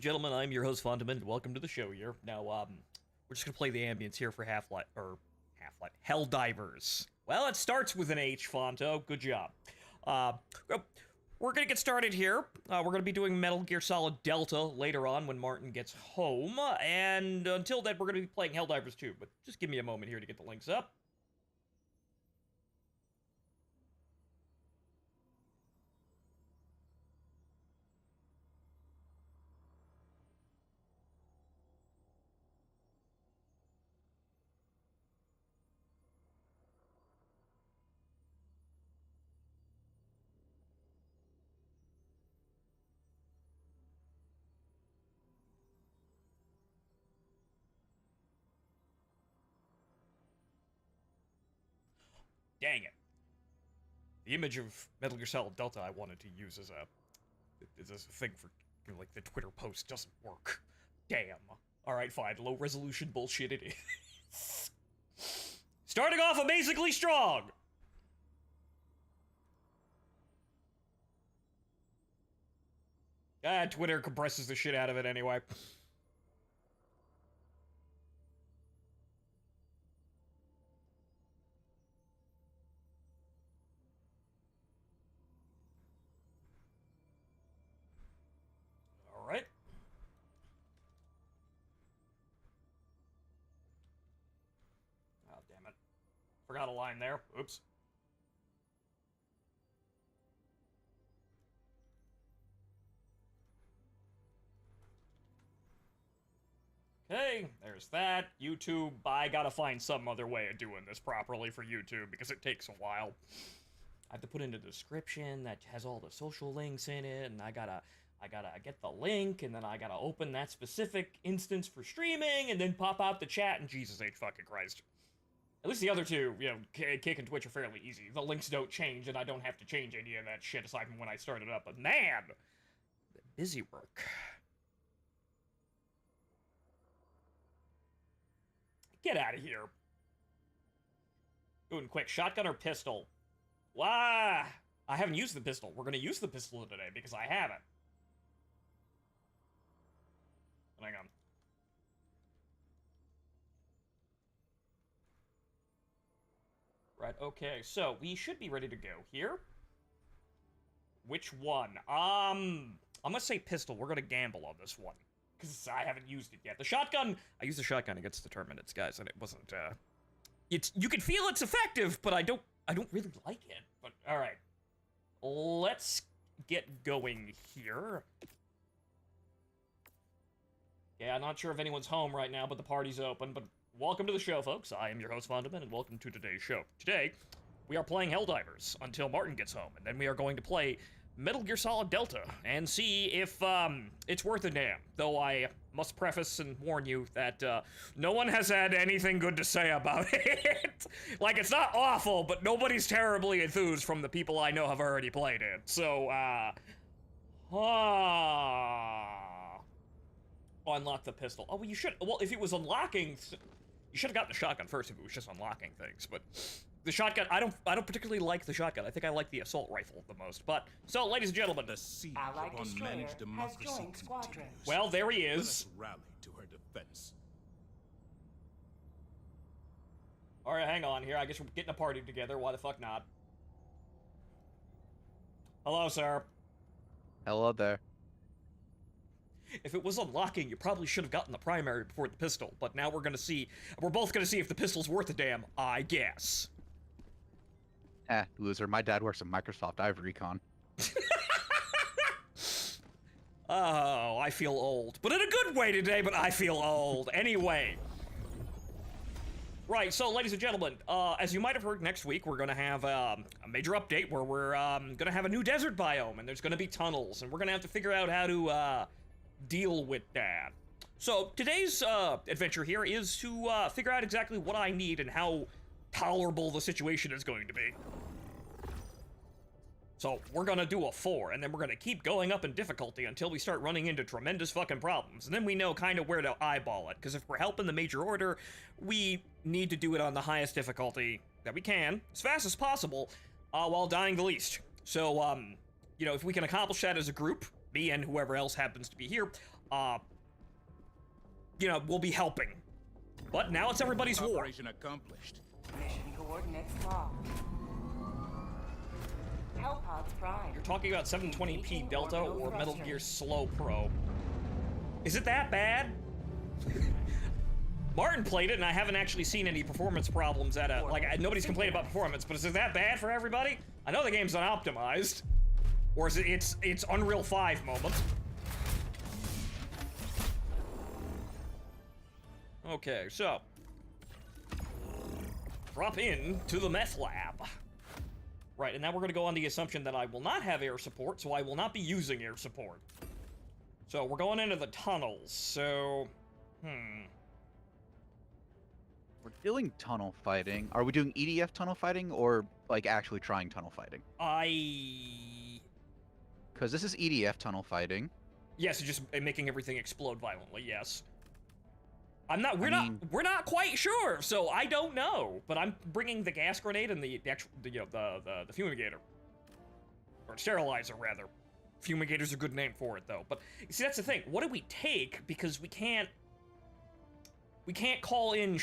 Gentlemen, I'm your host Fundament. Welcome to the show here. Now, we're just gonna play the ambience here for Half-Life, Helldivers. Well, it starts with an H, Fonto. Good job. We're gonna get started here. We're gonna be doing Metal Gear Solid Delta later on when Martin gets home, and until then, we're gonna be playing Helldivers 2. But just give me a moment here to get the links up. Dang it. The image of Metal Gear Solid Delta I wanted to use as a thing for, you know, like, the Twitter post doesn't work. Damn. Alright, fine. Low resolution bullshit it is. Starting off amazingly strong! Twitter compresses the shit out of it anyway. Alright. Oh, damn it. Forgot a line there. Oops. Okay, there's that. YouTube, I gotta find some other way of doing this properly for YouTube because it takes a while. I have to put in a description that has all the social links in it, and I gotta get the link, and then I gotta open that specific instance for streaming, and then pop out the chat, and Jesus H fucking Christ. At least the other two, you know, Kick and Twitch are fairly easy. The links don't change, and I don't have to change any of that shit aside from when I started up, but man! Busy work. Get out of here. Doing quick. Shotgun or pistol? Wah! I haven't used the pistol. We're gonna use the pistol today because I haven't. Hang on. Right, okay. So, we should be ready to go here. Which one? I'm gonna say pistol. We're gonna gamble on this one. Because I haven't used it yet. The shotgun, I used the shotgun against the Terminids, guys, and it wasn't, you can feel it's effective, but I don't really like it. But, alright. Let's get going here. Yeah, I'm not sure if anyone's home right now, but the party's open, but welcome to the show, folks. I am your host, Vondaman, and welcome to today's show. Today, we are playing Helldivers until Martin gets home, and then we are going to play Metal Gear Solid Delta, and see if, it's worth a damn. Though I must preface and warn you that, no one has had anything good to say about it. Like, it's not awful, but nobody's terribly enthused from the people I know have already played it. So, unlock the pistol. Oh, well, you should, well, if it was unlocking, you should have gotten the shotgun first if it was just unlocking things, but the shotgun, I don't particularly like the shotgun. I think I like the assault rifle the most. But, so, ladies and gentlemen, the siege of unmanaged democracy continues. Well, there he is. Let us rally to her defense. Alright, hang on here. I guess we're getting a party together. Why the fuck not? Hello, sir. Hello there. If it was unlocking, you probably should have gotten the primary before the pistol. But now we're both gonna see if the pistol's worth a damn, I guess. Loser. My dad works at Microsoft. I have recon. Oh, I feel old. But in a good way today, but I feel old. Anyway. Right, so, ladies and gentlemen, as you might have heard, next week we're gonna have a major update where we're gonna have a new desert biome, and there's gonna be tunnels, and we're gonna have to figure out how to deal with that. So, today's adventure here is to figure out exactly what I need and how tolerable the situation is going to be. So, we're gonna do a 4, and then we're gonna keep going up in difficulty until we start running into tremendous fucking problems. And then we know kind of where to eyeball it, because if we're helping the major order, we need to do it on the highest difficulty that we can, as fast as possible, while dying the least. So, you know, if we can accomplish that as a group, me and whoever else happens to be here, we'll be helping. But now it's everybody's war. Operation accomplished. Mission coordinates locked. Hellpods prime. You're talking about 720p Delta or Metal Gear Slow Pro. Is it that bad? Martin played it, and I haven't actually seen any performance problems at a, nobody's complained about performance, but is it that bad for everybody? I know the game's unoptimized. Or is it, it's Unreal 5 moment. Okay, so. Drop in to the meth lab. Right, and now we're gonna go on the assumption that I will not have air support, so I will not be using air support. So, we're going into the tunnels, so... We're doing tunnel fighting. Are we doing EDF tunnel fighting, or, like, actually trying tunnel fighting? Because this is EDF tunnel fighting. Yes, just making everything explode violently, yes. We're not quite sure, so I don't know. But I'm bringing the gas grenade and the fumigator. Or sterilizer, rather. Fumigator's a good name for it, though. But, you see, that's the thing. What do we take? Because we can't call in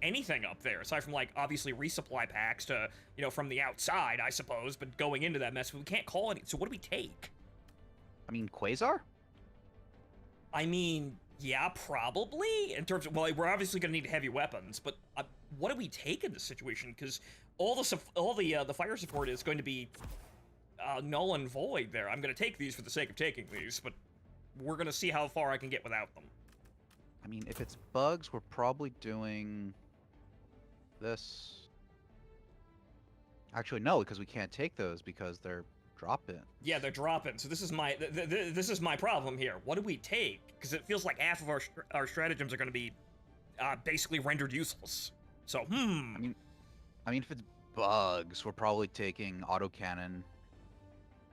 anything up there, aside from, like, obviously resupply packs to, from the outside, I suppose, but going into that mess, we can't call any. So what do we take? I mean, Quasar? I mean, yeah, probably. In terms of, well, we're obviously gonna need heavy weapons, but what do we take in this situation? Because all the fire support is going to be null and void there. I'm gonna take these for the sake of taking these, but we're gonna see how far I can get without them. I mean, if it's bugs, we're probably doing this. Actually, no, because we can't take those because they're drop-in. Yeah, they're drop-in. So this is my this is my problem here. What do we take? Because it feels like half of our stratagems are going to be basically rendered useless. So I mean, if it's bugs, we're probably taking autocannon.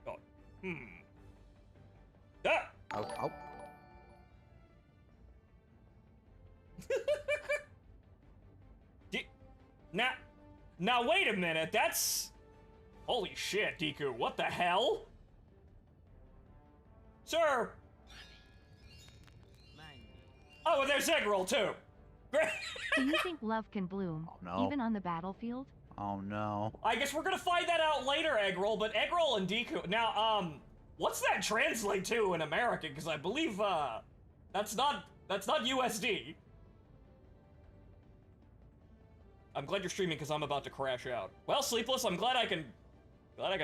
Oh, Ah! Oh. Now wait a minute, that's... Holy shit, Deku, what the hell? Sir! Oh, and there's egg roll, too! Do you think love can bloom, even on the battlefield? Oh no. I guess we're gonna find that out later, egg roll, but egg roll and Deku... Now, what's that translate to in American? Because I believe, that's not USD. I'm glad you're streaming because I'm about to crash out. Well, Sleepless, I'm glad I can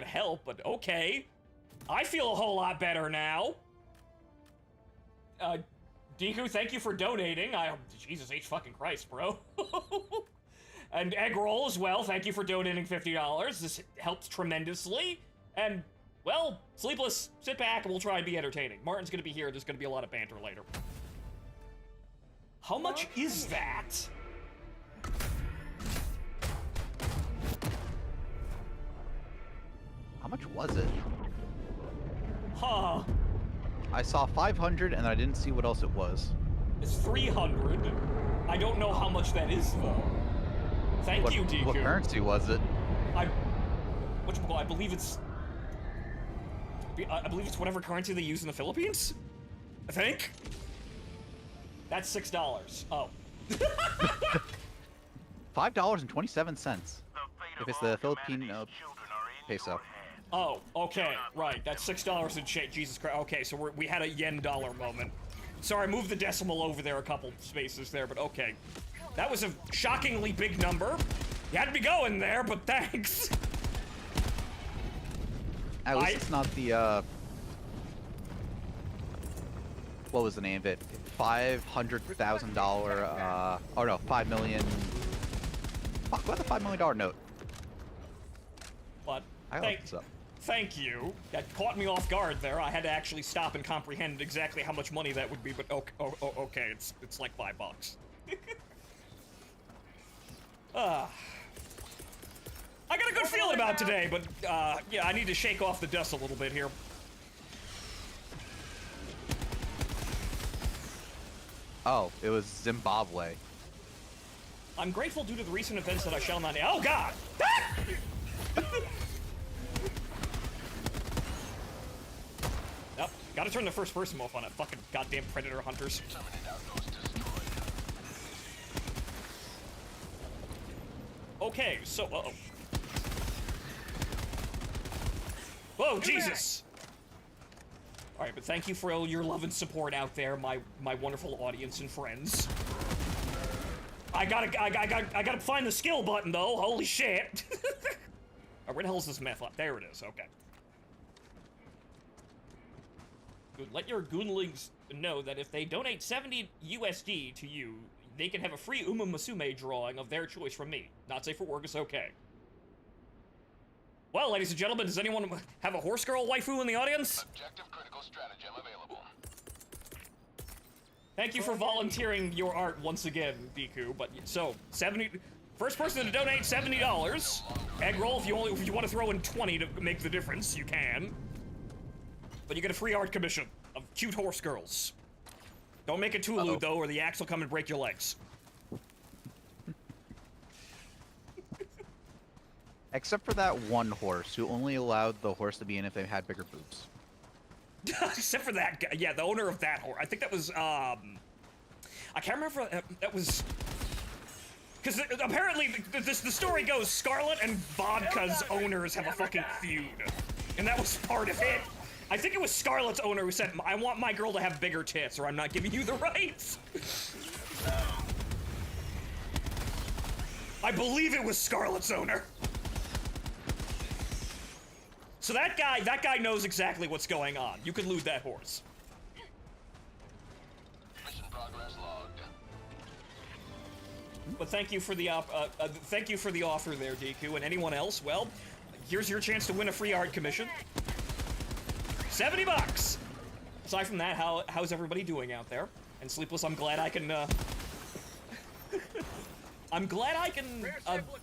help, but okay. I feel a whole lot better now. Deku, thank you for donating. Jesus H fucking Christ, bro. And Egg Roll as well, thank you for donating $50. This helps tremendously. And, well, Sleepless, sit back and we'll try and be entertaining. Martin's gonna be here, there's gonna be a lot of banter later. How much is that? How much was it? Huh. I saw 500 and I didn't see what else it was. It's 300. I don't know how much that is, though. Thank you, Deku. What currency was it? I believe it's whatever currency they use in the Philippines. I think. That's $6. Oh. $5.27. If it's the Filipino peso. Oh, okay, right. That's $6 and shit. Jesus Christ. Okay, so we had a yen-dollar moment. Sorry, I moved the decimal over there a couple spaces there, but okay. That was a shockingly big number. You had to be going there, but thanks. At least it's not the, what was the name of it? $500,000, oh no, $5 million. Fuck, what's a $5 million note? But, I looked this up. Thank you. That caught me off guard there. I had to actually stop and comprehend exactly how much money that would be, but okay, it's like $5. I got a good feeling about today, but yeah, I need to shake off the dust a little bit here. Oh, it was Zimbabwe. I'm grateful due to the recent events that I shall not... Oh, God! Yep, Gotta turn the first person off on it. Fucking goddamn predator hunters. Okay, so, uh-oh. Whoa, Jesus! Alright, but thank you for all your love and support out there, my wonderful audience and friends. I gotta find the skill button, though. Holy shit. Oh, where the hell is this meth lab? There it is, okay. Good. Let your goonlings know that if they donate 70 USD to you, they can have a free Uma Musume drawing of their choice from me. Not safe for work is okay. Well, ladies and gentlemen, does anyone have a horse girl waifu in the audience? Objective critical stratagem available. Thank you for volunteering your art once again, Deku. But so 70, first person to donate $70. Egg roll if you want to throw in 20 to make the difference, you can. But you get a free art commission of cute horse girls. Don't make it too lewd though, or the axe will come and break your legs. Except for that one horse who only allowed the horse to be in if they had bigger boobs. Except for that guy, yeah, the owner of that horse. I think that was, I can't remember, that was... Because apparently, the story goes, Scarlet and Vodka's owners have a fucking feud. And that was part of it. I think it was Scarlet's owner who said, I want my girl to have bigger tits, or I'm not giving you the rights. I believe it was Scarlet's owner. So that guy knows exactly what's going on. You can loot that horse. Mission progress logged. But thank you for the offer there, Deku, and anyone else. Well, here's your chance to win a free art commission. $70. Aside from that, how's everybody doing out there? And Sleepless, I'm glad I can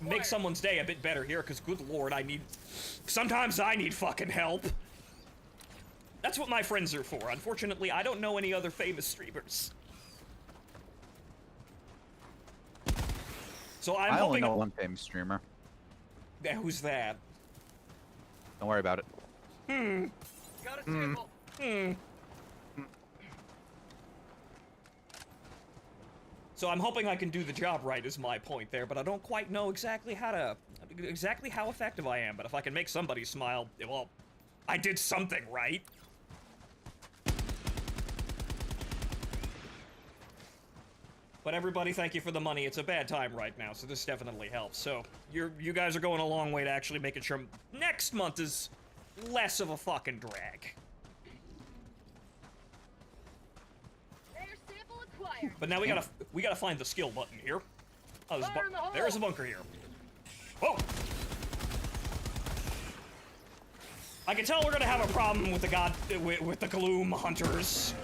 make someone's day a bit better here, because good lord, sometimes I need fucking help. That's what my friends are for. Unfortunately, I don't know any other famous streamers. So I only know one famous streamer. Yeah, who's that? Don't worry about it. Got a sample. So I'm hoping I can do the job right is my point there, but I don't quite know exactly how effective I am, but if I can make somebody smile, well, I did something right. But everybody, thank you for the money. It's a bad time right now, so this definitely helps. So you guys are going a long way to actually making sure next month is less of a fucking drag. But now we gotta find the skill button here. Oh, there's a bunker here. Whoa! I can tell we're gonna have a problem with the Gloom Hunters.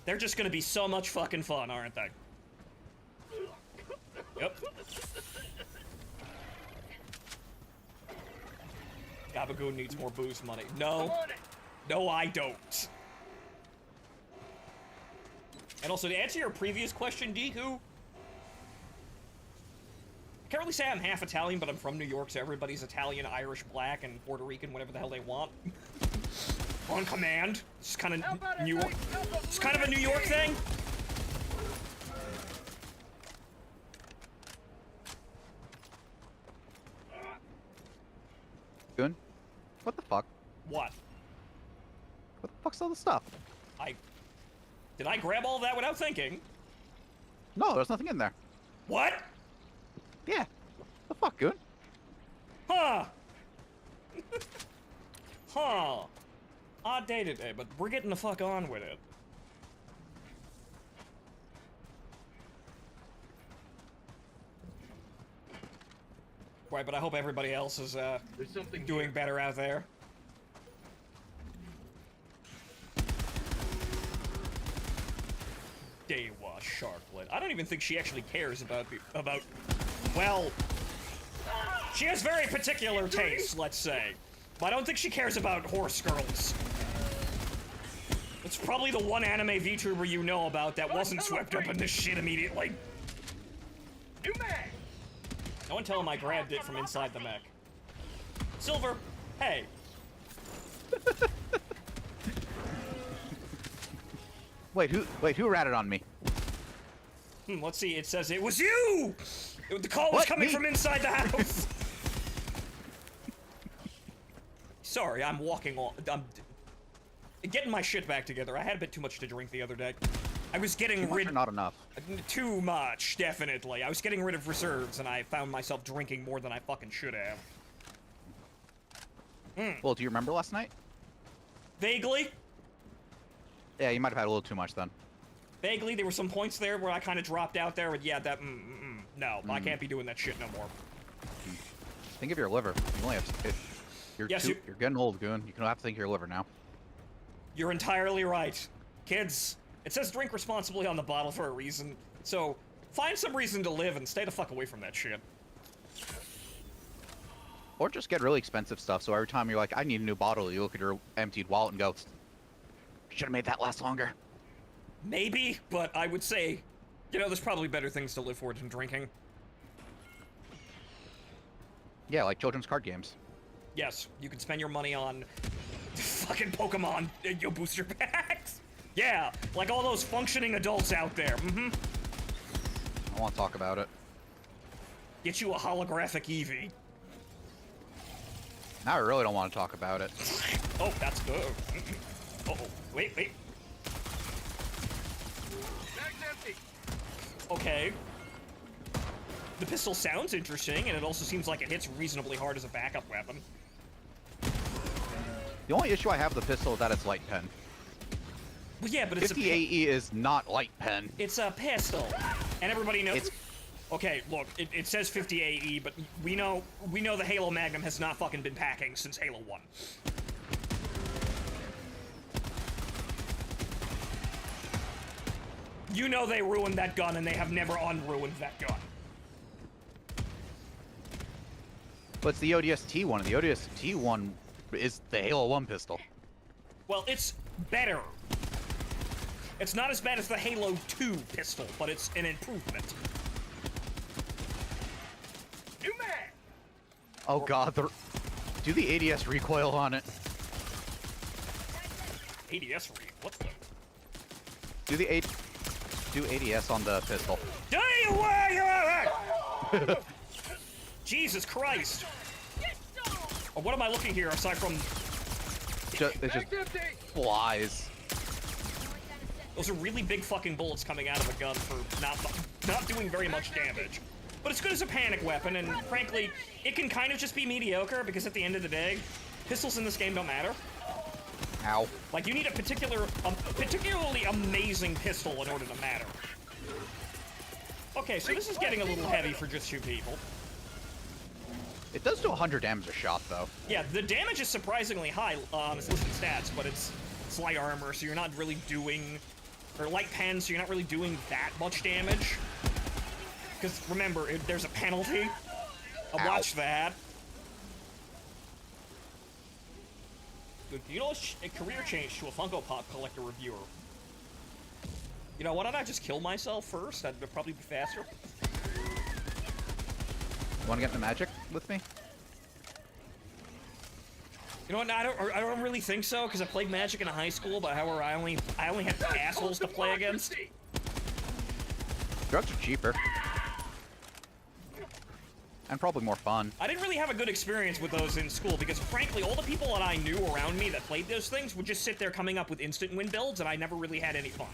They're just gonna be so much fucking fun, aren't they? Yep. Gabagoon needs more booze money. No. No, I don't. And also, to answer your previous question, Deku, I can't really say I'm half Italian, but I'm from New York, so everybody's Italian, Irish, Black, and Puerto Rican, whatever the hell they want. On command. It's kind of New York. It's kind of a New York thing. Goon? What the fuck? What? What the fuck's all the stuff? Did I grab all of that without thinking? No, there's nothing in there. What? Yeah. The fuck, Goon? Huh. Huh. Odd day today, but we're getting the fuck on with it. Right, but I hope everybody else is doing better out there. Dewa Sharklet. I don't even think she actually cares about well, she has very particular tastes, let's say. But I don't think she cares about horse girls. It's probably the one anime VTuber you know about that wasn't swept up in this shit immediately. New mech! No one tell him I grabbed it from inside the mech. Silver, hey. Wait, who ratted on me? Let's see. It says it was you. The call was coming from inside the house. Sorry, I'm walking on. I'm getting my shit back together. I had a bit too much to drink the other day. I was getting rid. Not enough. Too much, definitely. I was getting rid of reserves, and I found myself drinking more than I fucking should have. Well, do you remember last night? Vaguely. Yeah, you might have had a little too much then. Vaguely, there were some points there where I kind of dropped out there, and yeah, that. No, I can't be doing that shit no more. Think of your liver. You only have. You're getting old, Goon. You can have to think of your liver now. You're entirely right, kids. It says drink responsibly on the bottle for a reason, so find some reason to live and stay the fuck away from that shit. Or just get really expensive stuff, so every time you're like, I need a new bottle, you look at your emptied wallet and go, should have made that last longer. Maybe, but I would say, you know, there's probably better things to live for than drinking. Yeah, like children's card games. Yes, you can spend your money on fucking Pokemon Yo booster packs. Yeah, like all those functioning adults out there. I want to talk about it. Get you a holographic Eevee. Now I really don't want to talk about it. Oh, that's good. Uh-oh, wait. Bag's empty. Okay. The pistol sounds interesting, and it also seems like it hits reasonably hard as a backup weapon. The only issue I have with the pistol is that it's light pen. Well, yeah, but it's 50 AE is not light pen. It's a pistol, and everybody knows. Okay, look, it says 50 AE, but we know the Halo Magnum has not fucking been packing since Halo 1. You know they ruined that gun, and they have never unruined that gun. But it's the ODST one, and the ODST one is the Halo 1 pistol. Well, it's better. It's not as bad as the Halo 2 pistol, but it's an improvement. New man. Oh god, do the ADS recoil on it. ADS what's the... Do ADS on the pistol. Jesus Christ! Oh, what am I looking here aside from... It's just flies. Those are really big fucking bullets coming out of a gun for not doing very much damage. But it's good as a panic weapon, and frankly, it can kind of just be mediocre, because at the end of the day, pistols in this game don't matter. Ow. Like, you need a particularly amazing pistol in order to matter. Okay, so this is getting a little heavy for just 2 people. It does do 100 damage a shot, though. Yeah, the damage is surprisingly high on its listed stats, but it's light armor, so you're not really doing... Or light pen, so you're not really doing that much damage. Because, remember, there's a penalty. Watch that. You know, a career change to a Funko Pop collector reviewer. You know, why don't I just kill myself first? That'd probably be faster. You want to get the magic with me? You know what? I don't really think so, because I played Magic in high school, but however, I only had assholes to play against. Drugs are cheaper. And probably more fun. I didn't really have a good experience with those in school, because frankly, all the people that I knew around me that played those things would just sit there coming up with instant win builds, and I never really had any fun.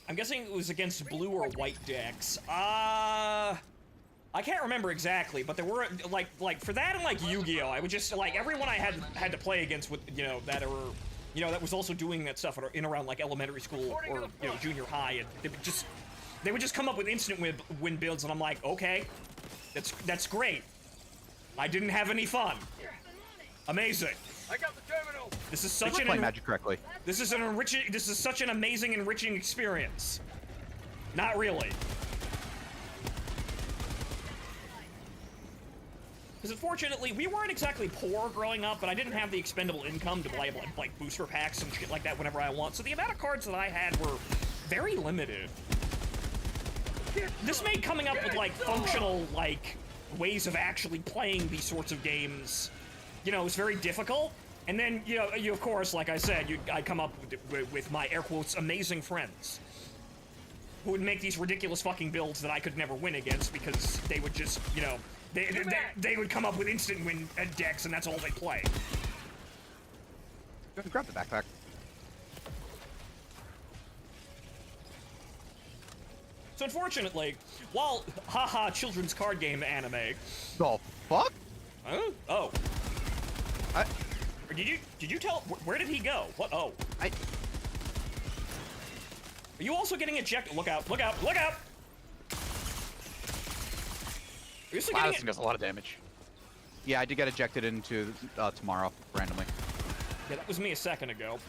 I'm guessing it was against blue or white decks. I can't remember exactly, but there were like for that and like Yu-Gi-Oh, I would just like everyone I had to play against with that was also doing that stuff in around like elementary school or junior high, and they would just come up with instant win builds, and I'm like, okay, that's great. I didn't have any fun. Amazing. I got the terminal. This is such play Magic correctly. This is such an amazing, enriching experience. Not really. Because unfortunately, we weren't exactly poor growing up, but I didn't have the expendable income to buy like booster packs and shit like that whenever I want. So the amount of cards that I had were very limited. This made coming up with like functional like ways of actually playing these sorts of games, you know, is very difficult. And then, you know, of course, like I said, I come up with my air quotes amazing friends who would make these ridiculous fucking builds that I could never win against because they would just, you know, they would come up with instant win decks and that's all they play. Grab the backpack. So unfortunately, while haha children's card game anime. The fuck? Huh? Oh. Did you tell where did he go? What? Oh. Are you also getting ejected? Look out! Look out! Look out! Are you Wow, this thing does a lot of damage. Yeah, I did get ejected into tomorrow randomly. Yeah, that was me a second ago.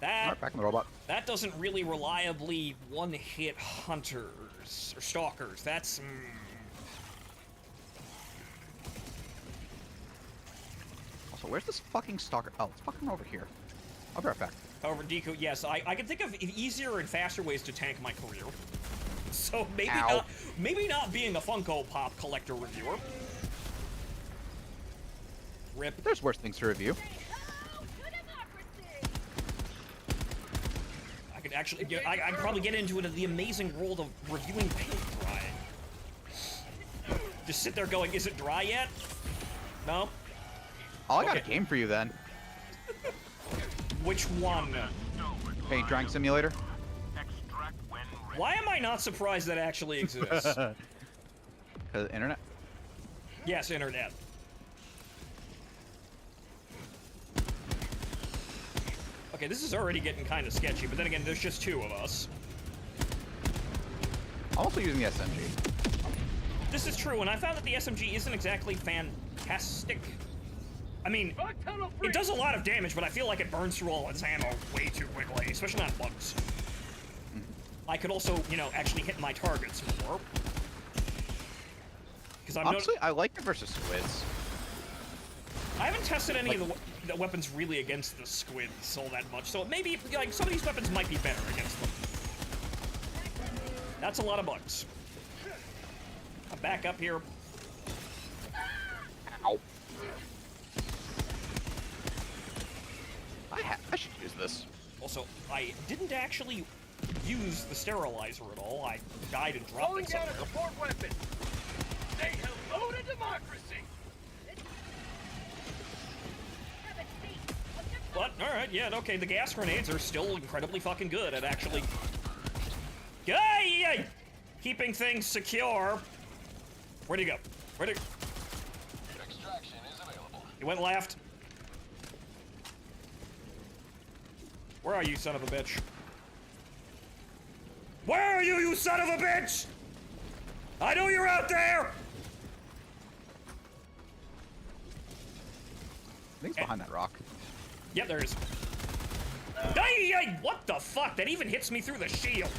That Alright, back in the robot. That doesn't really reliably one-hit hunters or stalkers. That's Also, where's this fucking stalker? Oh, it's fucking over here. I'll be right back. However, Deku, yes, I can think of easier and faster ways to tank my career. So maybe not being a Funko Pop collector reviewer. Rip. There's worse things to review. I could actually, I'd probably get into it in the amazing world of reviewing paint drying. Just sit there going, is it dry yet? No? Oh, I got a game for you then. Which one? Paint drying simulator. Why am I not surprised that actually exists? Because internet? Yes, internet. Okay, this is already getting kind of sketchy, but then again, there's just two of us. I'm also using the SMG. This is true, and I found that the SMG isn't exactly fantastic. I mean, it does a lot of damage, but I feel like it burns through all its ammo way too quickly, especially on bugs. I could also, you know, actually hit my targets more. Because Honestly, I like it versus squids. I haven't tested any of the weapons really against the squids all that much, so maybe, like, some of these weapons might be better against them. That's a lot of bugs. I'm back up here. Ow. I should use this. Also, I didn't actually use the sterilizer at all. I died and dropped it somewhere. Down a support weapon. Say hello to democracy. But, alright, yeah, okay, the gas grenades are still incredibly fucking good at actually... Yay! Keeping things secure. Where'd he go? Where'd he... Extraction is available. He went left. Where are you, son of a bitch? Where are you, you son of a bitch? I know you're out there! I think it's behind that rock. Yep, there is. Ay, what the fuck? That even hits me through the shield.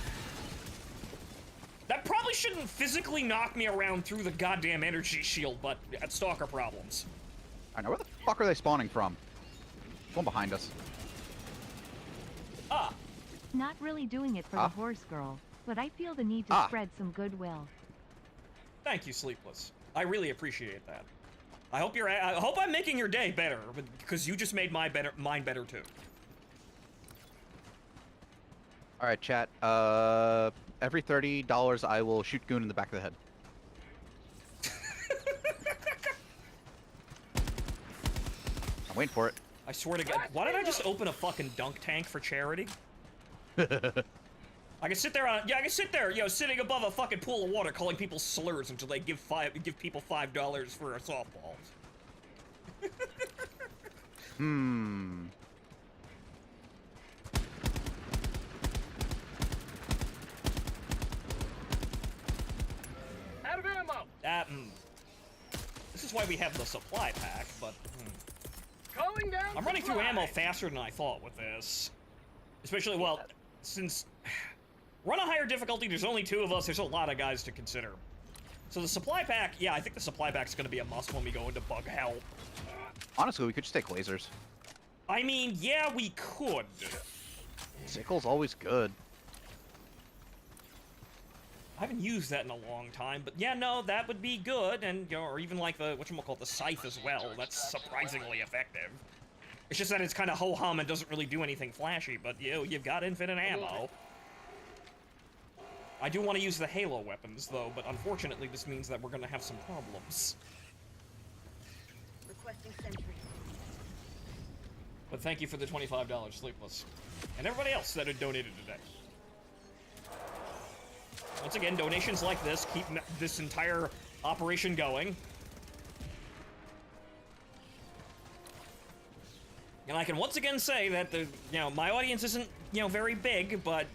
That probably shouldn't physically knock me around through the goddamn energy shield, but that's stalker problems. I know, where the fuck are they spawning from? One behind us. Ah. Not really doing it for the horse girl, but I feel the need to spread some goodwill. Thank you, Sleepless. I really appreciate that. I hope I'm making your day better, because you just made mine better too. All right, chat. Every $30, I will shoot Goon in the back of the head. I'm waiting for it. I swear to God, why did I just open a fucking dunk tank for charity? I can sit there sitting above a fucking pool of water calling people slurs until they give people $5 for a softball. Out of ammo. This is why we have the supply pack, but Calling down. I'm running through ammo faster than I thought with this. Especially, well, since we're on a higher difficulty, there's only 2 of us, there's a lot of guys to consider. So the supply pack, yeah, I think the supply pack's gonna be a must when we go into bug hell. Honestly, we could just take lasers. I mean, yeah, we could. Sickle's always good. I haven't used that in a long time, but yeah, no, that would be good, and, you know, or even like the, whatchamacallit, the scythe as well. That's surprisingly effective. It's just that it's kind of ho-hum and doesn't really do anything flashy, but, you know, you've got infinite ammo. I do want to use the Halo weapons, though, but unfortunately this means that we're going to have some problems. Requesting sentry. But thank you for the $25, Sleepless. And everybody else that had donated today. Once again, donations like this keep this entire operation going. And I can once again say that the, you know, my audience isn't, you know, very big, but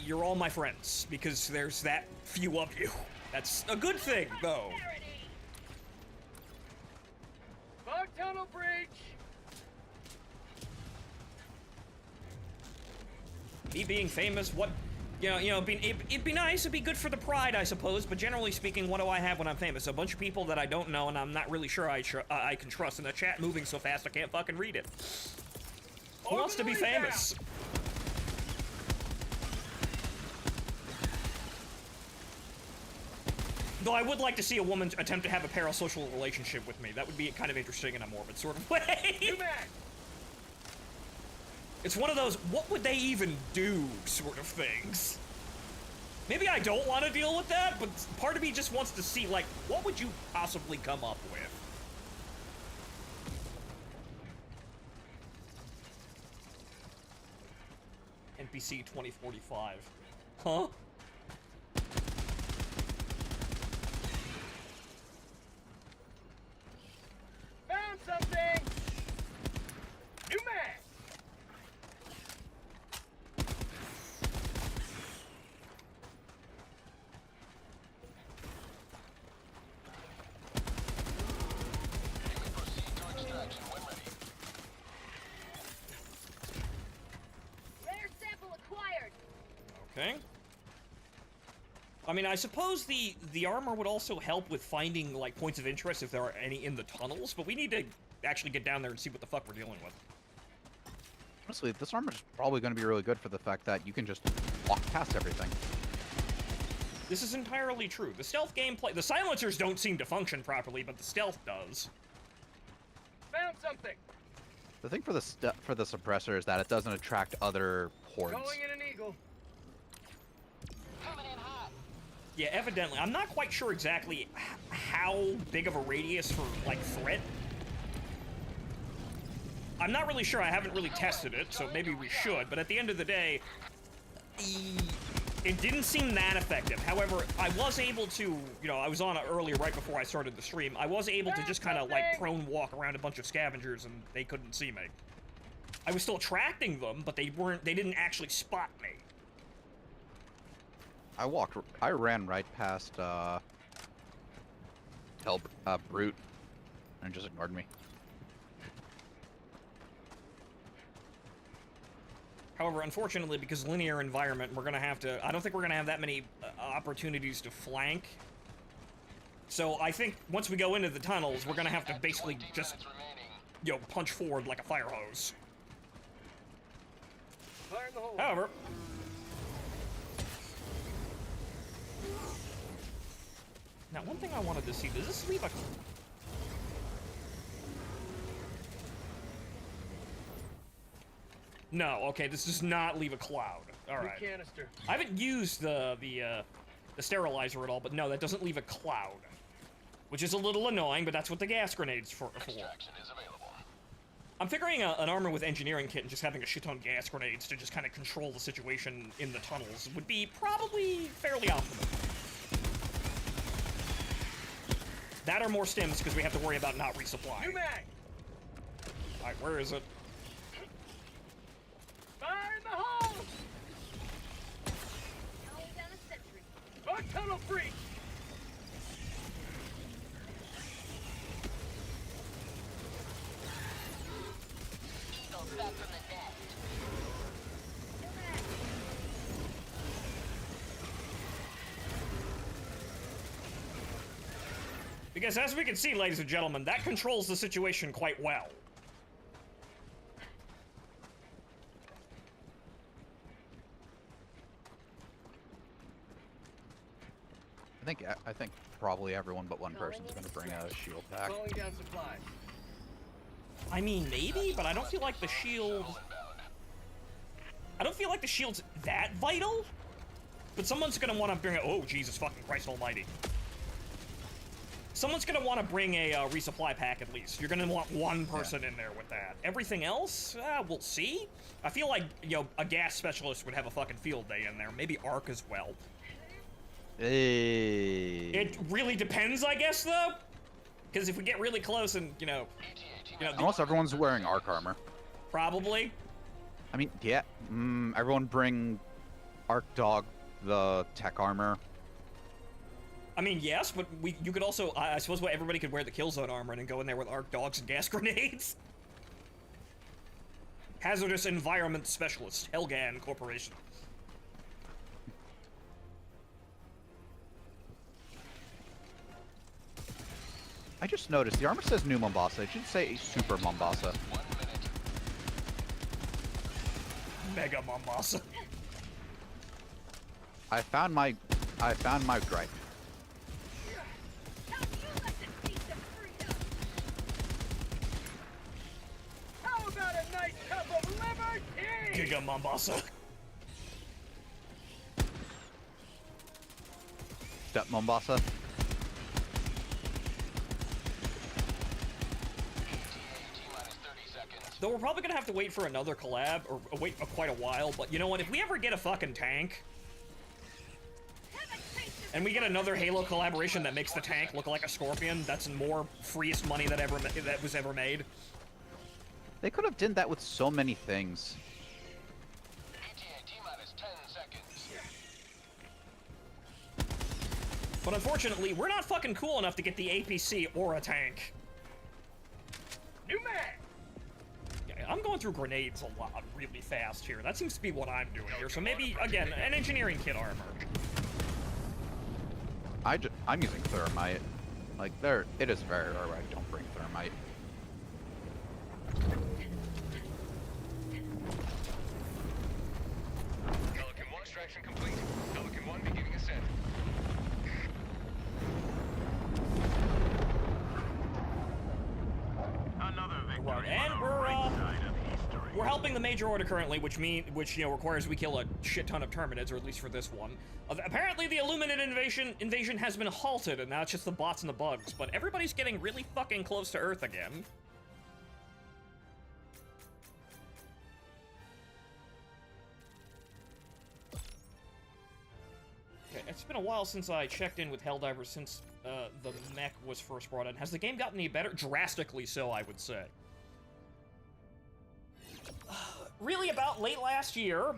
you're all my friends, because there's that few of you. That's a good thing, though. Fog tunnel breach. Me being famous, what, it'd be nice, it'd be good for the pride, I suppose, but generally speaking, what do I have when I'm famous? A bunch of people that I don't know and I'm not really sure I can trust, and the chat moving so fast I can't fucking read it. Who wants to be famous? Though I would like to see a woman attempt to have a parasocial relationship with me. That would be kind of interesting in a morbid sort of way. It's one of those, what would they even do sort of things. Maybe I don't want to deal with that, but part of me just wants to see, like, what would you possibly come up with? NPC 2045. Huh? Found something. New mag. Rare sample acquired. Okay. I mean, I suppose the armor would also help with finding, like, points of interest if there are any in the tunnels, but we need to actually get down there and see what the fuck we're dealing with. Honestly, this armor is probably going to be really good for the fact that you can just walk past everything. This is entirely true. The stealth gameplay, the silencers don't seem to function properly, but the stealth does. Found something. The thing for the suppressor is that it doesn't attract other hordes. Going in an eagle. Yeah, evidently. I'm not quite sure exactly how big of a radius for, like, threat. I'm not really sure. I haven't really tested it, so maybe we should. But at the end of the day, it didn't seem that effective. However, I was able to, you know, I was on earlier right before I started the stream. I was able to just kind of, like, prone walk around a bunch of scavengers, and they couldn't see me. I was still attracting them, but they didn't actually spot me. I ran right past, Brute, and just ignored me. However, unfortunately, because linear environment, we're gonna have to, I don't think we're gonna have that many opportunities to flank. So I think once we go into the tunnels, we're gonna have to basically just, you know, punch forward like a fire hose. Fire in the hole. However, now, one thing I wanted to see, does this leave a... No, okay, this does not leave a cloud. Alright. New canister. I haven't used the sterilizer at all, but no, that doesn't leave a cloud. Which is a little annoying, but that's what the gas grenade's for. I'm figuring an armor with engineering kit and just having a shit ton of gas grenades to just kind of control the situation in the tunnels would be probably fairly optimal. That or more stims, because we have to worry about not resupplying. New mag. Alright, where is it? Fire in the hole. Calling down a sentry. Fog tunnel breach. Eagles back from the dead. Because as we can see, ladies and gentlemen, that controls the situation quite well. I think probably everyone but one person's gonna bring a shield pack. Slowing down supplies. I mean, maybe, but I don't feel like the shield... I don't feel like the shield's that vital. But someone's gonna want to bring a... Oh, Jesus fucking Christ almighty. Someone's gonna want to bring a resupply pack at least. You're gonna want one person in there with that. Everything else, we'll see. I feel like, you know, a gas specialist would have a fucking field day in there. Maybe Arc as well. Hey. It really depends, I guess, though. Because if we get really close and, you know... Unless everyone's wearing Arc armor. Probably. I mean, yeah. Everyone bring Arc Dog, the tech armor. I mean, yes, but you could also... I suppose everybody could wear the Killzone armor and then go in there with Arc Dogs and gas grenades. Hazardous Environment Specialist, Helgan Corporation. I just noticed the armor says New Mombasa. It should say Super Mombasa. Mega Mombasa. I found my gripe. How about a nice cup of liberty? Giga Mombasa. Step Mombasa. Though we're probably gonna have to wait for another collab, or wait quite a while, but you know what, if we ever get a fucking tank, and we get another Halo collaboration that makes the tank look like a Scorpion, that's more freest money that was ever made. They could have done that with so many things. But unfortunately, we're not fucking cool enough to get the APC or a tank. New man. I'm going through grenades a lot really fast here. That seems to be what I'm doing here. So maybe, again, an engineering kit armor. I'm using thermite. Like, it is very rare I don't bring thermite. Pelican 1 extraction complete. Pelican 1 beginning ascent. Another victory. Right, and we're helping the Major Order currently, which you know requires we kill a shit ton of Terminids, or at least for this one. Apparently, the Illuminate invasion has been halted, and now it's just the bots and the bugs. But everybody's getting really fucking close to Earth again. Okay, it's been a while since I checked in with Helldivers since the mech was first brought in. Has the game gotten any better? Drastically so, I would say. Really, about late last year,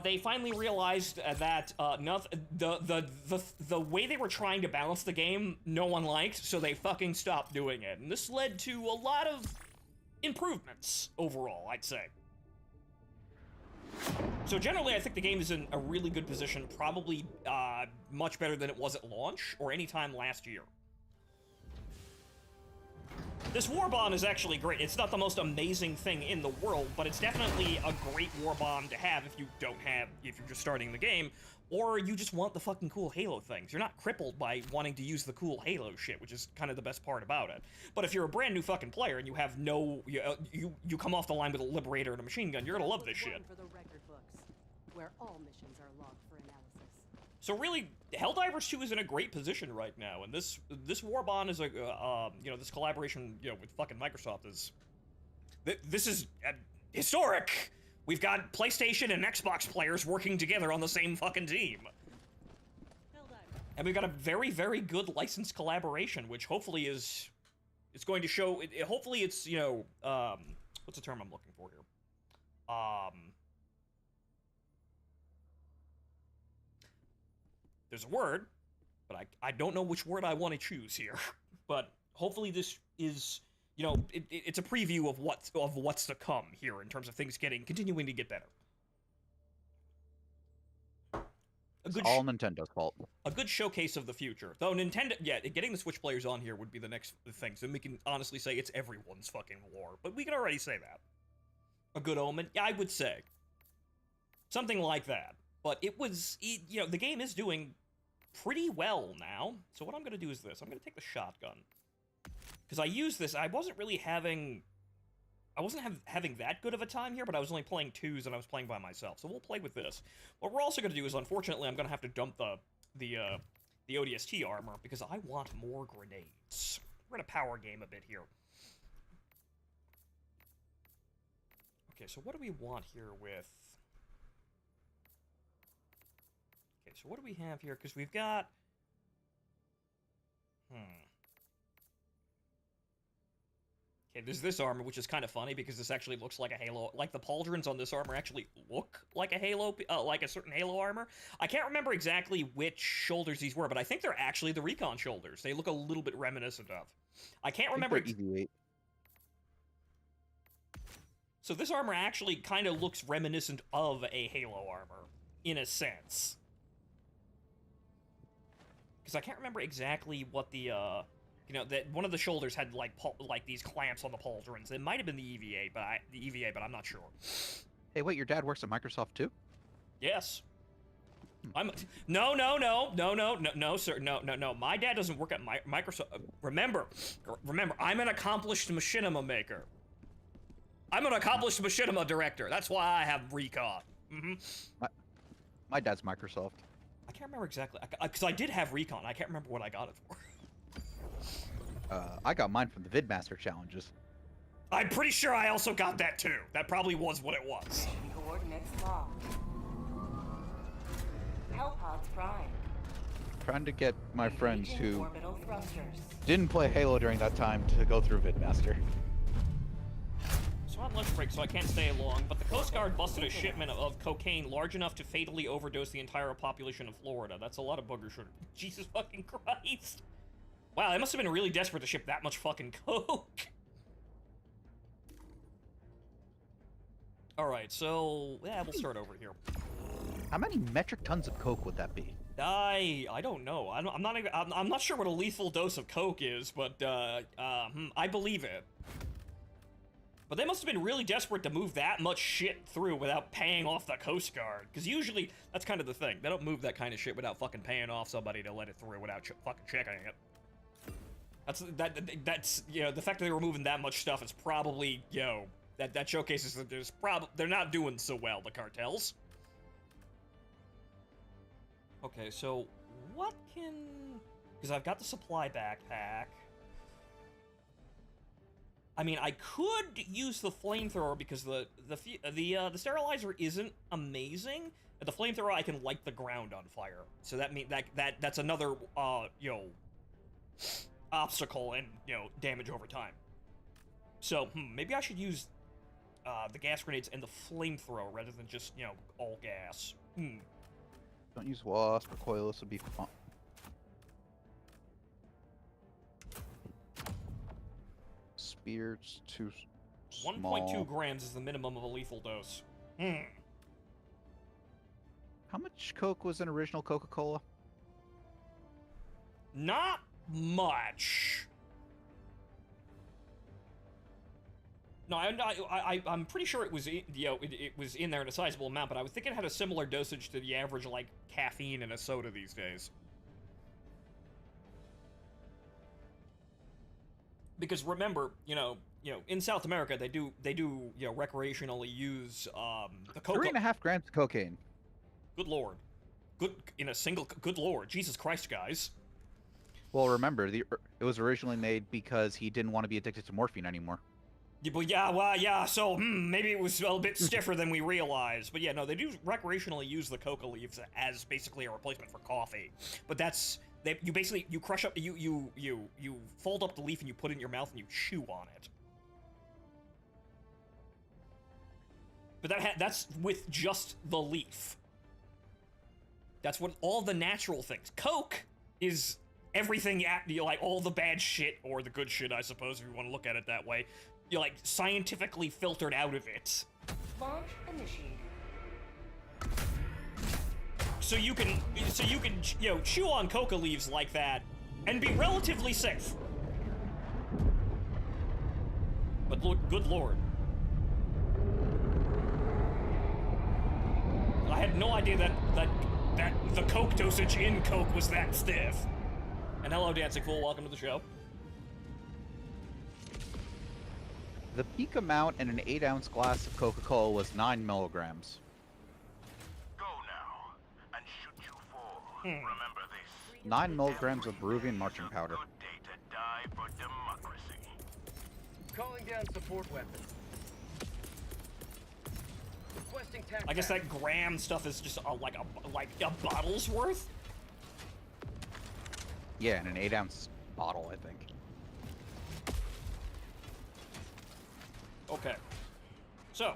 they finally realized that the way they were trying to balance the game, no one liked, so they fucking stopped doing it. And this led to a lot of improvements overall, I'd say. So generally, I think the game is in a really good position, probably much better than it was at launch, or any time last year. This war bomb is actually great. It's not the most amazing thing in the world, but it's definitely a great war bomb to have if you're just starting the game, or you just want the fucking cool Halo things. You're not crippled by wanting to use the cool Halo shit, which is kind of the best part about it. But if you're a brand new fucking player and you have you come off the line with a Liberator and a machine gun, you're gonna love this shit. For the record books, where all missions are logged for analysis. So really, Helldivers 2 is in a great position right now, and this Warbond is a this collaboration with fucking Microsoft is this is historic. We've got PlayStation and Xbox players working together on the same fucking team, and we've got a very, very good licensed collaboration, which hopefully is going to show. Hopefully, it's what's the term I'm looking for here? There's a word, but I don't know which word I want to choose here. But hopefully this is, it's a preview of what's to come here in terms of things continuing to get better. It's all Nintendo's fault. A good showcase of the future. Though Nintendo, yeah, getting the Switch players on here would be the next thing, so we can honestly say it's everyone's fucking war. But we can already say that. A good omen? Yeah, I would say. Something like that. But it was, you know, the game is doing pretty well now. So what I'm going to do is this. I'm going to take the shotgun. Because I used this, I wasn't really having... I wasn't having that good of a time here, but I was only playing twos and I was playing by myself. So we'll play with this. What we're also going to do is, unfortunately, I'm going to have to dump the ODST armor because I want more grenades. We're going to power game a bit here. Okay, so what do we want here with... Okay, so what do we have here? Because we've got... Okay, there's this armor, which is kind of funny because this actually looks like a Halo. Like, the pauldrons on this armor actually look like a Halo, like a certain Halo armor. I can't remember exactly which shoulders these were, but I think they're actually the recon shoulders. They look a little bit reminiscent of. I can't remember. So this armor actually kind of looks reminiscent of a Halo armor, in a sense. Because I can't remember exactly what the, you know, that one of the shoulders had like these clamps on the pauldrons. It might have been the EVA, but I'm not sure. Hey, wait, your dad works at Microsoft too? Yes. No, sir, no. My dad doesn't work at Microsoft. Remember, I'm an accomplished machinima maker. I'm an accomplished machinima director. That's why I have recon. My dad's Microsoft. I can't remember exactly, because I did have recon. I can't remember what I got it for. I got mine from the Vidmaster challenges. I'm pretty sure I also got that too. That probably was what it was. Coordinates locked. Hellpods prime. Trying to get my friends who orbital thrusters. didn't play Halo during that time to go through Vidmaster. So I'm lunch break, so I can't stay long, but the Coast Guard busted a shipment of cocaine large enough to fatally overdose the entire population of Florida. That's a lot of booger sugar. Jesus fucking Christ. Wow, they must have been really desperate to ship that much fucking coke. Alright, so, yeah, we'll start over here. How many metric tons of coke would that be? I don't know. I'm not sure what a lethal dose of coke is, but, I believe it. But they must have been really desperate to move that much shit through without paying off the Coast Guard. Because usually, that's kind of the thing. They don't move that kind of shit without fucking paying off somebody to let it through without fucking checking it. That's, you know, the fact that they were moving that much stuff is probably, you know, that showcases that they're not doing so well, the cartels. Okay, so what can... Because I've got the supply backpack. I mean, I could use the flamethrower because the sterilizer isn't amazing. The flamethrower, I can light the ground on fire. So that's another, you know, obstacle and, you know, damage over time. So, maybe I should use the gas grenades and the flamethrower rather than just, you know, all gas. Don't use Wasp or Coilless would be fun. Spear's too small. 1.2 grams is the minimum of a lethal dose. How much Coke was in original Coca-Cola? Not much. No, I'm pretty sure it was, you know, it was in there in a sizable amount, but I would think it had a similar dosage to the average, like, caffeine in a soda these days. Because remember, you know, in South America, they do, you know, recreationally use, the coca... 3.5 grams of cocaine. Good lord. Good lord. Jesus Christ, guys. Well, remember, it was originally made because he didn't want to be addicted to morphine anymore. Yeah, but yeah, well, yeah, so, maybe it was a bit stiffer than we realized. But yeah, no, they do recreationally use the coca leaves as basically a replacement for coffee. But that's... you crush up, you fold up the leaf and you put it in your mouth and you chew on it. But that's with just the leaf. That's what all the natural things. Coke is everything, like all the bad shit, or the good shit, I suppose, if you want to look at it that way. You're like scientifically filtered out of it. Launch initiated. so you can you know, chew on coca leaves like that and be relatively safe. But look, good lord. I had no idea that the coke dosage in coke was that stiff. And hello, Dancing Fool, welcome to the show. The peak amount in an 8-ounce glass of Coca-Cola was 9 milligrams. Go now, and should you fall, remember this. 9 milligrams of Peruvian marching powder. Good day to die for democracy. Calling down support weapons. Requesting tac. I guess that gram stuff is just like a bottle's worth. Yeah, in an 8-ounce bottle, I think. Okay. So.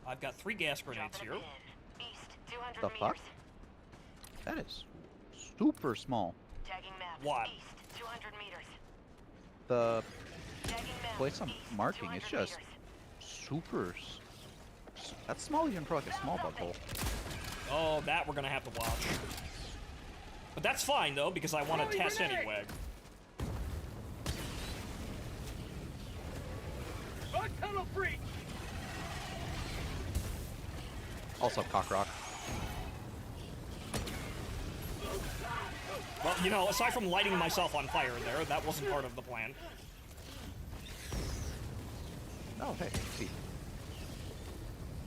I've got 3 gas grenades here. East, 200 The fuck? meters. That is super small. Tagging map. What? East, 200 meters. The Tagging map. place I'm East, marking is 200 just meters. super... That's small even for like a small bubble. Oh, that we're gonna have to watch. But that's fine though, because I want to test anyway. Tunnel breach. Also cock rock. Well, you know, aside from lighting myself on fire there, that wasn't part of the plan. Oh, hey, see.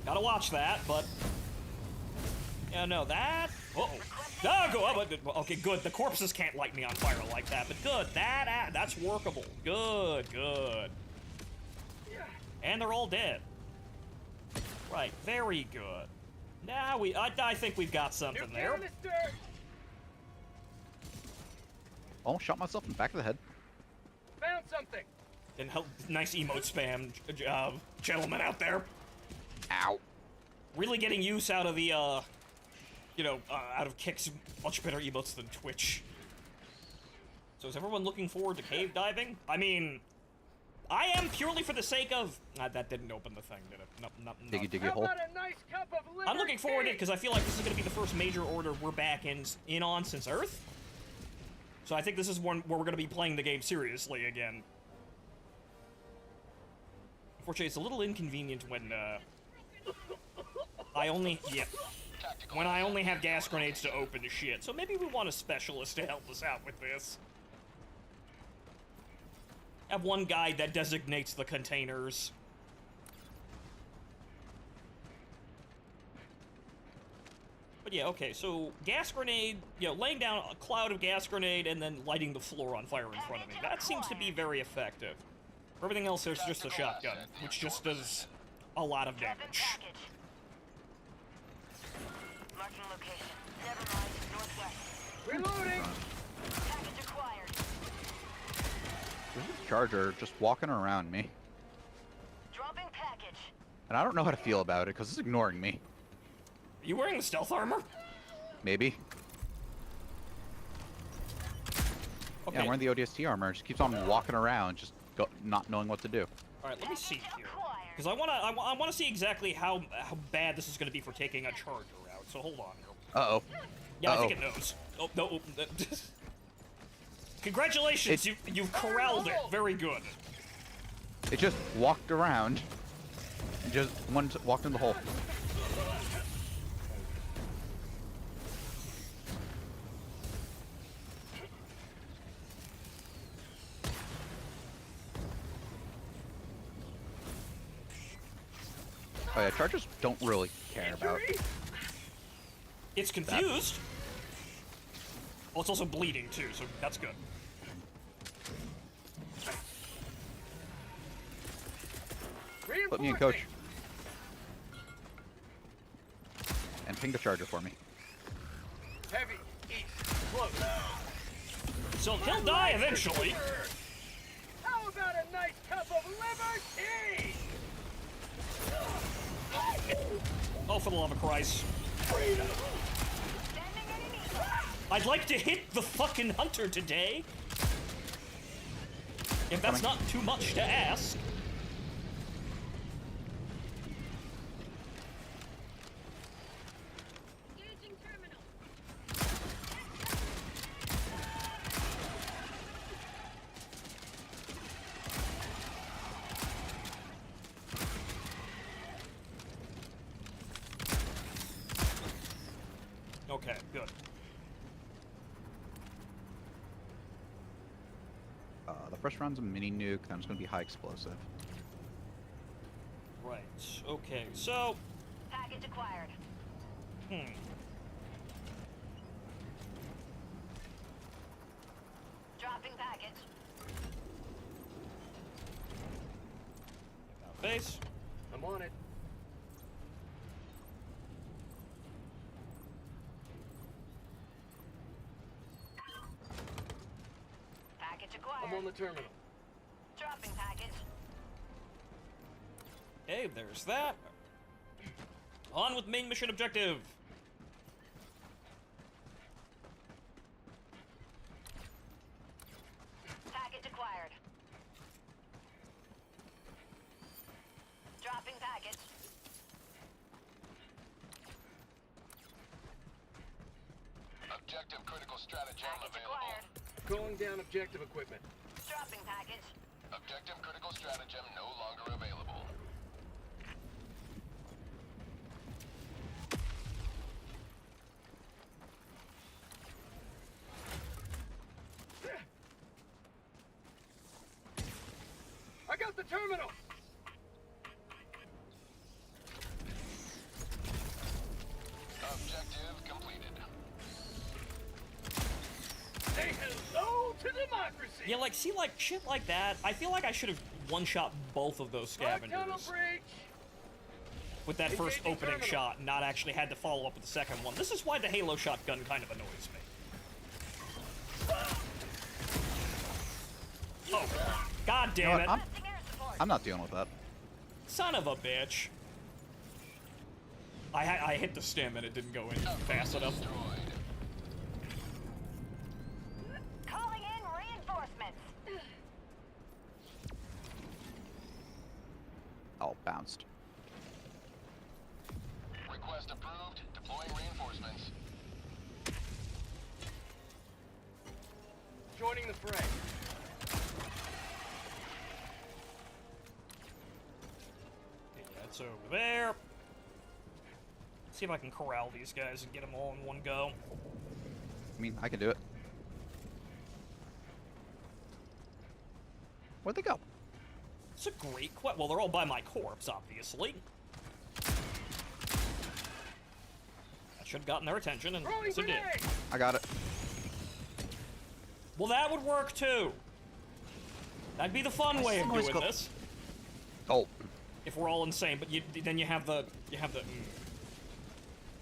Gotta watch that, but... Yeah, no, that... Uh-oh. Ah, go up. Okay, good. The corpses can't light me on fire like that, but good. That's workable. Good, good. And they're all dead. Right, very good. Now I think we've got something there. Almost shot myself in the back of the head. Found something. And nice emote spam, gentlemen out there. Ow. Really getting use out of the, you know, out of Kick's much better emotes than Twitch. So is everyone looking forward to cave diving? I mean, I am purely for the sake of... that didn't open the thing, did it? No. Diggy hole. A nice cup of I'm looking forward to it because I feel like this is going to be the first major order we're back in on since Earth. So I think this is one where we're going to be playing the game seriously again. Unfortunately, it's a little inconvenient when, when I only have gas grenades to open shit. So maybe we want a specialist to help us out with this. Have one guy that designates the containers. But yeah, okay, so gas grenade, you know, laying down a cloud of gas grenade and then lighting the floor on fire in front of me. That seems to be very effective. For everything else, there's just a shotgun, which just does a lot of damage. Marking location. Never mind. Northwest. Reloading. Package acquired. There's a charger just walking around me. Dropping package. And I don't know how to feel about it, because it's ignoring me. Are you wearing the stealth armor? Maybe. Okay. Yeah, I'm wearing the ODST armor. It just keeps on walking around, just not knowing what to do. All right, let me see here, because I wanna see exactly how bad this is gonna be for taking a charger out. So hold on here. Uh-oh. Yeah, I think it knows. Oh no! Congratulations, you've corralled it. Very good. It just walked around and just walked in the hole. Oh yeah, chargers don't really care about. It's confused. Well, it's also bleeding too, so that's good. Put me in, coach. And ping the charger for me. Heavy. East. Close. So he'll die eventually. How about a nice cup of liver tea? Oh, for the love of Christ. I'd like to hit the fucking hunter today. If that's not too much to ask. The first round's a mini nuke, then it's gonna be high explosive. Right. Okay. So. Package acquired. Dropping package. About face. I'm on it. Package acquired. I'm on the terminal. Dropping package. Okay, there's that. On with main mission objective. Package acquired. Dropping package. Objective critical stratagem Package available. acquired. Calling down objective equipment. Dropping package. Objective critical stratagem no longer available. I got the terminal. Objective completed. Say hello to democracy. Yeah, like, see, like, shit like that. I feel like I should have one-shot both of those Tunnel scavengers breach. with that first Engaging opening terminal. shot, and not actually had to follow up with the second one. This is why the Halo shotgun kind of annoys me. Oh, god You know damn what? it. Testing air support. I'm not dealing with that. Son of a bitch. I hit the stem and it didn't go in fast enough. Destroyed. Calling in reinforcements. Oh, bounced. Request approved. Deploying reinforcements. Joining the fray. Okay, that's over there. See if I can corral these guys and get them all in one go. I mean, I can do it. Where'd they go? It's a great question. Well, they're all by my corpse, obviously. That should have gotten their attention, and Throwing yes, it did. grenade. I got it. Well, that would work too. That'd be the fun way of Someone's doing got- this. Oh, If we're all insane, but then you have the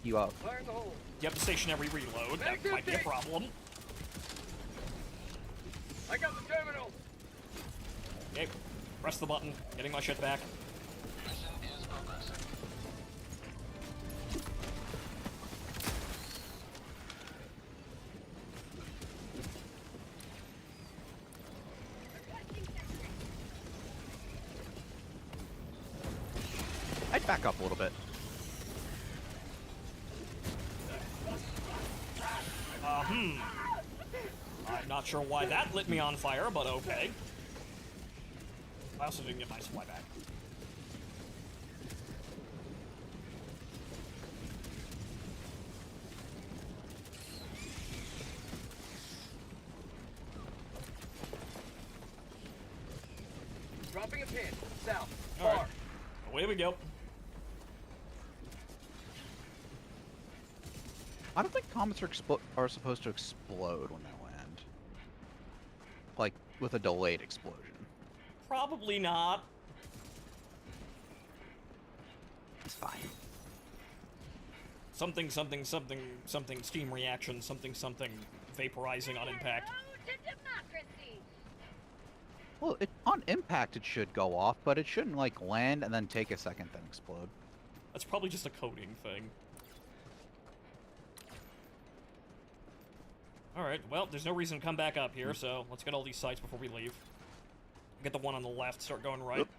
you up. Fire in the hole. you have the stationary reload. That might be a problem. I got the terminal. Okay, press the button. Getting my shit back. Mission is progressing. I'd back up a little bit. I'm not sure why that lit me on fire, but okay. I also didn't get my supply back. Dropping a pin. South. All right. Far. Away we go. I don't think comets are supposed to explode when they land. Like, with a delayed explosion. Probably not. It's fine. Something, something, something, something, steam reaction, something, something, vaporizing on impact. Well, on impact it should go off, but it shouldn't, like, land and then take a second then explode. That's probably just a coding thing. Alright, well, there's no reason to come back up here, so let's get all these sites before we leave. Get the one on the left, start going right. Oop.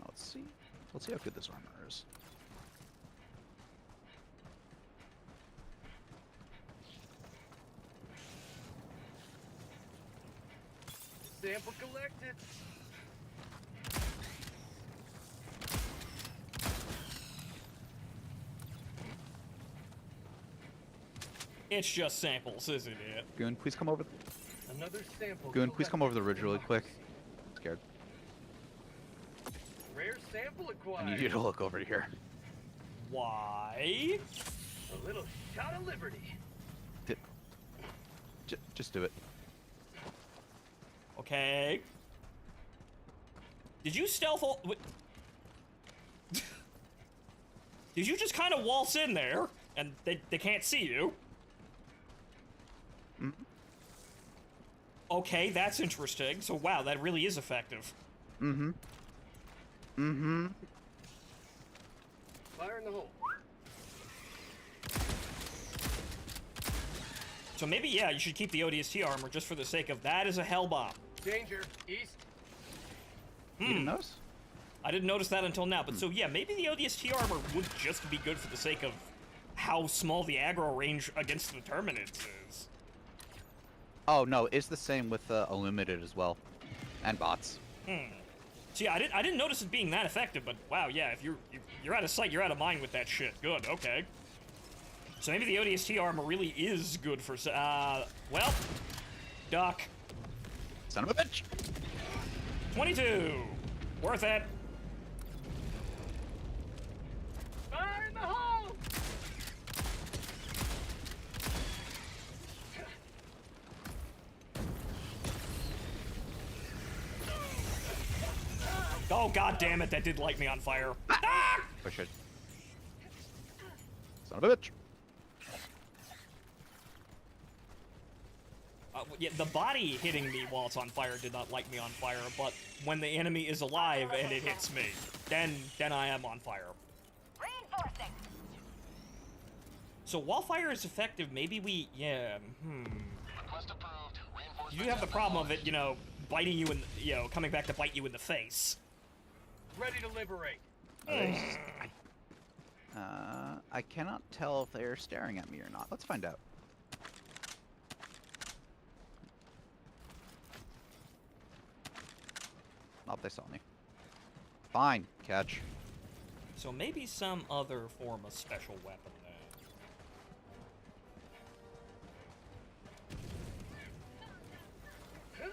Let's see. Let's see how good this armor is. Sample collected. It's just samples, isn't it? Goon, please come over. Another sample. Goon, please come over the ridge really quick. collected. I'm scared. Rare sample I acquired. need you to look over here. Why? A little shot of liberty. Just do it. Okay. Did you stealth? Did you just kind of waltz in there and they can't see you? Mm. Okay, that's interesting. So wow, that really is effective. Mm-hmm. Mm-hmm. Fire in the hole. So maybe, yeah, you should keep the ODST armor just for the sake of that is a hell bomb. Danger. East. You didn't notice? I didn't notice that until now, but so yeah, maybe the ODST armor would just be good for the sake of how small the aggro range against the Terminids is. Oh no, it's the same with Illuminated as well, and bots. See, I didn't notice it being that effective, but wow, yeah, if you're out of sight, you're out of mind with that shit. Good, okay. So maybe the ODST armor really is good for well, duck. Son of a bitch! 22, worth it. Fire in the hole. Oh god damn it, that did light me on fire. Ah! Push it. Son of a bitch! Yeah, the body hitting me while it's on fire did not light me on fire, but when the enemy is alive and it hits me, then I am on fire. Reinforcing. So while fire is effective, maybe we, yeah, Request approved. Reinforcement You do have the problem of it, you know, biting you in, you know, coming back to bite you in the face. Ready to liberate. I cannot tell if they're staring at me or not. Let's find out. Oh, they saw me. Fine, catch. So maybe some other form of special weapon then.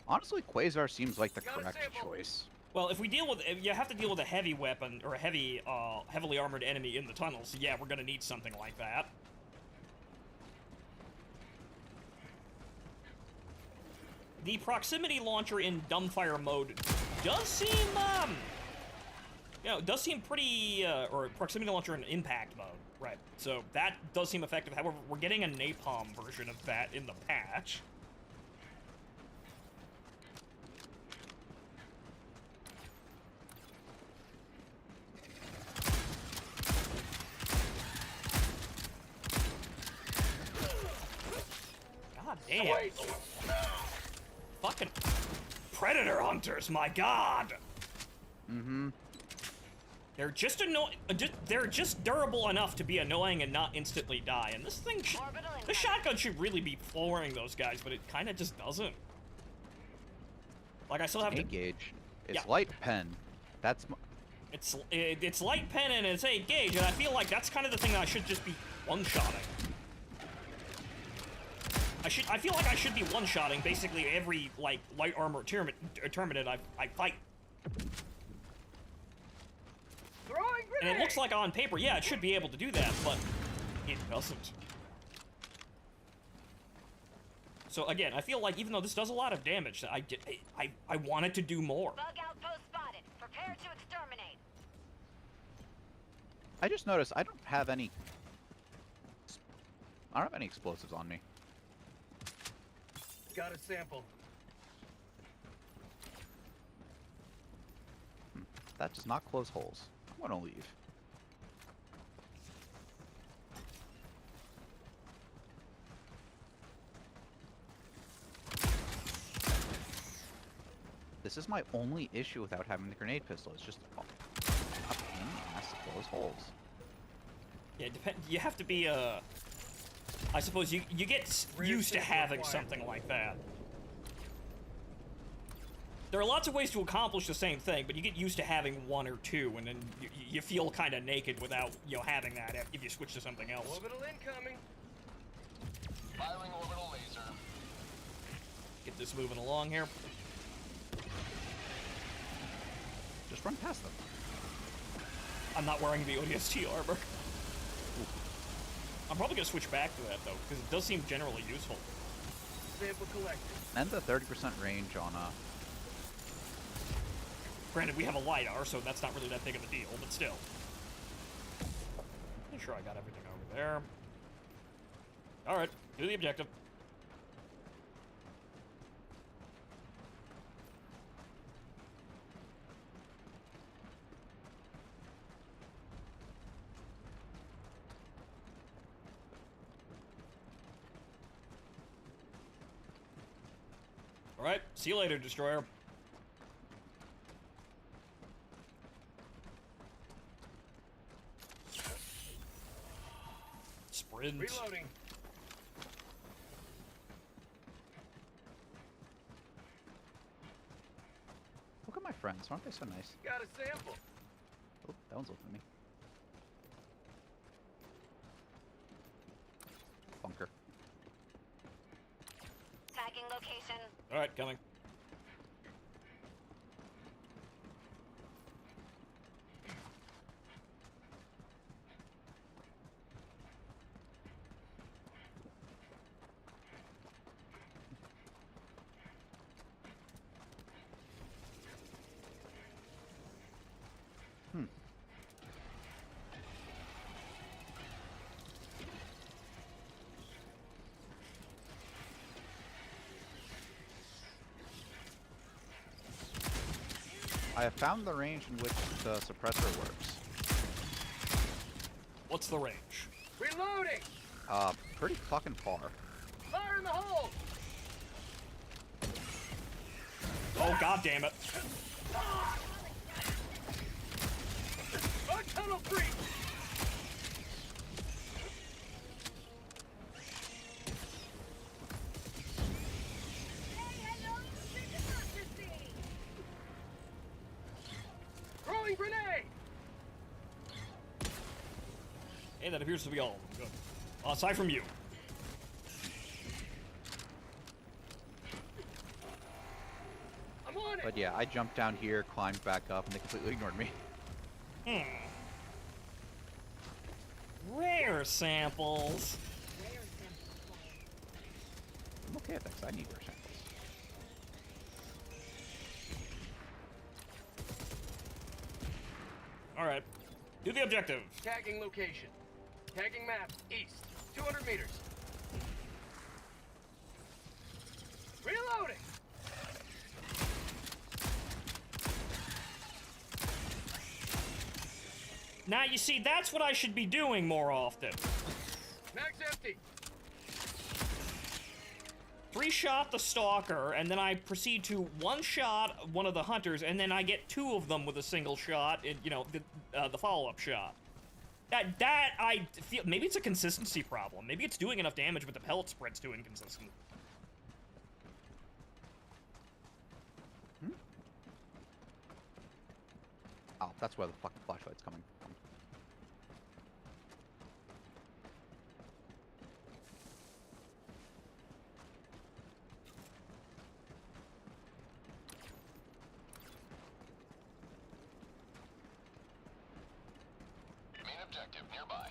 Honestly, Quasar seems like the Got a correct sample. choice. Well, if you have to deal with a heavy weapon, or a heavy, heavily armored enemy in the tunnels, yeah, we're gonna need something like that. The proximity launcher in dumbfire mode does seem, does seem pretty, or proximity launcher in impact mode, right? So that does seem effective. However, we're getting a napalm version of that in the patch. God damn. Fucking predator hunters, my god! Mm-hmm. They're just they're just durable enough to be annoying and not instantly die. And this thing, this shotgun should really be flooring those guys, but it kind of just doesn't. Like I still have to gauge. It's Yeah. light pen. That's it's light pen and it's 8 gauge, and I feel like that's kind of the thing that I should just be one-shotting. I feel like I should be one-shotting basically every like light armor Terminid I fight. Throwing And it looks like on paper, yeah, it should be able to do that, but it doesn't. So again, I feel like even though this does a lot of damage, I want it to do more. Bug outpost spotted. Prepare to exterminate. I just noticed I don't have any explosives on me. Got a sample. That does not close holes. I'm gonna leave. This is my only issue without having the grenade pistol. It's just a pain in the ass to close holes. Yeah, you have to be I suppose you get used to having something like that. There are lots of ways to accomplish the same thing, but you get used to having one or two, and then you feel kind of naked without, you know, having that if you switch to something else. Orbital incoming. Firing orbital laser. Get this moving along here. Just run past them. I'm not wearing the ODST armor. I'm probably gonna switch back to that though, because it does seem generally useful. Sample collected. And the 30% range on Granted, we have a LiDAR, so that's not really that big of a deal, but still. Pretty sure I got everything over there. Alright, do the objective. Alright, see you later, Destroyer. Sprint. Reloading. Look at my friends, aren't they so nice? Got a sample. Oh, that one's looking at me. Bunker. Tagging location. Alright, coming. I have found the range in which the suppressor works. What's the range? Reloading. Pretty fucking far. Fire in the hole. Oh, god damn it. Bug tunnel breach. Throwing grenade. Hey, that appears to be all of them. Good. Aside from you. I'm on it. But yeah, I jumped down here, climbed back up, and they completely ignored me. Rare samples. I'm okay with that, 'cause I need rare samples. Alright. Do the objective. Tagging location. Tagging map. East. 200 meters. Reloading. Now, you see, that's what I should be doing more often. Mag's empty. 3-shot the stalker, and then I proceed to 1-shot one of the hunters, and then I get 2 of them with a single shot, and, you know, the follow-up shot. That I feel, maybe it's a consistency problem. Maybe it's doing enough damage, but the pellet spread's too inconsistent. Oh, that's where the fucking flashlight's coming from. Main objective nearby.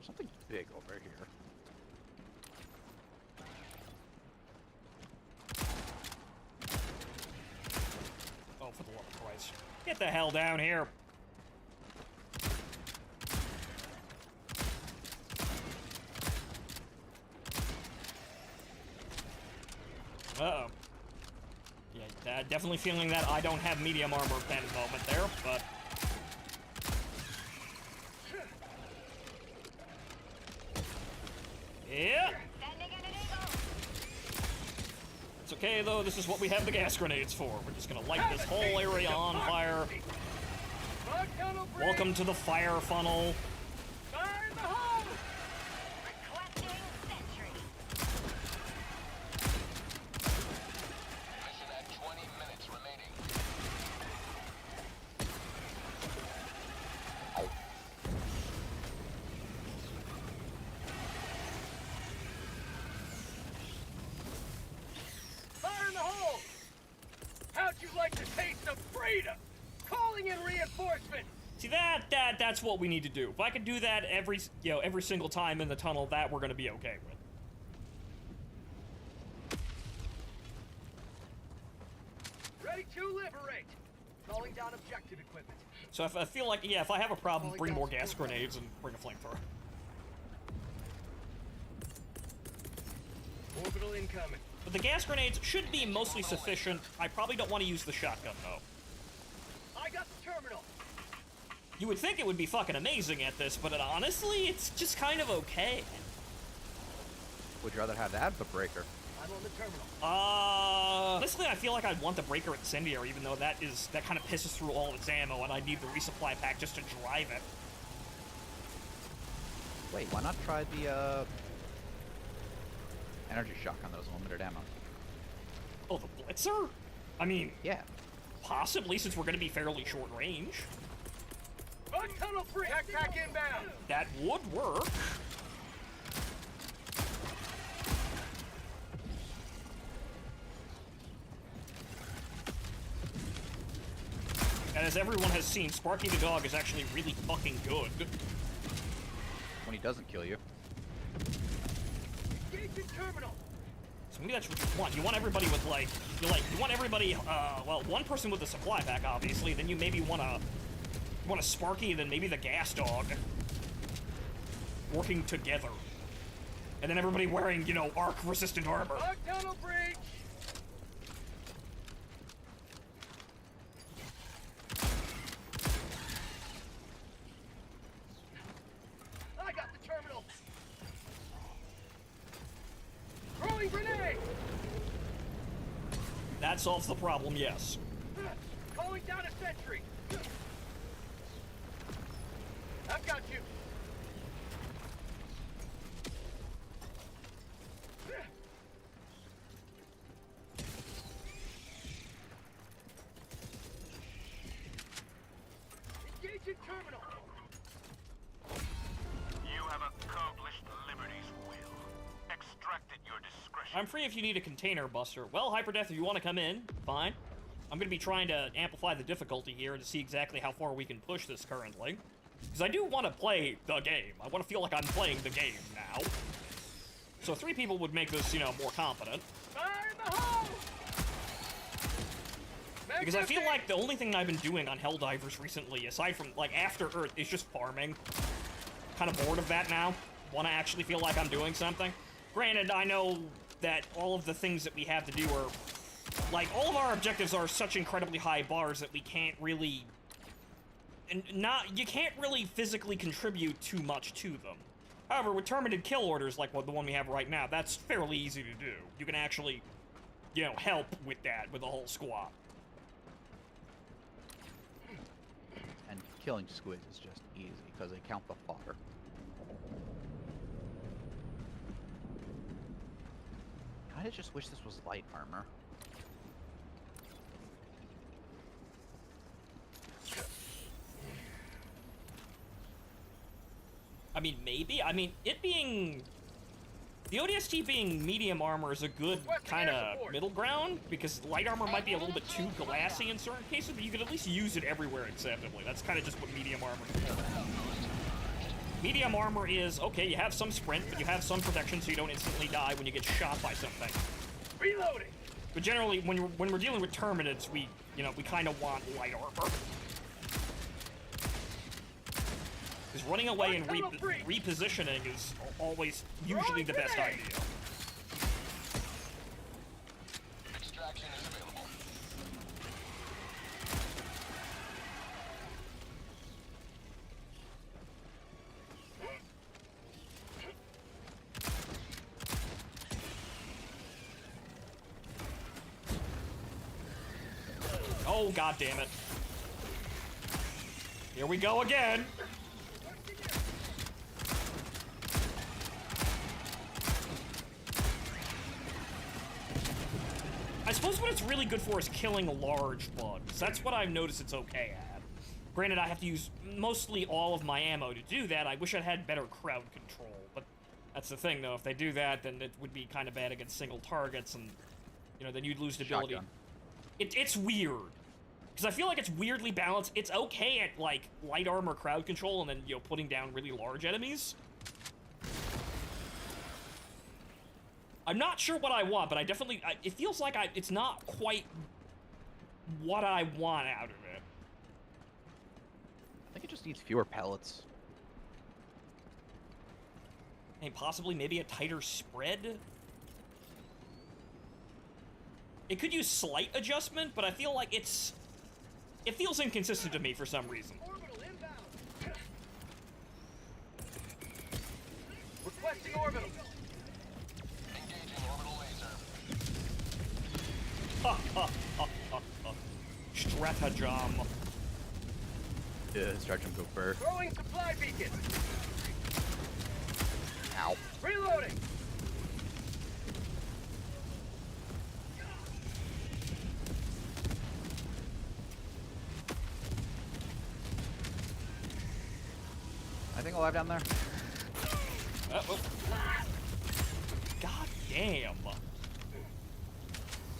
Something big over here. Oh, for the love of Christ. Get the hell down here. Uh-oh. Yeah, definitely feeling that I don't have medium armor pen moment there, but... Yeah! It's okay, though. This is what we have the gas grenades for. We're just gonna light this whole area on fire. Bug tunnel breach. Welcome to the fire funnel. Fire in the hole. Requesting sentry. Mission at 20 minutes remaining. moving! See, that's what we need to do. If I could do that every single time in the tunnel, that we're gonna be okay with. Ready to liberate! Calling down objective equipment. So if I feel like, yeah, if I have a problem, bring more gas grenades and bring a flamethrower. Orbital incoming. But the gas grenades should be mostly sufficient. I probably don't want to use the shotgun, though. I got the terminal. You would think it would be fucking amazing at this, but honestly, it's just kind of okay. Would you rather have that or the breaker? I'm on the terminal. Honestly, I feel like I'd want the breaker incendiary, even though that kind of pisses through all its ammo, and I need the resupply pack just to drive it. Wait, why not try the energy shotgun that was limited ammo? Oh, the Blitzer? I mean, Yeah. possibly, since we're going to be fairly short range. Bug tunnel free! Backpack inbound! That would work. And as everyone has seen, Sparky the dog is actually really fucking good. When he doesn't kill you. Engaging terminal! So maybe that's what you want. You want everybody with you want everybody, well, one person with a supply pack, obviously, then you maybe want a Sparky, then maybe the gas dog. Working together. And then everybody wearing, arc-resistant armor. Bug tunnel breach! I got the terminal! Throwing grenade! That solves the problem, yes. Calling down a sentry! I've got you! Engaging terminal! You have accomplished Liberty's will. Extracted your discretion. I'm free if you need a container buster. Well, Hyperdeath, if you want to come in, fine. I'm going to be trying to amplify the difficulty here to see exactly how far we can push this currently. Because I do want to play the game. I want to feel like I'm playing the game now. So 3 people would make this, more competent. Fire in the hole! Because I feel like the only thing I've been doing on Helldivers recently, aside from, After Earth, is just farming. Kind of bored of that now. Want to actually feel like I'm doing something. Granted, I know that all of the things that we have to do are... all of our objectives are such incredibly high bars that we can't really... you can't really physically contribute too much to them. However, with terminated kill orders like the one we have right now, that's fairly easy to do. You can actually, help with that with the whole squad. And killing squids is just easy, because they count the fodder. I just wish this was light armor. I mean, maybe. I mean, it being... The ODST being medium armor is a good kind of middle ground, because light armor might be a little bit too glassy in certain cases, but you can at least use it everywhere acceptably. That's kind of just what medium armor is. Medium armor is, okay, you have some sprint, but you have some protection so you don't instantly die when you get shot by something. Reloading! But generally, when we're dealing with Terminids, we kind of want light armor. Because running away and repositioning is always usually the best idea. Extraction is available. Oh, god damn it. Here we go again. I suppose what it's really good for is killing large bugs. That's what I've noticed it's okay at. Granted, I have to use mostly all of my ammo to do that. I wish I had better crowd control, but that's the thing, though. If they do that, then it would be kind of bad against single targets, and, then you'd lose the ability. Shotgun. It's weird. Because I feel like it's weirdly balanced. It's okay at, like, light armor crowd control and then, you know, putting down really large enemies. I'm not sure what I want, but I definitely... it feels like it's not quite what I want out of it. I think it just needs fewer pellets. And possibly maybe a tighter spread? It could use slight adjustment, but I feel like it feels inconsistent to me for some reason. Orbital inbound. Requesting orbital. Engaging orbital laser. Ha ha ha ha ha. Stratagem. Yeah, stretch and go for. Throwing supply beacon. Ow. Reloading. Anything alive down there? Oh. God damn.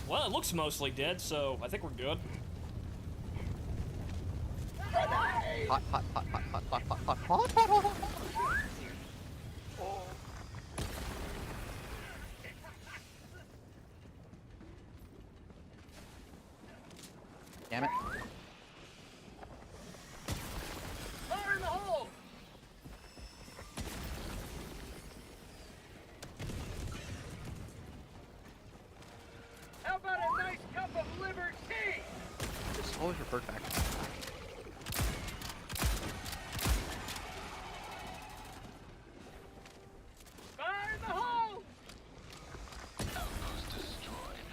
Well, it looks mostly dead, so I think we're good. Hot, hot, hot, hot, hot, hot, hot, hot, hot, hot, hot. Damn it. Fire in the hole. How about a nice cup of liver tea? Just always revert back. Fire in the hole. Outpost destroyed.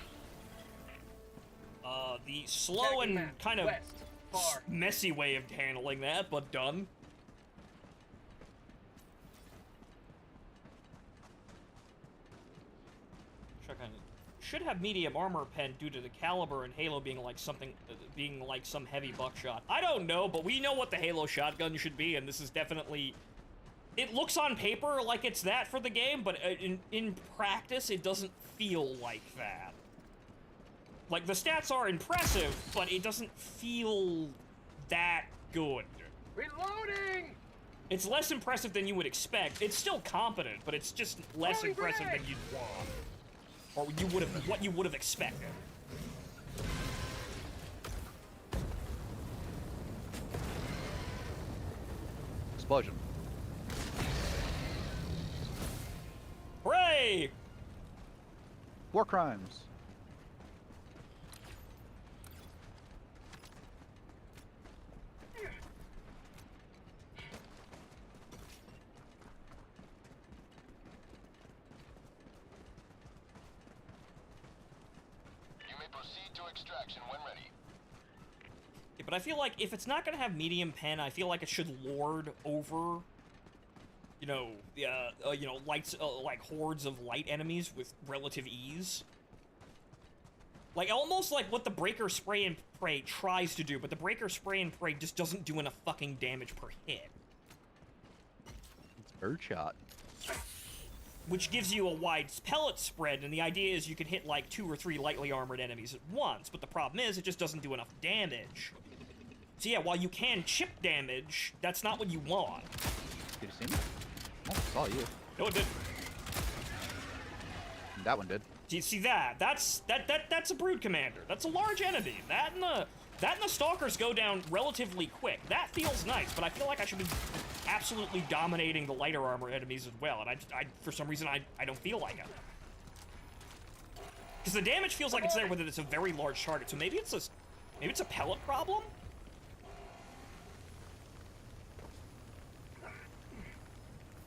The slow Tagging and map, kind of west, far. messy way of handling that, but done. Should have medium armor pen due to the caliber and Halo being like something, being like some heavy buckshot. I don't know, but we know what the Halo shotgun should be, and this is definitely. It looks on paper like it's that for the game, but in practice, it doesn't feel like that. Like, the stats are impressive, but it doesn't feel that good. Reloading. It's less impressive than you would expect. It's still competent, but it's just less Throwing impressive than grenade! you'd want. Or what you would have expected. Explosion. Hooray! War crimes. You may proceed to extraction when ready. Yeah, but I feel like if it's not gonna have medium pen, I feel like it should lord over, you know, lights, like hordes of light enemies with relative ease. Like, almost like what the Breaker Spray and Pray tries to do, but the Breaker Spray and Pray just doesn't do enough fucking damage per hit. It's birdshot. Which gives you a wide pellet spread, and the idea is you can hit like 2 or 3 lightly armored enemies at once, but the problem is it just doesn't do enough damage. So yeah, while you can chip damage, that's not what you want. Did you see me? Oh, I saw you. No, it didn't. That one did. Do you see that? That's a Brood Commander. That's a large enemy. That and the Stalkers go down relatively quick. That feels nice, but I feel like I should be absolutely dominating the lighter armor enemies as well, and I for some reason I don't feel like it. Because the damage feels like it's there, whether it's a very large target. So maybe it's a pellet problem.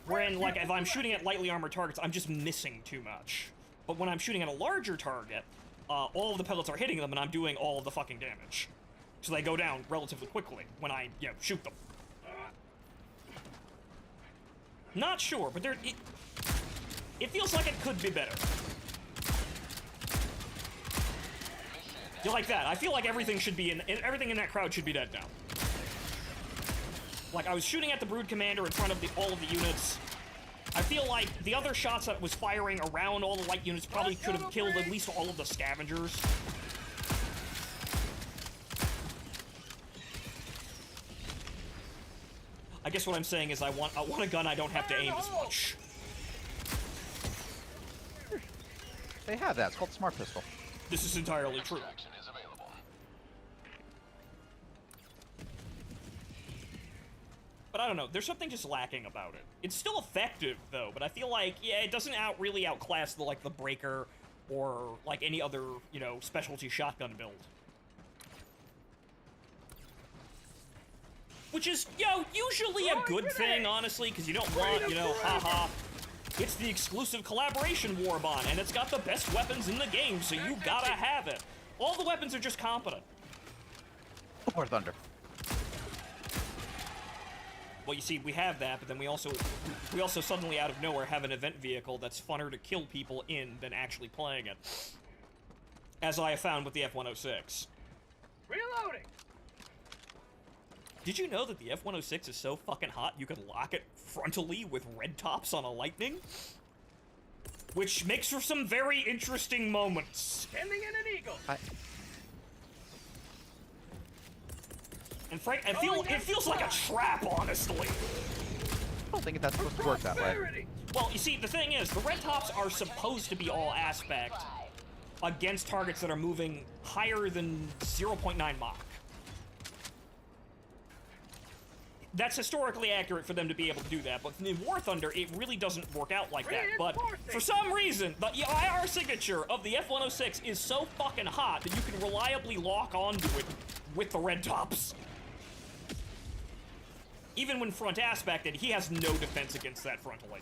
Wherein, like, if I'm shooting at lightly armored targets, I'm just missing too much. But when I'm shooting at a larger target, all of the pellets are hitting them, and I'm doing all of the fucking damage. So they go down relatively quickly when I, shoot them. Not sure, but it feels like it could be better. You like that? I feel like everything should be everything in that crowd should be dead now. Like, I was shooting at the Brood Commander in front of all of the units. I feel like the other shots that was firing around all the light units probably could have killed at least all of the scavengers. I guess what I'm saying is I want a gun I don't have to aim as much. They have that. It's called Smart Pistol. This is entirely true. Extraction is available. But I don't know, there's something just lacking about it. It's still effective, though, but I feel like, yeah, it doesn't really outclass the, like, the Breaker or, like, any other, you know, specialty shotgun build. Which is, you know, usually a good thing, honestly, because you don't want, you know, haha. It's the exclusive collaboration Warbond, and it's got the best weapons in the game, so you gotta have it. All the weapons are just competent. War Thunder. Well, you see, we have that, but then we also suddenly out of nowhere have an event vehicle that's funner to kill people in than actually playing it. As I have found with the F-106. Reloading! Did you know that the F-106 is so fucking hot you can lock it frontally with red tops on a Lightning? Which makes for some very interesting moments. Sending in an eagle. And Frank, it feels like a trap, honestly. I don't think that's supposed to work that way. Well, you see, the thing is, the red tops are supposed to be all aspect against targets that are moving higher than 0.9 Mach. That's historically accurate for them to be able to do that, but in War Thunder, it really doesn't work out like that. But for some reason, the IR signature of the F-106 is so fucking hot that you can reliably lock onto it with the red tops. Even when front aspected, he has no defense against that frontally.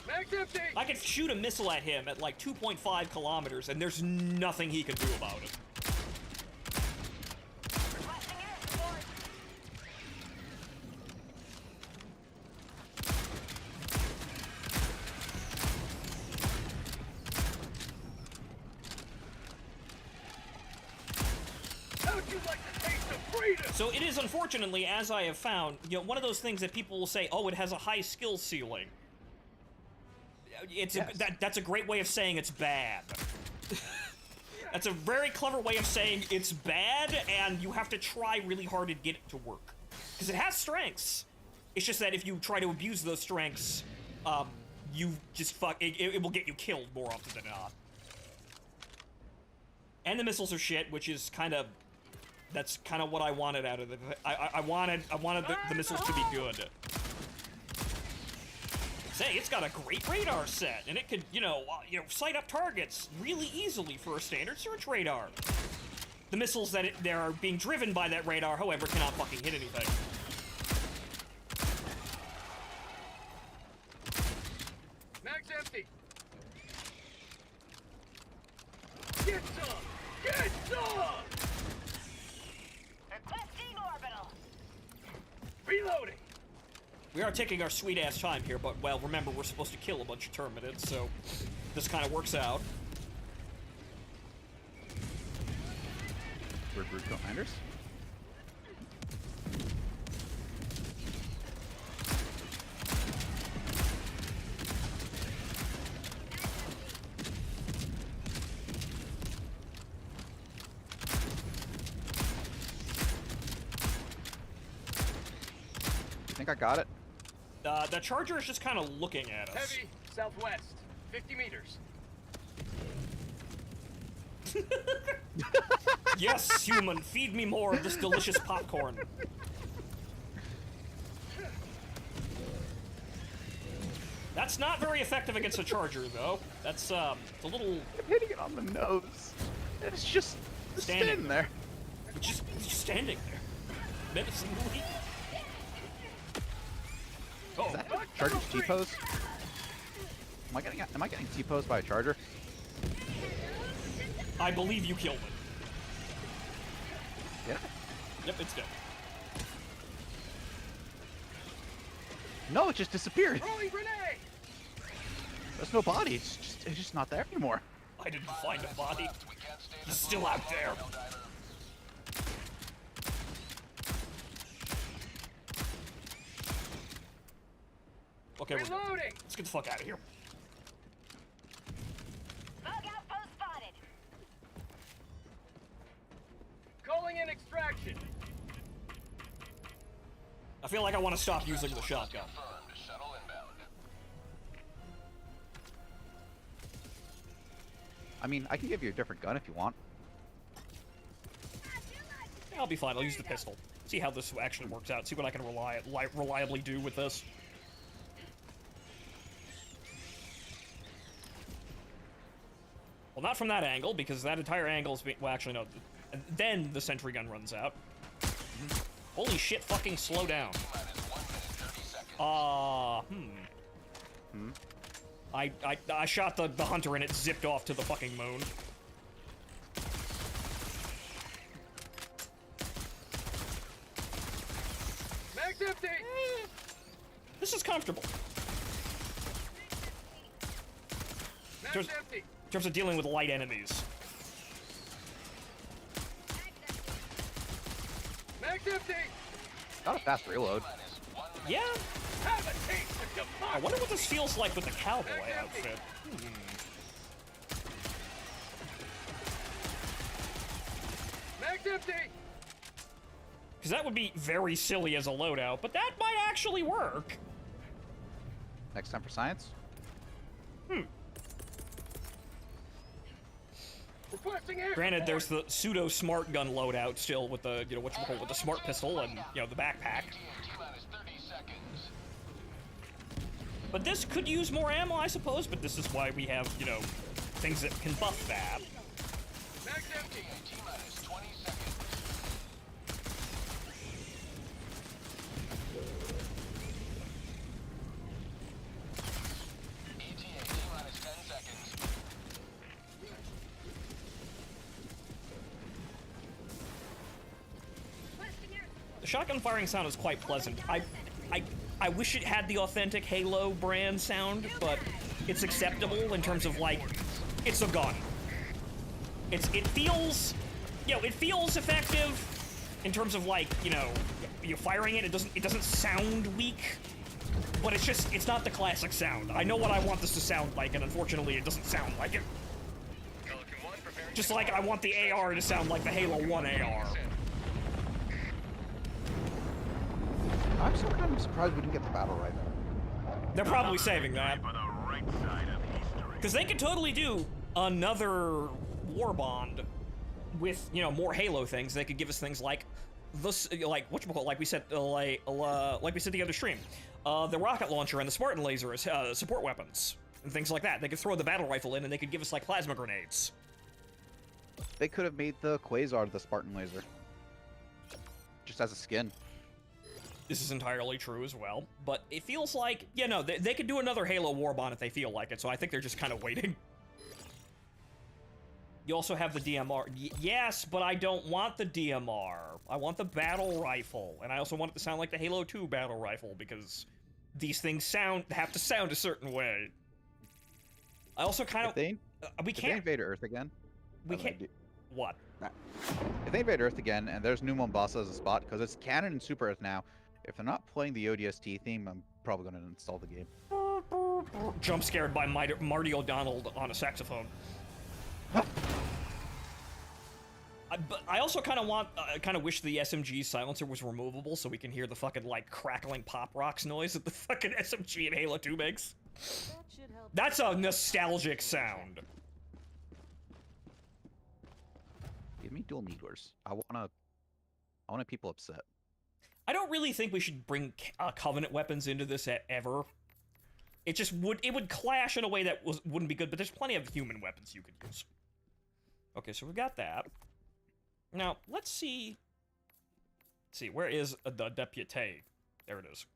Mag's empty. I could shoot a missile at him at like 2.5 kilometers, and there's nothing he can do about it. Requesting air support. How'd you like the taste of freedom? So it is, unfortunately, as I have found, you know, one of those things that people will say, oh, it has a high skill ceiling. It's that's a great way of saying it's bad. That's a very clever way of saying it's bad, and you have to try really hard to get it to work. Because it has strengths. It's just that if you try to abuse those strengths, you just it will get you killed more often than not. And the missiles are shit, which is that's kind of what I wanted out of it. I wanted the missiles to be good. Say, it's got a great radar set, and it could, you know, sight up targets really easily for a standard search radar. The missiles that are being driven by that radar, however, cannot fucking hit anything. Mag's empty. Get some! Get some! Requesting orbital. Reloading. We are taking our sweet-ass time here, but, well, remember, we're supposed to kill a bunch of Terminids, so this kind of works out. We're brute commanders. I think I got it. The Charger is just kind of looking at us. Heavy, southwest. 50 meters. Yes, human, feed me more of this delicious popcorn. That's not very effective against a Charger, though. That's, it's a little... I'm hitting it on the nose. It's just standing there. Just standing there. Menacingly. Oh, Is that a Charger's T-pose? Am I getting T-posed by a Charger? I believe you killed it. Yeah. Yep, it's dead. No, it just disappeared. Throwing grenade! There's no body. It's just not there anymore. I didn't find a body. He's still out there. Okay, Reloading! let's get the fuck out of here. Bug outpost spotted. Calling in extraction. I feel like I want to stop using the shotgun. Shuttle inbound. I mean, I can give you a different gun if you want. Yeah, I'll be fine. I'll use the pistol. See how this actually works out. See what I can reliably do with this. Well, not from that angle, because that entire angle is being... Well, actually, no. Then the sentry gun runs out. Holy shit, fucking slow down. I shot the hunter and it zipped off to the fucking moon. Mag's empty! This is comfortable. Mag's empty! In terms of dealing with light enemies. Mag's empty! Not a fast reload. Yeah. Have a taste of democracy! I wonder what this feels like with the cowboy outfit. Mag's empty! Because that would be very silly as a loadout, but that might actually work. Next time for science. Requesting air Granted, support. there's the pseudo smart gun loadout still with the, you know, whatchamacallit, with the smart pistol and, you know, the backpack. T-minus 30 seconds. But this could use more ammo, I suppose, but this is why we have, you know, things that can buff that. Mag's empty! T-minus 20 seconds. ETA T-minus 10 seconds. The shotgun firing sound is quite pleasant. I wish it had the authentic Halo brand sound, but it's acceptable in terms of, like, it's a gun. It feels, you know, it feels effective in terms of, like, you know, you're firing it, it doesn't sound weak, but it's just, it's not the classic sound. I know what I want this to sound like, and unfortunately it doesn't sound like it. Just like I want the AR to sound like the Halo 1 AR. I'm still kind of surprised we didn't get the battle rifle. They're probably saving that. For the right side of history. Because they could totally do another war bond with, you know, more Halo things. They could give us things like this, like whatchamacallit, like we said, like we said the other stream, the rocket launcher and the Spartan laser as support weapons and things like that. They could throw the battle rifle in, and they could give us like plasma grenades. They could have made the Quasar the Spartan laser. Just as a skin. This is entirely true as well, but it feels like, you know, they could do another Halo Warbond if they feel like it, so I think they're just kind of waiting. You also have the DMR. Yes, but I don't want the DMR. I want the battle rifle, and I also want it to sound like the Halo 2 battle rifle, because these things have to sound a certain way. I also kind of... we If they can't... invade Earth again... We can't... What? If they invade Earth again, and there's New Mombasa as a spot, because it's canon and Super Earth now, if they're not playing the ODST theme, I'm probably going to install the game. Jump scared by Marty O'Donnell on a saxophone. But I also kind of wish the SMG silencer was removable so we can hear the fucking, like, crackling pop rocks noise that the fucking SMG in Halo 2 makes. That should help. That's a nostalgic sound. Give me dual needlers. I want people upset. I don't really think we should bring Covenant weapons into this ever. It would clash in a way that wouldn't be good, but there's plenty of human weapons you could use. Okay, so we got that. Now, let's see. Where is the deputy? There it is.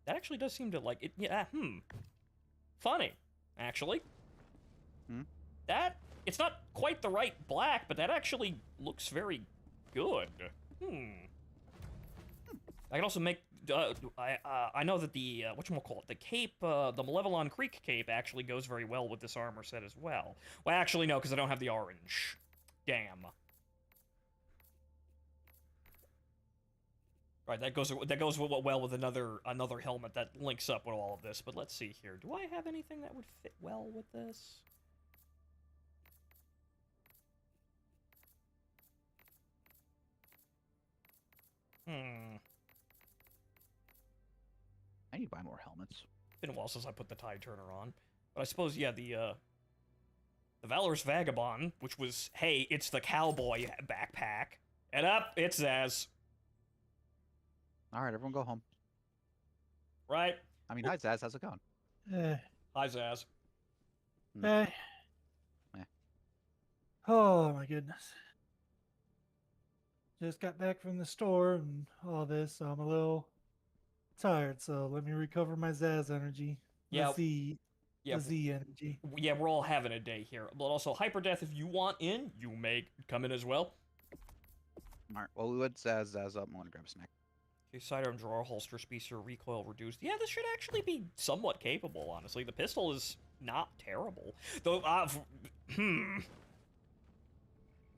That actually does seem to, like, it. Yeah, funny, actually. That, it's not quite the right black, but that actually looks very good. I can also make, I know that the, whatchamacallit, the cape, the Malevelon Creek cape actually goes very well with this armor set as well. Well, actually, no, because I don't have the orange. Damn. Right, that goes well with another helmet that links up with all of this, but let's see here. Do I have anything that would fit well with this? need to buy more helmets. Been a while since I put the Tide Turner on. But I suppose, yeah, the Valorous Vagabond, which was, hey, it's the cowboy backpack. And up, it's Zaz. All right, everyone go home. Right? I mean, hi Zaz, how's it going? Hi, Zaz. Eh. Eh. Oh my goodness. Just got back from the store and all this, so I'm a little tired. So let me recover my Zaz energy. Yeah. The Yeah, Z energy. yeah, we're all having a day here. But also, Hyperdeath, if you want in, you may come in as well. All right, well, we let Zaz up. I'm going to grab a snack. Okay, sidearm drawer, holster, speaker, recoil reduced. Yeah, this should actually be somewhat capable, honestly. The pistol is not terrible. Though,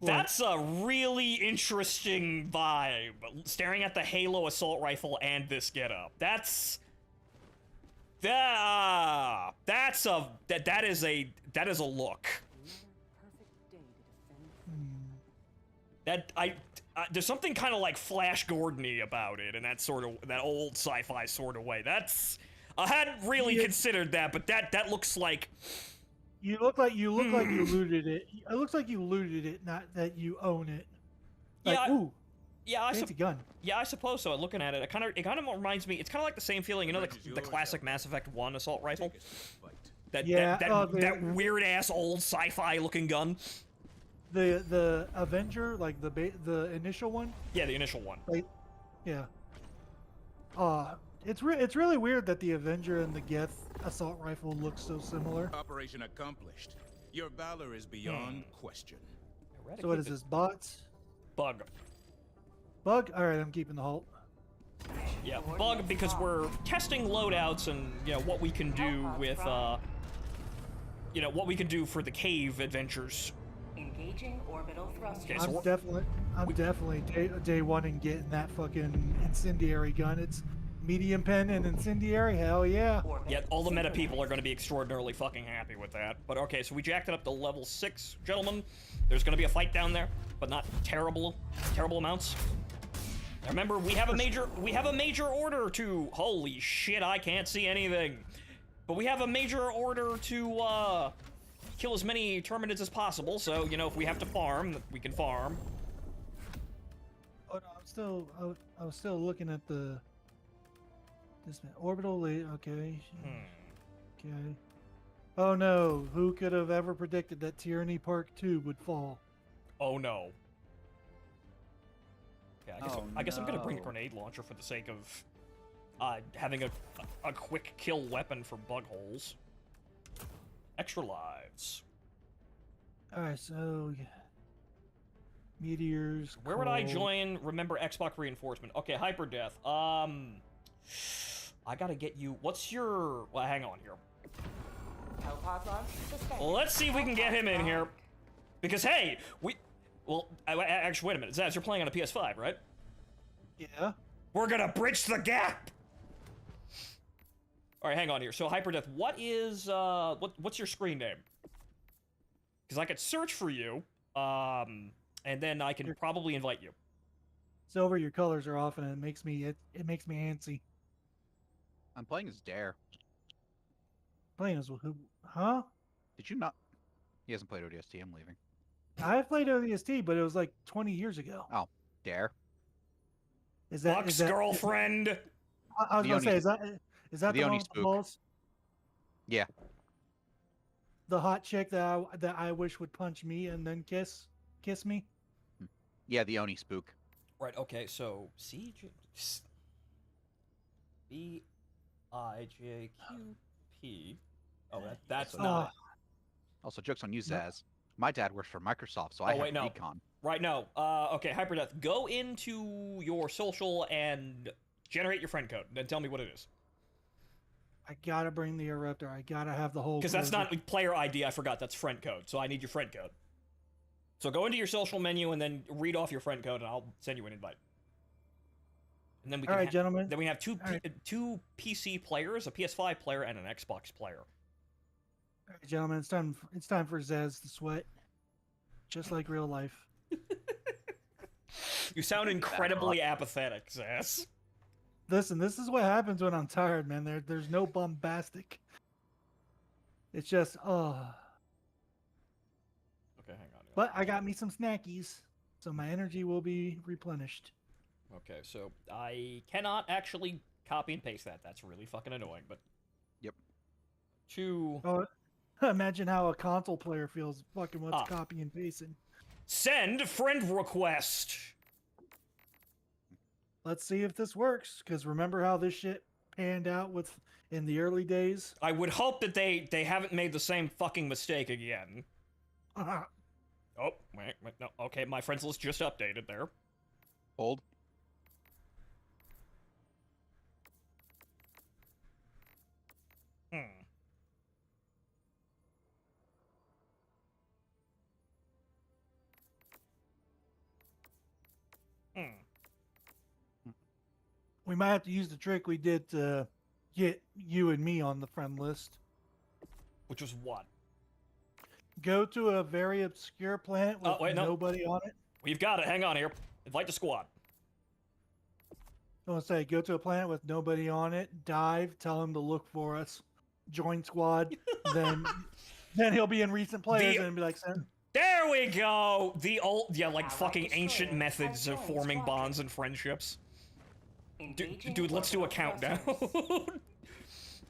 That's a really interesting vibe. Staring at the Halo assault rifle and this getup. That is a look. There's something kind of like Flash Gordon-y about it, and that old sci-fi sort of way. I hadn't really considered that, but that looks like. You look like you looted it. It looks like you looted it, not that you own it. Like, Yeah. Ooh, Yeah, fancy gun. Yeah, I suppose so. Looking at it, it kind of reminds me. It's kind of like the same feeling, you know, the classic Mass Effect 1 assault rifle. That weird ass old sci-fi looking gun. The Avenger, like the initial one. Yeah, the initial one. Like, yeah. It's really weird that the Avenger and the Geth assault rifle look so similar. Operation accomplished. Your valor is beyond question. So what is this? Bots? Bug. Bug? All right, I'm keeping the Halt. Yeah, bug because we're testing loadouts and what we can do with what we can do for the cave adventures. Engaging orbital thrusters. Okay, so I'm definitely day one and getting that fucking incendiary gun. It's medium pen and incendiary. Hell yeah. Yeah, all the meta people are going to be extraordinarily fucking happy with that. But okay, so we jacked it up to level 6, gentlemen. There's going to be a fight down there, but not terrible amounts. Now remember, we have a major order to. Holy shit, I can't see anything. But we have a major order to kill as many Terminids as possible. So if we have to farm, we can farm. Oh no, I was still looking at the. This orbital okay. Okay. Oh no, who could have ever predicted that Tyranny Park 2 would fall? Oh no. Yeah, I guess I'm gonna bring a no. grenade launcher for the sake of having a quick kill weapon for bug holes. Extra lives. Alright, so meteors. Where would I coal. join? Remember Xbox reinforcement. Okay, Hyperdeath. I gotta get you. What's your? Well, hang on here. Hellpod launch suspended. Let's see if we can get him in here. Because hey, actually, wait a minute, Zaz, you're playing on a PS5, right? Yeah. We're gonna bridge the gap. All right, hang on here. So Hyperdeath, what is what's your screen name? Because I could search for you, and then I can probably invite you. Silver, your colors are off, and it makes me antsy. I'm playing as Dare. Playing as who? Huh? Did you not? He hasn't played ODST. I'm leaving. I've played ODST, but it was like 20 years ago. Oh, Dare. Is that Buck's girlfriend? I was gonna say, is that the the one Oni with the spook. balls? Yeah. The hot chick that I wish would punch me and then kiss me. Yeah, the Oni spook. Right. Okay. So BIJQP. Oh, that's not. Also, jokes on you, Zaz. My dad works for Microsoft, so I have recon. Right, no. Okay, Hyperdeath, go into your social and generate your friend code, then tell me what it is. I gotta bring the Eruptor. I gotta have the whole. Because that's not player ID, I forgot. That's friend code, so I need your friend code. So go into your social menu and then read off your friend code, and I'll send you an invite. And then we can All right, gentlemen. Then we have two PC players, a PS5 player, and an Xbox player. All right, gentlemen, it's time for Zaz to sweat, just like real life. You sound incredibly apathetic, Zaz. Listen, this is what happens when I'm tired, man. There's no bombastic. It's just, oh. Okay, hang on. But I got me some snackies, so my energy will be replenished. Okay, so I cannot actually copy and paste that. That's really fucking annoying, but... Yep. Oh, imagine how a console player feels fucking what's copy and pasting. Send friend request! Let's see if this works, because remember how this shit panned out in the early days? I would hope that they haven't made the same fucking mistake again. Oh, wait, no, okay, my friends list just updated there. Hold. We might have to use the trick we did to get you and me on the friend list. Which was what? Go to a very obscure planet with nobody on it. We've got it. Hang on here. Invite the squad. I want to say, go to a planet with nobody on it, dive, tell him to look for us, join squad, then he'll be in recent players and be like, there we go! The old, like fucking ancient methods of forming bonds and friendships. Dude, let's do a countdown.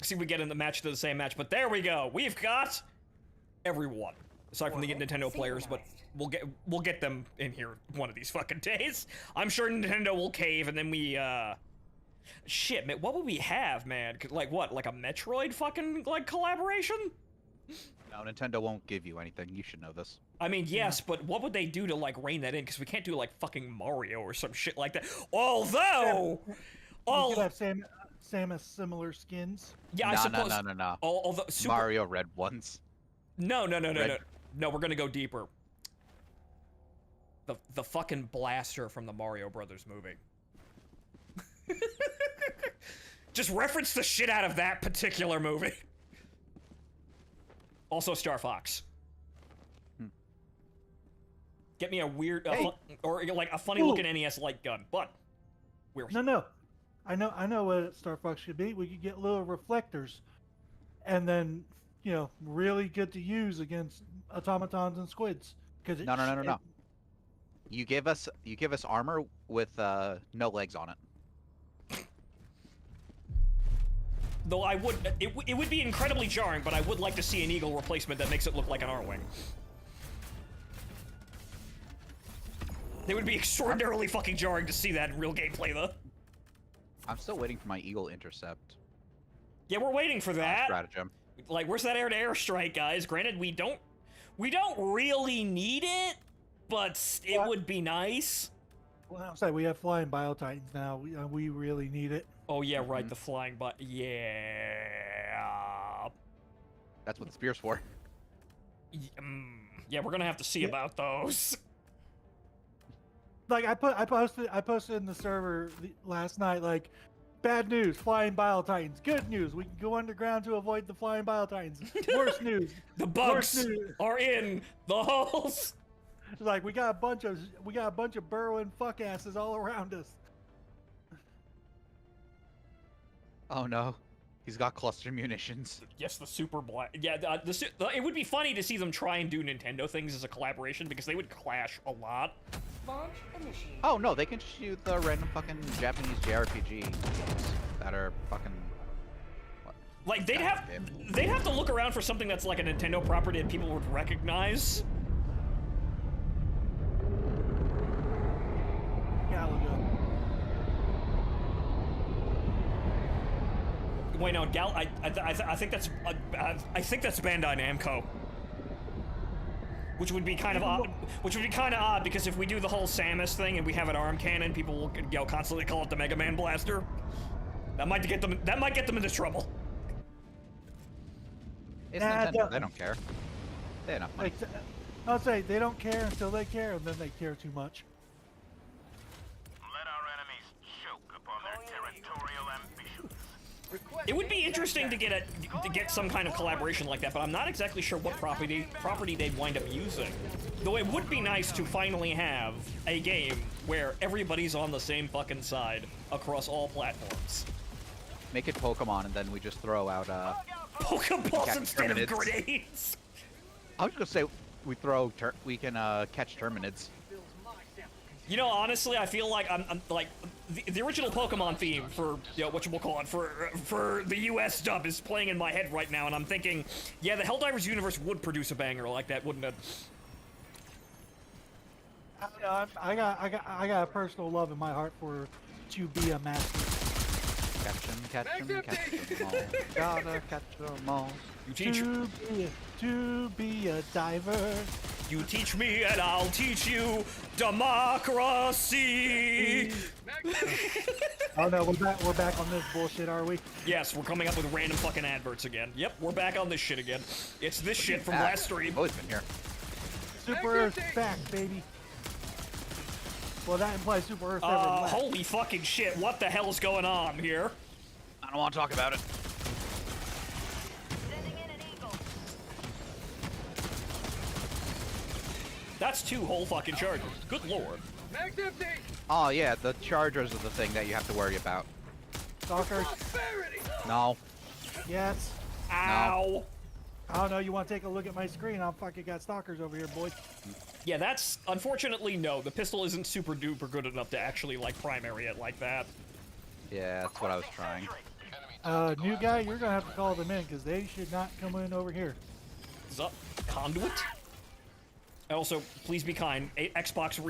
See if we get in the same match, but there we go. We've got everyone. Aside from the Nintendo players, but we'll get them in here one of these fucking days. I'm sure Nintendo will cave, and then we, shit, man, what would we have, man? Like what, like a Metroid fucking, like, collaboration? No, Nintendo won't give you anything. You should know this. I mean, yes, but what would they do to, like, rein that in? Because we can't do, like, fucking Mario or some shit like that. Although... You could have Samus similar skins. Yeah, I suppose... No. Although Mario Red ones. No, we're gonna go deeper. The fucking blaster from the Mario Brothers movie. Just reference the shit out of that particular movie. Also Star Fox. Get me a weird, or like a funny looking NES light gun, but No. I know what Star Fox should be. We could get little reflectors, and then really good to use against automatons and squids. Because No. You give us armor with no legs on it. Though it would be incredibly jarring, but I would like to see an eagle replacement that makes it look like an R-wing. It would be extraordinarily fucking jarring to see that in real gameplay, though. I'm still waiting for my Eagle intercept. Yeah, we're waiting for that. Stratagem. Like, where's that air-to-air strike, guys? Granted, we don't really need it, but it would be nice. Well, I'm saying we have flying Biotitans now. We really need it. Oh yeah, right. The flying yeah. That's what the spear's for. Yeah, we're gonna have to see about those. Like I posted in the server last night, like, bad news, flying Biotitans. Good news, we can go underground to avoid the flying Biotitans. Worse news, the bugs are in the holes. Like we got a bunch of burrowing fuck asses all around us. Oh no, he's got cluster munitions. Yes, the super black. Yeah, it would be funny to see them try and do Nintendo things as a collaboration because they would clash a lot. Launch initiated. Oh no, they can shoot the random fucking Japanese JRPG games that are fucking. Like they'd have to look around for something that's like a Nintendo property that people would recognize. Galaga. Wait, no, I think that's Bandai Namco. Which would be kind of odd. Which would be kind of odd because if we do the whole Samus thing and we have an arm cannon, people will constantly call it the Mega Man Blaster. That might get them into trouble. It's Nintendo. They don't care. They have enough money. I'll say they don't care until they care, and then they care too much. Let our enemies choke upon their territorial ambitions. Request It would be interesting to get some kind of collaboration like that, but I'm not exactly sure what property they'd wind up using. Though it would be nice to finally have a game where everybody's on the same fucking side across all platforms. Make it Pokemon, and then we just throw out Pokeballs instead of Terminids. grenades. I was gonna say we can catch Terminids. You know, honestly, I feel like I'm like the original Pokemon theme for whatchamacallit for the US dub is playing in my head right now, and I'm thinking, yeah, the Helldivers universe would produce a banger like that, wouldn't it? I got a personal love in my heart for to be a master. Catch 'em all. Gotta catch 'em all. You teach To be a diver. You teach me and I'll teach you democracy. Oh no, we're back on this bullshit, are we? Yes, we're coming up with random fucking adverts again. Yep, we're back on this shit again. It's this shit from last stream. I've always been here. Super Earth's back, baby. Well, that implies Super Earth's never left. Holy fucking shit, what the hell is going on here? I don't want to talk about it. Sending in an eagle. That's 2 whole fucking charges. Good lord. Mag's empty. Oh yeah, the chargers are the thing that you have to worry about. Stalkers. Prosperity. No. Yes. Ow. I don't know, you want to take a look at my screen? I'm fucking got stalkers over here, boy. Yeah, that's unfortunately no. The pistol isn't super duper good enough to actually like primary it like that. Yeah, that's what I was trying. New guy, you're gonna have to call them in because they should not come in over here. Zup. Conduit. Also, please be kind. Xbox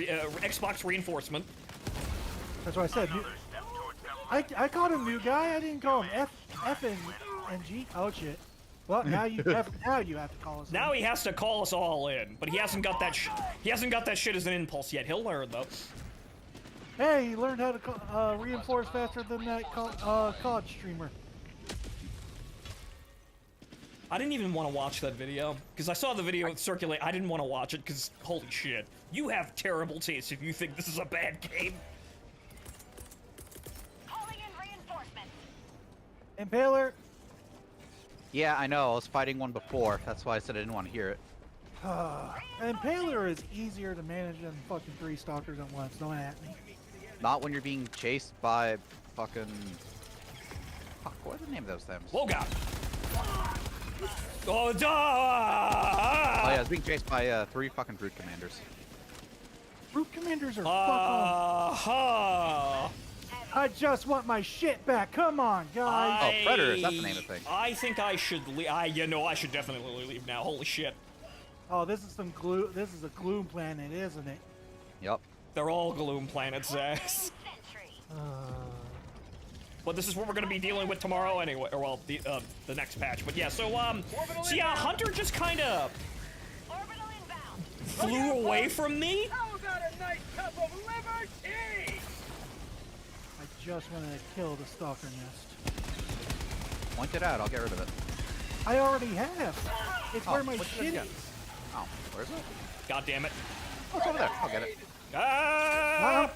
reinforcement. That's what I said. I called him new guy. I didn't call him F and G. Oh shit. Well, now you have to call us. Now he has to call us all in, but he hasn't got that. He hasn't got that shit as an impulse yet. He'll learn though. Hey, he learned how to reinforce faster than that COD streamer. I didn't even want to watch that video because I saw the video circulate. I didn't want to watch it because holy shit, you have terrible taste if you think this is a bad game. Calling in reinforcements. Impaler. Yeah, I know. I was fighting one before. That's why I said I didn't want to hear it. Impaler is easier to manage than fucking 3 stalkers at once. Don't at me. Not when you're being chased by fucking... Fuck, what are the name of those things? Whoa, God. Oh, duh! Oh yeah, I was being chased by 3 fucking brute commanders. Brute commanders are fucking... I just want my shit back. Come on, guys. Oh, predators. That's the name of the thing. I think I should leave. I should definitely leave now. Holy shit. Oh, this is some glue. This is a gloom planet, isn't it? Yep. They're all gloom planets, Zax. But this is what we're gonna be dealing with tomorrow anyway, or well, the next patch. But yeah, so yeah, Hunter just kind of flew away from me. How about a nice cup of liver tea? I just wanted to kill the stalker nest. Point it out. I'll get rid of it. I already have. It's where my which shit is it? is. Oh, where is it? God damn it. Oh, it's over there. I'll get it. Ah!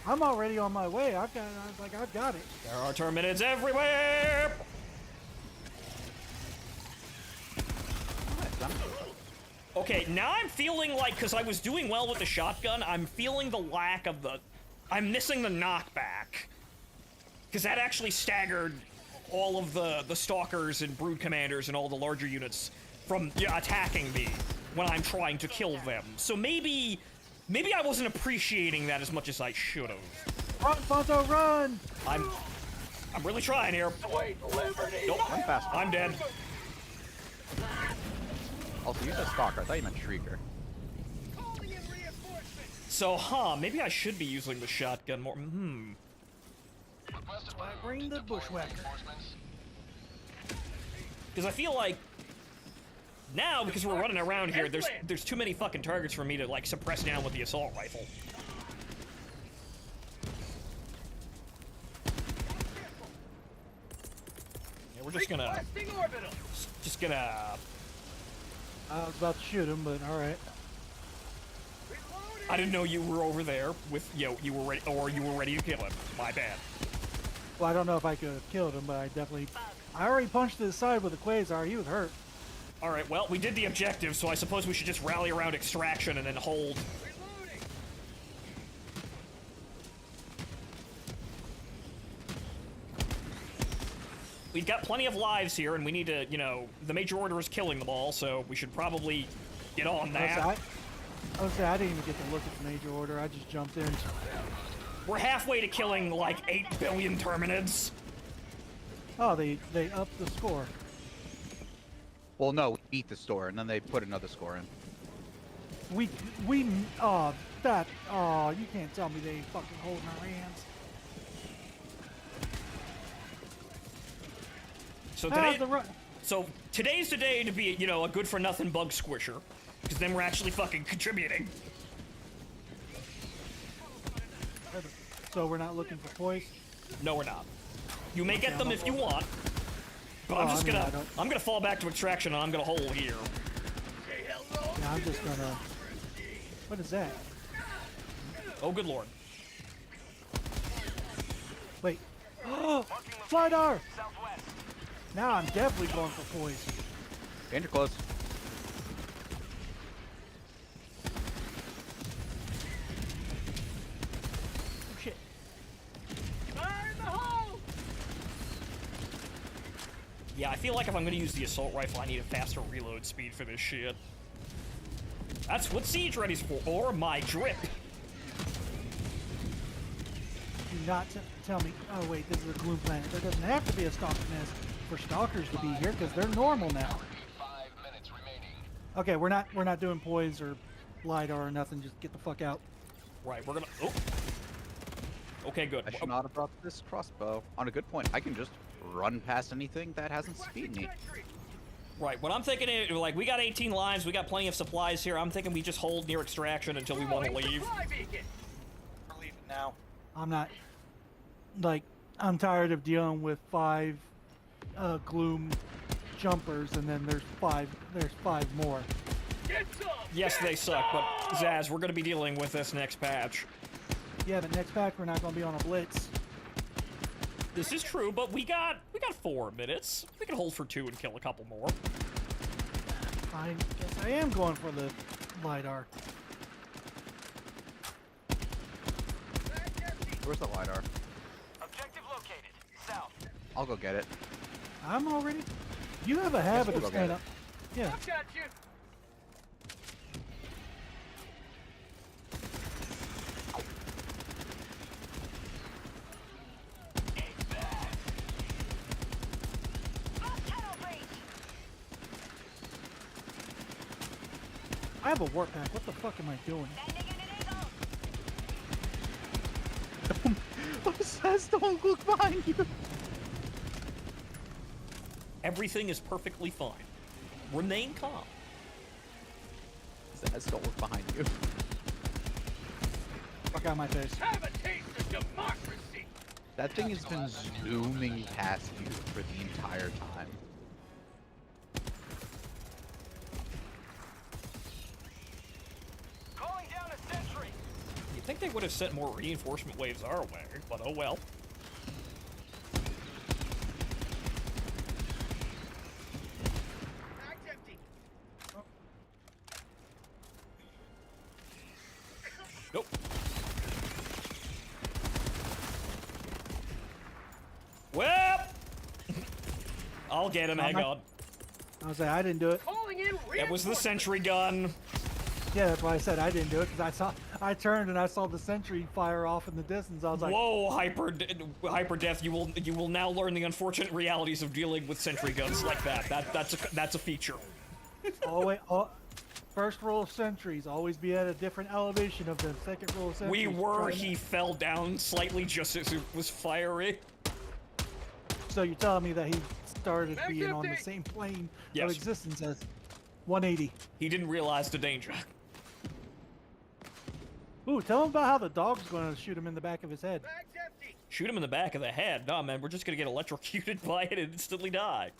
I'm already on my way. I've got it. There are Terminids everywhere. Okay, now I'm feeling like, because I was doing well with the shotgun, I'm feeling the lack of the... I'm missing the knockback. Because that actually staggered all of the stalkers and brood commanders and all the larger units from attacking me when I'm trying to kill them. So maybe I wasn't appreciating that as much as I should have. Run, Fonzo, run! I'm really trying here. Nope, Run fast. I'm dead. Also, use a stalker. I thought you meant shrieker. So, maybe I should be using the shotgun more. Bring the bushwhacker. Because I feel like now, because we're running around here, there's too many fucking targets for me to like suppress down with the assault rifle. Yeah, we're just gonna I was about to shoot him, but all right. I didn't know you were over there with, you were ready, or you were ready to kill him. My bad. Well, I don't know if I could have killed him, but I definitely I already punched to the side with a quasar. He was hurt. All right, well, we did the objective, so I suppose we should just rally around extraction and then hold. Reloading. We've got plenty of lives here, and we need to, you know, the Major Order is killing them all, so we should probably get on that. I was saying, I didn't even get to look at the Major Order. I just jumped in. We're halfway to killing, like, 8 billion Terminids. Oh, they upped the score. Well, no, we beat the score, and then they put another score in. You can't tell me they ain't fucking holding our hands. So today's the day to be, you know, a good-for-nothing bug squisher, because then we're actually fucking contributing. So we're not looking for poise? No, we're not. You may get them if you want, but I'm gonna fall back to extraction and I'm gonna hold here. Yeah, I'm just gonna. What is that? Oh, good lord. Wait. Oh, Flydar! Now I'm definitely going for poise. Danger close. Oh shit. Fire in the hole! Yeah, I feel like if I'm gonna use the assault rifle, I need a faster reload speed for this shit. That's what Siege Ready's for, or my drip. Do not tell me. Oh wait, this is a gloom planet. There doesn't have to be a stalker nest for stalkers to be here because they're normal now. 5 minutes remaining. Okay, we're not doing poise or lidar or nothing. Just get the fuck out. Right, we're gonna. Oh. Okay, good. I should not have brought this crossbow. On a good point, I can just run past anything that hasn't speed me. Right, what I'm thinking is, like, we got 18 lives, we got plenty of supplies here. I'm thinking we just hold near extraction until we want to leave. We're leaving now. I'm not. Like, I'm tired of dealing with 5 gloom jumpers, and then there's five more. Get some! Yes, they suck, but Zaz, we're gonna be dealing with this next patch. Yeah, but next pack we're not gonna be on a blitz. This is true, but we got 4 minutes. We can hold for 2 and kill a couple more. I guess I am going for the lidar. Where's the lidar? Objective located. South. I'll go get it. I'm already. You have a habit we'll of go staying get up. Yeah. I've got you. I have a warp pack. What the fuck am I doing? Zaz, don't look behind you. Everything is perfectly fine. Remain calm. Zaz, don't look behind you. Fuck out of my face. Have a taste of democracy. That thing has been zooming past you for the entire time. Calling down a sentry. You'd think they would have sent more reinforcement waves our way, but oh well. Bag's empty. Nope. Well, I'll get him. Hang on. I was like, I didn't do it. Calling in That was the sentry gun. Yeah, that's why I said I didn't do it, because I turned and I saw the sentry fire off in the distance. I was like, Whoa, hyper death! You will now learn the unfortunate realities of dealing with sentry guns like that. That's a feature. First rule of sentries, always be at a different elevation of the second rule of sentries. We were. He fell down slightly just as it was firing. So you're telling me that he started Bag's being on the empty. same plane Yes. of existence as 180. He didn't realize the danger. Ooh, tell him about how the dog's going to shoot him in the back of his head. Bag's empty. Shoot him in the back of the head. Nah, man, we're just gonna get electrocuted by it and instantly die.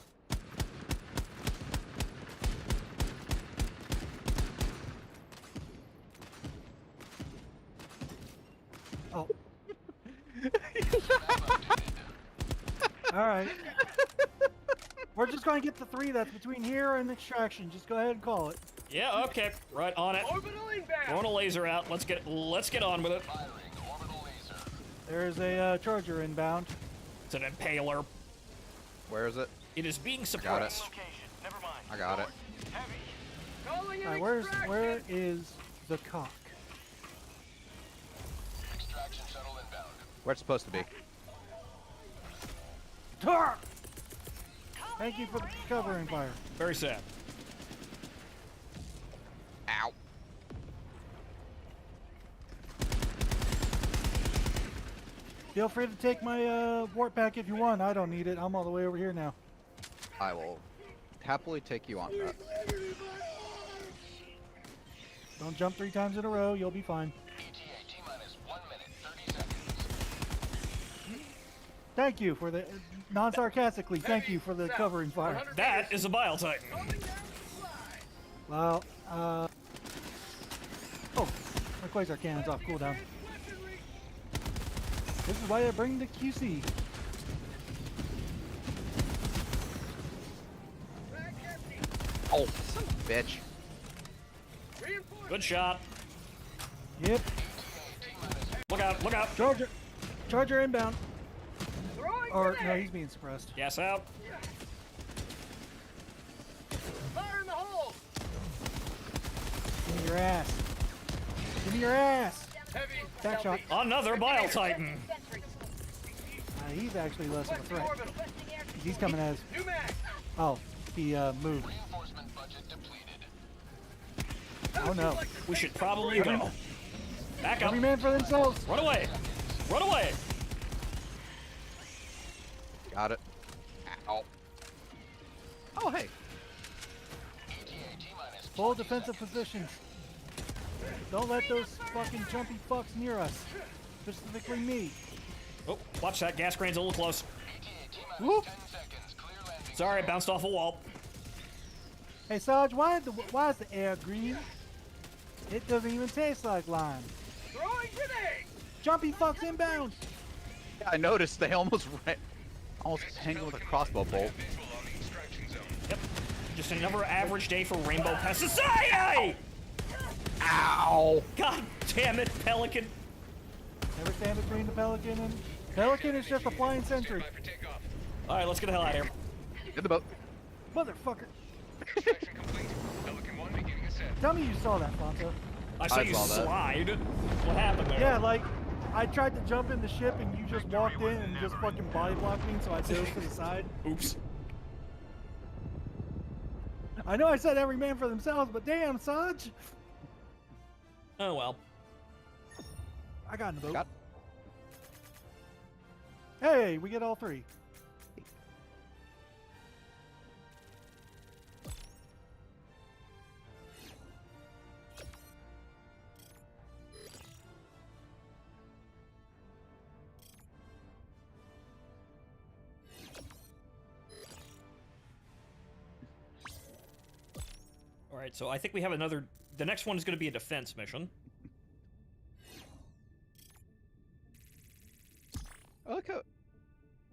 Oh. All right. We're just going to get the 3 that's between here and extraction. Just go ahead and call it. Yeah, okay. Right on it. Orbital inbound. Throwing a laser out. Let's get on with it. There's a charger inbound. It's an impaler. Where is it? It is being Got it. suppressed. Location. Never mind. I got it. Heavy. Calling in Alright, extraction. where is the cock? Extraction shuttle inbound. Where it's supposed to be. Tar! Thank you for the covering fire. Very sad. Ow. Feel free to take my warp pack if you want. I don't need it. I'm all the way over here now. I will happily take you on that. Don't jump 3 times in a row. You'll be fine. ETA T-minus 1 minute, 30 seconds. Thank you for the non-sarcastically. Thank you for the covering fire. That is a Bile Titan. Well, oh, my quasar cannon's off cooldown. This is why I bring the QC. Oh, son of a bitch. Good shot. Yep. Look out, look out. Charger inbound. Throwing Or no, grenade. he's being suppressed. Gas out. Fire in the hole. Give me your ass. Give me your ass. Heavy. Back shot. Another Bile Titan. He's actually less of a Requesting threat. orbital. He's coming as. New mag. Oh, he moved. Reinforcement budget depleted. Oh no. We should probably go. Back up. Every man for themselves. Run away. Run away. Got it. Ow. Oh, hey. ETA T-minus Full defensive positions. Don't let those fucking jumpy fucks near us. Specifically me. Oh, watch that. Gas crane's a little close. ETA Whoop. T-minus 10 seconds. Clear landing. Sorry, I bounced off a wall. Hey Sarge, why is the air green? It doesn't even taste like lime. Throwing grenade. Jumpy fucks inbound. Yeah, I noticed they almost hanging with a crossbow bolt. Yep. Just another average day for Rainbow Pesticide! Ow! God damn it, Pelican. Never stand between the Pelican and... Pelican is just a flying sentry. Alright, let's get the hell out of here. In the boat. Motherfucker. Tell me you saw that, Fonto. I saw I you saw that. slide. What happened there? Yeah, like, I tried to jump in the ship and you just walked in and just fucking body blocked me, so I dove to the side. Oops. I know I said every man for themselves, but damn, Sarge. Oh well. I got in the boat. Got- Hey, we get all 3. Alright, so I think we have another... The next one is going to be a defense mission.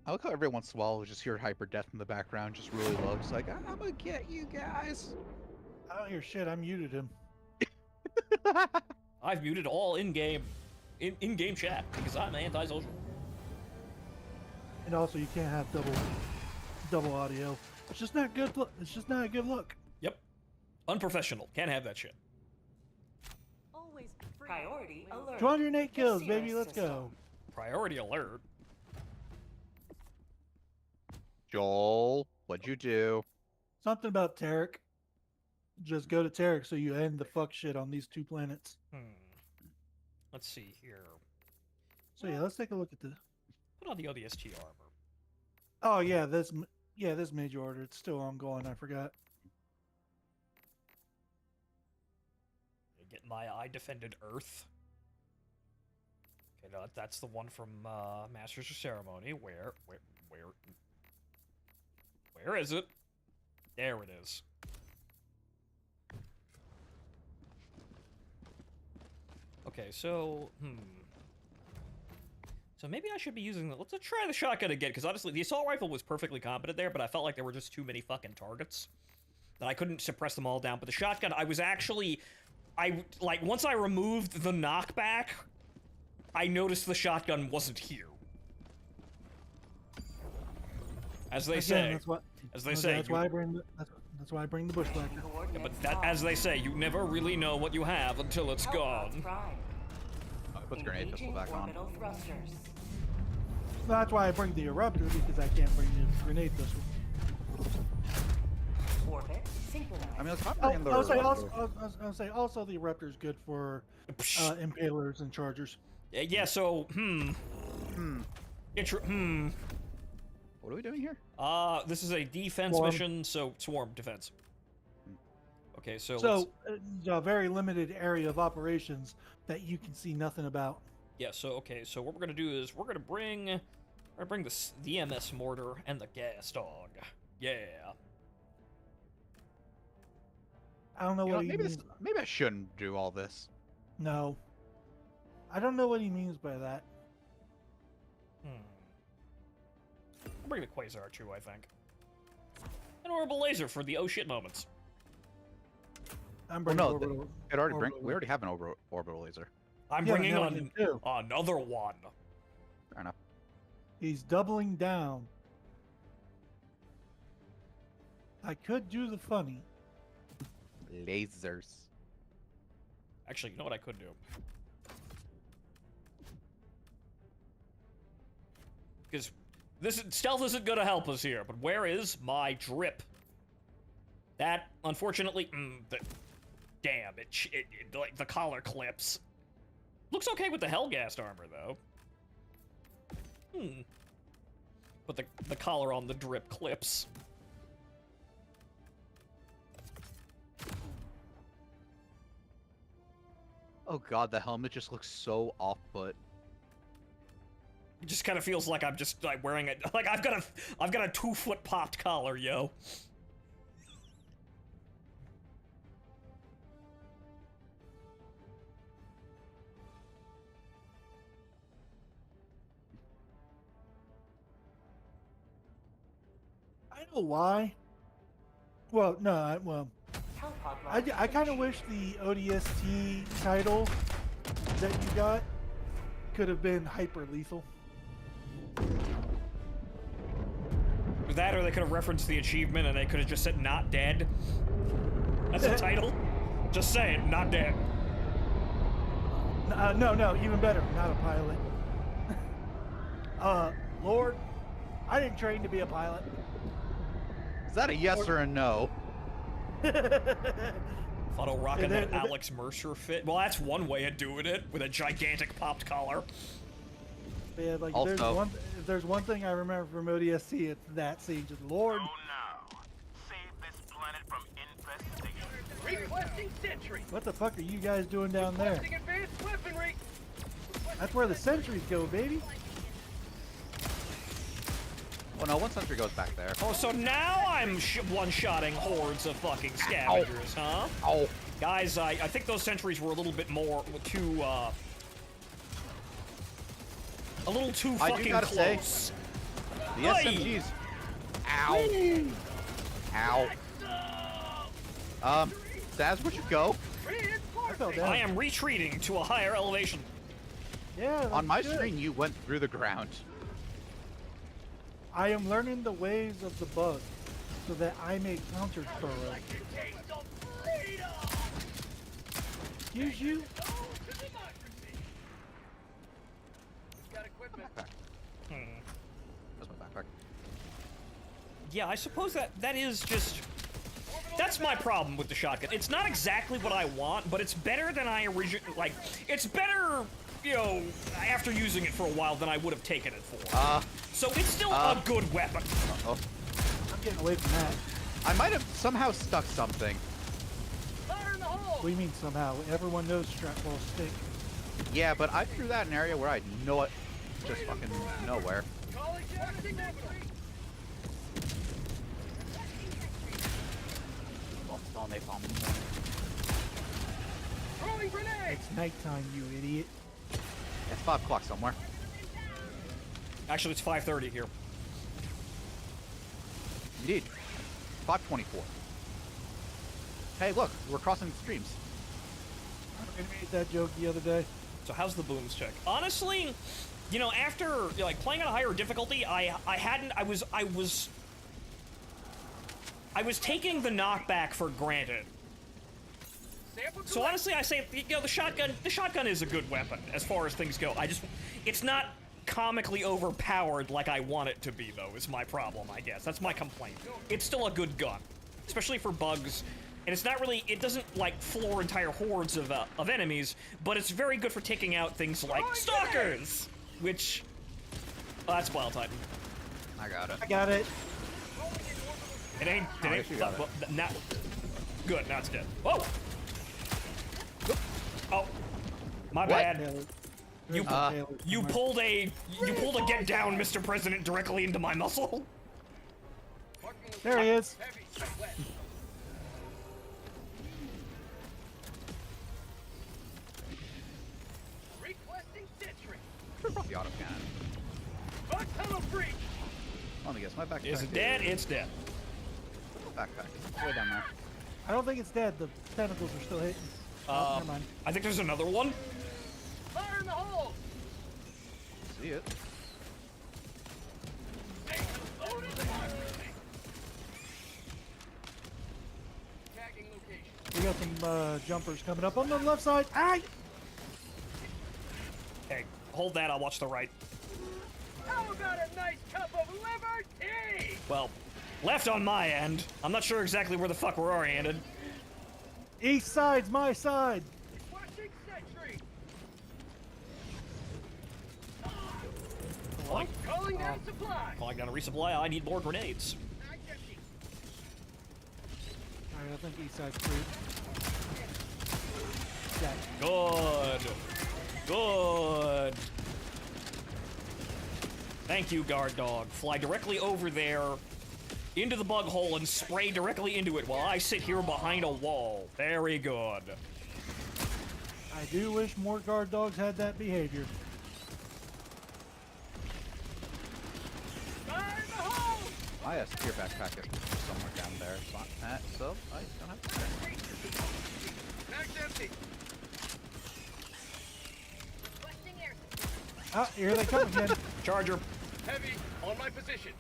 I like how every once in a while we just hear hyper death in the background, just really low. Just like, I'm gonna get you guys. I don't hear shit. I muted him. I've muted all in-game chat because I'm antisocial. And also, you can't have double audio. It's just not good. It's just not a good look. Yep. Unprofessional. Can't have that shit. Always free. Priority alert. 208 kills, Yes, baby. yes, Let's system. go. Priority alert. Joel, what'd you do? Something about Tarek. Just go to Tarek so you end the fuck shit on these 2 planets. Let's see here. So yeah, let's take a look at the. Put on the ODST armor. Oh yeah, this major order. It's still ongoing. I forgot. Get my I defended Earth. Okay, no, that's the one from Masters of Ceremony. Where is it? There it is. Okay, so So maybe I should be using the... Let's try the shotgun again, because honestly, the assault rifle was perfectly competent there, but I felt like there were just too many fucking targets. That I couldn't suppress them all down. But the shotgun, I was actually... like, once I removed the knockback, I noticed the shotgun wasn't here. As they say. That's what, as they say. That's why I bring the, that's why I bring the bushwhacker. Yeah, but that, as they say, you never really know what you have until it's gone. I put the grenade pistol back on. That's why I bring the eruptor, because I can't bring the grenade pistol. I mean, let's not Oh, bring the I was eruptor. gonna say also the eruptor is good for impalers and chargers. Yeah, so, What are we doing here? this is a defense Swarm. mission, so swarm defense. Okay, so So a very limited area of operations that you can see nothing about. yeah, so okay, so what we're gonna do is we're gonna bring the MS mortar and the gas dog. Yeah. I don't know You know, what he maybe means. maybe I shouldn't do all this. No. I don't know what he means by that. I'll bring the Quasar too, I think. An orbital laser for the oh shit moments. I'm Well, bringing no, orbital. we already have an orbital laser. I'm Yeah, but bringing now I on can too. another one. Fair enough. He's doubling down. I could do the funny. Lasers. Actually, you know what I could do? Because stealth isn't gonna help us here, but where is my drip? That, unfortunately, damn, it like, the collar clips. Looks okay with the Hellgast armor, though. But the collar on the drip clips. Oh god, the helmet just looks so off-put. It just kind of feels like I'm just like wearing it. Like I've got a 2-foot popped collar, yo. I know why. Well, no, I kind of wish the ODST title that you got could have been hyper lethal. That, or they could have referenced the achievement and they could have just said "not dead" as a title. Just saying, not dead. No, even better, not a pilot. Lord, I didn't train to be a pilot. Is that a yes or a no? Auto rocking that Alex Mercer fit. Well, that's one way of doing it, with a gigantic popped collar. Yeah, like Also, if there's one thing I remember from ODST, it's that scene. Just Lord. Go now. Save this planet from infestation. Requesting sentry. What the fuck are you guys doing down there? Requesting advanced weaponry. That's where the sentries go, baby. Oh no, one sentry goes back there. Oh, so now I'm one-shotting hordes of fucking scavengers, huh? Oh. Guys, I think those sentries were a little bit more too, a little too fucking gotta close. say, the SMGs. Ow. Ow. That's where you go. I fell down. I am retreating to a higher elevation. Yeah. On my that's good. screen, you went through the ground. I am learning the ways of the bug, so that I may counter thorough. Excuse you? That's my backpack. Yeah, I suppose that is just... That's my problem with the shotgun. It's not exactly what I want, but it's better than I originally... Like, it's better, you know, after using it for a while than I would have taken it for. So it's still a good weapon. Uh-oh. I'm getting away from that. I might have somehow stuck something. Fire in the hole. What do you mean somehow? Everyone knows strapballs stink. Yeah, but I threw that in an area where I know it just fucking nowhere. Calling Jackson weaponry. Throwing grenade. It's nighttime, you idiot. It's 5 o'clock somewhere. Actually, it's 5:30 here. Indeed. 5:24. Hey, look, we're crossing the streams. I made that joke the other day. So how's the booms check? Honestly, you know, after like playing at a higher difficulty, I was taking the knockback for granted. So honestly, I say, you know, the shotgun is a good weapon as far as things go. It's not comically overpowered like I want it to be, though, is my problem, I guess. That's my complaint. It's still a good gun, especially for bugs, and it's not really, it doesn't, like, floor entire hordes of enemies, but it's very good for taking out things like stalkers, which, that's Wild Titan. I got it. I got it. It ain't, well, now, good, now it's dead. Whoa! Oh, my bad. You pulled a get down, Mr. President, directly into my muscle. There he is. Requesting sentry. Turn off the autocannon. Tunnel breach. Let me guess, my backpack. Is it dead? It's dead. Backpack. It's way down there. I don't think it's dead. The tentacles are still hitting. Never mind. I think there's another one. Fire in the hole. See it. Tagging location. We got some jumpers coming up on the left side. Aye! Hey, hold that. I'll watch the right. How about a nice cup of liver tea? Well, left on my end. I'm not sure exactly where the fuck we're oriented. East side's my side. Requesting sentry. Calling down supply. Calling down a resupply. I need more grenades. Mag's empty. Alright, I think east side's clear. Yeah. Good. Good. Thank you, guard dog. Fly directly over there, into the bug hole, and spray directly into it while I sit here behind a wall. Very good. I do wish more guard dogs had that behavior. Fire in the hole. My spear backpack is somewhere down there. So I don't have to. Mag's empty. Requesting air. Ah, here they come again. Charger. Heavy on my position.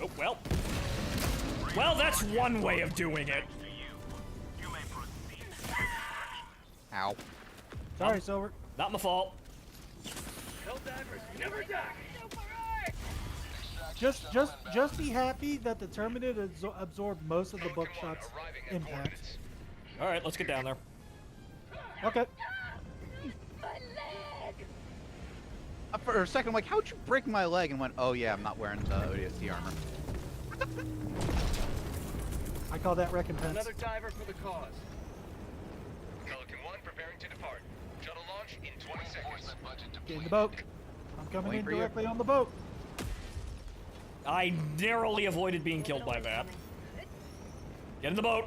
Oh, well. Well, that's one way of doing it. You may proceed. Ow. Sorry, Silver. Not my fault. Helldivers never die. Just be happy that the Terminator absorbed most of the buckshot's impact. All right, let's get down there. Okay. For a second, I'm like, how'd you break my leg? And went, oh yeah, I'm not wearing the ODST armor. I call that recompense. Another diver for the cause. Pelican 1 preparing to depart. Shuttle launch in 20 seconds. Get in the boat. I'm coming Wait in for you. directly on the boat. I narrowly avoided being killed by that. Get in the boat.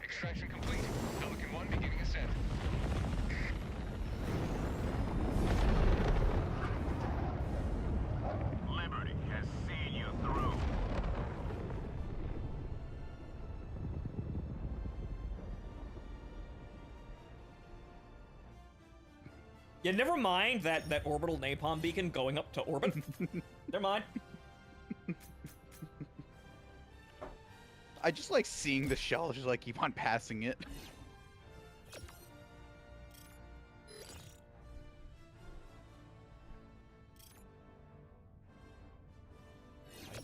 Extraction complete. Pelican 1 beginning ascent. Liberty has seen you through. Yeah, never mind that orbital napalm beacon going up to orbit. Never mind. I just like seeing the shell just like keep on passing it.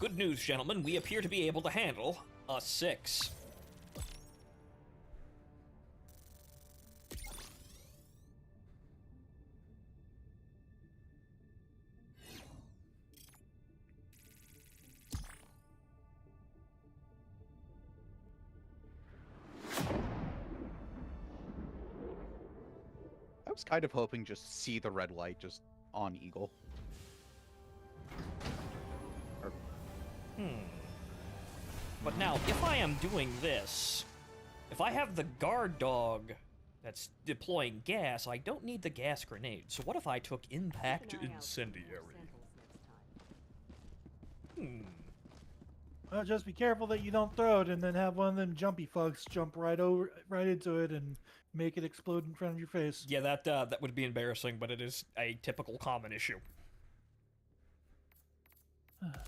Good news, gentlemen. We appear to be able to handle a 6. I was kind of hoping just see the red light just on Eagle. But now, if I am doing this, if I have the guard dog that's deploying gas, I don't need the gas grenade. So what if I took impact Keep an eye out for more incendiary? samples next time. Well, just be careful that you don't throw it and then have one of them jumpy fucks jump right into it and make it explode in front of your face. Yeah, that would be embarrassing, but it is a typical common issue. Let's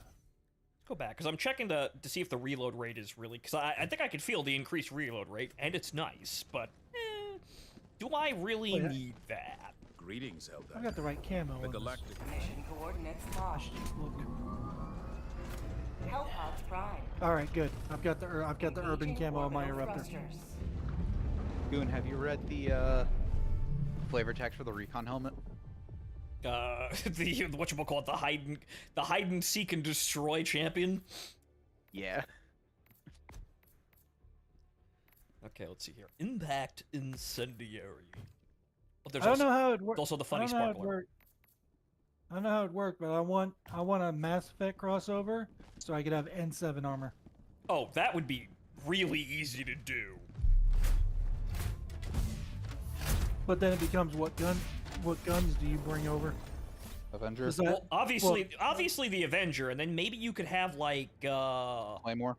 go back, because I'm checking to see if the reload rate is really... Because I think I can feel the increased reload rate, and it's nice, but... do I really need that? Greetings, I Helldivers. got the right camo. The on this. galactic. Mission coordinates I locked. should just look. Hellpods prime. All right, good. I've got the urban Engaging camo on my orbital eruptor. thrusters. Goon, have you read the flavor text for the recon helmet? The whatchamacallit, the hide and seek and destroy champion. Yeah. Okay, let's see here. Impact incendiary. But there's I don't also, know how it works. also the funny I don't know how it sparkler. work- I don't know how it worked, but I want a Mass Effect crossover so I could have N7 armor. Oh, that would be really easy to do. But then it becomes what guns do you bring over? Avenger. Is that- Well, obviously the Avenger, and then maybe you could have like Claymore.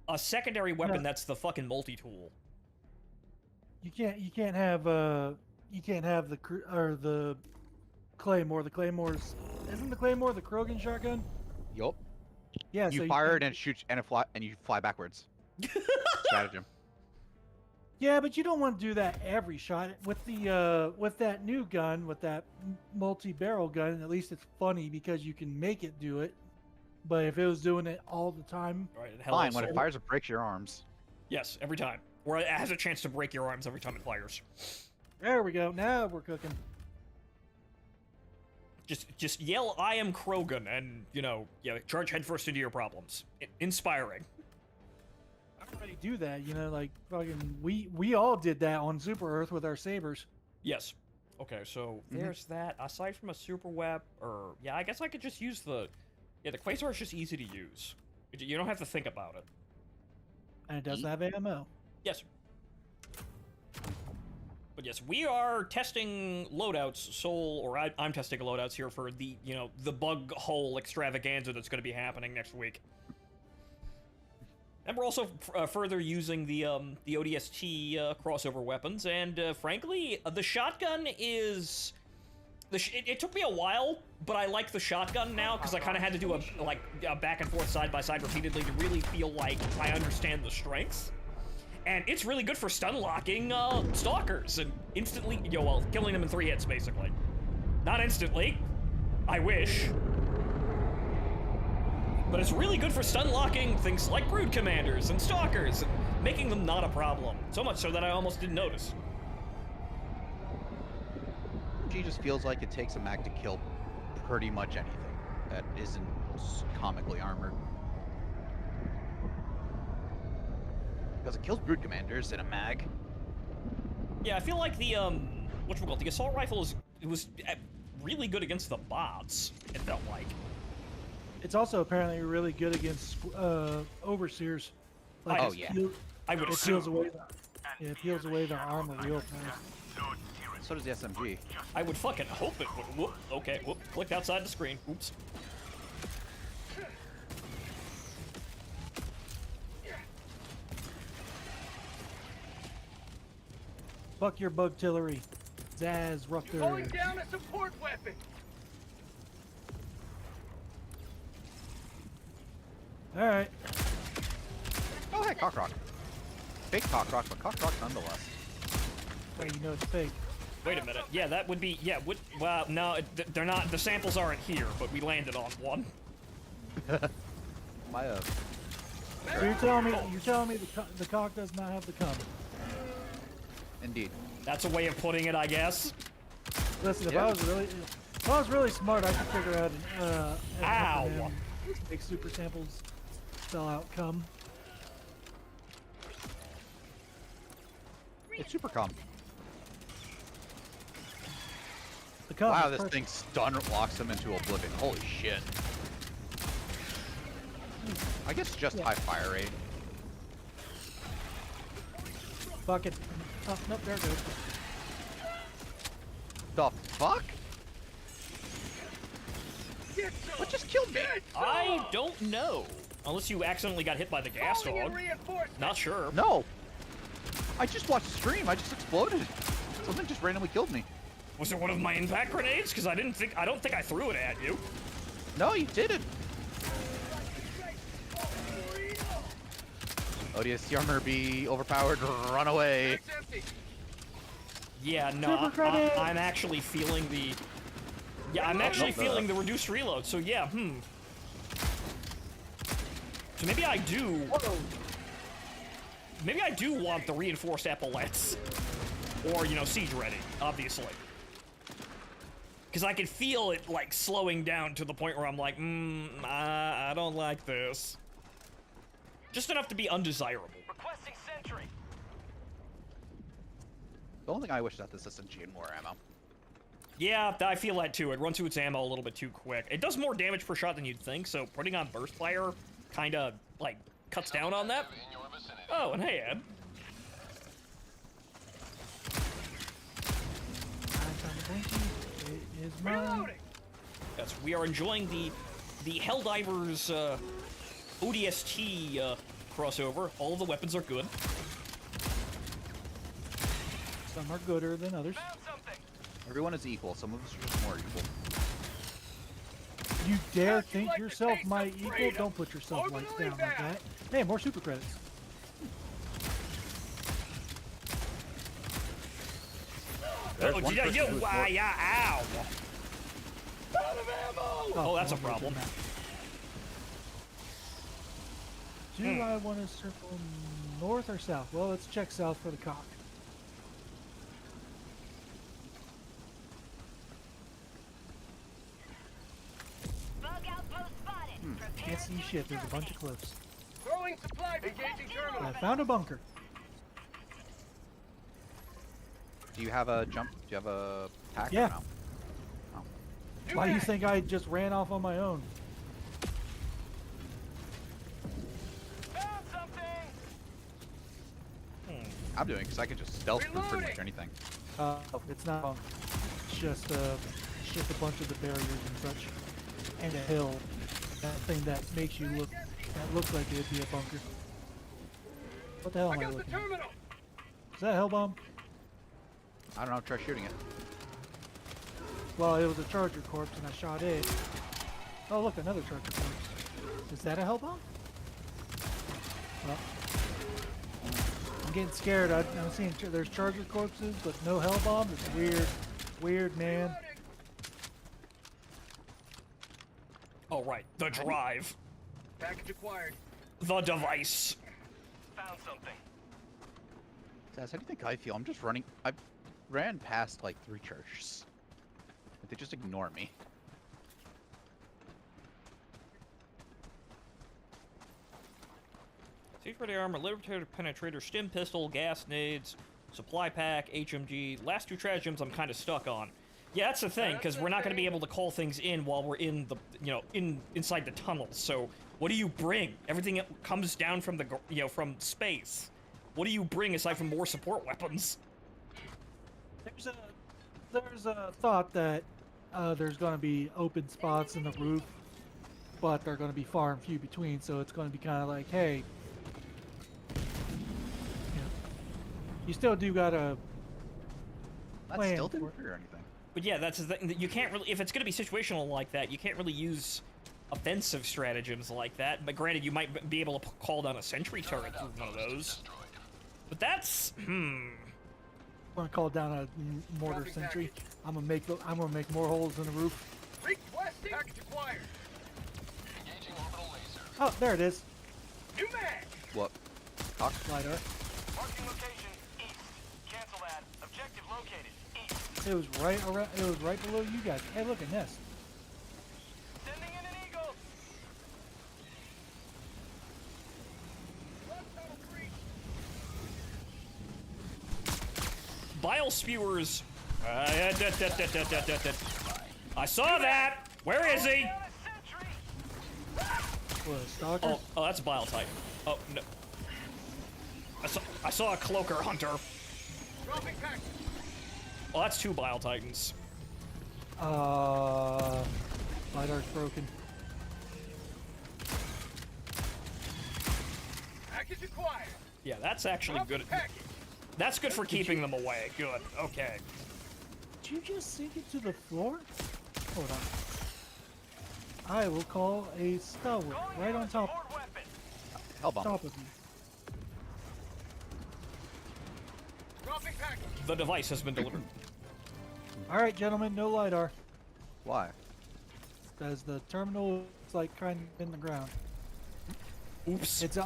a secondary weapon No. that's the fucking multi-tool. You can't have the Claymore. The Claymore's isn't the Claymore the Krogan shotgun? Yup. Yeah, You so fire can't- it and it shoots and you fly backwards. Stratagem. Yeah, but you don't want to do that every shot. With that new gun, with that multi-barrel gun, at least it's funny because you can make it do it. But if it was doing it all the time, Right, and Fine, when so- it fires, it breaks your arms. Yes, every time. Or it has a chance to break your arms every time it fires. there we go. Now we're cooking. Just yell, "I am Krogan," and charge headfirst into your problems. Inspiring. I already do that, like fucking. We all did that on Super Earth with our sabers. Yes. Okay, so there's that. Aside from a super web, or I guess I could just use the Quasar is just easy to use. You don't have to think about it. And it doesn't have ammo. Yes. But yes, we are testing loadouts. I'm testing loadouts here for the the bug hole extravaganza that's going to be happening next week. And we're also further using the ODST crossover weapons, and frankly, the shotgun is. It took me a while, but I like the shotgun now because I kind of had to do a back and forth side by side repeatedly to really feel like I understand the strengths. And it's really good for stun locking stalkers and instantly, killing them in 3 hits basically. Not instantly, I wish. But it's really good for stun locking things like brood commanders and stalkers, and making them not a problem. So much so that I almost didn't notice. She just feels like it takes a mag to kill pretty much anything that isn't comically armored. Because it kills brood commanders in a mag. Yeah, I feel like the the assault rifle was really good against the bots. It felt like. It's also apparently really good against overseers. Oh, yeah. I would It assume. peels away their armor real fast. So does the SMG. I would fucking hope it would. Whoop. Okay. Whoop. Clicked outside the screen. Oops. Fuck your bugtillery. Zaz, Ruptor. Calling down a support weapon. Alright. Oh, hey, Cockrock. Fake Cockrock, but Cockrock nonetheless. Wait, you know it's fake. Wait a minute. Yeah, that would be. Yeah. Well, no, they're not. The samples aren't here, but we landed on one. My So you're telling me the cock does not have the cum. Indeed. That's a way of putting it, I guess. Listen, if Yeah. I was really smart, I could figure out an Ow. acronym to make super samples spell out cum. It's super calm. The cum Wow, is this perfect. thing stun locks him into oblivion. Holy shit. I guess just high fire rate. Fuck it. Oh, nope, there it goes. The fuck? What just killed me? I don't know. Unless you accidentally got hit by the gas Calling in dog. reinforcements. Not sure. No. I just watched the stream. I just exploded. Something just randomly killed me. Was it one of my impact grenades? Because I don't think I threw it at you. No, you didn't. ODST armor be overpowered. Run away. It's empty. Yeah, no, Super credit! I'm actually feeling the. Yeah, I'm actually feeling the reduced reload. So yeah, So maybe I do. Whoa. Maybe I do want the reinforced epaulettes, or you know, siege ready, obviously. Because I can feel it like slowing down to the point where I'm like, I don't like this. Just enough to be undesirable. Requesting sentry. The only thing I wish is that this SMG had more ammo. Yeah, I feel that too. It runs through its ammo a little bit too quick. It does more damage per shot than you'd think, so putting on burst fire kind of like cuts down on that. Oh, and hey, Ed. It is mine. Reloading. Yes, we are enjoying the Helldivers ODST crossover. All of the weapons are good. Some are gooder than others. Found something. Everyone is equal. Some of us are just more equal. You dare How'd you think like to yourself taste my some equal? freedom? Don't put yourself lights Orbitally down like bound. that. Hey, more super credits. There's Oh, one yeah, person who's more- ow. Out of ammo. Oh, that's a well, I'm problem. looking at- Do I want to circle north or south? Well, let's check south for the cock. Bug outpost spotted. Prepare Can't see to shit. There's a bunch of exterminate. cliffs. Throwing supply. Engaging But terminal. I found a bunker. Do you have a jump? Do you have a pack? Yeah. Or no? Oh. Why do you think I just ran off on my own? Found something. I'm doing because I can just stealth through pretty much Reloading. anything. It's not a bunker. It's just a bunch of the barriers and such, and a hill. That thing that makes you look, that looks like it'd be a bunker. What the hell I am I got the looking at? terminal. Is that a hell bomb? I don't know. Try shooting it. Well, it was a charger corpse, and I shot it. Oh, look, another charger corpse. Is that a hell bomb? Well, I'm getting scared. I'm seeing there's charger corpses, but no hell bombs. It's weird. Weird, man. Reloading. Oh, right. The drive. Package acquired. The device. Found something. Saz, how do you think I feel? I'm just running. I ran past like 3 chargers. But they just ignore me. Siege ready armor, liberator penetrator, stim pistol, gas nades, supply pack, HMG. Last 2 trash gems I'm kind of stuck on. Yeah, that's the thing, because we're not going to be able to call things in while we're in the, inside the tunnels. So, what do you bring? Everything comes down from the, from space. What do you bring aside from more support weapons? There's a thought that there's going to be open spots in the roof, but they're going to be far and few between. So it's going to be kind of like, hey, you still do gotta That plan still for didn't it. trigger anything. But yeah, that's the thing. You can't really, if it's going to be situational like that, you can't really use offensive stratagems like that. But granted, you might be able to call down a sentry turret through one of those. But that's, I'm gonna call down a mortar Dropping sentry. package. I'm gonna make more holes in the roof. Requesting. Package acquired. Oh, there it is. New mag. What? Cock? LiDAR. Marking location. East. Cancel that. Objective located. East. It was right around. It was right below you guys. Hey, look at this. Sending in an eagle. Left tunnel breach. bile spewers. I saw that. Where is he? Down a sentry. What, a stalker? Oh, that's bile type. Oh no. I saw a cloaker hunter. Well, that's 2 Bile Titans. LiDAR's broken. Package acquired. Yeah, that's actually Drop good. the package. That's good for keeping them away. Good. Okay. Did you just sink it to the floor? Hold on. I will call a stalwart Calling right in on a top, support weapon. Hellbomb. top of you. Dropping package. The device has been delivered. All right, gentlemen, no LiDAR. Why? Because the terminal is like kind of in the ground. Oops. It's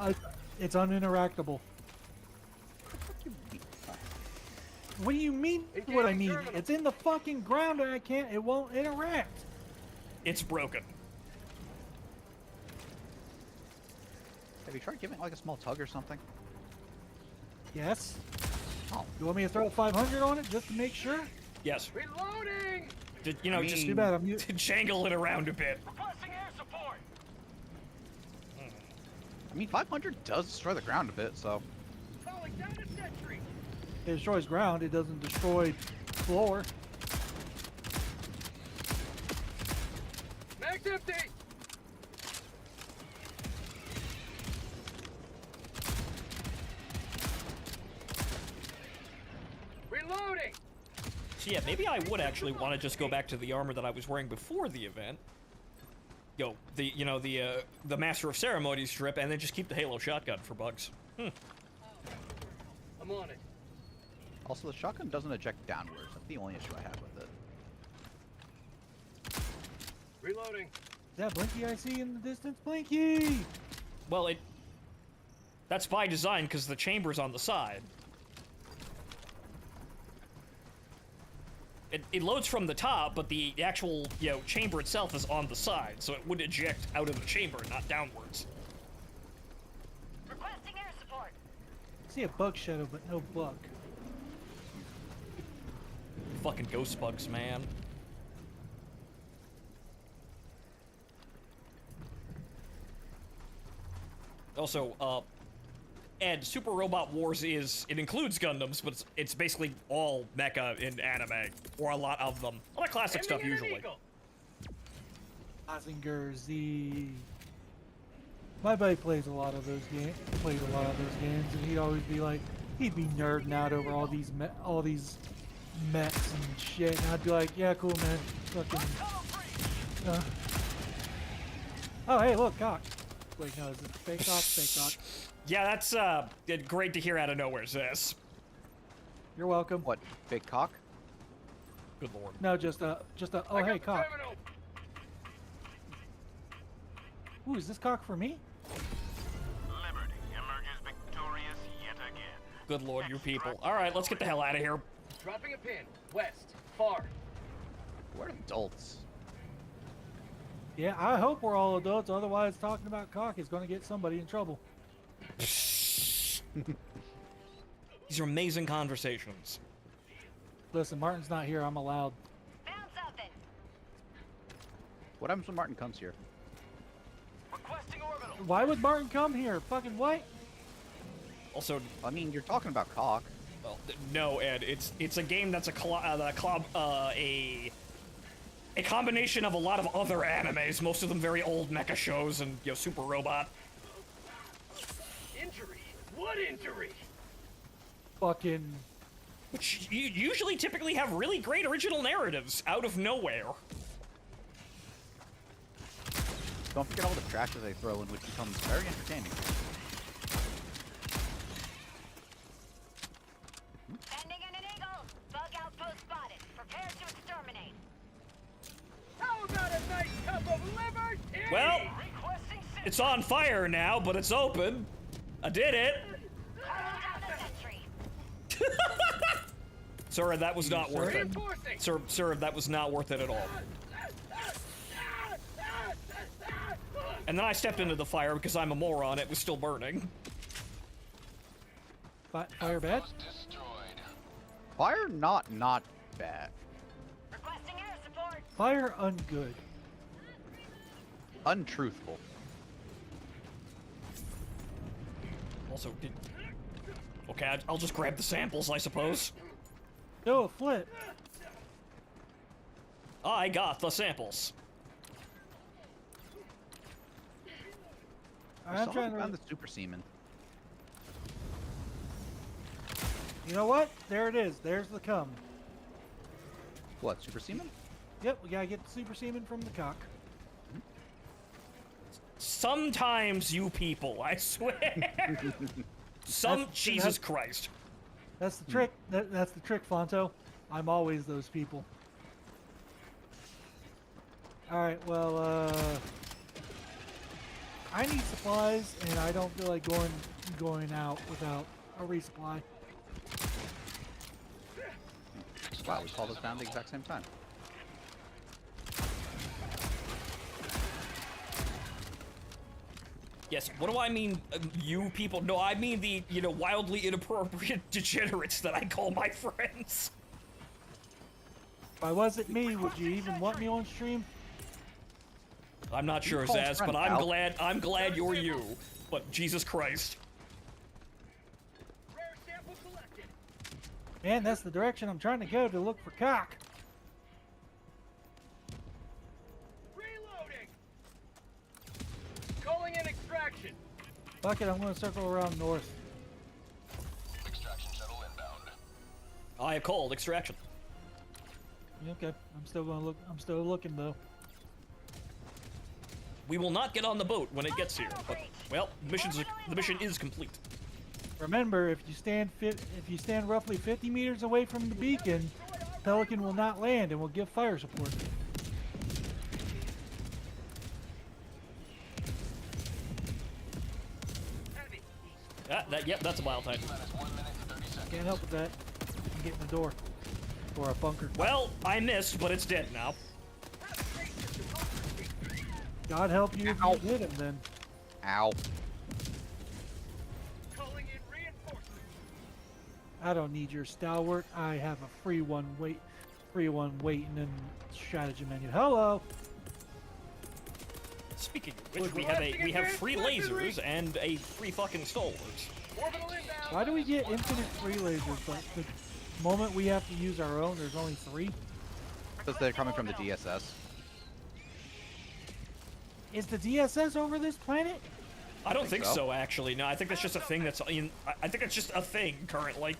uninteractable. What do you mean? What I mean? terminal. It's in the fucking ground and I can't. It won't interact. It's broken. Have you tried giving it like a small tug or something? Yes. Oh. You want me to throw 500 on it just to make sure? Yes. Reloading. You know, I just Too bad. I'm to jangle it around a bit. Requesting air support. I mean, 500 does destroy the ground a bit, so. Calling down a sentry. It destroys ground. It doesn't destroy floor. Mag's empty. Reloading. So yeah, maybe I would actually want to just go back to the armor that I was wearing before the event. The Master of Ceremonies strip, and then just keep the Halo shotgun for bugs. I'm on it. Also, the shotgun doesn't eject downwards. That's the only issue I have with it. Reloading. Is that Blinky I see in the distance? Blinky! Well, that's by design because the chamber's on the side. It loads from the top, but the actual, chamber itself is on the side, so it would eject out of the chamber, not downwards. Requesting air support. I see a bug shadow, but no bug. Fucking ghost bugs, man. Also, Ed, Super Robot Wars it includes Gundams, but it's basically all mecha in anime, or a lot of them. A lot of classic stuff, Ending in an usually. eagle. Mazinger Z. My buddy plays a lot of those games. And he'd always be like, he'd be nerding out over all these mechs and shit. And I'd be like, yeah, cool, man. Fucking. Oh, hey, look, cock. Wait, no, is it fake cock? Fake cock. Yeah, that's great to hear out of nowhere, sis. You're welcome. What? Big cock? Good lord. No, just a. Oh, I got hey, the cock. terminal. Ooh, is this cock for me? Liberty emerges victorious yet again. Good lord, you people. Alright, let's get the hell out of here. Dropping a pin. West. Far. We're adults. Yeah, I hope we're all adults. Otherwise, talking about cock is going to get somebody in trouble. These are amazing conversations. Listen, Martin's not here. I'm allowed. Found something. What happens when Martin comes here? Requesting orbital. Why would Martin come here? Fucking what? Also, I mean, you're talking about cock. well, no, Ed, it's a game that's a combination of a lot of other animes, most of them very old mecha shows and Super Robot. Injury. What injury? Fucking. Which usually typically have really great original narratives out of nowhere. Don't forget all the trash that they throw in, which becomes very entertaining. Ending in an eagle. Bug outpost spotted. Prepare to exterminate. How about a nice cup of liver tea? Well, Requesting it's on fire now, but it's open. I did it. Calling down the sentry. Sir, that was not worth it. Reinforcing. Sir, that was not worth it at all. And then I stepped into the fire because I'm a moron. It was still burning. Fire bad? Fire not bad. Requesting air support. Fire ungood. Untruthful. Also, okay, I'll just grab the samples, I suppose. No, flip. I got the samples. I'm trying to. Found the super semen. You know what? There it is. There's the cum. What, super semen? Yep, we gotta get the super semen from the cock. Sometimes you people, I swear. Jesus Christ. That's the trick. That's the trick, Fonto. I'm always those people. All right. Well, I need supplies, and I don't feel like going out without a resupply. Wow, we called us down at the exact same time. Yes, what do I mean, you people? No, I mean the, wildly inappropriate degenerates that I call my friends. If I wasn't me, would you even want me on stream? I'm not sure, call Zaz, friend, but pal. I'm glad you're you. But Jesus Christ. Rare sample collected. Man, that's the direction I'm trying to go to look for cock. Reloading. Calling in extraction. Fuck it, I'm gonna circle around north. Extraction shuttle inbound. I have called extraction. Okay, I'm still gonna look. I'm still looking though. We will not get on the boat when it gets here, but, well, the mission is complete. Remember, if you stand roughly 50 meters away from the beacon, Pelican will not land and will give fire support. Heavy. Yep, that's a Bile Titan. Can't help with that. I'm getting the door. Or a bunker. Well, I missed, but it's dead now. God help you if Ow. you hit him then. Ow. Calling in reinforcements. I don't need your stalwart. I have a free one waiting in the strategy menu. Hello. Speaking of which, we have free lasers and a free fucking stalwarts. Orbital inbound. Why do we get infinite free lasers, but the moment we have to use our own, there's only 3? Because they're coming from the DSS. Is the DSS over this planet? I don't think so. so, actually. No, I think that's just a thing that's in. I think it's just a thing currently.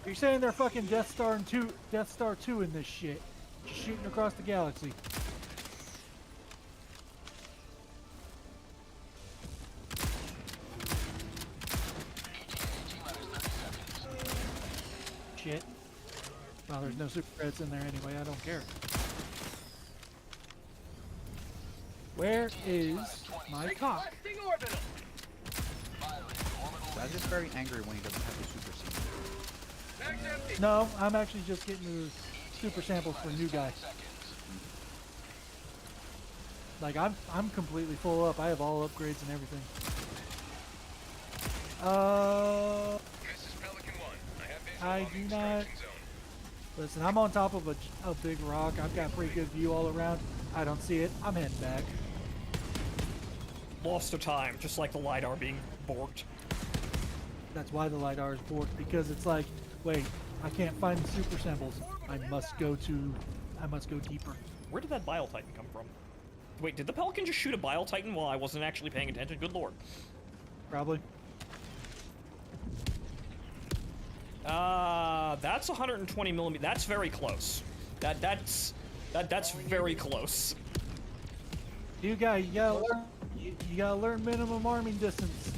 You're saying they're fucking Death Star 2 in this shit, just shooting across the galaxy. Shit. Well, there's no super credits in there anyway. I don't care. Where is my cock? Requesting orbital. That's just very angry when he doesn't have the super semen. Mag's empty. No, I'm actually just getting the super samples for a new guy. Like I'm completely full up. I have all upgrades and everything. This is Pelican 1. I have visual I on the do not. extraction zone. Listen, I'm on top of a big rock. I've got pretty good view all around. I don't see it. I'm heading back. Lost to time, just like the LiDAR being borked. That's why the LiDAR is borked, because it's like, wait, I can't find the super samples. I must go deeper. Where did that Bile Titan come from? Wait, did the Pelican just shoot a Bile Titan while I wasn't actually paying attention? Good lord. Probably. That's 120 millimeters. That's very close. That's very close. You gotta learn minimum arming distance.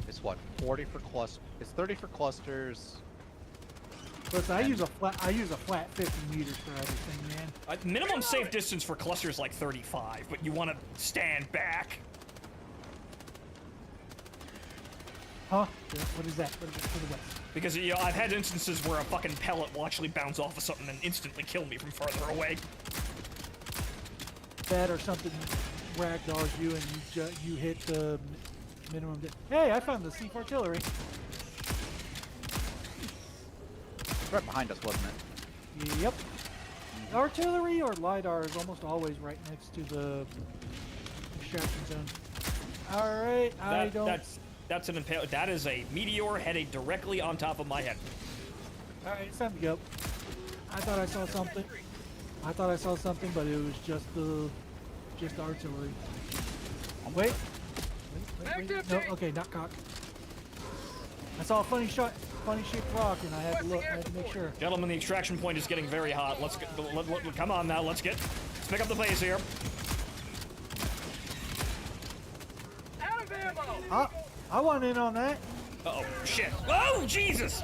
It's what, 40 for clusters? It's 30 for clusters. Listen, I use a flat 50 meters for everything, man. Minimum safe distance for cluster is like 35, but you want to stand back. Huh? What is that? What is that? Because, I've had instances where a fucking pellet will actually bounce off of something and instantly kill me from farther away. That or something ragdolls you and you hit the minimum. Hey, I found the Seaf artillery. Right behind us, wasn't it? Yep. Artillery or LiDAR is almost always right next to the extraction zone. Alright, That's an impale. That is a meteor heading directly on top of my head. All right, it's time to go. I thought I saw something. But it was just artillery. Wait. No, okay, not cock. I saw a funny shaped rock, and I had to look. I had to make sure. Gentlemen, the extraction point is getting very hot. Let's get. Come on now. Let's pick up the pace here. Out of ammo! I want in on that. Uh-oh, shit. Oh, Jesus!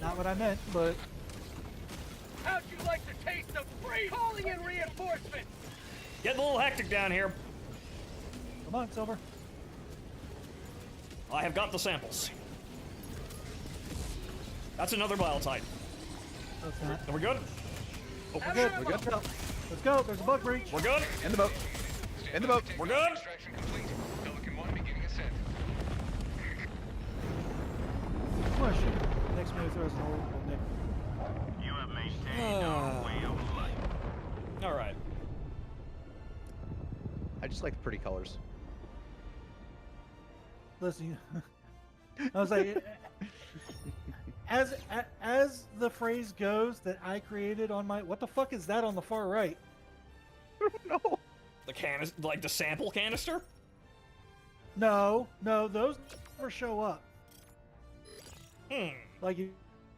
Not what I meant, but How'd you like to taste of free? Calling in reinforcements! Getting a little hectic down here. come on, Silver. I have got the samples. That's another bile type. That's not. Are we good? Oh, We're good. Let's go. There's a bug breach. We're good? In the boat. In the boat. We're good? Extraction complete. Pelican 1 beginning ascent. I'm gonna shoot. Next minute throws an old Nick. You have maintained our way of life. All right. I just like the pretty colors. Listen, I was like, as the phrase goes that I created on my, what the fuck is that on the far right? No. The like the sample canister? No, those never show up. Like if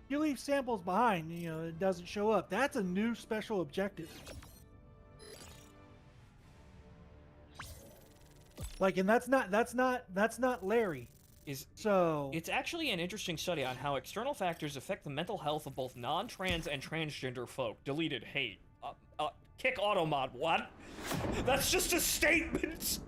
you leave samples behind, it doesn't show up. That's a new special objective. Like, and that's not Larry. It's actually an interesting study on how external factors affect the mental health of both non-trans and transgender folk. Deleted hate. Kick automod. What? That's just a statement.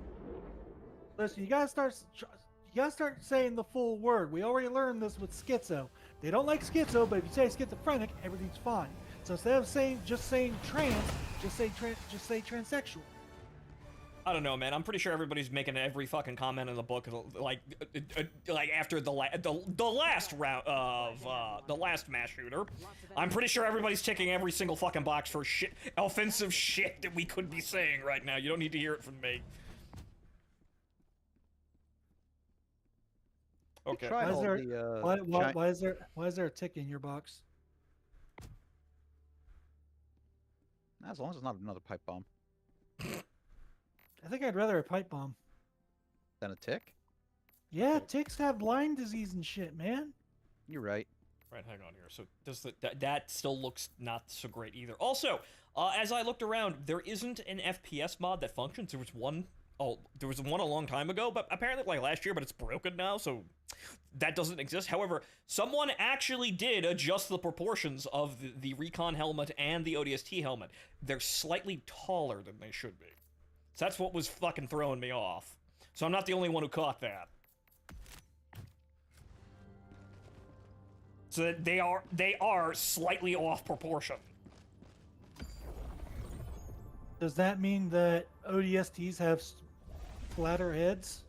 Listen, you gotta start saying the full word. We already learned this with schizo. They don't like schizo, but if you say schizophrenic, everything's fine. So instead of just saying trans, just say transsexual. I don't know, man. I'm pretty sure everybody's making every fucking comment in the book, like after the last round of the last mass shooter. I'm pretty sure everybody's ticking every single fucking box for shit, offensive shit that we could be saying right now. You don't need to hear it from me. Okay. Why is there a tick in your box? As long as it's not another pipe bomb. I think I'd rather a pipe bomb. Than a tick? Yeah, ticks have Lyme disease and shit, man. You're right. Right, hang on here. So does that still looks not so great either. Also, as I looked around, there isn't an FPS mod that functions. There was one a long time ago, but apparently like last year, but it's broken now, so that doesn't exist. However, someone actually did adjust the proportions of the Recon helmet and the ODST helmet. They're slightly taller than they should be. So that's what was fucking throwing me off. So I'm not the only one who caught that. So they are slightly off proportion. Does that mean that ODSTs have flatter heads?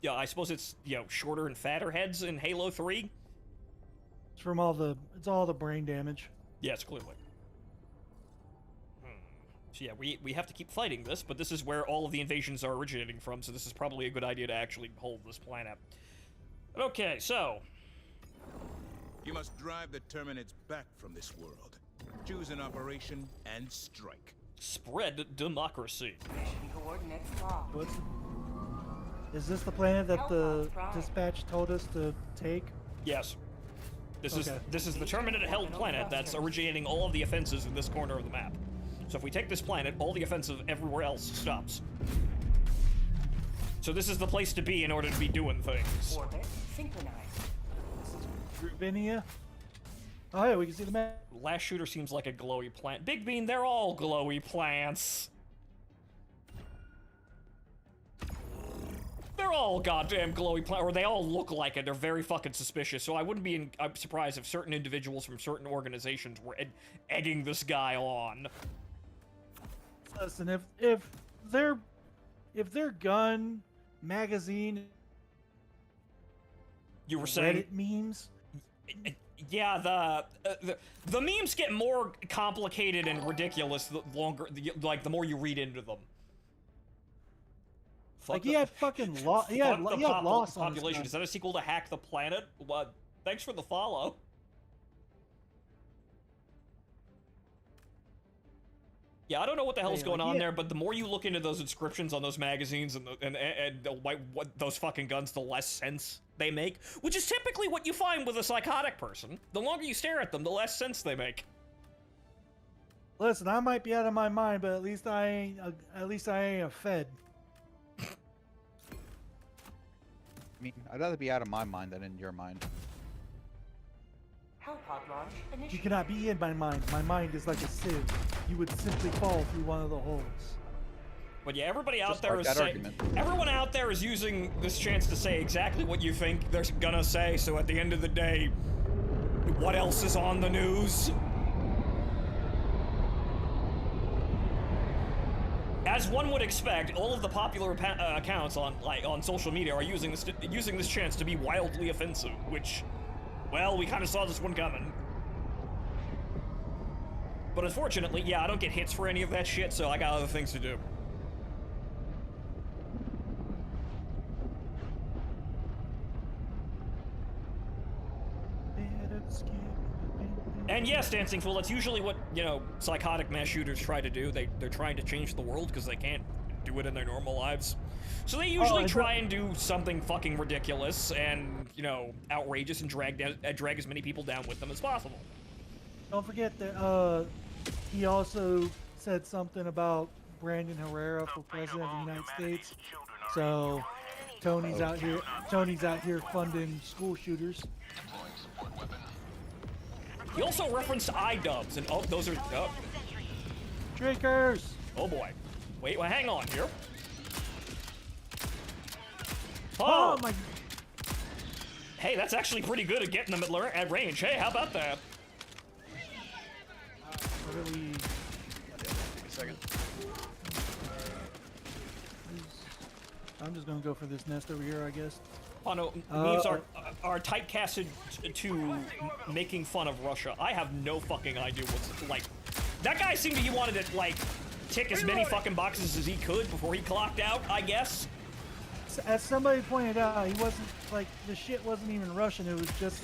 Yeah, I suppose it's, shorter and fatter heads in Halo 3. It's from all the brain damage. Yes, clearly. So yeah, we have to keep fighting this, but this is where all of the invasions are originating from, so this is probably a good idea to actually hold this planet. Okay, so... You must drive the Terminids back from this world. Choose an operation and strike. Spread democracy. Coordinates locked. Is this the planet that the dispatch told us to take? Yes. This is the Terminid-held planet that's originating all of the offenses in this corner of the map. So if we take this planet, all the offensive everywhere else stops. So this is the place to be in order to be doing things. Orbit synchronized. Rubinia. Oh yeah, we can see the map. Last shooter seems like a glowy plant. Big Bean, they're all glowy plants. They're all goddamn glowy plants, or they all look like it. They're very fucking suspicious. So I wouldn't be I'm surprised if certain individuals from certain organizations were egging this guy on. Listen, if their gun, magazine, you were saying Reddit memes. Yeah, the memes get more complicated and ridiculous the more you read into them. Like, he had fucking lost. He had lost on his population. gun. Is that a sequel to Hack the Planet? What? Thanks for the follow. Yeah, I don't know what the hell's going on there, but the more you look into those inscriptions on those magazines and what those fucking guns, the less sense they make, which is typically what you find with a psychotic person. The longer you stare at them, the less sense they make. Listen, I might be out of my mind, but at least I ain't a Fed. I mean, I'd rather be out of my mind than in your mind. Hellpod launch You initiated. cannot be in my mind. My mind is like a sieve. You would simply fall through one of the holes. But yeah, everybody out Just there like is that saying, argument. everyone out there is using this chance to say exactly what you think they're gonna say, so at the end of the day, what else is on the news? As one would expect, all of the popular accounts on social media are using this chance to be wildly offensive, which, well, we kind of saw this one coming. But unfortunately, yeah, I don't get hits for any of that shit, so I got other things to do. And yes, Dancing Fool, that's usually what, you know, psychotic mass shooters try to do. They're trying to change the world because they can't do it in their normal lives. So they usually try and do something fucking ridiculous and, you know, outrageous and drag as many people down with them as possible. Don't forget that he also said something about Brandon Herrera for president of the United States. So Tony's out here funding school shooters. He also referenced iDubbbz, and oh, those are Trickers. Oh boy. Wait, well, hang on here. Oh my! Hey, that's actually pretty good at getting them at range. Hey, how about that? Really? Take a second. I'm just gonna go for this nest over here, I guess. Oh no, memes are typecasted to making fun of Russia. I have no fucking idea what's like. That guy seemed he wanted to like tick as many fucking boxes as he could before he clocked out, I guess. As somebody pointed out, he wasn't like the shit wasn't even Russian. It was just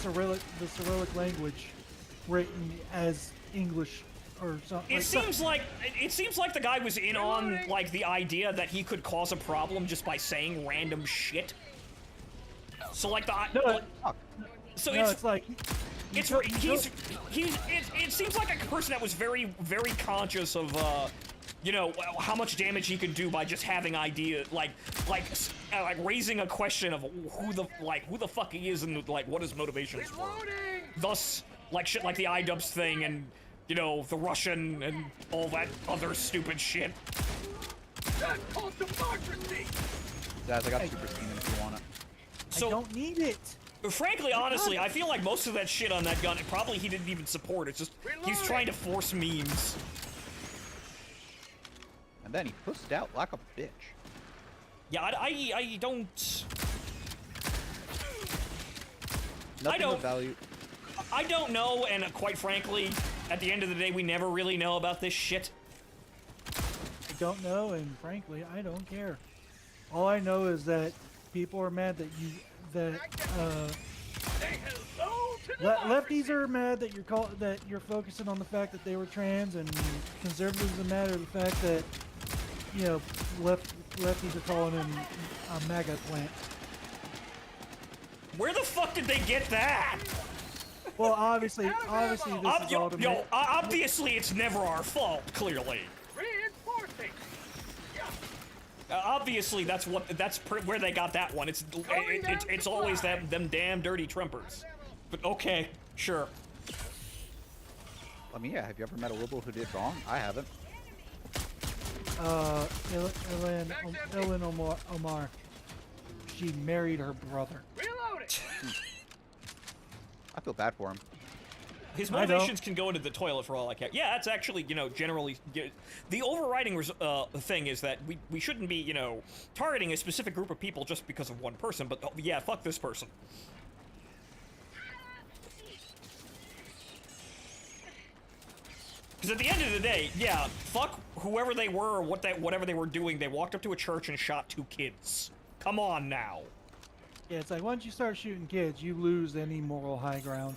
the Cyrillic language written as English or something. It seems like the guy was in on like the idea that he could cause a problem just by saying random shit. So like it's like it seems like a person that was very conscious of you know how much damage he could do by just having idea like raising a question of who the fuck he is and like what his motivations were. Thus like shit like the iDubbbz thing and you know the Russian and all that other stupid shit. That's called democracy. Daz, I got Super Steam if you want it. So, I don't need it. Frankly, honestly, I feel like most of that shit on that gun, probably he didn't even support. It's just, he's trying to force memes. And then he pushed out like a bitch. Yeah, I don't... Nothing of value. I don't know, and quite frankly, at the end of the day, we never really know about this shit. I don't know, and frankly, I don't care. All I know is that people are mad that lefties are mad that you're focusing on the fact that they were trans, and conservatives are mad at the fact that you know lefties are calling him a MAGA plant. Where the fuck did they get that? Well, obviously, this is all to make... Obviously, it's never our fault. Clearly. Reinforcing. Obviously, that's where they got that one. It's always them damn dirty Trumpers. But okay, sure. I mean, yeah. Have you ever met a liberal who did wrong? I haven't. Ellen Omar. She married her brother. Reloading. I feel bad for him. His motivations can go into the toilet for all I care. Yeah, that's actually, you know, generally... the overriding thing is that we shouldn't be, you know, targeting a specific group of people just because of one person, but yeah, fuck this person. Because at the end of the day, yeah, fuck whoever they were or whatever they were doing, they walked up to a church and shot 2 kids. Come on now. Yeah, it's like once you start shooting kids, you lose any moral high ground.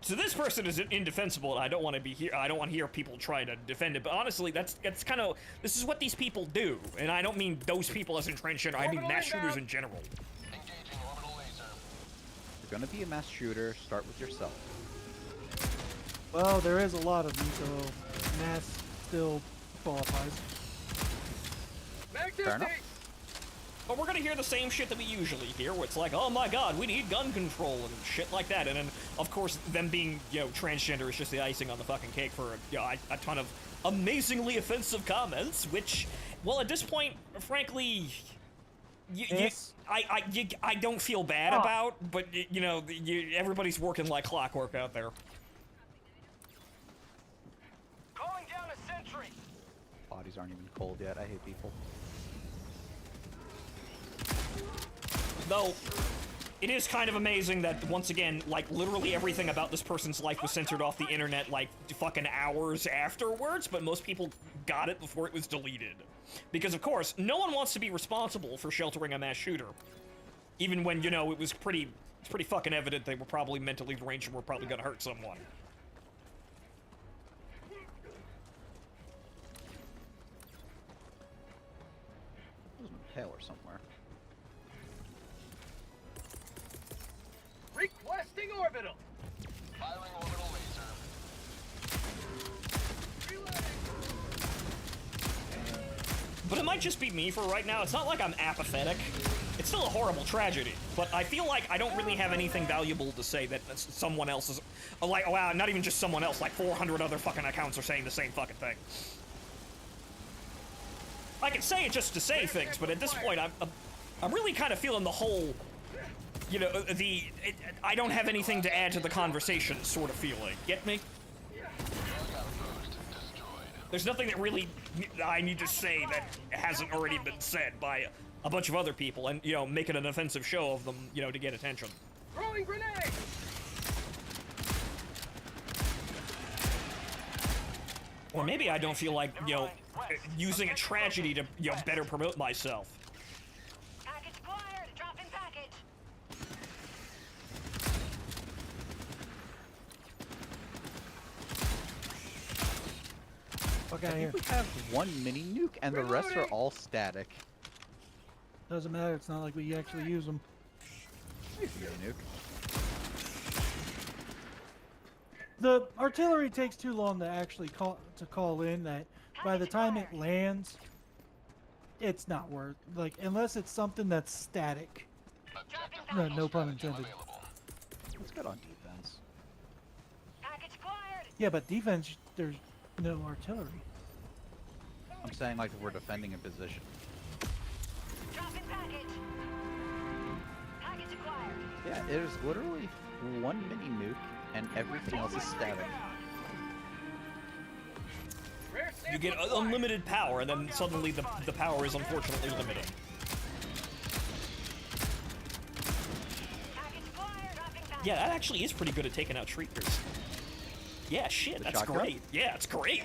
So this person is indefensible, and I don't want to be here. I don't want to hear people try to defend it. But honestly, that's kind of, this is what these people do, and I don't mean those people as in transgender. I mean mass shooters in general. Engaging orbital laser. If you're gonna be a mass shooter, start with yourself. Well, there is a lot of them, so mass still qualifies. Fair enough. But we're gonna hear the same shit that we usually hear, where it's like, oh my god, we need gun control and shit like that. And then, of course, them being, transgender is just the icing on the fucking cake for, a ton of amazingly offensive comments, which, well, at this point, frankly, I don't feel bad about, but, everybody's working like clockwork out there. Calling down a sentry. Bodies aren't even cold yet. I hate people. Though, it is kind of amazing that, once again, like, literally everything about this person's life was censored off the internet, like, fucking hours afterwards, but most people got it before it was deleted. Because, of course, no one wants to be responsible for sheltering a mass shooter. Even when, it was pretty fucking evident they were probably mentally deranged and were probably gonna hurt someone. There's a tail or somewhere. Requesting orbital. Firing orbital laser. Reloading. But it might just be me for right now. It's not like I'm apathetic. It's still a horrible tragedy, but I feel like I don't really have anything valuable to say that someone else is, like, wow, not even just someone else, like 400 other fucking accounts are saying the same fucking thing. I can say it just to say things, but at this point, I'm really kind of feeling the whole, I don't have anything to add to the conversation sort of feeling. Get me? There's nothing that really I need to say that hasn't already been said by a bunch of other people, and, making an offensive show of them, to get attention. Throwing grenade. Or maybe I don't feel like, using a tragedy to, better promote myself. Package acquired. Dropping package. Fuck out of here. We have one mini nuke, and the rest are all static. Doesn't matter, it's not like we actually use them. Nuke. The artillery takes too long to actually call in, that by the time it lands, it's not worth, like, unless it's something that's static. No pun intended. It's good on defense. Package acquired. Yeah, but defense, there's no artillery. I'm saying, like, if we're defending a position. Dropping package. Package acquired. Yeah, there's literally one mini nuke, and everything else is static. You get unlimited power, and then suddenly the power is unfortunately limited. Package acquired. Dropping package. Yeah, that actually is pretty good at taking out shriekers. Yeah, shit, The that's shotgun? great. Yeah, it's great.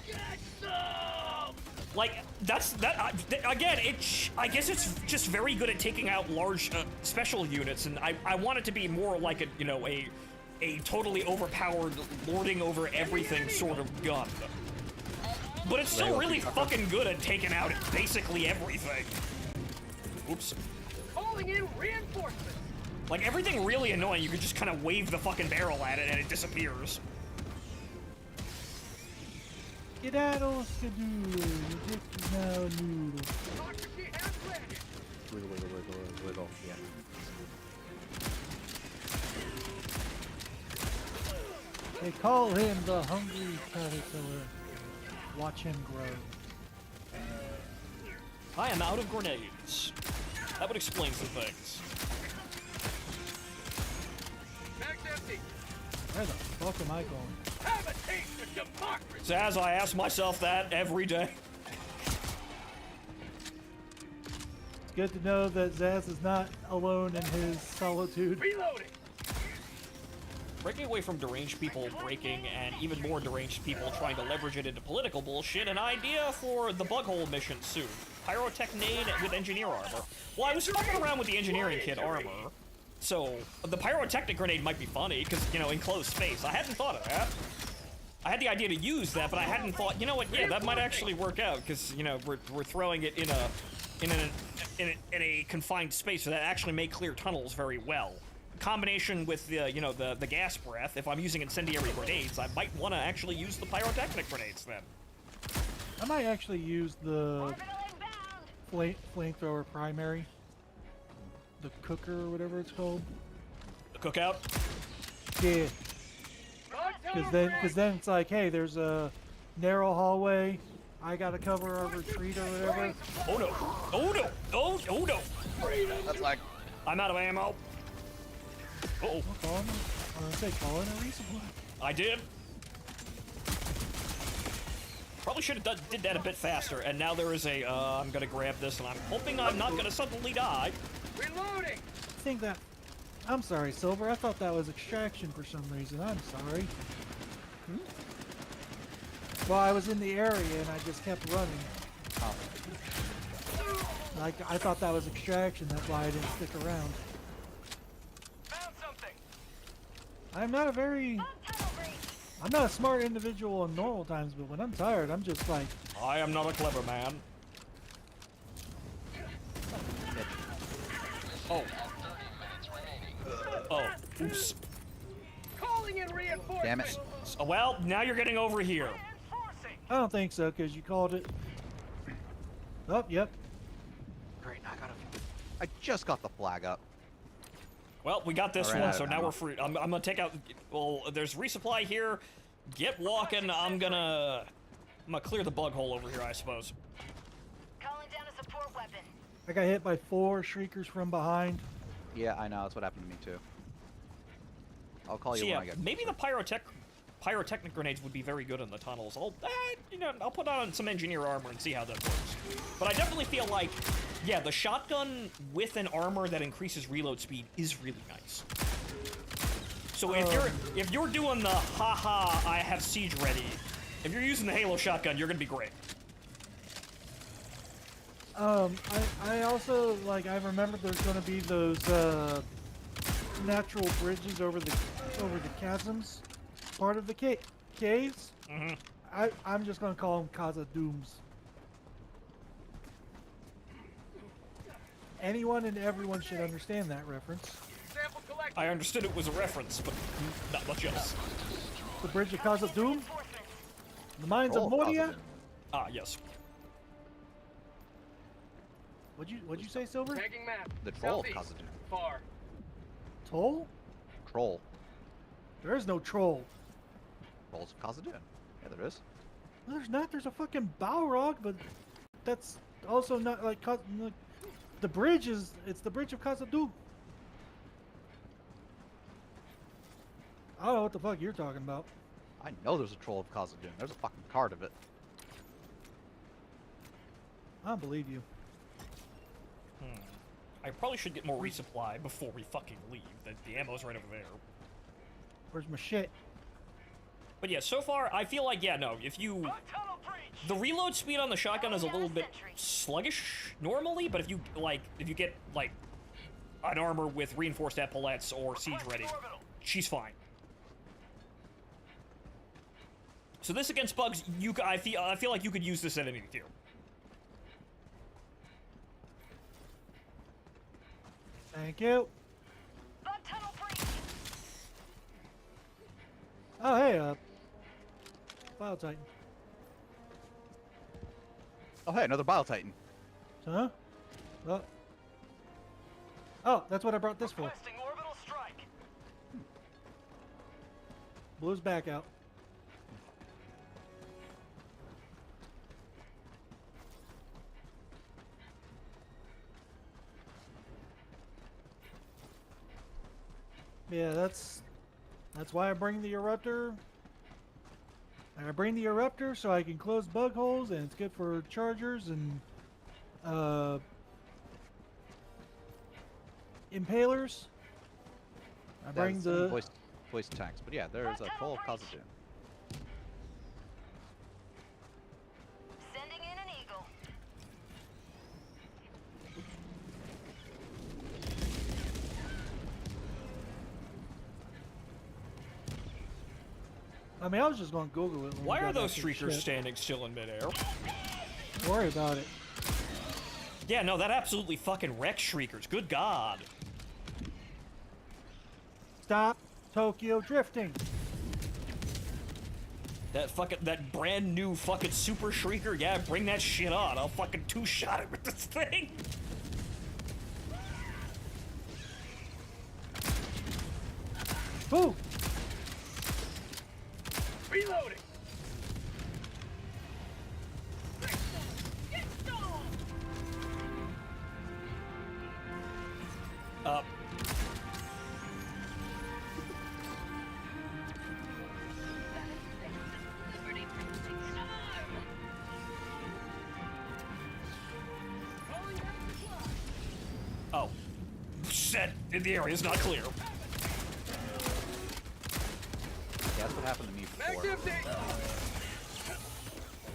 Get some. Like, again, I guess it's just very good at taking out large special units, and I want it to be more like a totally overpowered, lording over everything sort of gun. But it's still really fucking good at taking out basically everything. Oops. Calling in reinforcements. Like, everything really annoying, you could just kind of wave the fucking barrel at it and it disappears. Skedaddle, skadoodle, your dick is now a noodle. Democracy has landed. Wiggle, wiggle, wiggle, wiggle, wiggle. Yeah. They call him the hungry caterpillar. Watch him grow. I am out of grenades. That would explain some things. Mag's empty. Where the fuck am I going? Have a taste of democracy. Zaz, I ask myself that every day. It's good to know that Zaz is not alone in his solitude. Reloading. breaking away from deranged people breaking and even more deranged people trying to leverage it into political bullshit, an idea for the Bughole mission soon. Pyrotechnade with engineer armor. Well, I was fucking around with the engineering kit armor, so the pyrotechnic grenade might be funny, because, you know, enclosed space. I hadn't thought of that. I had the idea to use that, but I hadn't thought, you know what, yeah, that might actually work out, because, you know, we're throwing it in a confined space, so that actually may clear tunnels very well. Combination with the, you know, the gas breath, if I'm using incendiary grenades, I might want to actually use the pyrotechnic grenades then. I might actually use the flamethrower primary. The cooker or whatever it's called. The cookout? Yeah. Because then it's like, hey, there's a narrow hallway. I gotta cover our retreat or whatever. Oh no! Oh no! Oh no! That's like... I'm out of ammo. Uh-oh. Call in a resupply. I did. Probably should have did that a bit faster. And now there is a, I'm gonna grab this, and I'm hoping I'm not gonna suddenly die. Reloading! I think that... I'm sorry, Silver. I thought that was extraction for some reason. I'm sorry. Well, I was in the area and I just kept running. Oh. Like, I thought that was extraction. That's why I didn't stick around. Found something! I'm not a very... I'm not a smart individual in normal times, but when I'm tired, I'm just like... I am not a clever man. Oh. Oh. Oops. Calling in reinforcements! Damn it. Well, now you're getting over here. I don't think so, because you called it. Oh, yep. Great, I just got the flag up. Well, we got this All right, one, so now we're free. I'm gonna take out... Well, there's resupply here. Get walking. I'm gonna clear the bug hole over here, I suppose. Calling down a support weapon. I got hit by 4 shriekers from behind. Yeah, I know. That's what happened to me, too. I'll call you So when yeah, I get maybe closer. the pyrotechnic grenades would be very good in the tunnels. I'll put on some engineer armor and see how that works. But I definitely feel like, yeah, the shotgun with an armor that increases reload speed is really nice. So if you're doing the haha, I have siege ready, if you're using the Halo shotgun, you're gonna be great. I also, like, I remember there's gonna be those, natural bridges over the chasms, part of the caves. Mm-hmm. I'm just gonna call them Casa Dooms. Anyone and everyone should understand that reference. Sample collected. I understood it was a reference, but not much else. The bridge of Casa Doom? The mines of Oh, Moria? Casa Doom. Ah, yes. What'd you say, Silver? Tagging map. The troll of Southeast. Casa Doom. Far. Toll? Troll. There is no troll. Trolls of Casa Doom. Yeah, there is. No, there's not. There's a fucking Balrog, but that's also not like the bridge is. It's the bridge of Casa Doom. I don't know what the fuck you're talking about. I know there's a troll of Casa Doom. There's a fucking card of it. I don't believe you. I probably should get more resupply before we fucking leave. The ammo's right over there. Where's my shit? But yeah, so far, I feel like, yeah, no, if you... The reload speed on the shotgun is a little bit sluggish normally, but if you get, like, an armor with reinforced epaulettes or siege ready, she's fine. So this against bugs, I feel like you could use this at any tier. Thank you. Oh, hey, Bio Titan. Oh, hey, another Bile Titan. Huh? Oh, that's what I brought this for. Orbital strike. Blue's back out. Yeah, that's why I bring the eruptor. I bring the eruptor so I can close bug holes, and it's good for chargers and impalers. I bring the Voice voice text. But yeah, there's a full Kazato. Sending in an eagle. I mean, I was just going to Google it. when we Why are got those back to the streakers ship. standing still in midair? Don't worry about it. Yeah, no, that absolutely fucking wrecks shriekers. Good God. Stop Tokyo drifting. That brand new fucking super shrieker, yeah, bring that shit on. I'll fucking two-shot it with this thing. Ooh. Reloading. Up. Oh. Set in the area is not clear. Yeah, that's what happened to me Mag's before. empty.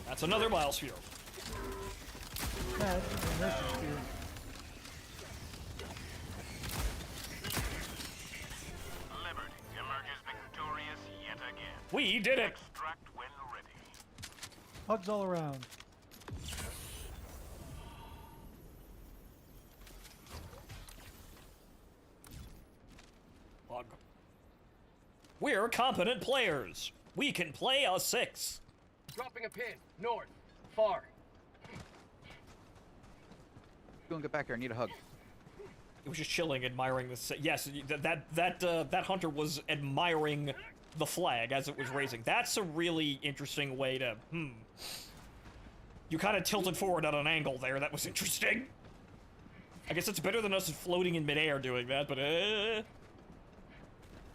That's another biosphere. Yeah, it's a nurse's spear. Liberty emerges victorious yet again. We did it. Extract when ready. Hugs all around. Bug. We're competent players. We can play a 6. Dropping a pin. North. Far. Go and get back here. I need a hug. It was just chilling, admiring this. Yes, that hunter was admiring the flag as it was raising. That's a really interesting way to. You kind of tilted forward at an angle there. That was interesting. I guess it's better than us floating in midair doing that, but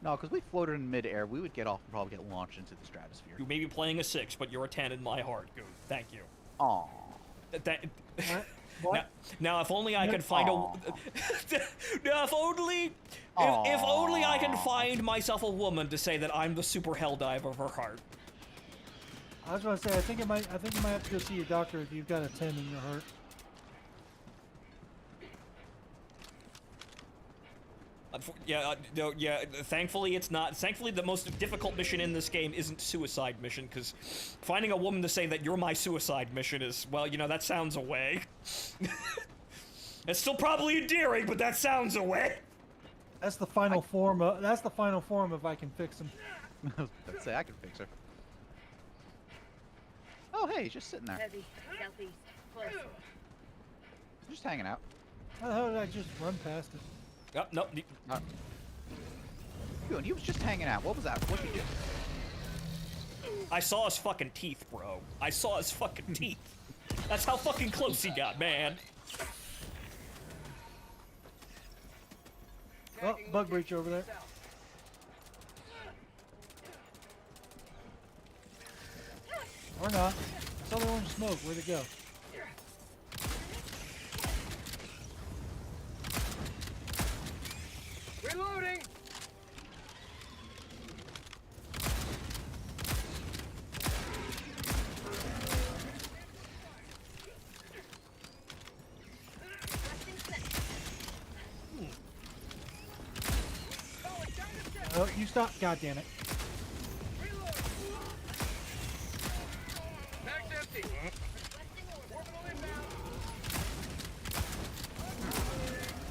No, because we floated in midair, we would get off and probably get launched into the stratosphere. you may be playing a 6, but you're a 10 in my heart, Goon. Thank you. Aww. What? Now, if only I could find now, if only I can find myself a woman to say that I'm the super Helldiver of her heart. I was going to say, I think you might have to go see your doctor if you've got a 10 in your heart. Thankfully, it's not. Thankfully, the most difficult mission in this game isn't suicide mission, because finding a woman to say that you're my suicide mission is, well, you know, that sounds away. It's still probably endearing, but that sounds away. That's the final form of. That's the final form if I can fix him. Let's say I can fix her. Oh, hey, he's just sitting there. Heavy. Southeast. Close. Just hanging out. How the hell did I just run past it? Oh, no. Dude, he was just hanging out. What was that? What'd he do? I saw his fucking teeth, bro. I saw his fucking teeth. That's how fucking close he got, man. Oh, bug breach over there. Or not. I saw the orange smoke. Where'd it go? Reloading. Oh, you stop. God damn it. Mag's empty. Orbital inbound.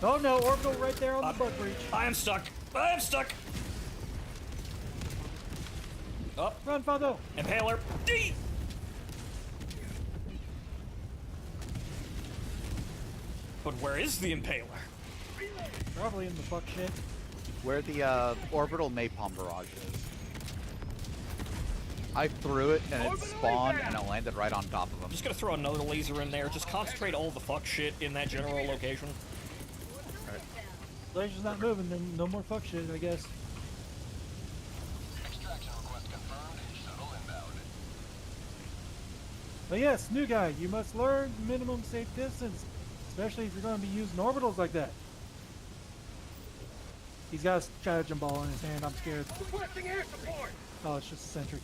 Oh no, orbital right there on the bug breach. I am stuck. I am stuck. Up. Run, Fado. Impaler. D. But where is the impaler? Probably in the fuck shit. Where the orbital napalm barrage is. I threw it and it spawned and it landed right on top of him. I'm just gonna throw another laser in there. Just concentrate all the fuck shit in that general location. Laser's not moving, then no more fuck shit, I guess. Extraction request confirmed. Shuttle inbound. But yes, new guy, you must learn minimum safe distance, especially if you're going to be using orbitals like that. He's got a strategy ball in his hand. I'm scared. Requesting air support. Oh, it's just a sentry.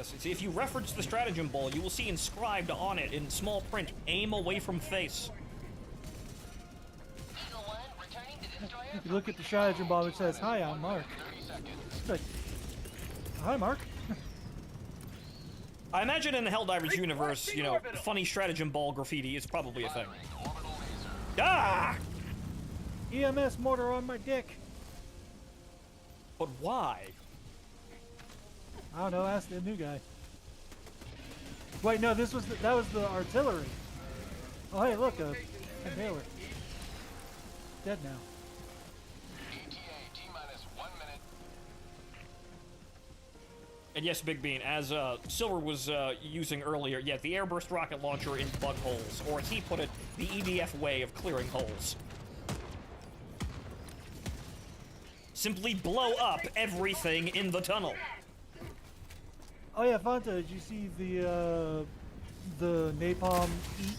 See, if you reference the stratagem ball, you will see inscribed on it in small print, aim away from face. If you look at the strategy ball, it says, "Hi, I'm Mark." It's like, "Hi, Mark." I imagine in the Helldivers universe, you know, funny stratagem ball graffiti is probably a thing. Ah! EMS mortar on my dick. But why? I don't know. Ask the new guy. Wait, no, that was the artillery. Oh, hey, look, a inhaler. Dead now. And yes, Big Bean, as Silver was using earlier, yeah, the airburst rocket launcher in bug holes, or as he put it, the EDF way of clearing holes. Simply blow up everything in the tunnel. Oh yeah, Fanta, did you see the napalm eat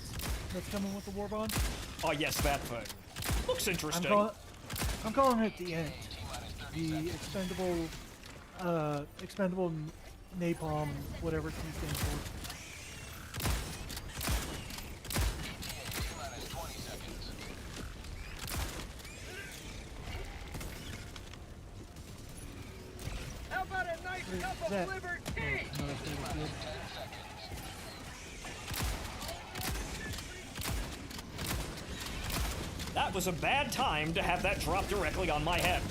that's coming with the war bond? Oh yes, that thing. Looks interesting. I'm calling it the Ent. The expendable napalm, whatever T stands for. How about a nice cup of liver tea? No, that's really good. That was a bad time to have that drop directly on my head.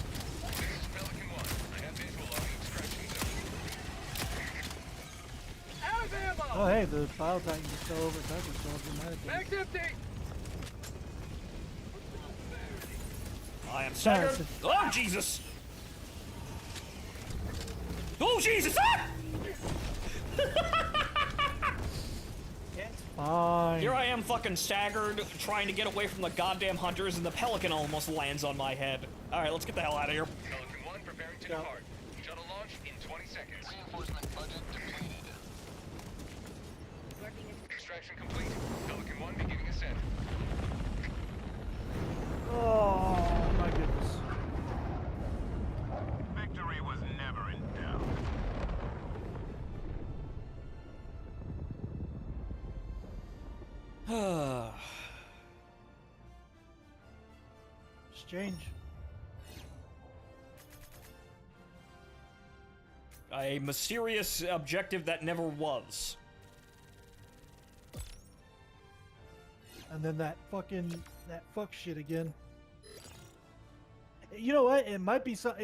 Out of ammo! Oh hey, the Bile Titan just fell over backwards, so dramatically. Mag's empty! I am staggered. Oh, Jesus! Oh, Jesus! Ah! It's fine. Here I am fucking staggered, trying to get away from the goddamn hunters, and the pelican almost lands on my head. Alright, let's get the hell out of here. Pelican 1 preparing to depart. Shuttle launch in 20 seconds. Reinforcement budget depleted. Extraction complete. Pelican 1 beginning ascent. Oh my goodness. Victory was never in doubt. Exchange. A mysterious objective that never was. And then that fuck shit again. You know what? It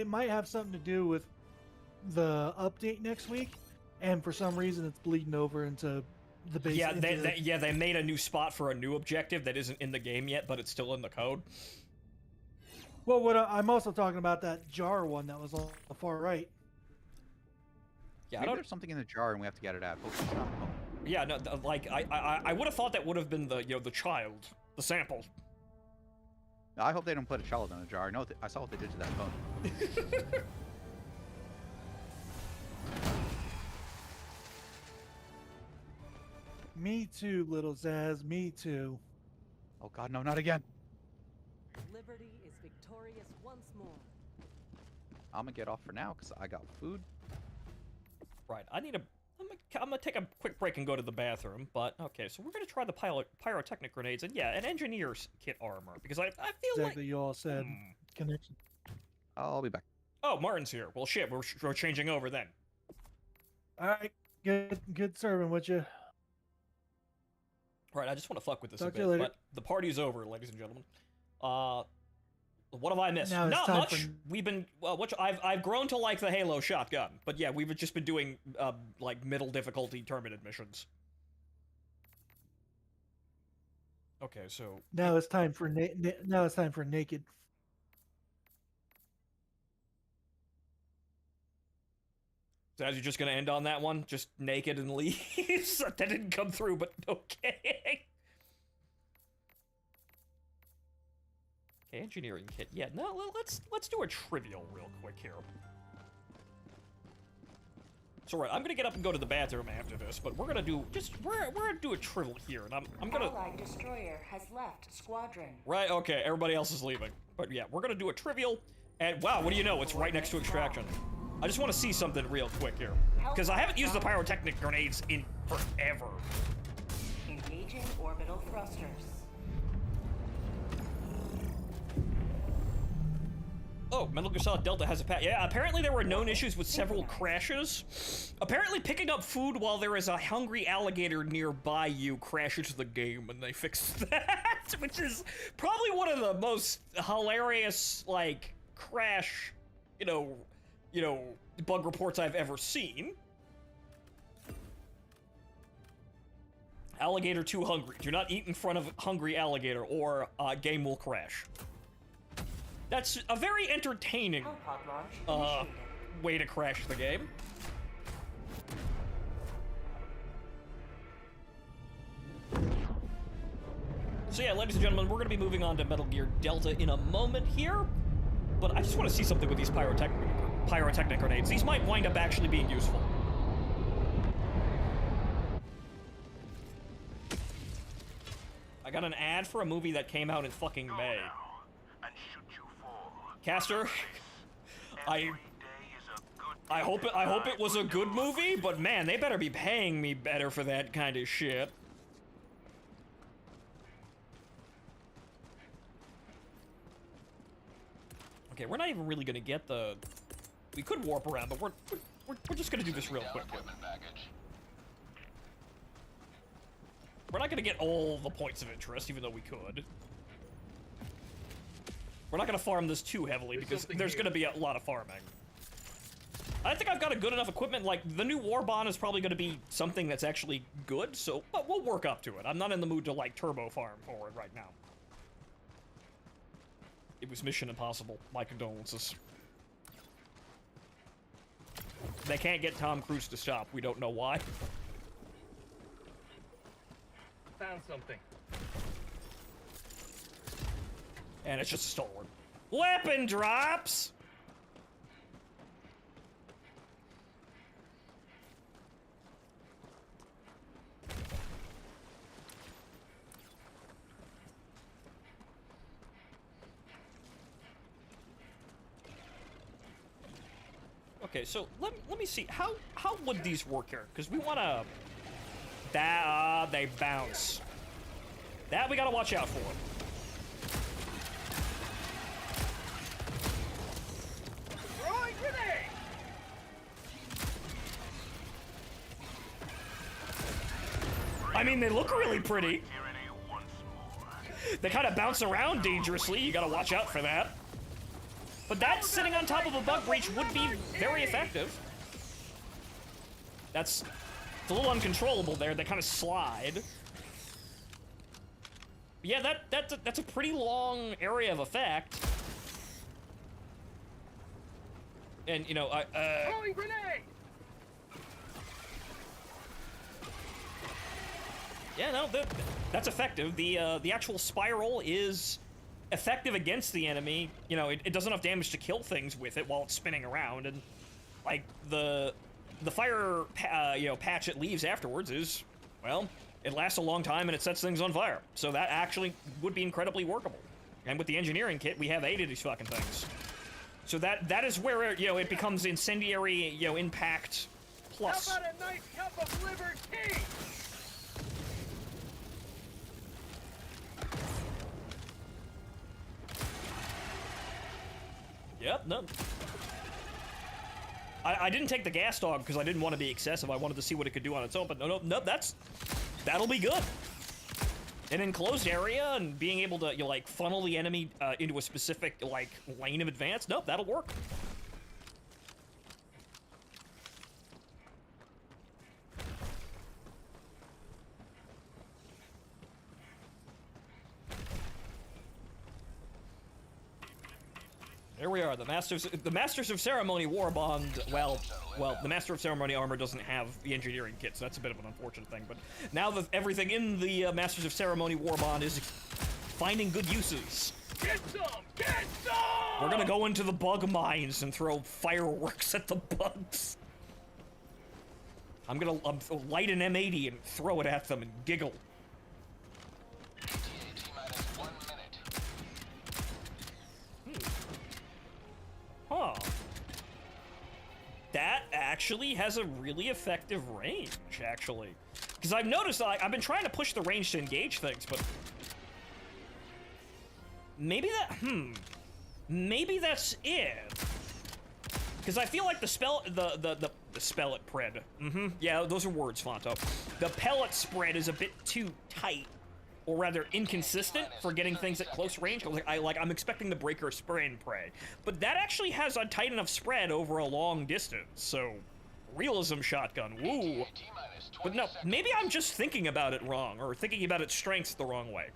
might have something to do with the update next week, and for some reason it's bleeding over into the base. Yeah, they made a new spot for a new objective that isn't in the game yet, but it's still in the code. Well, I'm also talking about that jar one that was on the far right. Yeah, Maybe there's something in the jar and we have to get it out. Hopefully it's not. Yeah, no, like I would have thought that would have been the the child, the sample. I hope they don't put a child in a jar. No, I saw what they did to that phone. Me too, little Zaz. Me too. Oh God, no, not again. Liberty is victorious once more. I'm gonna get off for now because I got food. Right, I'm gonna take a quick break and go to the bathroom. But okay, so we're gonna try the pyrotechnic grenades and yeah, an engineer's kit armor because I feel exactly you all said connection. I'll be back. Oh, Martin's here. Well, shit, we're changing over then. All right, good serving with you. Right, I just want to fuck with this Talk a to you bit, later. but the party's over, ladies and gentlemen. What have I missed? Now it's Not time much. for- We've been I've grown to like the Halo shotgun, but yeah, we've just been doing like middle difficulty tournament missions. Okay, so Now it's time for naked. so as you're just gonna end on that one, just naked and leave. That didn't come through, but okay. Okay, engineering kit. Yeah, no, let's do a trivial real quick here. So right, I'm gonna get up and go to the bathroom after this, but we're gonna do a trivial here, and I'm gonna. Allied destroyer has left squadron. Right, okay, everybody else is leaving. But yeah, we're gonna do a trivial, and wow, what do you know? It's right next to extraction. I just want to see something real quick here, because I haven't used the pyrotechnic grenades in forever. Engaging orbital thrusters. Oh, Metal Gear Solid Delta has a patch. Yeah, apparently there were known issues with several crashes. Apparently picking up food while there is a hungry alligator nearby you crashes the game, and they fixed that, which is probably one of the most hilarious, like, crash, you know, bug reports I've ever seen. Alligator too hungry. Do not eat in front of hungry alligator, or game will crash. That's a very entertaining way to crash the game. So yeah, ladies and gentlemen, we're going to be moving on to Metal Gear Delta in a moment here, but I just want to see something with these pyrotechnic grenades. These might wind up actually being useful. I got an ad for a movie that came out in fucking May. Caster, I hope it was a good movie, but man, they better be paying me better for that kind of shit. Okay, we're not even really gonna get the. We could warp around, but we're just gonna do this real quick. We're not gonna get all the points of interest, even though we could. We're not going to farm this too heavily because there's going to be a lot of farming. I think I've got a good enough equipment. Like, the new Warbond is probably going to be something that's actually good, so but we'll work up to it. I'm not in the mood to, like, turbo farm forward right now. It was Mission Impossible. My condolences. They can't get Tom Cruise to stop. We don't know why. Found something. And it's just a stalwart. Weapon drops! Okay, so let me see. How would these work here? Because we want to... they bounce. That we gotta watch out for. I mean, they look really pretty. They kind of bounce around dangerously. You gotta watch out for that. But that sitting on top of a bug breach would be very effective. It's a little uncontrollable there. They kind of slide. Yeah, that's a pretty long area of effect. And you know, Throwing grenade! Yeah, no, that's effective. The actual spiral is effective against the enemy. You know, it does enough damage to kill things with it while it's spinning around, and like the fire patch it leaves afterwards is, well, it lasts a long time and it sets things on fire. So that actually would be incredibly workable. And with the engineering kit, we have 8 of these fucking things. So that is where it becomes incendiary impact plus. How about a nice cup of liver tea? Yep, no. I didn't take the gas dog because I didn't want to be excessive. I wanted to see what it could do on its own, but no, that'll be good. An enclosed area and being able to like funnel the enemy into a specific like lane of advance. Nope, that'll work. There we are, the Masters of Ceremony Warbond. Well, the Master of Ceremony armor doesn't have the engineering kit, so that's a bit of an unfortunate thing. But now that everything in the Masters of Ceremony Warbond is finding good uses. Get some! Get some! We're gonna go into the bug mines and throw fireworks at the bugs. I'm gonna light an M80 and throw it at them and giggle. actually has a really effective range, actually. Because I've noticed, I've been trying to push the range to engage things, but... Maybe maybe that's it. Because I feel like the spell it pred. Yeah, those are words, Fonto. The pellet spread is a bit too tight, or rather inconsistent for getting things at close range. I'm expecting the breaker spray and pray, but that actually has a tight enough spread over a long distance. So, realism shotgun, woo. But no, maybe I'm just thinking about it wrong, or thinking about its strengths the wrong way.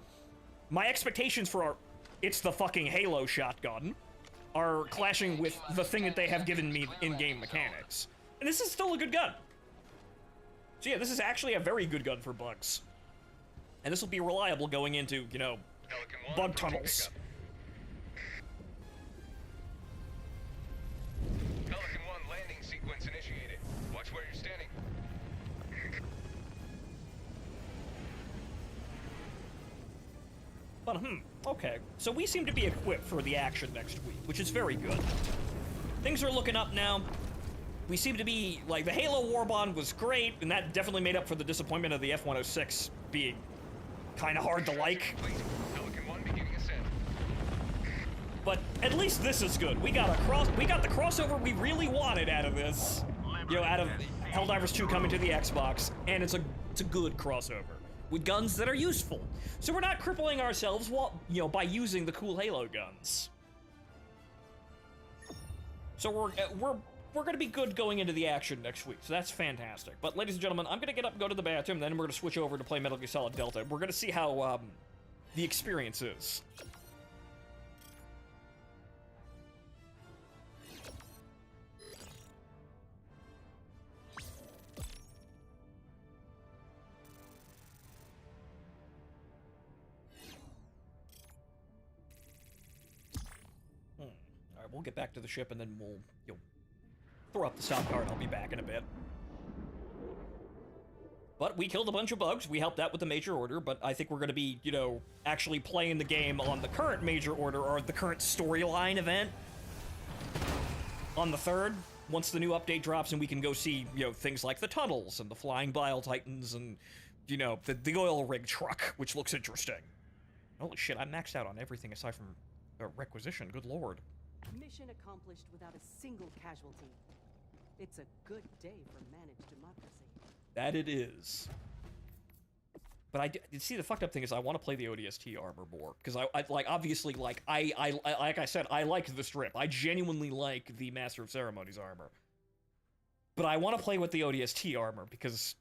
My expectations for it's the fucking Halo shotgun are clashing with the thing that they have given me in-game mechanics. And this is still a good gun. So yeah, this is actually a very good gun for bugs. And this will be reliable going into, you know, bug tunnels. Pelican 1 landing sequence initiated. Watch where you're standing. But, okay. So we seem to be equipped for the action next week, which is very good. Things are looking up now. We seem to be, like, the Halo Warbond was great, and that definitely made up for the disappointment of the F-106 being kind of hard to like. Pelican 1 beginning ascent. But at least this is good. We got the crossover we really wanted out of this. You know, out of Helldivers 2 coming to the Xbox, and it's a good crossover with guns that are useful. So we're not crippling ourselves while, you know, by using the cool Halo guns. So we're gonna be good going into the action next week, so that's fantastic. But ladies and gentlemen, I'm gonna get up and go to the bathroom, then we're gonna switch over to play Metal Gear Solid Delta. We're gonna see how the experience is. Alright, we'll get back to the ship and then you'll throw up the stop card. I'll be back in a bit. But we killed a bunch of bugs. We helped out with the major order, but I think we're going to be, you know, actually playing the game on the current major order, or the current storyline event on the 3rd, once the new update drops and we can go see, you know, things like the tunnels and the flying Bile Titans and, you know, the oil rig truck, which looks interesting. Holy shit, I'm maxed out on everything aside from requisition. Good lord. Mission accomplished without a single casualty. It's a good day for managed democracy. That it is. But see, the fucked up thing is I want to play the ODST armor more, because I like, obviously, like I said, I like the strip. I genuinely like the Master of Ceremonies armor. But I want to play with the ODST armor because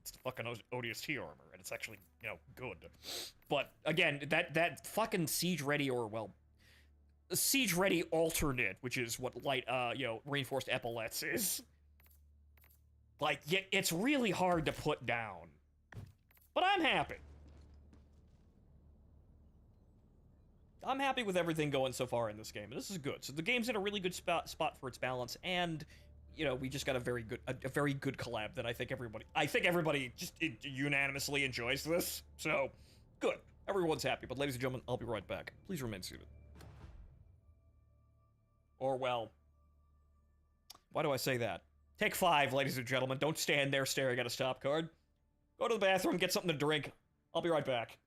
it's the fucking ODST armor, and it's actually, you know, good. But again, that fucking siege ready, or well, siege ready alternate, which is what light, you know, reinforced epaulets is. Like, it's really hard to put down. But I'm happy. I'm happy with everything going so far in this game, and this is good. So the game's in a really good spot for its balance, and, you know, we just got a very good collab that I think everybody just unanimously enjoys this. So, good. Everyone's happy. But ladies and gentlemen, I'll be right back. Please remain seated. Or, well, why do I say that? Take 5, ladies and gentlemen. Don't stand there staring at a stop card. Go to the bathroom, get something to drink. I'll be right back.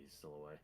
he's still away.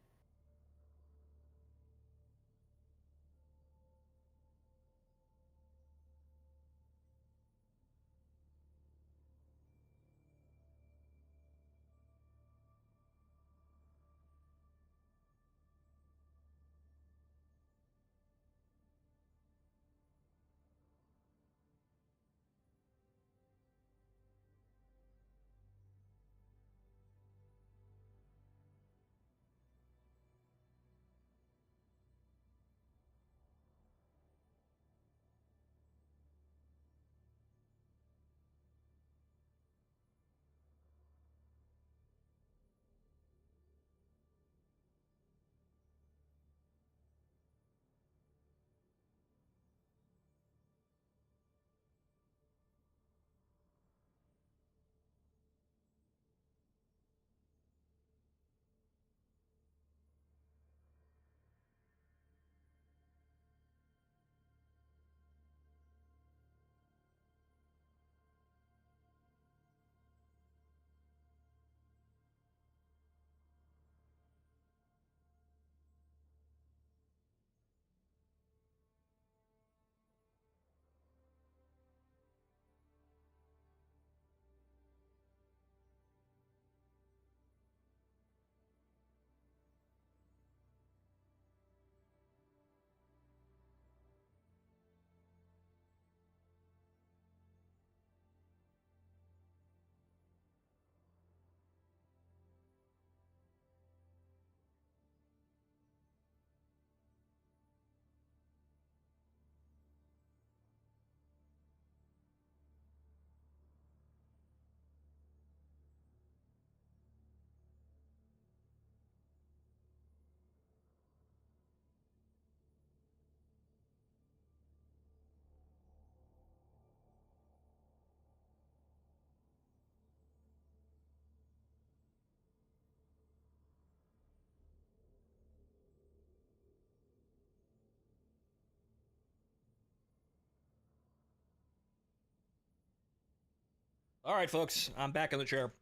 All right, folks, I'm back in the chair.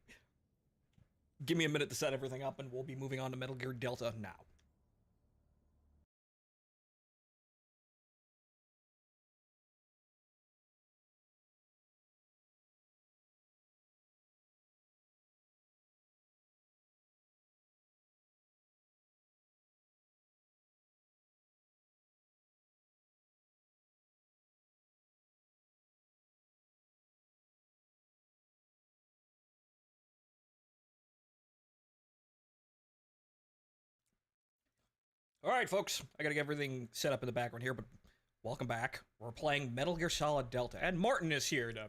Give me a minute to set everything up, and we'll be moving on to Metal Gear Delta now. All right, folks, I gotta get everything set up in the background here, but welcome back. We're playing Metal Gear Solid Delta, and Martin is here to,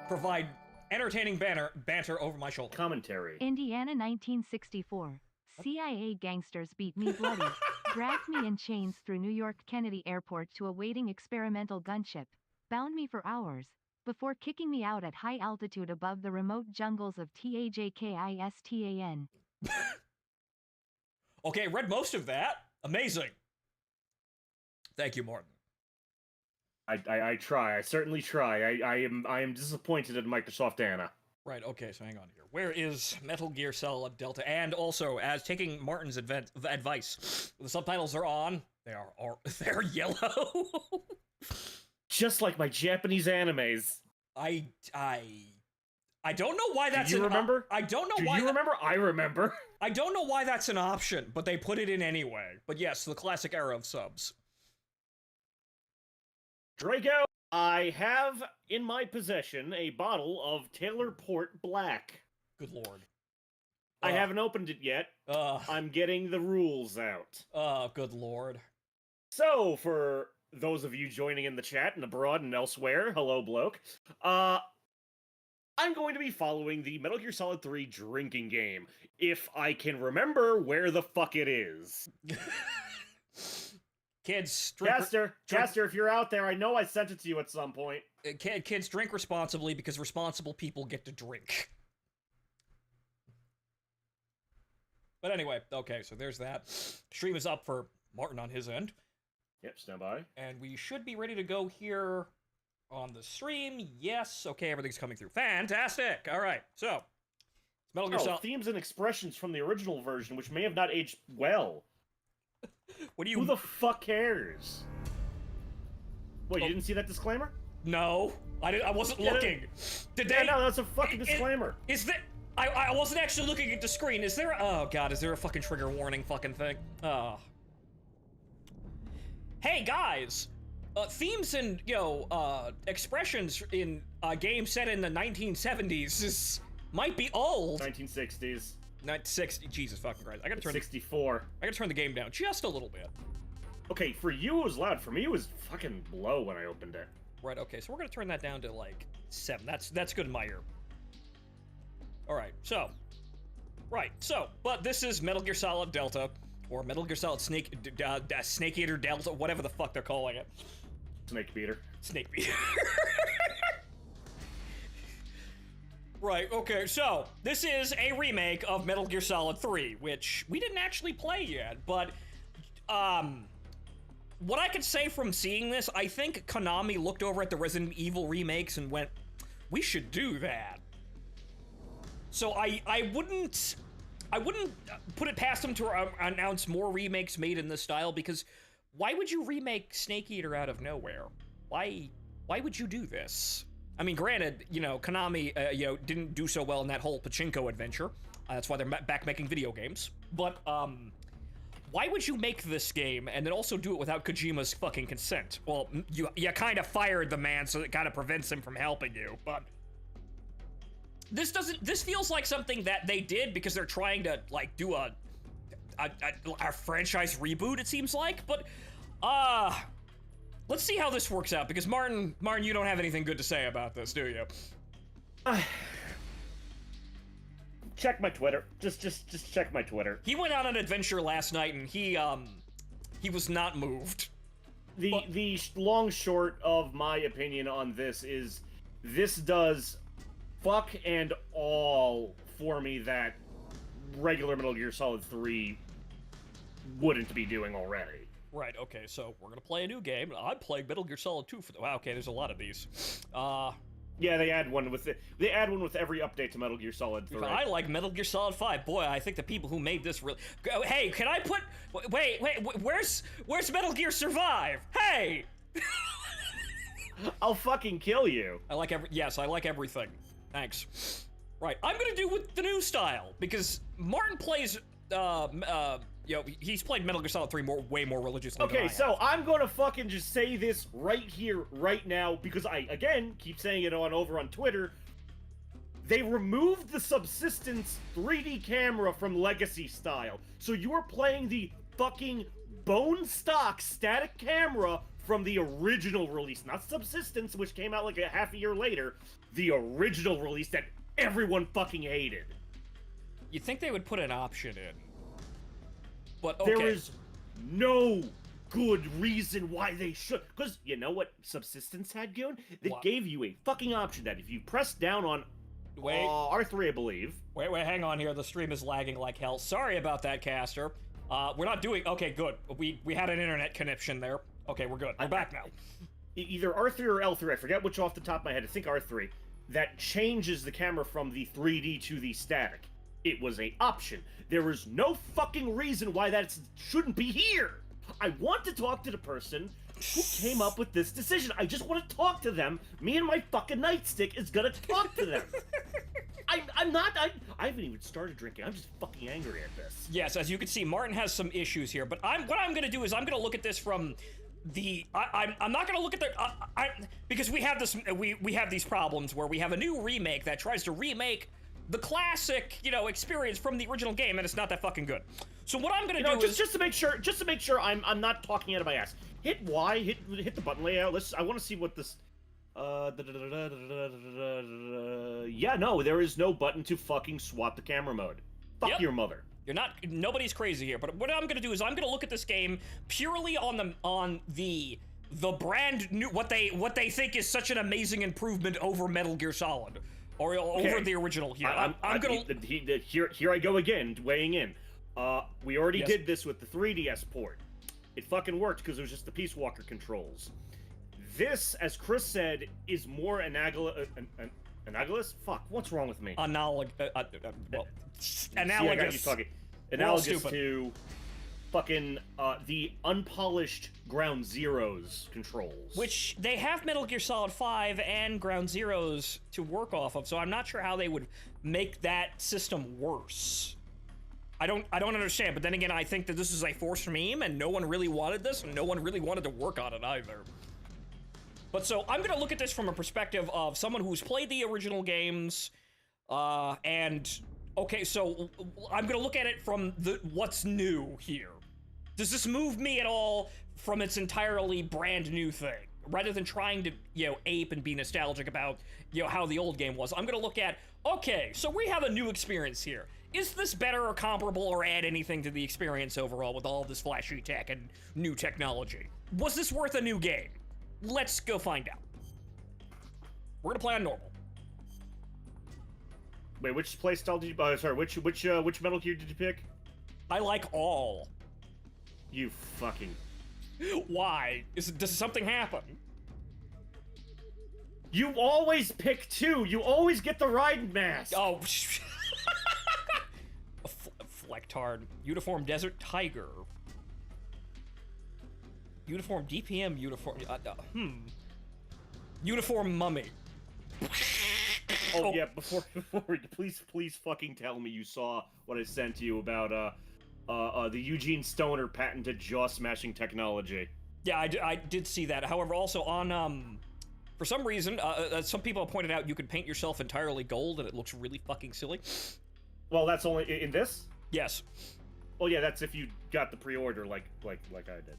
provide entertaining banter over my shoulder. Commentary. Indiana 1964. CIA gangsters beat me bloody, dragged me in chains through New York Kennedy Airport to a waiting experimental gunship, bound me for hours, before kicking me out at high altitude above the remote jungles of Tajikistan. Okay, read most of that. Amazing. Thank you, Martin. I try. I certainly try. I am disappointed at Microsoft Anna. Right, okay, so hang on here. Where is Metal Gear Solid Delta? And also, as taking Martin's advice, the subtitles are on. They're yellow. Just like my Japanese animes. I don't know why that's. Do you remember? I don't know why. Do you remember? I remember. I don't know why that's an option, but they put it in anyway. But yes, the classic era of subs. Draco, I have in my possession a bottle of Taylor Port Black. Good lord. I haven't opened it yet. I'm getting the rules out. Good lord. So, for those of you joining in the chat and abroad and elsewhere, hello, bloke. I'm going to be following the Metal Gear Solid 3 drinking game, if I can remember where the fuck it is. Kids, Caster, if you're out there, I know I sent it to you at some point. Kids, drink responsibly, because responsible people get to drink. But anyway, okay, so there's that. Stream is up for Martin on his end. Yep, stand by. And we should be ready to go here on the stream. Yes, okay, everything's coming through. Fantastic! All right, so, let's Metal Gear No, Solid. themes and expressions from the original version, which may have not aged well. What do you? Who the fuck cares? Wait, you didn't see that disclaimer? No, I wasn't looking. Did they? Yeah, no, that's a fucking disclaimer. Is that? I wasn't actually looking at the screen. Is there? Oh god, is there a fucking trigger warning fucking thing? Oh. Hey guys, themes and expressions in a game set in the 1970s might be old. 1960s. 1960. Jesus fucking Christ! I gotta turn. 64. I gotta turn the game down just a little bit. Okay, for you it was loud. For me it was fucking low when I opened it. Right. Okay. So we're gonna turn that down to like 7. That's good in my ear. All right. So. Right. So, but this is Metal Gear Solid Delta, or Metal Gear Solid Snake Eater Delta, whatever the fuck they're calling it. Snake Beater. Snake Beater. Right, okay, so this is a remake of Metal Gear Solid 3, which we didn't actually play yet, but what I could say from seeing this, I think Konami looked over at the Resident Evil remakes and went, we should do that. So I wouldn't put it past them to announce more remakes made in this style, because why would you remake Snake Eater out of nowhere? Why would you do this? I mean, granted, Konami, didn't do so well in that whole pachinko adventure. That's why they're back making video games. But, why would you make this game and then also do it without Kojima's fucking consent? Well, you kind of fired the man, so it kind of prevents him from helping you, but... This feels like something that they did because they're trying to, like, do a franchise reboot, it seems like, but, let's see how this works out, because Martin, you don't have anything good to say about this, do you? Check my Twitter. Just check my Twitter. He went on an adventure last night, and he was not moved. The long short of my opinion on this is, this does fuck and all for me that regular Metal Gear Solid 3 wouldn't be doing already. Right, okay, so we're gonna play a new game. I'm playing Metal Gear Solid 2 for the... Wow, okay, there's a lot of these. Yeah, they add one with every update to Metal Gear Solid 3. I like Metal Gear Solid 5. Boy, I think the people who made this really... Hey, can I put... Wait, where's Metal Gear Survive? Hey! I'll fucking kill you. I like everything. Thanks. Right, I'm gonna do with the new style, because Martin plays, he's played Metal Gear Solid 3 way more religiously than I have. So I'm gonna fucking just say this right here, right now, because I, again, keep saying it over on Twitter. They removed the Subsistence 3D camera from Legacy style. So you are playing the fucking bone stock static camera from the original release, not Subsistence, which came out like a half a year later. The original release that everyone fucking hated. You'd think they would put an option in. But okay. There is no good reason why they should. Because you know what Subsistence had, Goon? It gave you a fucking option that if you press down on R3, I believe. Wait, hang on here. The stream is lagging like hell. Sorry about that, Caster. We're not doing... Okay, good. We had an internet connection there. Okay, we're good. We're back now. Either R3 or L3, I forget which off the top of my head. I think R3. That changes the camera from the 3D to the static. It was an option. There is no fucking reason why that shouldn't be here. I want to talk to the person who came up with this decision. I just want to talk to them. Me and my fucking nightstick is gonna talk to them. I haven't even started drinking. I'm just fucking angry at this. Yes, as you can see, Martin has some issues here, but what I'm gonna do is I'm gonna look at this from the... I'm not gonna look at the... because we have this... We have these problems where we have a new remake that tries to remake the classic, experience from the original game, and it's not that fucking good. So what I'm gonna do is... Just to make sure I'm not talking out of my ass. Hit Y, hit the button layout. I want to see what this... Yeah, no, there is no button to fucking swap the camera mode. Fuck your mother. Nobody's crazy here, but what I'm gonna do is I'm gonna look at this game purely on the brand new, what they think is such an amazing improvement over Metal Gear Solid, or over the original here. Here I go again, weighing in. We already did this with the 3DS port. It fucking worked because it was just the Peace Walker controls. This, as Chris said, is more Analogous? Fuck, what's wrong with me? Well, See, I got you analogous. talking. We're all Analogous stupid. to fucking the unpolished Ground Zeroes controls. Which they have Metal Gear Solid 5 and Ground Zeroes to work off of, so I'm not sure how they would make that system worse. I don't understand, but then again, I think that this is a forced meme, and no one really wanted this, and no one really wanted to work on it either. But so, I'm gonna look at this from a perspective of someone who's played the original games, and... Okay, so I'm gonna look at it from what's new here. Does this move me at all from its entirely brand new thing? Rather than trying to, ape and be nostalgic about, how the old game was, I'm gonna look at, okay, so we have a new experience here. Is this better or comparable or add anything to the experience overall with all this flashy tech and new technology? Was this worth a new game? Let's go find out. We're gonna play on normal. Wait, which playstyle did you? Sorry, which Metal Gear did you pick? I like all. You fucking. Why? Does something happen? You always pick 2. You always get the Raiden mask. Oh. Flectard. Uniform Desert Tiger. Uniform DPM uniform. Uniform Mummy. Oh yeah, before please fucking tell me you saw what I sent you about the Eugene Stoner patented jaw smashing technology. Yeah, I did see that. However, also on for some reason, some people have pointed out you can paint yourself entirely gold and it looks really fucking silly. Well, that's only in this? Yes. Oh yeah, that's if you got the pre-order like I did.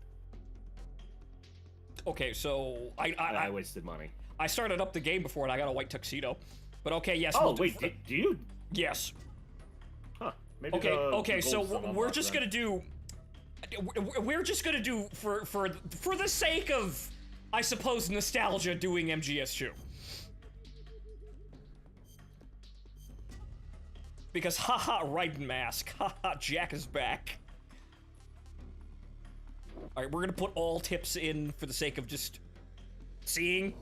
Okay, so I wasted money. I started up the game before and I got a white tuxedo. But okay, yes. Oh wait, do you? Yes. Huh. Maybe Okay. So we're just gonna do. We're just gonna do for the sake of, I suppose, nostalgia, doing MGS2. Because haha, Raiden mask. Haha, Jack is back. All right, we're gonna put all tips in for the sake of just seeing.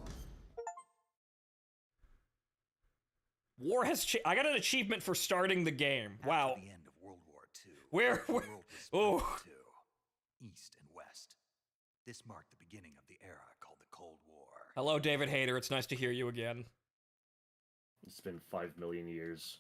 War has I got an achievement for starting the game. Wow. After the end of World War II, Where? the world was split into two, East and West. This marked the beginning of the era called the Cold War. Hello, David Hayter. It's nice to hear you again. It's been 5 million years.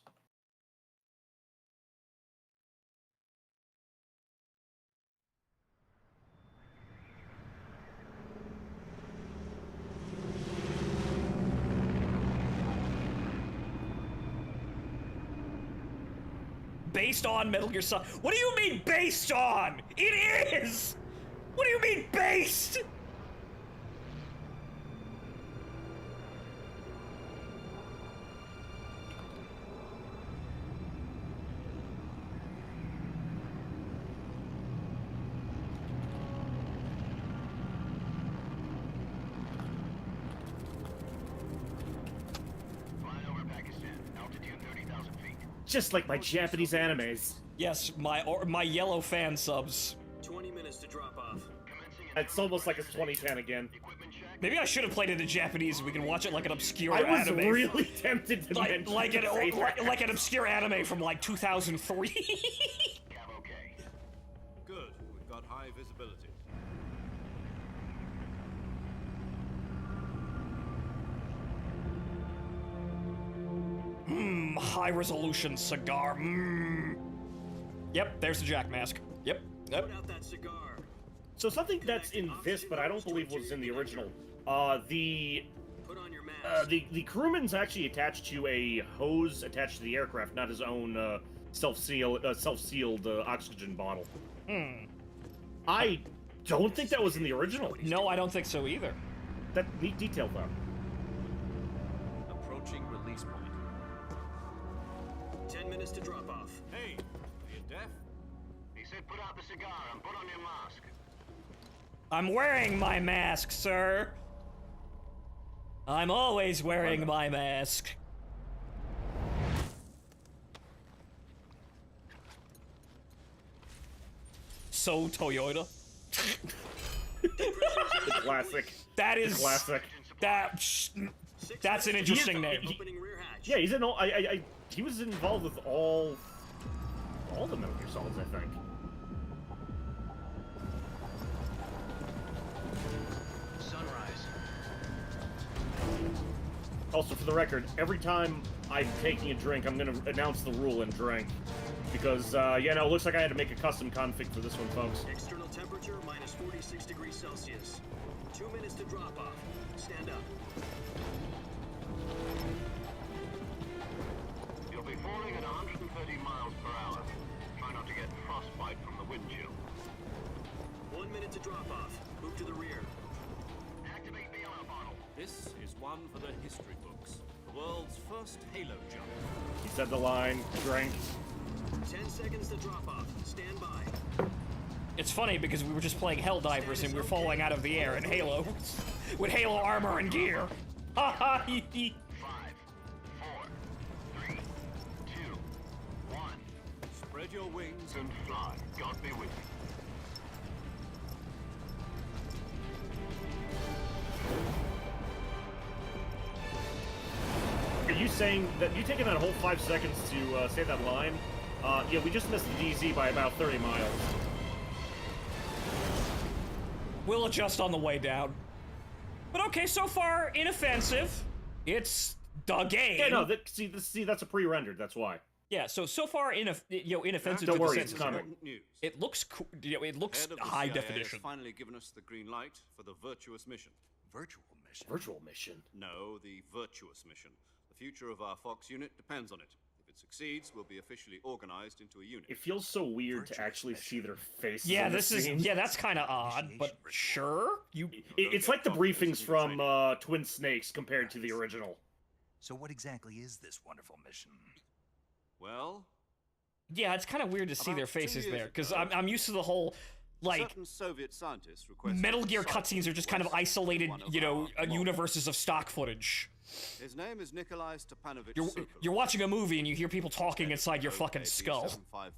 Based on Metal Gear Solid. What do you mean based on? It is! What do you mean based? Just like my Japanese animes. Yes, my yellow fan subs. 20 minutes to drop off. It's almost like it's 2010 again. Maybe I should have played it in Japanese and we can watch it like an obscure I was anime. really tempted to mention like an obscure anime from like 2003. Good. We've got high visibility. High resolution cigar. Yep, there's the Jack mask. Yep. Put out that cigar. So something that's in this, but I don't believe was in the original. The crewman's actually attached to a hose attached to the aircraft, not his own self-sealed oxygen bottle. I don't think that was in the original. No, I don't think so either. That neat detail, though. Approaching release point. 10 minutes to drop off. Hey, are you deaf? He said put out the cigar and put on your mask. I'm wearing my mask, sir. I'm always wearing my mask. So Toyota. The classic. That is the classic. That's an interesting name. Yeah, he's in all. He was involved with all the Metal Gear Solids, I think. Sunrise. Also, for the record, every time I'm taking a drink, I'm gonna announce the rule and drink. Because, yeah, no, it looks like I had to make a custom config for this one, folks. External temperature minus 46 degrees Celsius. 2 minutes to drop off. Stand up. You'll be falling at 130 miles per hour. Try not to get frostbite from the wind chill. 1 minute to drop off. Move to the rear. Activate the yellow bottle. This is one for the history books. The world's first Halo jump. He said the line, drink. 10 seconds to drop off. Stand by. It's funny because we were just playing Helldivers and we were falling out of the air in Halo with Halo armor and gear. Ha ha! 5, 4, 3, 2, 1. Spread your wings And fly. God be with you. Are you saying that you taking that whole 5 seconds to say that line? Yeah, we just missed the DZ by about 30 miles. We'll adjust on the way down. But okay, so far, inoffensive. It's the game. Yeah, no, see, that's a pre-rendered, that's why. Yeah, so far, inoffensive Don't to worry, the it's senses. coming. news. It looks cool. It looks Head of the high CIA definition. has finally given us the green light for the virtuous mission. Virtual mission. Virtual mission. No, the virtuous mission. The future of our Fox unit depends on it. If it succeeds, we'll be officially organized into a unit. It feels so weird to Virtual actually mission. see their faces. Yeah, in this is scene. that's kind of odd, but sure. It's like the briefings from Twin Snakes compared to the original. So what exactly is this wonderful mission? Well, Yeah, it's kind of weird to see About their 2 faces years there because ago, I'm used to the whole like certain Soviet scientists requested Metal Gear a site cutscenes are just kind of west isolated, one of you know, our models. universes of stock footage. His name is Nikolai Stepanovich You're Sokolov. you're watching a movie and you hear people talking inside your fucking skull.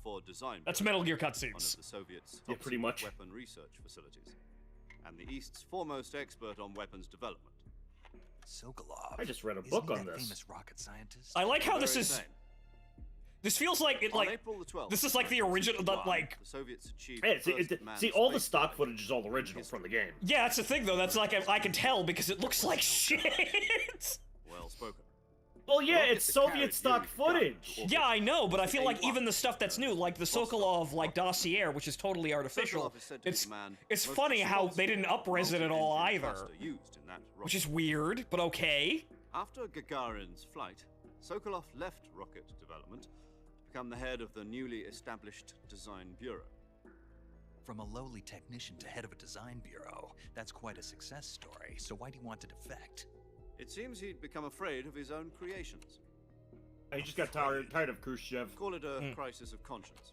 AB754 design That's bureau, Metal Gear one of cutscenes. the Soviets' Yeah, top pretty secret much. weapon research facilities, and the East's foremost expert on weapons development. Sokolov. I just read a Isn't book he on that this. famous rocket scientist? I like how The this very is. same. This feels like it On like April the 12th, this is like the original. 1961, Like the Soviets achieved Hey, the first manned see, all the space stock flight. footage is all original from the game. yeah, that's the thing though. That's like I can tell because it looks like shit. Well spoken. Well, yeah, Rocket it's that Soviet carried stock Yuri's gun footage. to orbit. Yeah, I know, but I feel like A1. even the stuff that's new, like the Sokolov like dossier, which is totally artificial, Sokolov is said to be it's the man it's most funny how they didn't responsible up-res it at all multi-engine either, thruster used in that which rocket. is weird, but okay. After Gagarin's flight, Sokolov left rocket development to become the head of the newly established Design Bureau. From a lowly technician to head of a design bureau. That's quite a success story. So why do you want to defect? It seems he'd become afraid of his own creations. I just got tired of Khrushchev. Call it a crisis of conscience.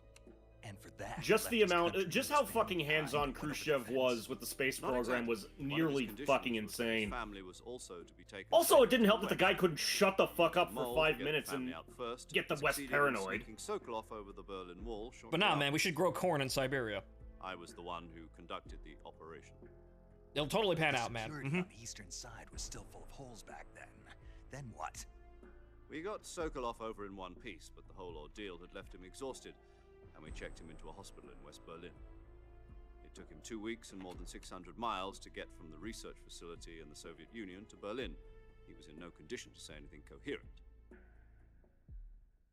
And for that, Just left the his amount, country just and how his family fucking behind hands-on in whatever Khrushchev defense. was with the space Not program exactly. was One of his nearly conditions fucking was that his insane. family was also to be taken Also, safe it didn't help to that the West. guy couldn't shut the fuck up for Mole 5 to get minutes the family and out first, get the West succeeded in paranoid. sneaking Sokolov over the Berlin Wall shortly But nah, man, after. we should grow corn in Siberia. I was the one who conducted the operation. It'll totally pan The out, man. security Mhm. on the eastern side was still full of holes back then. Then what? We got Sokolov over in one piece, but the whole ordeal had left him exhausted, and we checked him into a hospital in West Berlin. It took him 2 weeks and more than 600 miles to get from the research facility in the Soviet Union to Berlin. He was in no condition to say anything coherent.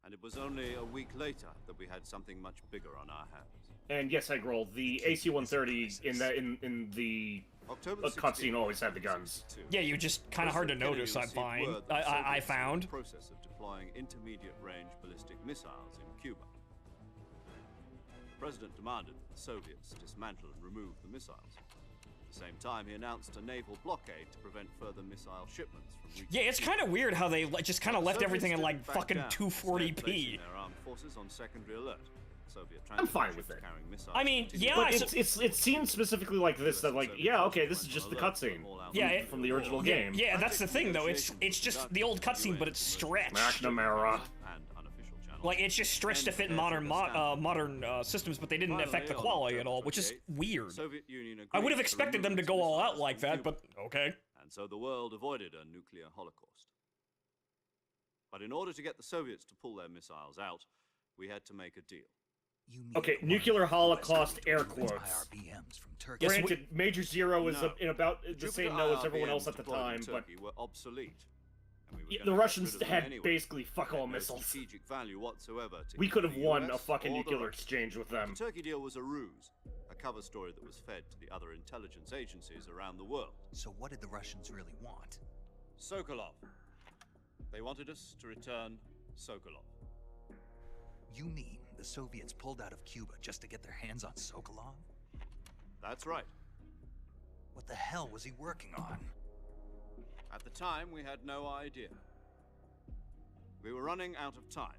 And it was only a week later that we had something much bigger on our hands. And yes, I rolled the AC-130 in the October A 16th, cutscene always had the guns. 1962. Yeah, you just kind of hard to President notice. Kennedy I'm fine. received word that the I Soviets were in found. the process of deploying intermediate-range ballistic missiles in Cuba. The president demanded that the Soviets dismantle and remove the missiles. At the same time, he announced a naval blockade to prevent further missile shipments from reaching Yeah, it's Cuba. kind of weird how they just kind of left Soviets everything in like didn't back fucking down, instead placing 240p. their armed forces on secondary alert. Soviet I'm fine transport with ships it. carrying missiles I mean, continued yeah, to But it seems specifically like this that like, yeah, okay, this is just the cutscene. Yeah, from the original Yeah, game. yeah, that's the thing though. It's just the old cutscene, but it's stretched. McNamara. and unofficial channels. Like it's just stretched to fit in modern systems, but they didn't affect the Finally, on quality at all, which is October 28th, weird. the Soviet Union I would have agreed to expected them remove to go all out missiles like from that, Cuba, but okay. and so the world avoided a nuclear holocaust. But in order to get the Soviets to pull their missiles out, we had to make a deal. You mean Okay, the one nuclear with holocaust, US air deployed quotes. IRBMs from Turkey. Yes, Granted, Major Zero is No. in about the Jupiter same know as everyone IRBMs else at the deployed in time, but Turkey were obsolete. And we were the gonna get Russians rid of them had anyway. basically fuck They had all no missiles. strategic value whatsoever to We either could have the won a US fucking or the nuclear Russians. exchange with them. The Turkey deal was a ruse, a cover story that was fed to the other intelligence agencies around the world. So what did the Russians really want? Sokolov. They wanted us to return Sokolov. You mean the Soviets pulled out of Cuba just to get their hands on Sokolov? That's right. What the hell was he working on? At the time, we had no idea. We were running out of time.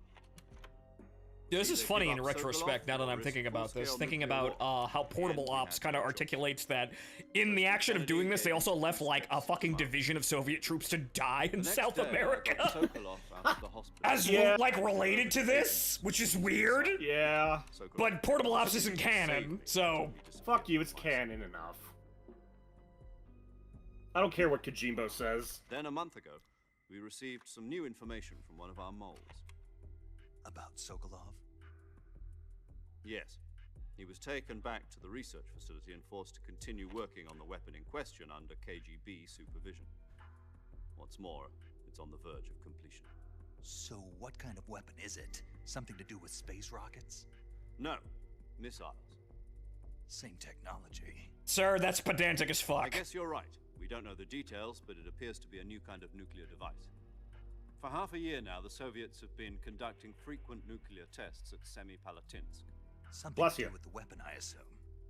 This is Either funny give in up retrospect Sokolov now that or I'm risk thinking about this, full-scale thinking nuclear about war. how Portable And we Ops had kind of no choice. articulates that in the action of doing this, they also left like a fucking division of Soviet troops to die in The next South day, I got America. Sokolov out of the hospital. As Yeah. like related to this, which is weird. Yeah. Sokolov But Portable Ops isn't saved canon, me. so He disappeared Fuck you, it's twice. canon enough. I don't care what Kojimbo says. Then a month ago, we received some new information from one of our moles. About Sokolov? Yes. He was taken back to the research facility and forced to continue working on the weapon in question under KGB supervision. What's more, it's on the verge of completion. So what kind of weapon is it? Something to do with space rockets? No, missiles. Same technology. sir, that's pedantic as I fuck. guess you're right. We don't know the details, but it appears to be a new kind of nuclear device. For half a year now, the Soviets have been conducting frequent nuclear tests at Semipalatinsk. Something Bless to you. do with the weapon, I assume.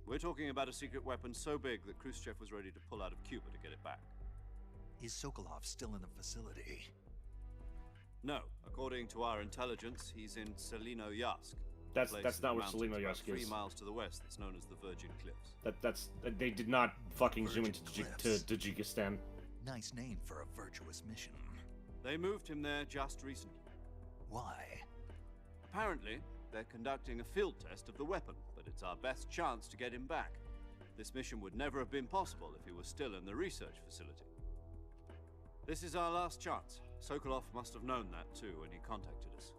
We're talking about a secret weapon so big that Khrushchev was ready to pull out of Cuba to get it back. Is Sokolov still in the facility? No, according to our intelligence, he's in Selino Yask. That's place that's in not the where mountains Selino about Yask 3 is. miles to the west that's known as the Virgin Cliffs. That's they did not fucking zoom Virgin into Cliffs. Tajikistan. Nice name for a virtuous mission. They moved him there just recently. Why? Apparently, they're conducting a field test of the weapon, but it's our best chance to get him back. This mission would never have been possible if he was still in the research facility. This is our last chance. Sokolov must have known that too when he contacted us.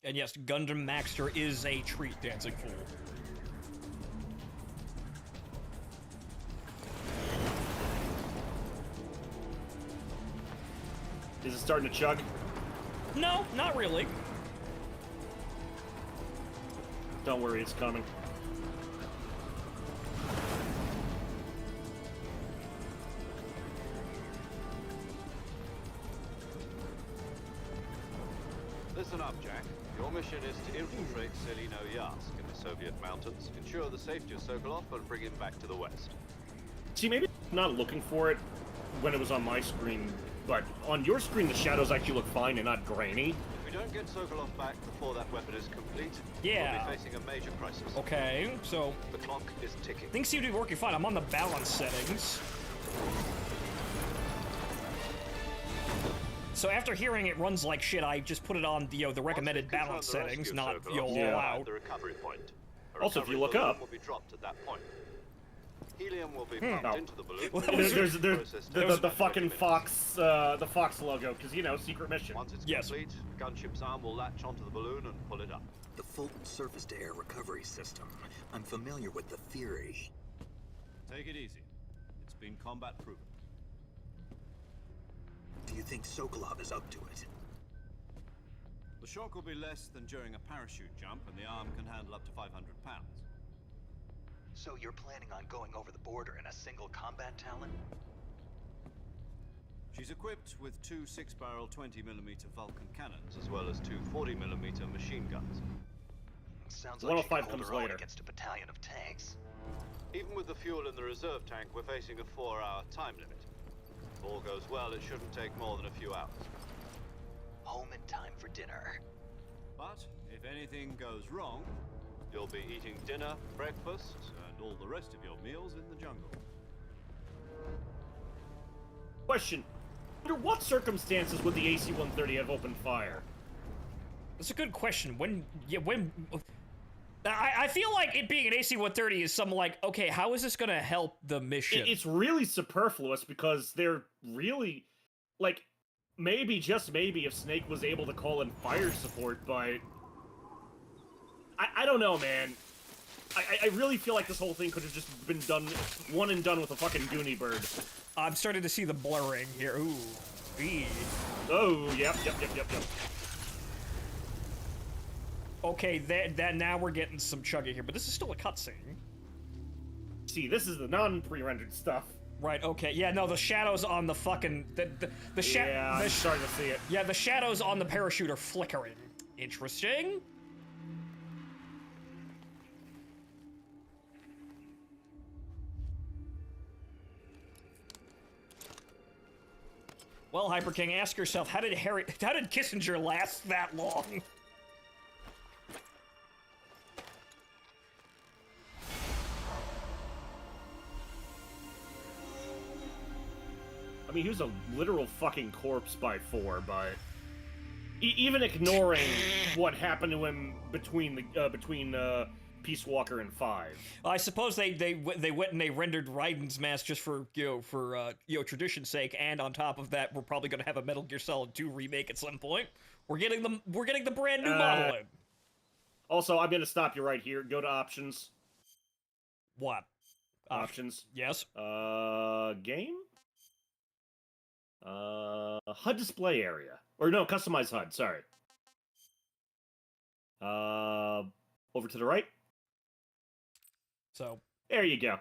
And yes, Gundam Maxter is a treat, Dancing Fool. Is it starting to chug? No, not really. Don't worry, it's coming. Listen up, Jack. Your mission is to infiltrate Selino Yask in the Soviet mountains, ensure the safety of Sokolov, and bring him back to the west. See, maybe I'm not looking for it when it was on my screen, but on your screen the shadows actually look fine and not grainy. If we don't get Sokolov back before that weapon is complete, Yeah. we'll be facing a major crisis. Okay, so The clock is ticking. things seem to be working fine. I'm on the balance settings. So after hearing it runs like shit, I just put it on the recommended balance settings, not all out. The recovery point. A Also, if you recovery look balloon up- will be dropped at that point. Helium will be pumped Oh. into the balloon. Well, There's Processed the at fucking 20 minutes. the Fox logo, because you know, secret mission. Once it's Yes. complete, the gunship's arm will latch onto the balloon and pull it up. The Fulton surface-to-air recovery system. I'm familiar with the theory. Take it easy. It's been combat proven. Do you think Sokolov is up to it? The shock will be less than during a parachute jump, and the arm can handle up to 500 pounds. So you're planning on going over the border in a single combat Talon? She's equipped with 2 6-barrel 20mm Vulcan cannons, as well as 2 40mm machine guns. Sounds like she 105 can hold comes her own later. against a battalion of tanks. Even with the fuel in the reserve tank, we're facing a 4-hour time limit. If all goes well, it shouldn't take more than a few hours. Home in time for dinner. But if anything goes wrong, you'll be eating dinner, breakfast, and all the rest of your meals in the jungle. Question: under what circumstances would the AC-130 have opened fire? That's a good question. When I feel like it being an AC-130 is something like, okay, how is this gonna help the mission? It's really superfluous because they're really, like, maybe, just maybe, if Snake was able to call in fire support, but... I don't know, man. I really feel like this whole thing could have just been done, one and done with a fucking Goonie bird. I'm starting to see the blurring here. Ooh. Eee. Oh, yep. Okay, that now we're getting some chugging here, but this is still a cutscene. See, this is the non-pre-rendered stuff. Right, okay. Yeah, no, the shadows on the fucking... Yeah, I'm starting to see it. Yeah, the shadows on the parachute are flickering. Interesting. Well, Hyper King, ask yourself, how did Kissinger last that long? I mean, he was a literal fucking corpse by 4, but even ignoring what happened to him between Peace Walker and 5. I suppose they went and they rendered Raiden's mask just for tradition's sake, and on top of that, we're probably gonna have a Metal Gear Solid 2 remake at some point. We're getting the brand new model in. Also, I'm gonna stop you right here. Go to options. What? Options. Yes. Game. HUD display area. Or no, customize HUD, sorry. Over to the right. So. There you go.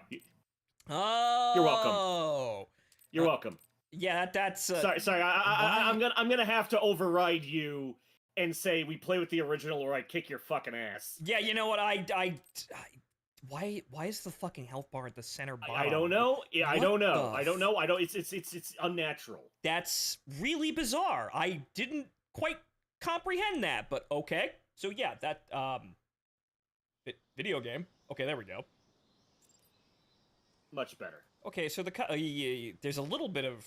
Oh. You're welcome. You're welcome. Yeah, that's... Sorry, I'm gonna have to override you and say we play with the original or I kick your fucking ass. Yeah, you know what, why is the fucking health bar at the center bottom? I don't know. Yeah, I don't know. It's unnatural. That's really bizarre. I didn't quite comprehend that, but okay. So yeah, that video game. Okay, there we go. Much better. Okay, so there's a little bit of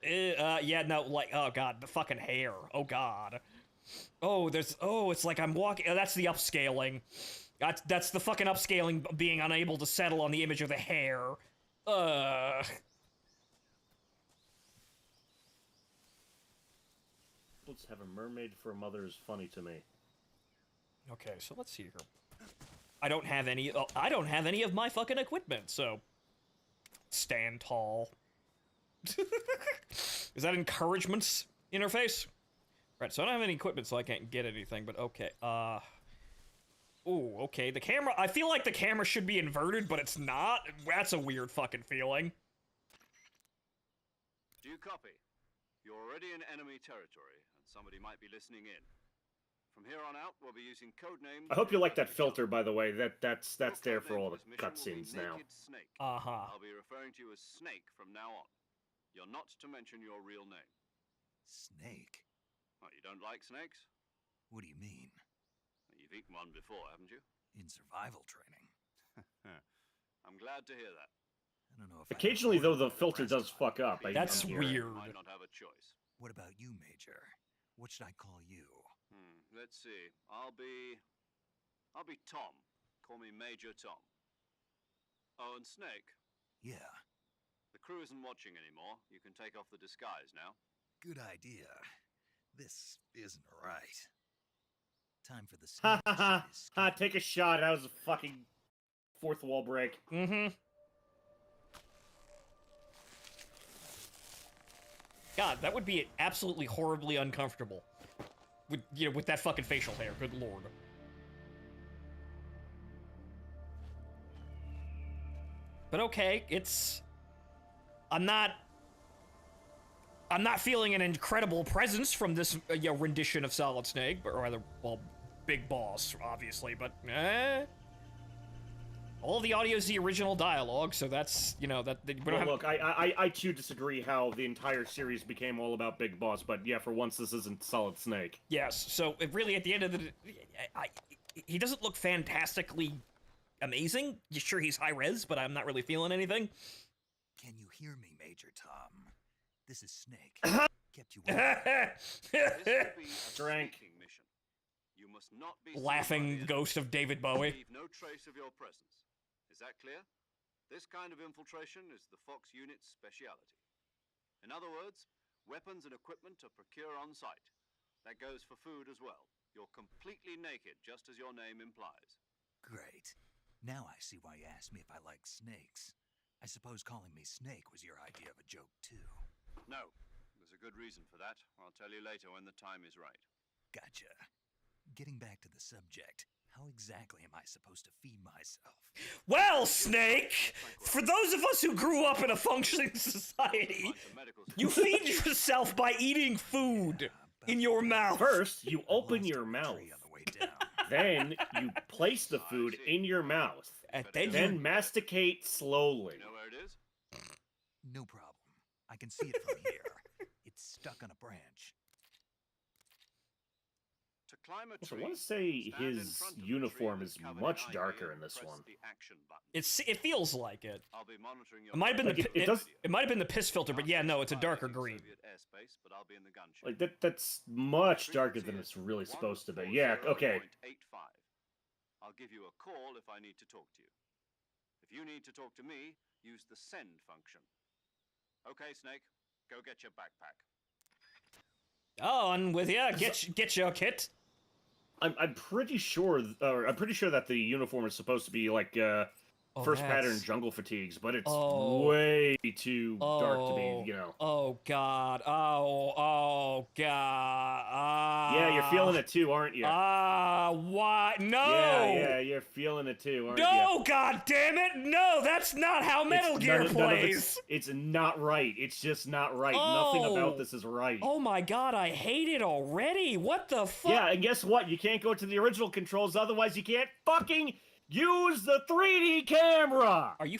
yeah, no, like, oh god, the fucking hair. Oh god. It's like I'm walking. That's the upscaling. That's the fucking upscaling being unable to settle on the image of the hair. Let's have a mermaid for a mother is funny to me. Okay, so let's see here. I don't have any of my fucking equipment, so stand tall. Is that encouragement's interface? Right, so I don't have any equipment, so I can't get anything, but okay. Ooh, okay, the camera, I feel like the camera should be inverted, but it's not. That's a weird fucking feeling. Do you copy? You're already in enemy territory, and somebody might be listening in. From here on out, we'll be using code names. I hope you like that filter, by the way. That's there for all the cutscenes now. Snake. Uh-huh. I'll be referring to you as Snake from now on. You're not to mention your real name. Snake? What, you don't like snakes? What do you mean? You've eaten one before, haven't you? In survival training. I'm glad to hear that. I don't know if occasionally, though, the filter does fuck up. That's weird. Might not have a choice. What about you, Major? What should I call you? Let's see. I'll be Tom. Call me Major Tom. Oh, and Snake. Yeah. The crew isn't watching anymore. You can take off the disguise now. Good idea. This isn't right. Time for the Ha ha ha! Ha! Take a shot. That was a fucking fourth wall break. Mm-hmm. God, that would be absolutely horribly uncomfortable. With that fucking facial hair. Good lord. But okay, I'm not feeling an incredible presence from this rendition of Solid Snake, but rather, well, Big Boss, obviously, but all the audio is the original dialogue, so that's, Look, I too disagree how the entire series became all about Big Boss, but yeah, for once this isn't Solid Snake. Yes, so really at the end of the day, he doesn't look fantastically amazing. Sure, he's high res, but I'm not really feeling anything. Can you hear me, Major Tom? This is Snake. Kept you waiting. This will be a Drank. sneaking mission. You must not be Laughing ghost of David Bowie. Leave no trace of your presence. Is that clear? This kind of infiltration is the Fox unit's speciality. In other words, weapons and equipment are procured on site. That goes for food as well. You're completely naked, just as your name implies. Great. Now I see why you asked me if I like snakes. I suppose calling me Snake was your idea of a joke, too. No. There's a good reason for that. I'll tell you later when the time is right. Gotcha. Getting back to the subject, how exactly am I supposed to feed myself? Well, Snake, for those of us who grew up in a functioning society, you feed yourself by eating food in your mouth. First, you open your mouth. Then you place the food in your mouth. And then masticate slowly. You know where it is? No problem. I can see it from here. It's stuck on a branch. To climb a Also, I tree, want to say stand in his front of the uniform tree is that's covered much in darker ivy in this and one. press the action button. It feels like it. I'll be monitoring your It might have been Like, the it does- it might have been the piss filter, but yeah, no, it's a darker green. Soviet airspace, but I'll be in the gunship. Like that's much darker than it's really supposed to be. Yeah, okay. 140.85. I'll give you a call if I need to talk to you. If you need to talk to me, use the send function. Okay, Snake, go get your backpack. On with ya. Get your kit. I'm pretty sure that the uniform is supposed to be like first pattern jungle fatigues, but it's way too dark to be, you know. Oh god. Oh god. Yeah, you're feeling it too, aren't you? What? No. Yeah, you're feeling it too, aren't you? No, god damn it. No, that's not how Metal Gear plays. It's not right. It's just not right. Nothing about this is right. Oh my god, I hate it already. What the fuck? Yeah, and guess what? You can't go to the original controls, otherwise you can't fucking use the 3D camera! Are you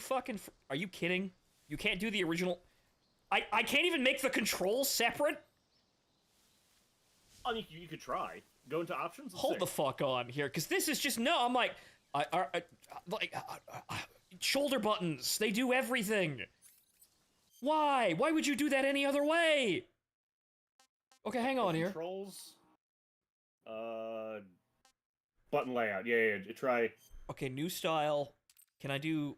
kidding? You can't do the original... I can't even make the controls separate? Oh, you could try. Go into options and Hold see. the fuck on here, because this is just... No, I'm like... shoulder buttons, they do everything. Why? Why would you do that any other way? Okay, hang on here. Controls. Button layout. Yeah, try... Okay, new style. Can I do...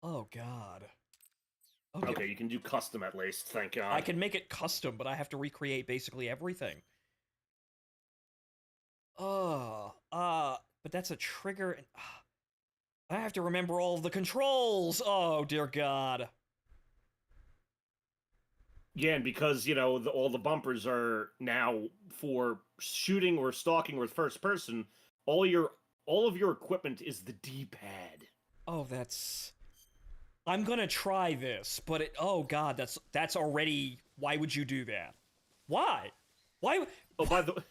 Oh, God. Okay, you can do custom at least, thank God. I can make it custom, but I have to recreate basically everything. But that's a trigger, and... I have to remember all of the controls! Oh, dear God. Yeah, and because, you know, all the bumpers are now for shooting or stalking with first person, all of your equipment is the D-pad. Oh, that's... I'm gonna try this, but oh god, that's already... Why would you do that? Why? Why? Oh, by the way...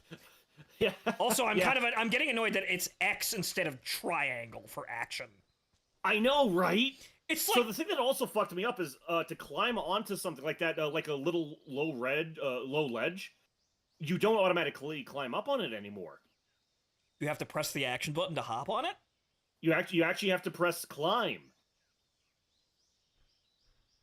Yeah. Also, I'm getting annoyed that it's X instead of triangle for action. I know, right? It's so the thing that also fucked me up is to climb onto something like that, like a little low ledge, you don't automatically climb up on it anymore. You have to press the action button to hop on it? You actually have to press climb.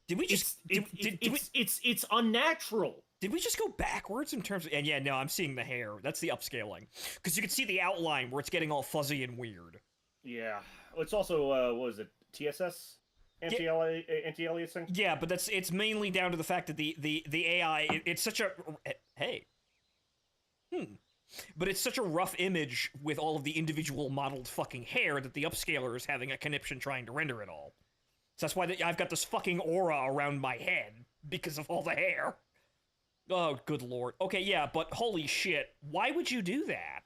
Did we just... It's unnatural. Did we just go backwards in terms of... And yeah, no, I'm seeing the hair. That's the upscaling. Because you can see the outline where it's getting all fuzzy and weird. Yeah. It's also, what was it? TSS? Anti-aliasing? Yeah, but it's mainly down to the fact that the AI... It's such a... Hey. But it's such a rough image with all of the individual modeled fucking hair that the upscaler is having a conniption trying to render it all. So that's why I've got this fucking aura around my head, because of all the hair. Oh, good lord. Okay, yeah, but holy shit, why would you do that?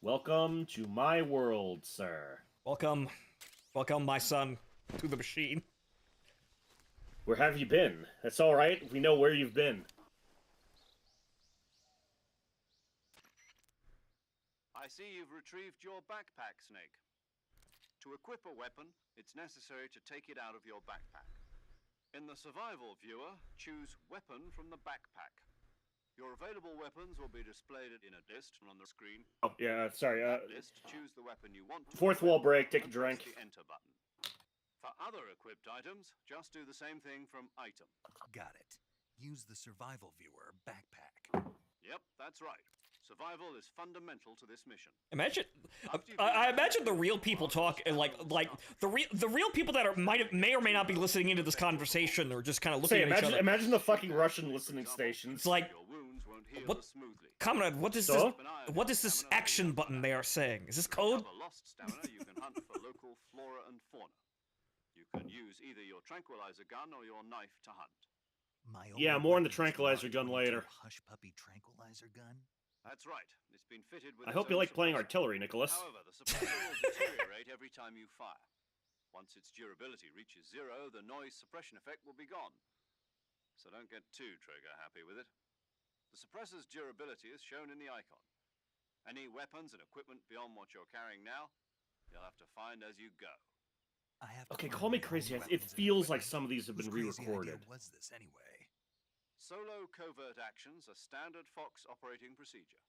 Welcome to my world, sir. Welcome, my son, to the machine. Where have you been? That's alright, we know where you've been. I see you've retrieved your backpack, Snake. To equip a weapon, it's necessary to take it out of your backpack. In the survival viewer, choose Weapon from the backpack. Your available weapons will be displayed in a list on the screen. Oh, yeah, sorry. List, choose the weapon you want to fourth wall break, take a drink. Press the Enter button. For other equipped items, just do the same thing from Item. Got it. Use the survival viewer backpack. Yep, that's right. Survival is fundamental to this mission. Imagine, I imagine the real people talk like the real people that may or may not be listening into this conversation or just kind of looking at each other. Imagine the fucking Russian listening stations. It's like, what, comrade? What is this? What is this action button they are saying? Is this code? Lost stamina, you can hunt for local flora and fauna. You can use either your tranquilizer gun or your knife to hunt. Yeah, more on the tranquilizer gun later. Hush puppy tranquilizer gun? That's right. It's been fitted with. I hope you like playing artillery, Nicholas. However, the suppressor will deteriorate every time you fire. Once its durability reaches 0, the noise suppression effect will be gone. So don't get too trigger happy with it. The suppressor's durability is shown in the icon. Any weapons and equipment beyond what you're carrying now, you'll have to find as you go. Okay, call me crazy. It feels like some of these have been re-recorded. What was this anyway? Solo covert actions are standard Fox operating procedure.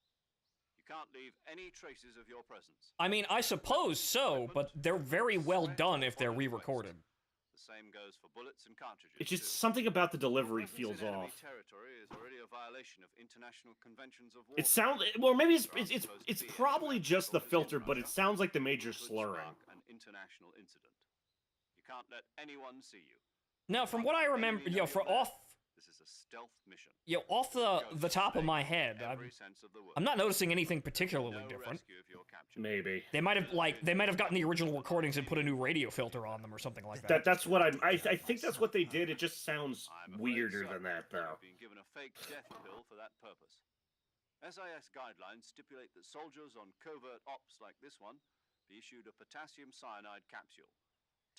You can't leave any traces of your presence. I mean, I suppose so, but they're very well done if they're re-recorded. The same goes for bullets and cartridges. It's just something about the delivery feels off. Territory is already a violation of international conventions of war. It sounds well. Maybe it's probably just the filter, but it sounds like the major slurring. An international incident. You can't let anyone see you. Now, from what I remember, This is a stealth mission. Off the top of my head, I'm not noticing anything particularly different. Maybe they might have gotten the original recordings and put a new radio filter on them or something like that. That's what I think that's what they did. It just sounds weirder than that, though. Being given a fake death pill for that purpose. SIS guidelines stipulate that soldiers on covert ops like this one be issued a potassium cyanide capsule.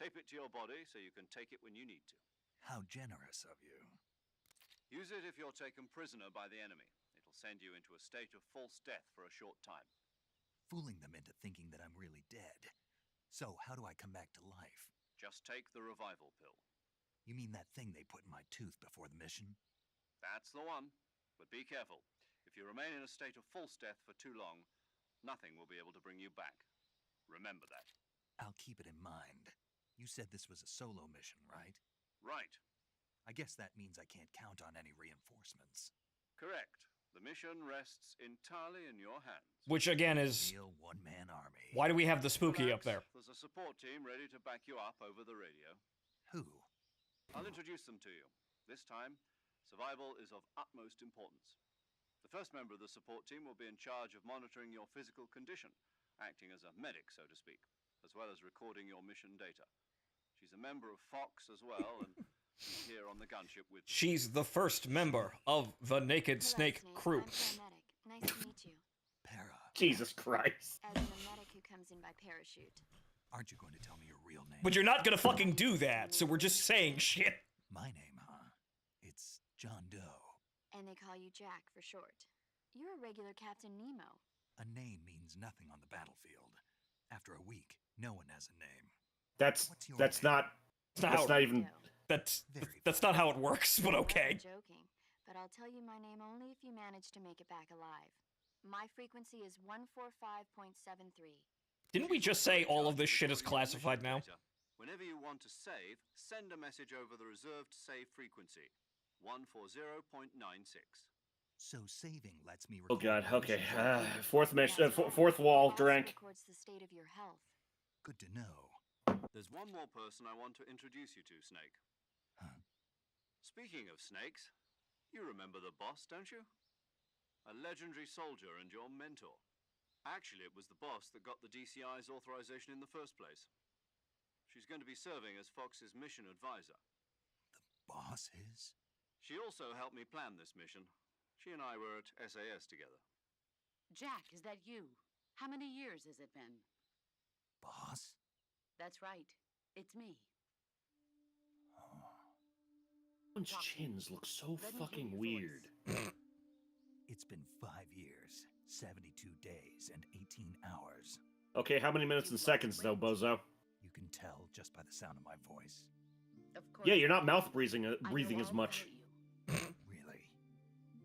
Tape it to your body so you can take it when you need to. How generous of you. Use it if you're taken prisoner by the enemy. It'll send you into a state of false death for a short time. Fooling them into thinking that I'm really dead. So, how do I come back to life? Just take the revival pill. You mean that thing they put in my tooth before the mission? That's the one. But be careful. If you remain in a state of false death for too long, nothing will be able to bring you back. Remember that. I'll keep it in mind. You said this was a solo mission, right? Right. I guess that means I can't count on any reinforcements. Correct. The mission rests entirely in your hands. Which again is real one-man army. Why do we have the spooky up there? There's a support team ready to back you up over the radio. Who? I'll introduce them to you. This time, survival is of utmost importance. The first member of the support team will be in charge of monitoring your physical condition, acting as a medic, so to speak, as well as recording your mission data. She's a member of Fox as well, and she's here on the gunship with. She's the first member of the Naked Snake crew. I'm paramedic. Nice to meet you. Para. Jesus Christ. As in a medic who comes in by parachute. Aren't you going to tell me your real name? But you're not gonna fucking do that, so we're just saying shit. My name, huh? It's John Doe. And they call you Jack for short. You're a regular Captain Nemo. A name means nothing on the battlefield. After a week, no one has a name. That's not even. That's not how it works, but okay. I'm joking, but I'll tell you my name only if you manage to make it back alive. My frequency is 145.73. Didn't we just say all of this shit is classified now? Whenever you want to save, send a message over the reserved save frequency, 140.96. So saving lets me. Oh God. Okay. Fourth wall. Drink. Records the state of your health. Good to know. There's one more person I want to introduce you to, Snake. Huh? Speaking of snakes, you remember the boss, don't you? A legendary soldier and your mentor. Actually, it was the boss that got the DCI's authorization in the first place. She's going to be serving as Fox's mission advisor. The boss is? She also helped me plan this mission. She and I were at SAS together. Jack, is that you? How many years has it been? Boss? That's right. It's me. Everyone's chins look so fucking weird. It's been 5 years, 72 days, and 18 hours. Okay, how many minutes and seconds, though, bozo? You can tell just by the sound of my voice. Of course. Yeah, you're not mouth breathing as much. Really?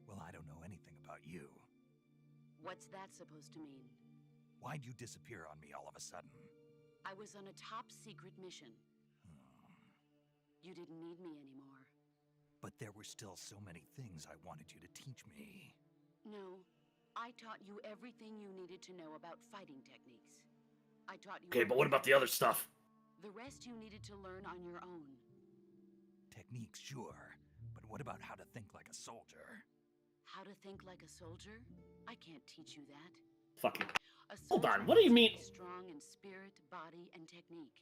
Well, I don't know anything about you. What's that supposed to mean? Why'd you disappear on me all of a sudden? I was on a top-secret mission. You didn't need me anymore. But there were still so many things I wanted you to teach me. No, I taught you everything you needed to know about fighting techniques. I taught you... Okay, but what about the other stuff? The rest you needed to learn on your own. Techniques, sure. But what about how to think like a soldier? How to think like a soldier? I can't teach you that. Fucking... A Hold on, soldier what do you has to mean? be strong in spirit, body, and technique.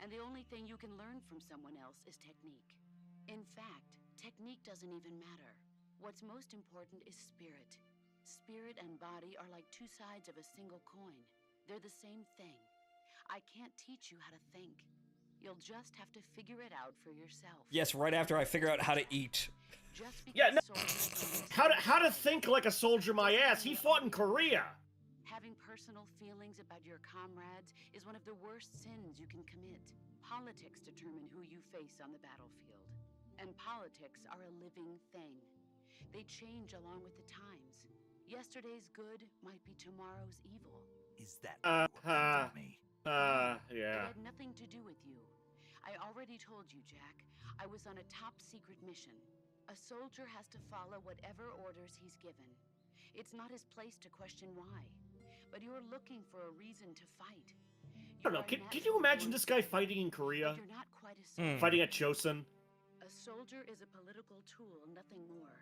And the only thing you can learn from someone else is technique. In fact, technique doesn't even matter. What's most important is spirit. Spirit and body are like two sides of a single coin. They're the same thing. I can't teach you how to think. You'll just have to figure it out for yourself. Yes, right after I figure out how to eat. Just because Yeah, no. soldiers How to think like a soldier, my ass? He fought in Korea. Having personal feelings about your comrades is one of the worst sins you can commit. Politics determine who you face on the battlefield. And politics are a living thing. They change along with the times. Yesterday's good might be tomorrow's evil. Is that what you were about me? Yeah. It had nothing to do with you. I already told you, Jack. I was on a top-secret mission. A soldier has to follow whatever orders he's given. It's not his place to question why. But you're looking for a reason to fight. I don't know, can you imagine this guy fighting in Korea? You're not quite a soldier. Fighting at Chosun? A soldier is a political tool, nothing more.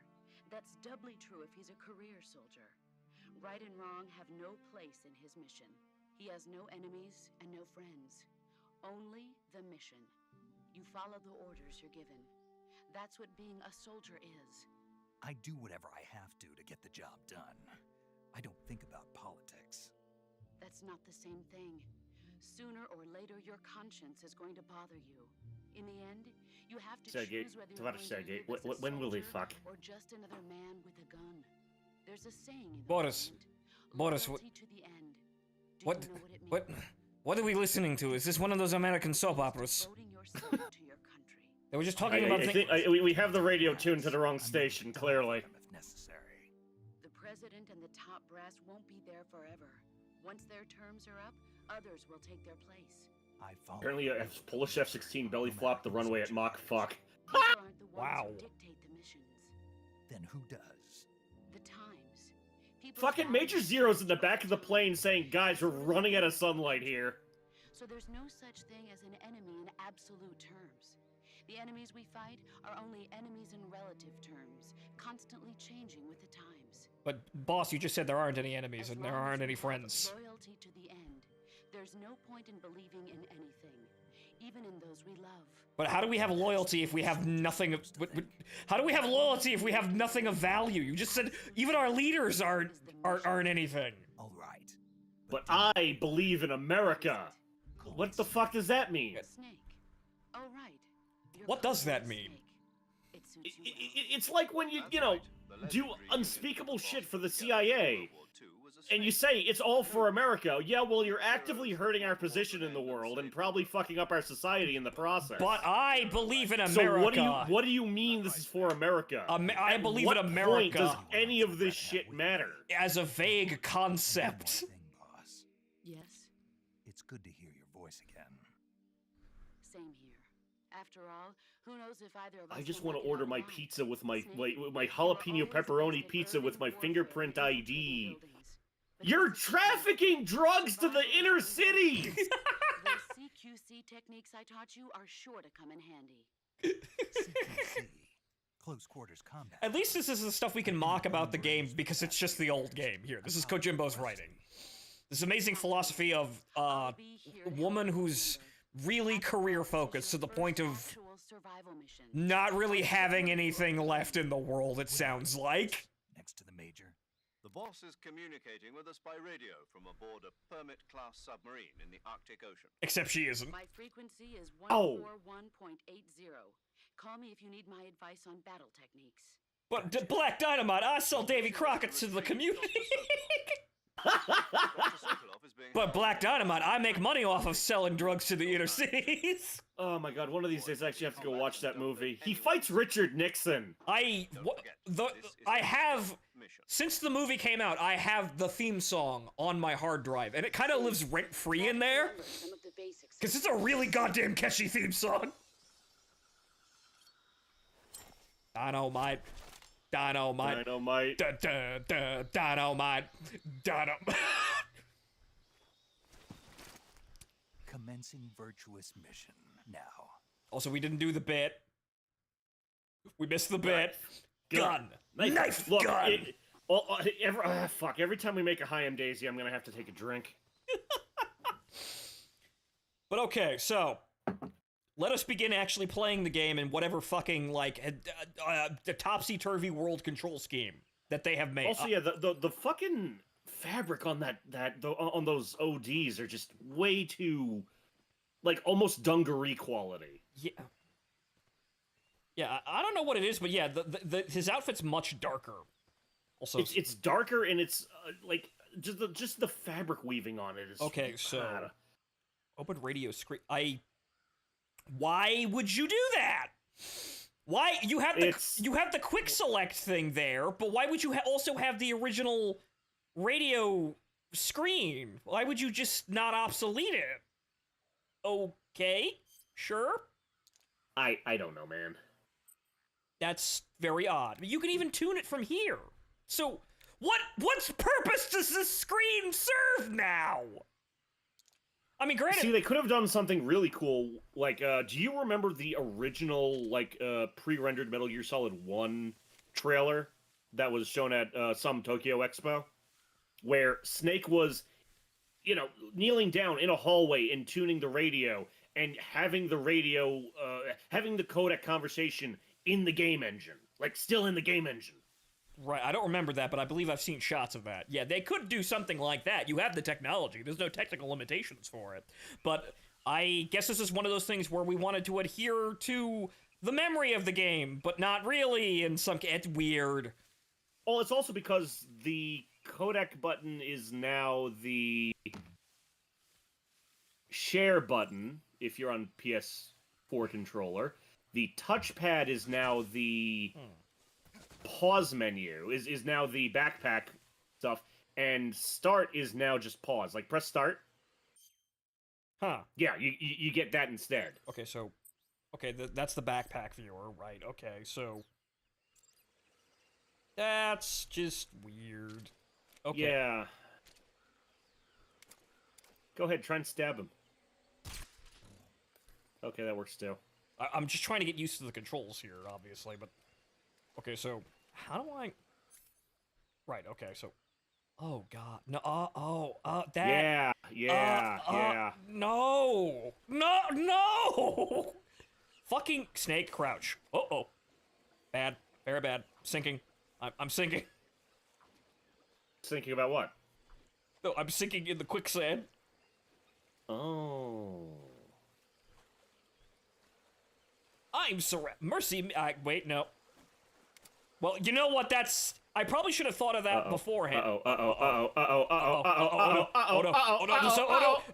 That's doubly true if he's a career soldier. Right and wrong have no place in his mission. He has no enemies and no friends. Only the mission. You follow the orders you're given. That's what being a soldier is. I do whatever I have to get the job done. I don't think about politics. That's not the same thing. Sooner or later, your conscience is going to bother you. In the end, you have to choose whether you're going to live as a when will they soldier fuck? or just another man with a gun. There's a saying in the Boris, Boris, what? loyalty to the end. Do you know what it means? What are we listening to? Is this one of those American soap operas? Devoting yourself to your country. They were just talking about. I think we have the radio tuned to the wrong station. Clearly. If necessary. The president and the top brass won't be there forever. Once their terms are up, others will take their place. Apparently, a Polish F-16 belly flopped the runway at Mach fuck. These aren't the ones Wow. who dictate the missions. Then who does? The times. People Fucking Major Zero's in the back of the plane saying, "Guys, we're running out of sunlight here." So there's no such thing as an enemy in absolute terms. The enemies we fight are only enemies in relative terms, constantly changing with the times. But boss, you just said there aren't any enemies As and there long as aren't you any have friends. Loyalty to the end. There's no point in believing in anything, even in those we love. But how do we have loyalty if we have nothing of... How do we have loyalty if we have nothing of value? You just said even our leaders aren't anything. All right. But I believe in America. What the fuck does that mean? Snake. Oh right. You're What does that called mean? Snake. It suits you well. It's like when you know, do unspeakable shit for the CIA, and you say it's all for America. Yeah, well, you're actively hurting our position in the world and probably fucking up our society in the process. But I believe in So America. what do you mean this is for America? I believe At in what America. point does any of this shit matter? As a vague concept. Thing, boss. Yes. It's good to hear your voice again. Same here. After all, who knows if either of us I just will want to make it order out my alive. pizza with my Snake, my you are jalapeno always pepperoni against pizza urban with my warfare fingerprint in ID. buildings. But You're this is true. trafficking drugs to the inner cities! Those CQC techniques I taught you are sure to come in handy. CQC. Close quarters combat. At least this is the stuff we can mock about the game because it's just the old game. Here, this is Kojimbo's writing. This amazing philosophy of woman who's really career focused to the point of Actual survival mission. not really having anything left in the world, it sounds like. Next to the major. The boss is communicating with us by radio from aboard a Permit-class submarine in the Arctic Ocean. Except she isn't. My frequency is Oh. 141.80. Call me if you need my advice on battle techniques. But Black Dynamite, I sell Davy Crockett to the community. But Black Dynamite, I make money off of selling drugs to the inner cities. Oh my god, one of these days I actually have to go watch that movie. He fights Richard Nixon. I have, since the movie came out, I have the theme song on my hard drive, and it kind of lives rent-free in there. Some of the basics. Because it's a really goddamn catchy theme song. Dynamite. Dynamite. Dynamite. Dynamite. Commencing virtuous mission now. Also, we didn't do the bit. We missed the bit. Gun. Knife. Look, gun. Fuck. Every time we make a Hi-Am Daisy, I'm gonna have to take a drink. But okay, so let us begin actually playing the game in whatever fucking like the topsy-turvy world control scheme that they have made. Also, yeah, the fucking fabric on on those ODs are just way too, like, almost dungaree quality. Yeah. Yeah, I don't know what it is, but yeah, his outfit's much darker. Also, it's darker, and it's like just the fabric weaving on it is okay. So open radio screen. Why would you do that? Why you have the quick select thing there, but why would you also have the original radio screen? Why would you just not obsolete it? Okay, sure. I don't know, man. That's very odd. You can even tune it from here. So what purpose does this screen serve now? I mean, granted... See, they could have done something really cool. Like, do you remember the original, like, pre-rendered Metal Gear Solid 1 trailer that was shown at some Tokyo Expo? Where Snake was, you know, kneeling down in a hallway and tuning the radio and having the radio, having the codec conversation in the game engine. Like, still in the game engine. Right, I don't remember that, but I believe I've seen shots of that. Yeah, they could do something like that. You have the technology. There's no technical limitations for it. But I guess this is one of those things where we wanted to adhere to the memory of the game, but not really in some... It's weird. Well, it's also because the codec button is now the share button, if you're on PS4 controller. The touchpad is now the... pause menu is now the backpack stuff, and start is now just pause. Like, press start. Huh. Yeah, you get that instead. Okay, so... Okay, that's the backpack viewer, right? Okay, so... That's just weird. Okay. Yeah. Go ahead, try and stab him. Okay, that works too. I'm just trying to get used to the controls here, obviously, but... Okay, so, how do I... Right, okay, so... Oh, God. No, that... Yeah. No! No! Fucking Snake, crouch. Uh-oh. Bad. Very bad. Sinking. I'm sinking. Sinking about what? No, I'm sinking in the quicksand. Oh... I'm mercy. Wait, no. Well, you know what? That's. I probably should have thought of that beforehand. Oh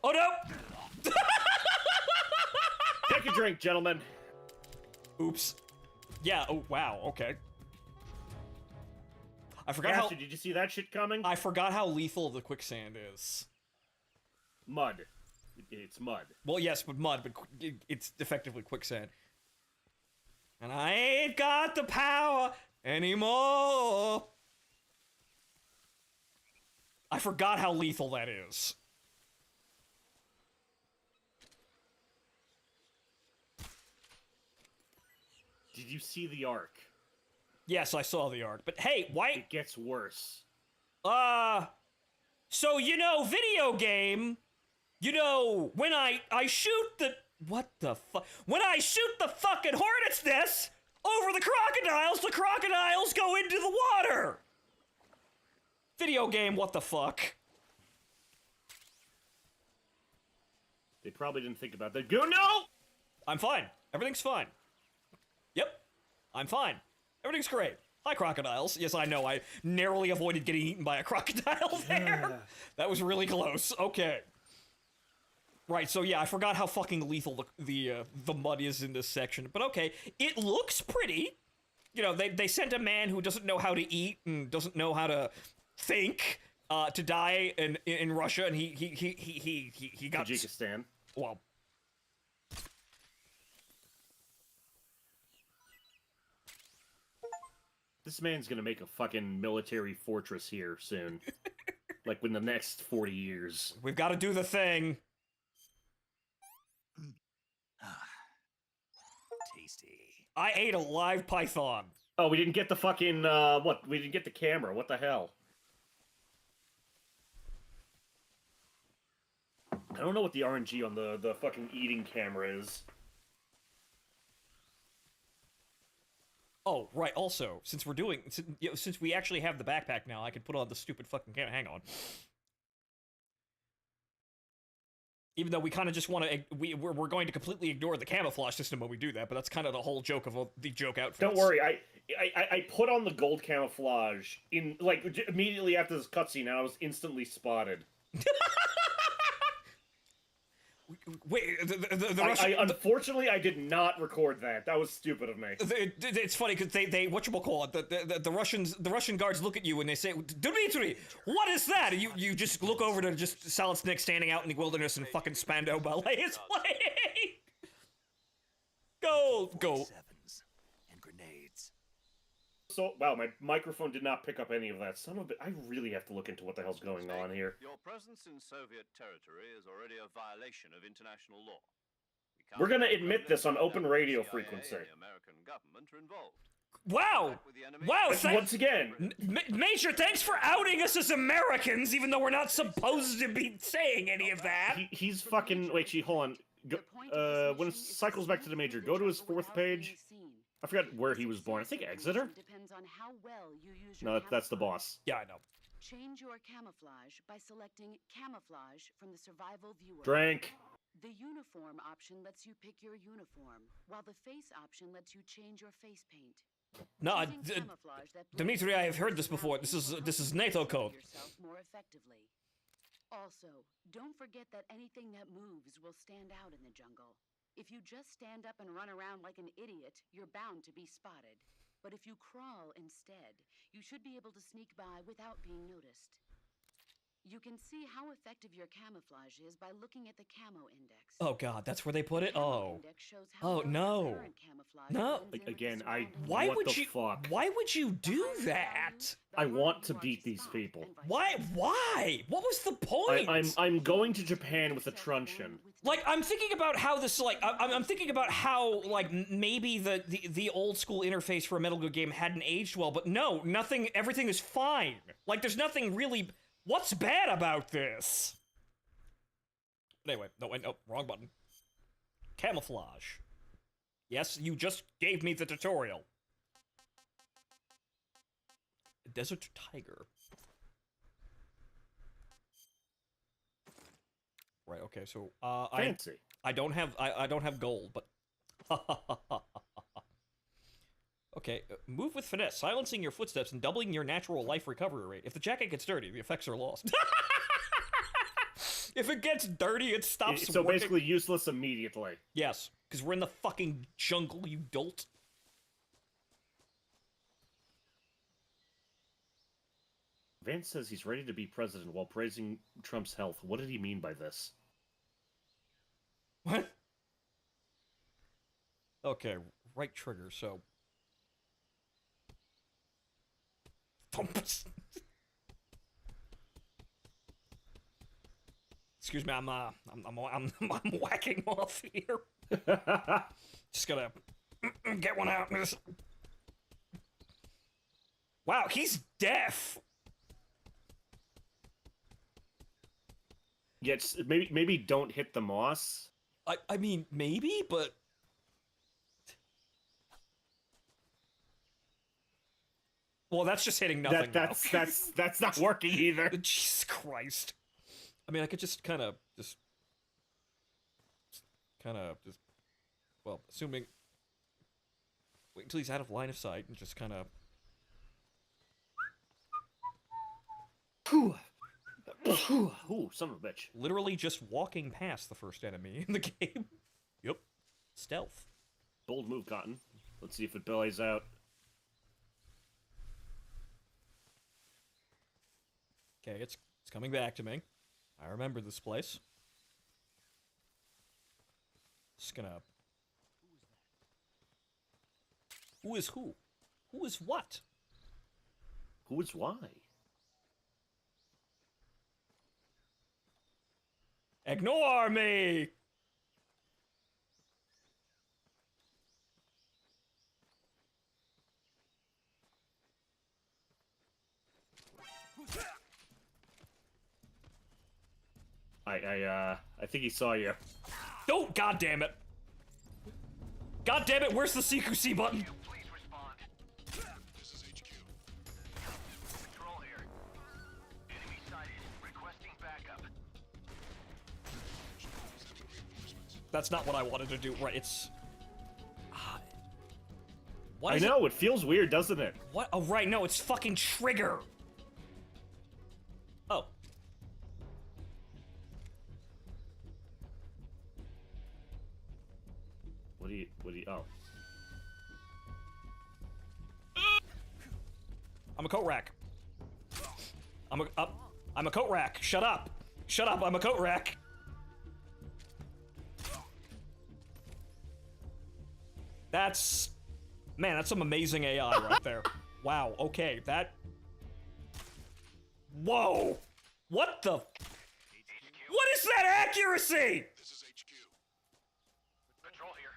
no! Take a drink, gentlemen. Oops. Yeah. Oh wow. Okay. I forgot how. Did you see that shit coming? I forgot how lethal the quicksand is. Mud. It's mud. Well, yes, but mud, but it's effectively quicksand. And I ain't got the power anymore. I forgot how lethal that is. Did you see the arc? Yes, I saw the arc. But hey, why... It gets worse. So, you know, video game... You know, when I shoot the... What the fuck? When I shoot the fucking hornet's nest over the crocodiles go into the water! Video game, what the fuck? They probably didn't think about that. Go, no! I'm fine. Everything's fine. Yep. I'm fine. Everything's great. Hi, crocodiles. Yes, I know. I narrowly avoided getting eaten by a crocodile there. Yeah. That was really close. Okay. Right, so yeah, I forgot how fucking lethal the mud is in this section. But okay, it looks pretty. You know, they sent a man who doesn't know how to eat and doesn't know how to think to die in Russia, and he got... Tajikistan. Well... This man's gonna make a fucking military fortress here soon. Like, within the next 40 years. We've got to do the thing. Tasty. I ate a live python. Oh, we didn't get the fucking, what? We didn't get the camera. What the hell? I don't know what the RNG on the fucking eating camera is. Oh, right, also, since we're doing... Since we actually have the backpack now, I can put on the stupid fucking camera. Hang on. Even though we kind of just want to... We're going to completely ignore the camouflage system when we do that, but that's kind of the whole joke of the joke outfits. Don't worry, I put on the gold camouflage in, like, immediately after this cutscene, and I was instantly spotted. Wait, unfortunately, I did not record that. That was stupid of me. It's funny because they whatchamacallit, the Russian guards look at you and they say, Dmitri, what is that? And you just look over to just Solid Snake standing out in the wilderness and fucking Spandau Ballet is playing. Go. And grenades. So, wow, my microphone did not pick up any of that. Son of a... I really have to look into what the hell's going on here. Your presence in Soviet territory is already a violation of international law. We're gonna admit this on open radio frequency. The American government are involved. Wow! Once again, Major, thanks for outing us as Americans, even though we're not supposed to be saying any of that. He's fucking... Wait, hold on. When it cycles back to the Major, go to his 4th page. I forgot where he was born. I think Exeter? No, that's the boss. Yeah, I know. Change your camouflage by selecting camouflage from the survival viewer. Drink. The uniform option lets you pick your uniform, while the face option lets you change your face paint. No, Dmitri, I have heard this before. This is NATO code. More effectively. Also, don't forget that anything that moves will stand out in the jungle. If you just stand up and run around like an idiot, you're bound to be spotted. But if you crawl instead, you should be able to sneak by without being noticed. You can see how effective your camouflage is by looking at the camo index. Oh god, that's where they put it? Oh. Oh no. No. Again, Why what would the you fuck? Why would you do that? I want to beat these people. Why? What was the point? I'm going to Japan with a truncheon. Like, I'm thinking about how this, like, I'm thinking about how, like, maybe the old school interface for a Metal Gear game hadn't aged well, but no, everything is fine. Like, there's nothing really... What's bad about this? Anyway, no, wrong button. Camouflage. Yes, you just gave me the tutorial. Desert Tiger. Right, okay, so, Fancy. I don't have gold, but... Okay, move with finesse, silencing your footsteps and doubling your natural life recovery rate. If the jacket gets dirty, the effects are lost. If it gets dirty, it stops So working. basically useless immediately. Yes, because we're in the fucking jungle, you dolt. Vance says he's ready to be president while praising Trump's health. What did he mean by this? What? Okay, right trigger, so... Excuse me, I'm whacking off here. Just gonna get one out. Wow, he's deaf. Yes, maybe don't hit the moss. I mean, maybe, but... Well, that's just hitting nothing. That's not working either. Jesus Christ. I mean, I could just kind of, well, assuming, wait until he's out of line of sight and just kind of... Ooh, son of a bitch. Literally just walking past the first enemy in the game. Yep. Stealth. Bold move, Cotton. Let's see if it bellies out. Okay, it's coming back to me. I remember this place. Just gonna... Who is who? Who is what? Who is why? Ignore me! I think he saw you. Oh, god damn it. God damn it, where's the CQC button? Please respond. This is HQ. Control here. Enemy sighted. Requesting backup. That's not what I wanted to do. Right, it's... What I is know, it feels weird, doesn't it? What? Oh, right, no, it's fucking trigger. Oh. What do you, oh. I'm a coat rack. I'm a coat rack. Shut up. Shut up, I'm a coat rack. That's... Man, that's some amazing AI right there. Wow, okay, that... Whoa! What the... What is that accuracy?! This is HQ. Control here.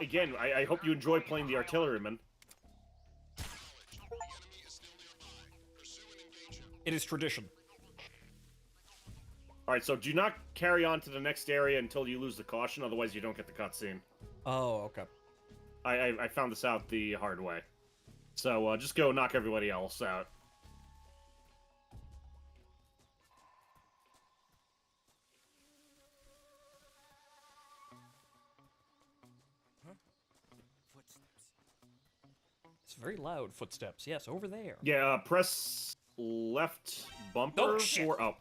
Again, I hope you enjoy playing the artilleryman. It is tradition. Alright, so do not carry on to the next area until you lose the caution, otherwise you don't get the cutscene. Oh, okay. I found this out the hard way. So, just go knock everybody else out. It's very loud footsteps. Yes, over there. Yeah, press left bumper Oh, shit. for... Oh.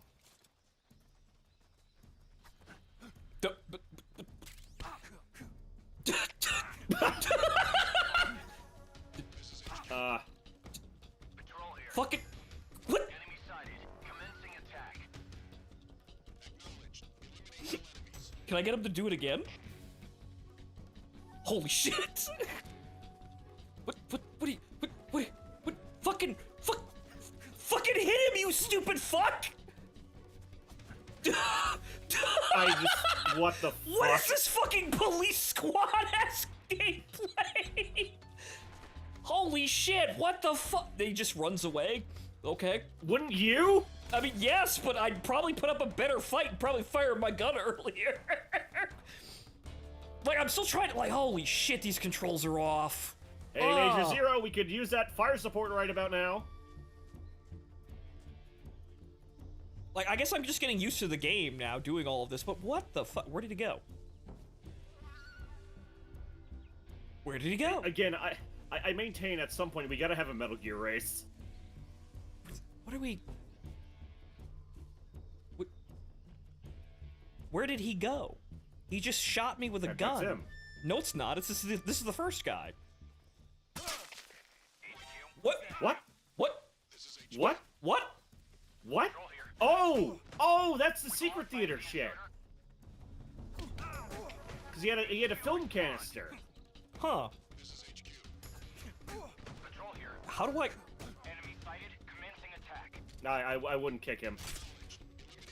Fucking... What? Enemy sighted. Commencing attack. Can I get him to do it again? Holy shit! What do you... What, fucking hit him, you stupid fuck! What the fuck? What is this fucking police squad-ass gameplay? Holy shit, what the fuck? He just runs away? Okay. Wouldn't you? I mean, yes, but I'd probably put up a better fight and probably fire my gun earlier. Like, I'm still trying to, like, holy shit, these controls are off. Hey, Major Zero, we could use that fire support right about now. Like, I guess I'm just getting used to the game now, doing all of this, but what the fuck? Where did he go? Where did he go? Again, I maintain at some point we gotta have a Metal Gear race. What are we... Where did he go? He just shot me with a gun. That's him. No, it's not. This is the first guy. What? What? What? What? What? What? Oh! Oh, that's the secret theater shit. Cause he had a film canister. Huh. How do I... Enemy sighted. Commencing attack. No, I wouldn't kick him.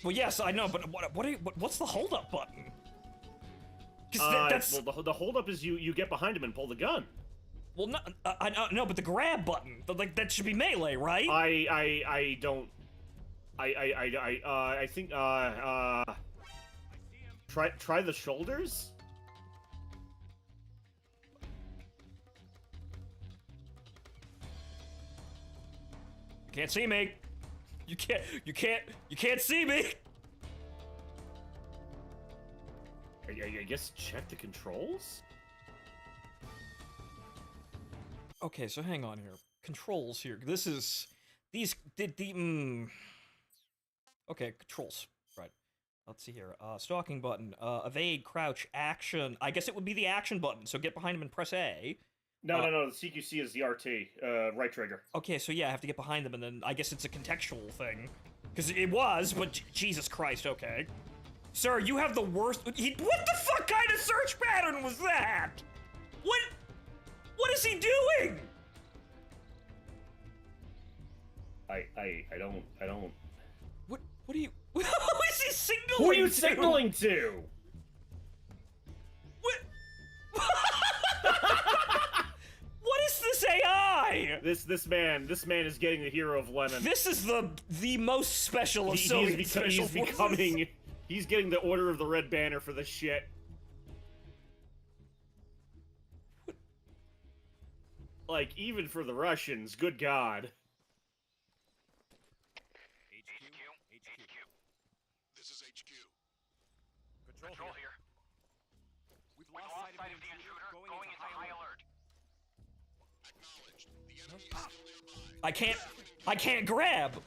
Well, yes, I know, but what's the hold-up button? That's... Well, the hold-up is you get behind him and pull the gun. Well, no, no, but the grab button, like, that should be melee, right? I don't... I think, try the shoulders? Can't see me. You can't see me. I guess check the controls? Okay, so hang on here. Controls here. This is... Okay, controls. Right. Let's see here. Stalking button. Evade, crouch, action. I guess it would be the action button, so get behind him and press A. No, the CQC is the RT, right trigger. Okay, so yeah, I have to get behind them, and then I guess it's a contextual thing. Because it was, but Jesus Christ, okay. Sir, you have the worst... What the fuck kind of search pattern was that? What is he doing? I don't. What are you? Who is he signaling? Who are you to? signaling to? What? What is this AI? This man is getting the hero of Lenin. This is the most special of Soviet special forces. He's getting the Order of the Red Banner for this shit. Like, even for the Russians, good God. HQ. This is HQ. Patrol here. We've lost sight of the intruder. Going into high alert. Acknowledged. The enemy is still nearby. I can't grab.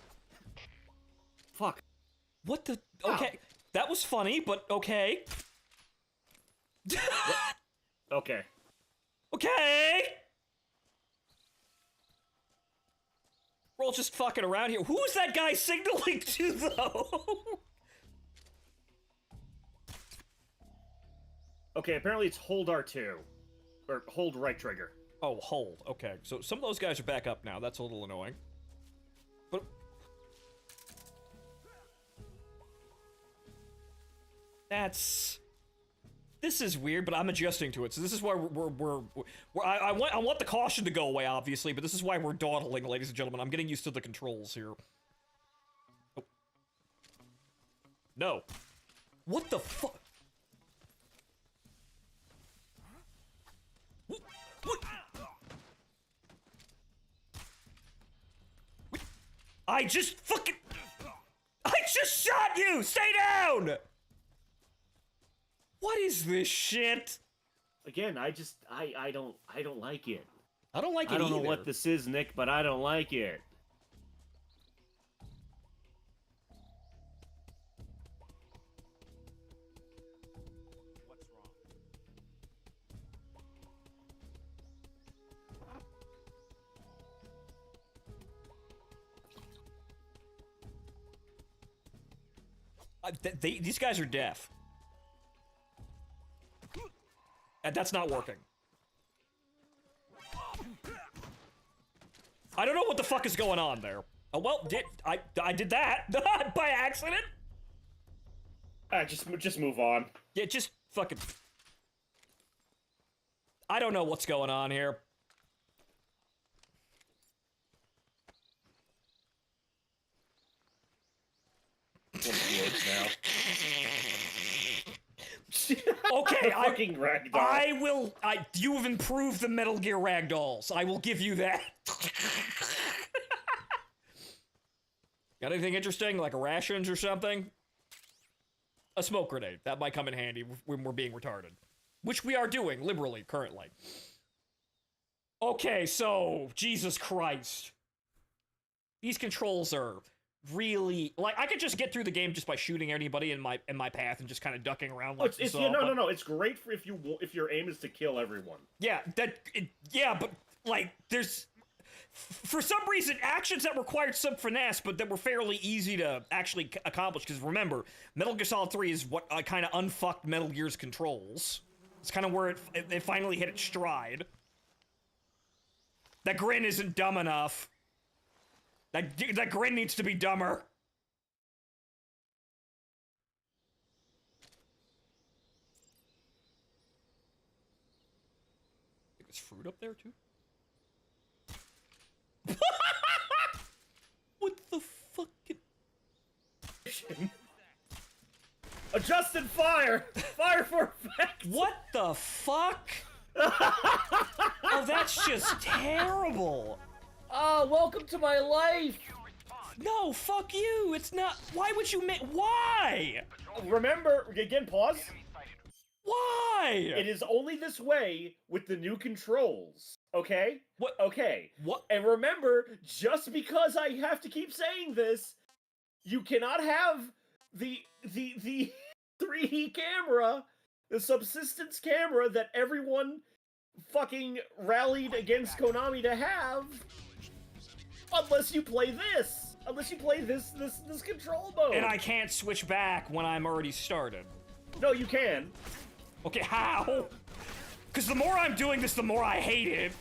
Fuck. What the? Okay, that was funny, but okay. Okay. Okay. We're all just fucking around here. Who's that guy signaling to, though? Okay, apparently it's hold R2. Or hold right trigger. Oh, hold. Okay, so some of those guys are back up now. That's a little annoying. But... This is weird, but I'm adjusting to it. So this is why I want the caution to go away, obviously, but this is why we're dawdling, ladies and gentlemen. I'm getting used to the controls here. Oh. No. What the fuck? What? I just shot you! Stay down! What is this shit? Again, I don't like it. I don't like it either. I don't know what this is, Nick, but I don't like it. What's wrong? These guys are deaf. And that's not working. I don't know what the fuck is going on there. Oh, well, I did that by accident. Just move on. Yeah, just fucking... I don't know what's going on here. Okay, you have improved the Metal Gear ragdolls. I will give you that. Got anything interesting, like rations or something? A smoke grenade. That might come in handy when we're being retarded. Which we are doing, liberally, currently. Okay, so, Jesus Christ. These controls are really... Like, I could just get through the game just by shooting anybody in my path and just kind of ducking around like it's no. It's great for if your aim is to kill everyone. Yeah, but, like, there's... For some reason, actions that required some finesse, but that were fairly easy to actually accomplish, because remember, Metal Gear Solid 3 is what kind of unfucked Metal Gear's controls. It's kind of where it finally hit its stride. That grin isn't dumb enough. That grin needs to be dumber. There's fruit up there, too? What the fucking... Adjusted fire! Fire for effect! What the fuck? Oh, that's just terrible. Oh, welcome to my life! No, fuck you! It's not... Why would you make... Why? Remember... Again, pause. Why? It is only this way with the new controls. Okay? What? Okay. What? And remember, just because I have to keep saying this, you cannot have the 3D camera, the subsistence camera that everyone fucking rallied against Konami to have, unless you play this. Unless you play this control mode. And I can't switch back when I'm already started. No, you can. Okay, how? Because the more I'm doing this, the more I hate it.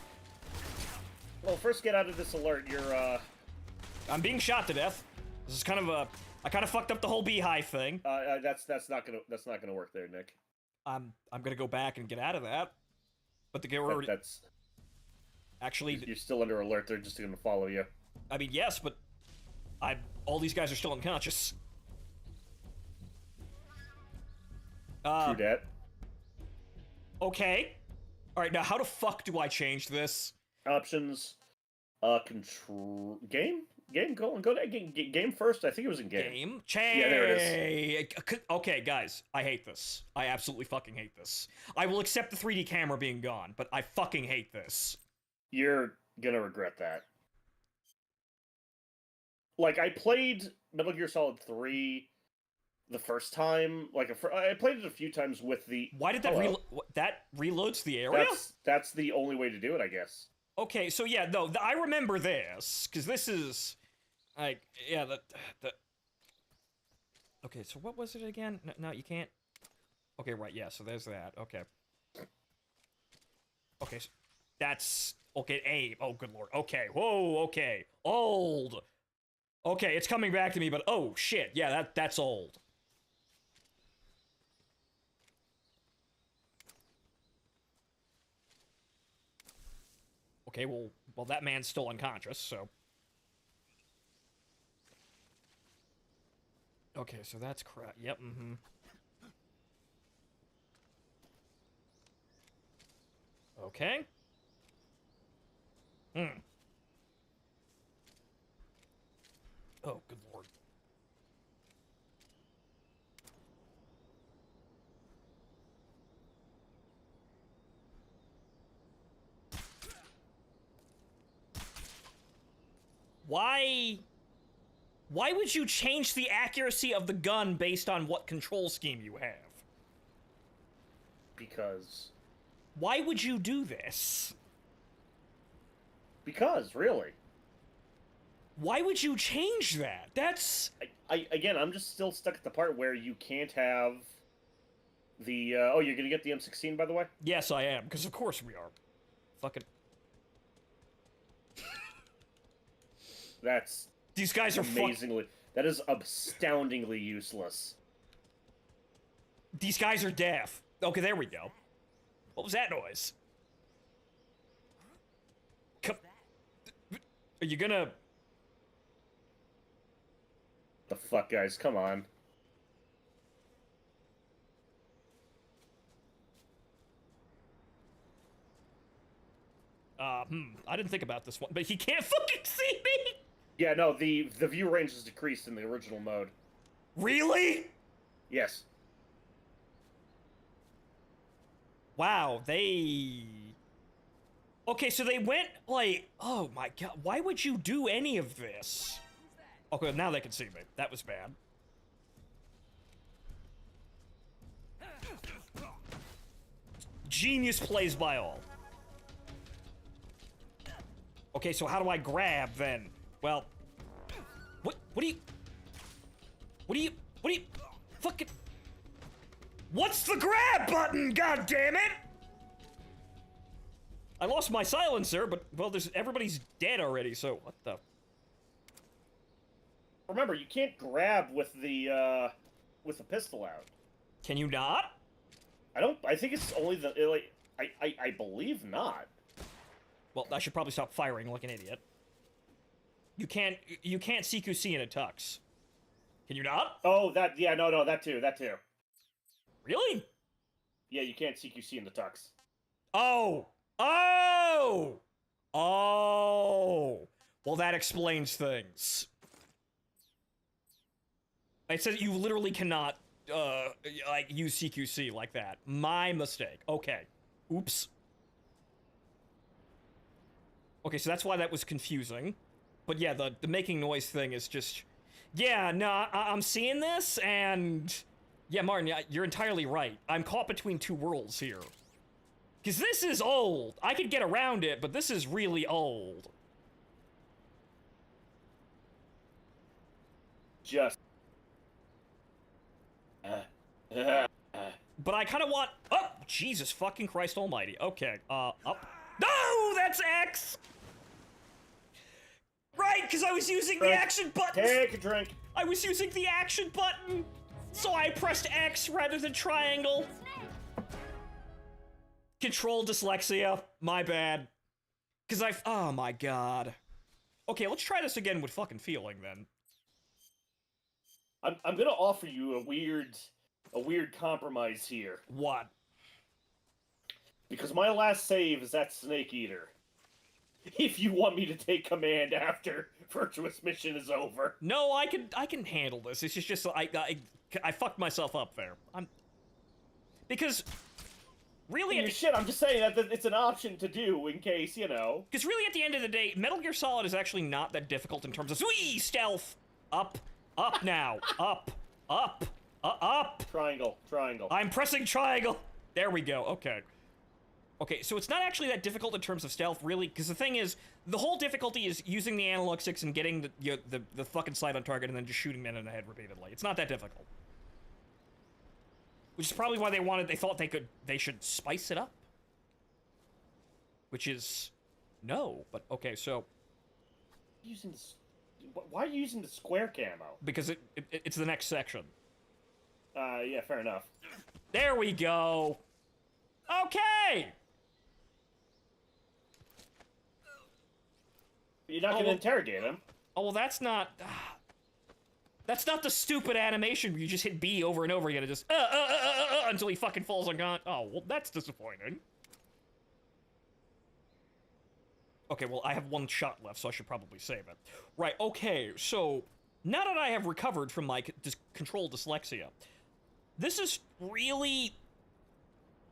Well, first get out of this alert. You're I'm being shot to death. This is kind of a... I kind of fucked up the whole beehive thing. That's not gonna work there, Nick. I'm gonna go back and get out of that. But the already... That's... Actually... You're still under alert. They're just gonna follow you. I mean, yes, but... all these guys are still unconscious. True that. Okay. Alright, now how the fuck do I change this? Options. Control... Game? Game? Go to game first. I think it was in game. Game? Change! Yeah, there it is. Okay, guys. I hate this. I absolutely fucking hate this. I will accept the 3D camera being gone, but I fucking hate this. You're gonna regret that. Like, I played Metal Gear Solid 3 the first time. Like, I played it a few times with the... Why did that that reloads the area? That's the only way to do it, I guess. Okay, so yeah, no, I remember this, because this is... Like, yeah, okay, so what was it again? No, you can't... Okay, right, yeah, so there's that, okay. Okay, so that's... Okay, aim. Oh, good lord. Okay, whoa, okay. Old! Okay, it's coming back to me, but oh, shit, yeah, that's old. Okay, well, that man's still unconscious, so... Okay, so that's crap. Yep, mm-hmm. Okay. Oh, good lord. Why would you change the accuracy of the gun based on what control scheme you have? Because... Why would you do this? Because, really. Why would you change that? That's... Again, I'm just still stuck at the part where you can't have the... oh, you're gonna get the M16, by the way? Yes, I am, because of course we are. Fucking... That's... These guys are amazingly... That is astoundingly useless. These guys are deaf. Okay, there we go. What was that noise? Are you gonna... The fuck, guys? Come on. I didn't think about this one, but he can't fucking see me! Yeah, no, the view range is decreased in the original mode. Really? Yes. Wow, they... Okay, so they went, like... Oh my god, why would you do any of this? Okay, now they can see me. That was bad. Genius plays by all. Okay, so how do I grab, then? Well... What do you... Fucking... What's the grab button, God damn it! I lost my silencer, but, well, everybody's dead already, so what the... Remember, you can't grab with the pistol out. Can you not? I think it's only the, like, I believe not. Well, I should probably stop firing like an idiot. You can't CQC in a tux. Can you not? Oh, yeah, no, that too. Really? Yeah, you can't CQC in the tux. Oh! Well, that explains things. It says you literally cannot, like, use CQC like that. My mistake. Okay. Oops. Okay, so that's why that was confusing. But yeah, the making noise thing is just... Yeah, no, I'm seeing this, and... Yeah, Martin, you're entirely right. I'm caught between two worlds here. Because this is old. I could get around it, but this is really old. Just... But I kind of want... Oh, Jesus fucking Christ almighty. Okay, up. No, that's X! Right because I was using the Drink. action button. Take a drink. I was using the action button, so I pressed X rather than triangle. Control dyslexia. My bad. Because oh my god. Okay, let's try this again with fucking feeling then. I'm gonna offer you a weird compromise here. What? Because my last save is that Snake Eater. If you want me to take command after Virtuous Mission is over. No, I can handle this. It's just I fucked myself up there. Because really, shit. I'm just saying that it's an option to do in case, you know. Because really, at the end of the day, Metal Gear Solid is actually not that difficult in terms of stealth. Up now, up. Triangle. I'm pressing triangle. There we go. Okay, so it's not actually that difficult in terms of stealth, really, because the thing is, the whole difficulty is using the analog sticks and getting the fucking sight on target and then just shooting men in the head repeatedly. It's not that difficult. Which is probably why they thought they should spice it up. Which is, no, but okay, so. Why are you using the square camo? Because it's the next section. Yeah, fair enough. There we go. Okay! You're not gonna interrogate him. Oh, well, that's not the stupid animation where you just hit B over and over again and just until he fucking falls on God. Oh, well, that's disappointing. Okay, well, I have one shot left, so I should probably save it. Right, okay, so now that I have recovered from my control dyslexia, this is really...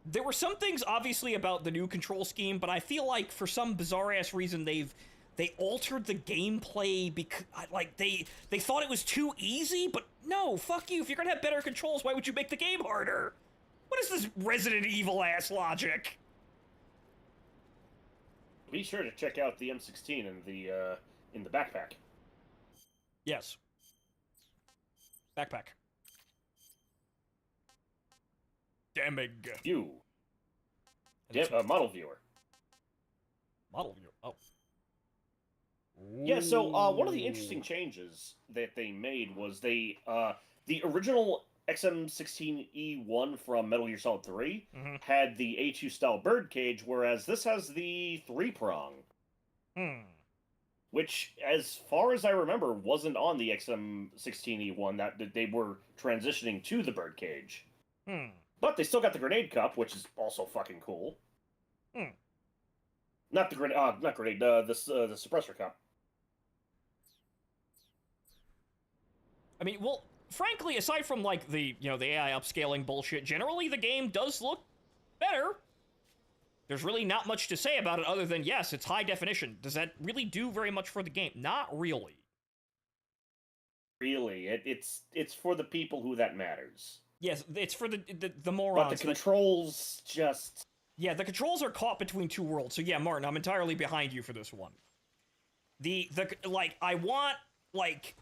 There were some things, obviously, about the new control scheme, but I feel like, for some bizarre-ass reason, they altered the gameplay because, like, they thought it was too easy, but no, fuck you. If you're gonna have better controls, why would you make the game harder? What is this Resident Evil-ass logic? Be sure to check out the M16 in the backpack. Yes. Backpack. Damage. View. Model viewer. Model viewer. Oh. Yeah, so one of the interesting changes that they made was the original XM16E1 from Metal Gear Solid 3 had the A2 style birdcage, whereas this has the 3-prong. Which, as far as I remember, wasn't on the XM16E1. That they were transitioning to the birdcage. But they still got the grenade cup, which is also fucking cool. Not the grenade. Not grenade. The suppressor cup. I mean, well, frankly, aside from, like, the AI upscaling bullshit, generally the game does look better. There's really not much to say about it other than, yes, it's high definition. Does that really do very much for the game? Not really. Really, it's for the people who that matters. Yes, it's for the morons. But the controls just... Yeah, the controls are caught between two worlds. So yeah, Martin, I'm entirely behind you for this one. I want, like...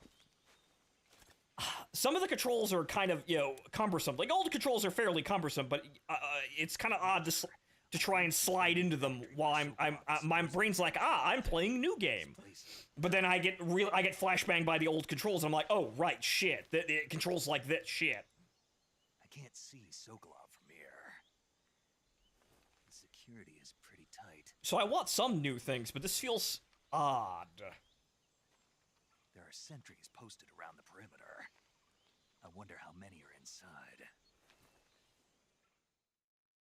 Some of the controls are kind of, cumbersome. Like, all the controls are fairly cumbersome, but it's kind of odd to try and slide into them while my brain's like, I'm playing a new game. But then I get flashbanged by the old controls, and I'm like, oh, right, shit. It controls like this, shit. I can't see Sokolov from here. The security is pretty tight. So I want some new things, but this feels odd. There are sentries posted around the perimeter. I wonder how many are inside.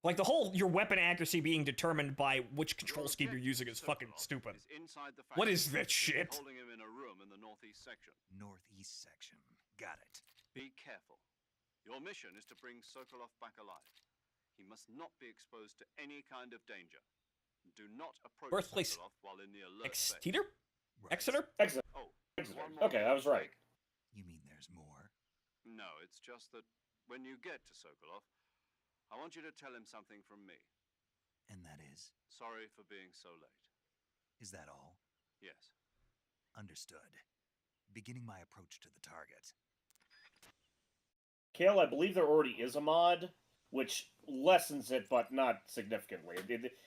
Like, the whole your weapon accuracy being determined by which control scheme you're using is fucking stupid. What is that shit? Holding him in a room in the northeast section. Northeast section. Got it. Be careful. Your mission is to bring Sokolov back alive. He must not be exposed to any kind of danger. Do not approach Birthplace. Sokolov while in the alert Exeter? Right. Exeter? Exeter. Oh, Okay, I was right. You mean there's more? No, it's just that when you get to Sokolov, I want you to tell him something from me. And that is? Sorry for being so late. Is that all? Yes. Understood. Beginning my approach to the target. Kale, I believe there already is a mod which lessens it, but not significantly.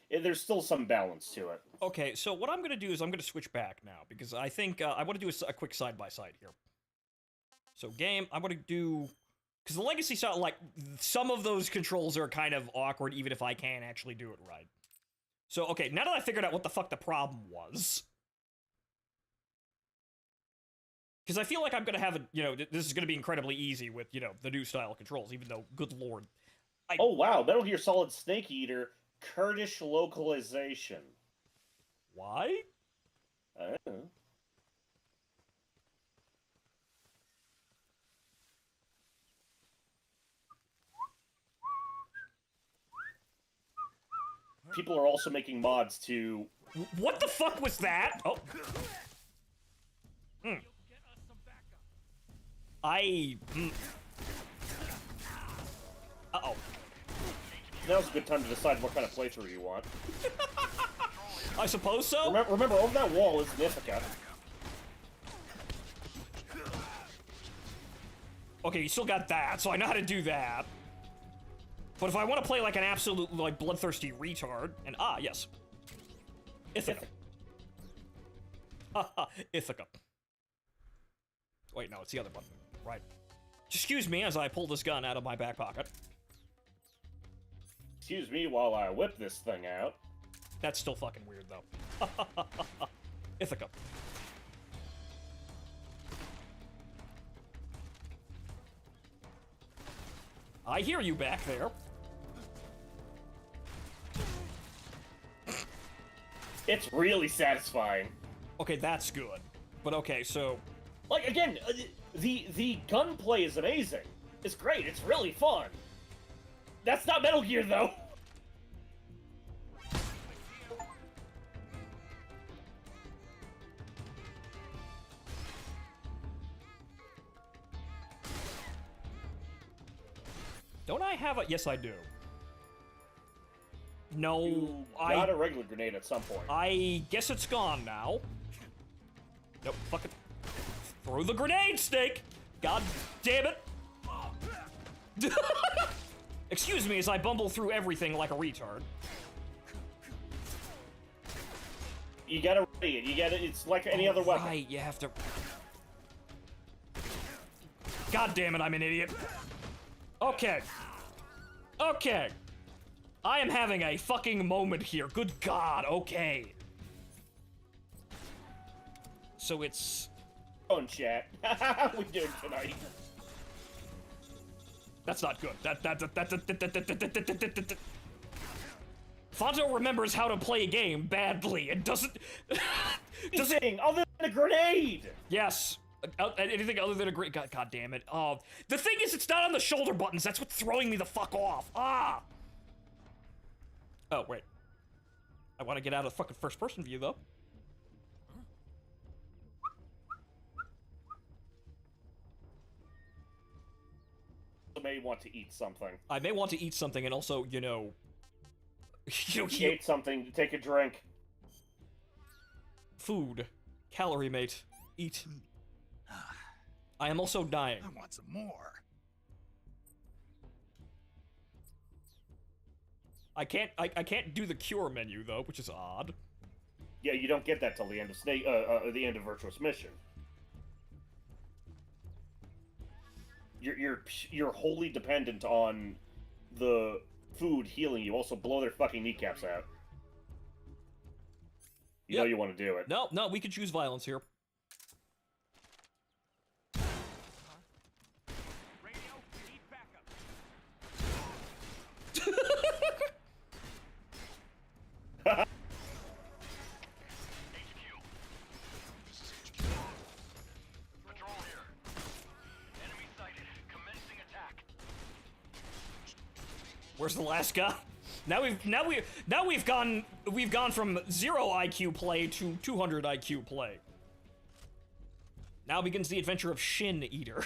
There's still some balance to it. Okay, so what I'm going to do is I'm going to switch back now, because I think I want to do a quick side-by-side here. So game, I want to do... Because the Legacy style, like, some of those controls are kind of awkward, even if I can actually do it right. So, okay, now that I figured out what the fuck the problem was... Because I feel like I'm going to have a, you know, this is going to be incredibly easy with, you know, the new style controls, even though, good lord. Oh, wow, Metal Gear Solid Snake Eater, Kurdish localization. Why? I don't know. People are also making mods to... What the fuck was that? Oh. Hmm. Uh-oh. Now's a good time to decide what kind of playthrough you want. I suppose so? Remember, over that wall is Nithika. Okay, you still got that, so I know how to do that. But if I want to play like an absolute, like, bloodthirsty retard, and yes. Ithaca. Haha, Ithaca. Wait, no, it's the other button. Right. Excuse me as I pull this gun out of my back pocket. Excuse me while I whip this thing out. That's still fucking weird, though. Ithaca. I hear you back there. It's really satisfying. Okay, that's good. But okay, so... Like, again, the gunplay is amazing. It's great, it's really fun. That's not Metal Gear, though. Don't I have a... Yes, I do. No, you got a regular grenade at some point. I guess it's gone now. Nope, fuck it. Throw the grenade, Snake! God damn it! Excuse me as I bumble through everything like a retard. You gotta ready it. You gotta... It's like any other weapon. Right, you have to... God damn it, I'm an idiot. Okay. Okay. I am having a fucking moment here. Good God, okay. So it's... Oh, chat. How we doing tonight? That's not good. Fonto remembers how to play a game badly and doesn't... Anything other than a grenade! Yes. Anything other than a grenade. God damn it. The thing is, it's not on the shoulder buttons. That's what's throwing me the fuck off. Ah! Oh, wait. I want to get out of the fucking first-person view, though. You may want to eat something. I may want to eat something, and also, you know... you ate something, take a drink. Food. Calorie mate. Eat. I am also dying. I want some more. I can't do the cure menu though, which is odd. Yeah, you don't get that till the end of the end of Virtuous Mission. You're wholly dependent on the food healing you. Also blow their fucking kneecaps out. You know you want to do it. No, we could choose violence here. Where's the last guy? Now we've gone from 0 IQ play to 200 IQ play. Now begins the adventure of Shin Eater.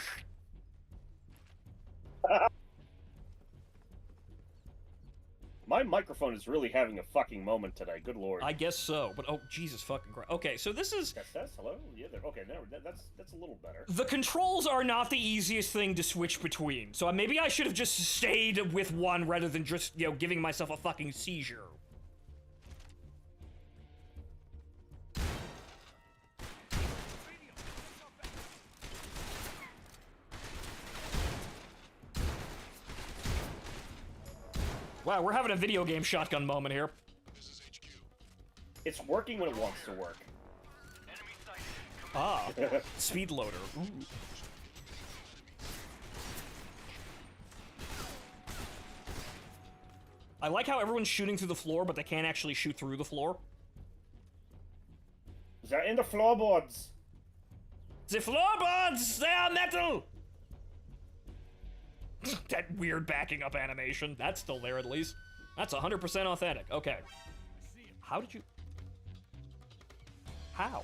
my microphone is really having a fucking moment today. Good lord. I guess so, but oh, Jesus fucking Christ. Okay, so this is... That's hello? Yeah, okay, no, that's a little better. The controls are not the easiest thing to switch between, so maybe I should have just stayed with one rather than just, you know, giving myself a fucking seizure. Wow, we're having a video game shotgun moment here. It's working when it wants to work. Ah, speed loader. Ooh. I like how everyone's shooting through the floor, but they can't actually shoot through the floor. They're in the floorboards. The floorboards! They are metal! That weird backing up animation. That's still there, at least. That's 100% authentic. Okay. How did you... How?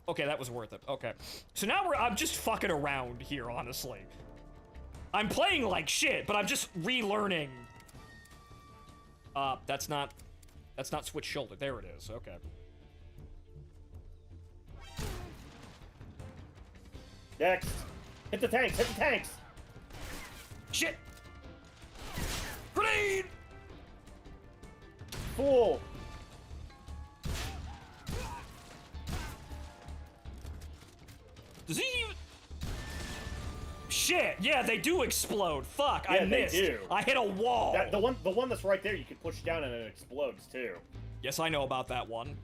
Okay, that was worth it. Okay. So now I'm just fucking around here, honestly. I'm playing like shit, but I'm just relearning. That's not switch shoulder. There it is. Okay. Next. Hit the tanks, hit the tanks! Shit! Grenade! Fool! Does he even... Shit! Yeah, they do explode. Fuck, Yeah, I missed. They do. I hit a wall. The one that's right there, you can push down and it explodes too. Yes, I know about that one.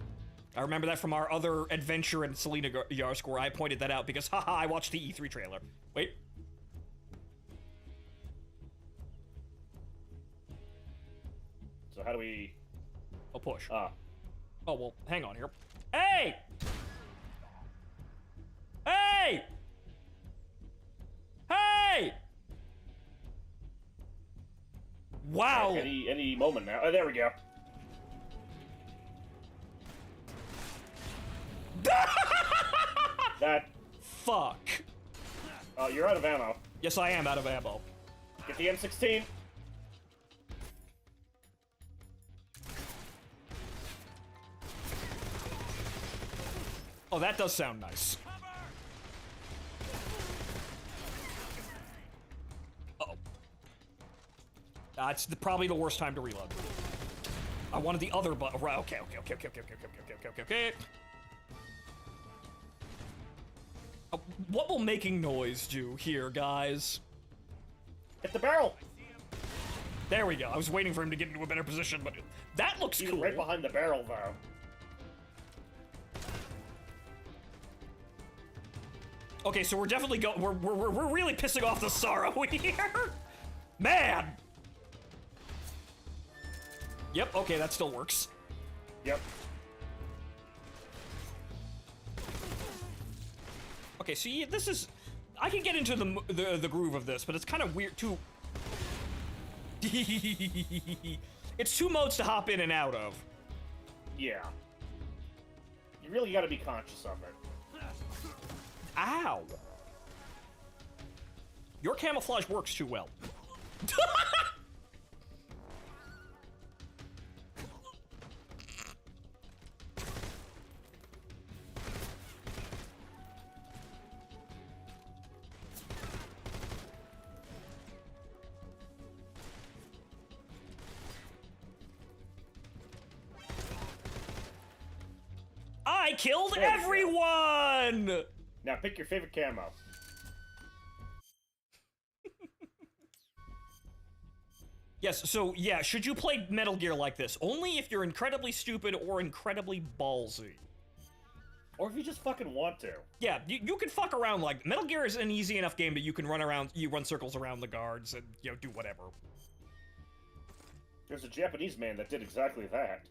I remember that from our other adventure in Selena Yarsk, where I pointed that out because, haha, I watched the E3 trailer. Wait. So how do we... Oh, push. Ah. Oh, well, hang on here. Hey! Hey! Hey! Wow! Any moment now. Oh, there we go. That... Fuck. Oh, you're out of ammo. Yes, I am out of ammo. Get the M16. Oh, that does sound nice. Uh-oh. It's probably the worst time to reload. I wanted the other button. Right, okay. What will making noise do here, guys? Hit the barrel! There we go. I was waiting for him to get into a better position, but that looks He's cool. right behind the barrel, though. Okay, so we're definitely we're really pissing off the Sorrow here. Man! Yep, okay, that still works. Yep. Okay, so yeah, this is... I can get into the groove of this, but it's kind of weird to... It's two modes to hop in and out of. Yeah. You really gotta be conscious of it. Ow! Your camouflage works too well. I killed everyone! Now pick your favorite camo. Yes, so yeah, should you play Metal Gear like this? Only if you're incredibly stupid or incredibly ballsy. Or if you just fucking want to. Yeah, you can fuck around like... Metal Gear is an easy enough game that you can run around, you run circles around the guards and, you know, do whatever. There's a Japanese man that did exactly that.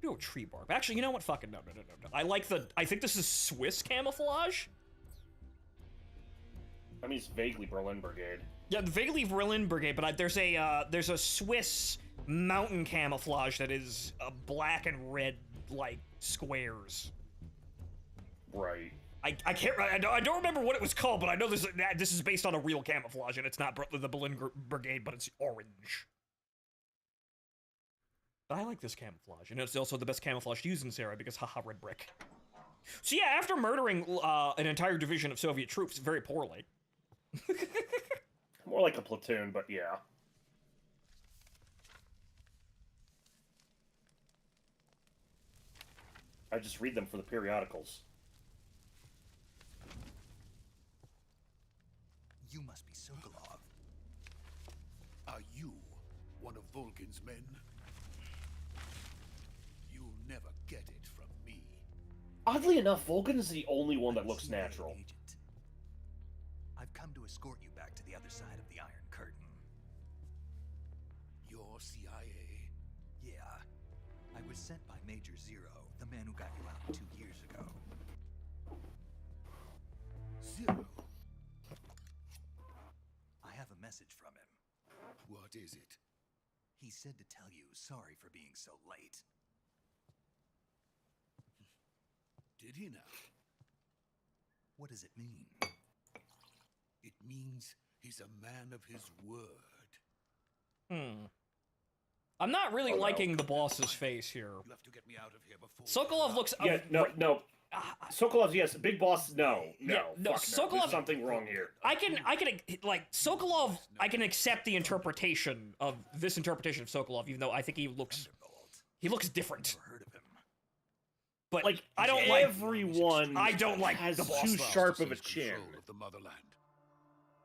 Do a tree bark. Actually, you know what? Fucking no. I like I think this is Swiss camouflage? I mean, it's vaguely Berlin Brigade. Yeah, vaguely Berlin Brigade, but there's a Swiss mountain camouflage that is black and red, like, squares. Right. I can't. I don't remember what it was called, but I know this is based on a real camouflage, and it's not the Berlin Brigade, but it's orange. But I like this camouflage, and it's also the best camouflage to use in this era because haha, red brick. So yeah, after murdering an entire division of Soviet troops very poorly. More like a platoon, but yeah. I just read them for the periodicals. You must be Sokolov. Are you one of Volgin's men? You'll never get it from me. Oddly enough, Volgin is the only one that looks natural. Agent. I've come to escort you back to the other side of the Iron Curtain. Your CIA? Yeah. I was sent by Major Zero, the man who got you out 2 years ago. Zero? I have a message from him. What is it? He said to tell you sorry for being so late. Did he now? What does it mean? It means he's a man of his word. I'm not really liking the boss's face here. You'll have to get me out of here before. Sokolov looks. Yeah, no. Sokolov, yes. Big boss, no. Yeah, no, Fuck no. Sokolov. There's something wrong here. I can like Sokolov. I can accept the interpretation of this interpretation of Sokolov, even though I think he looks different. Never heard of him. But Like, I don't everyone I don't like has the boss too though. sharp of a chin. Of the motherland.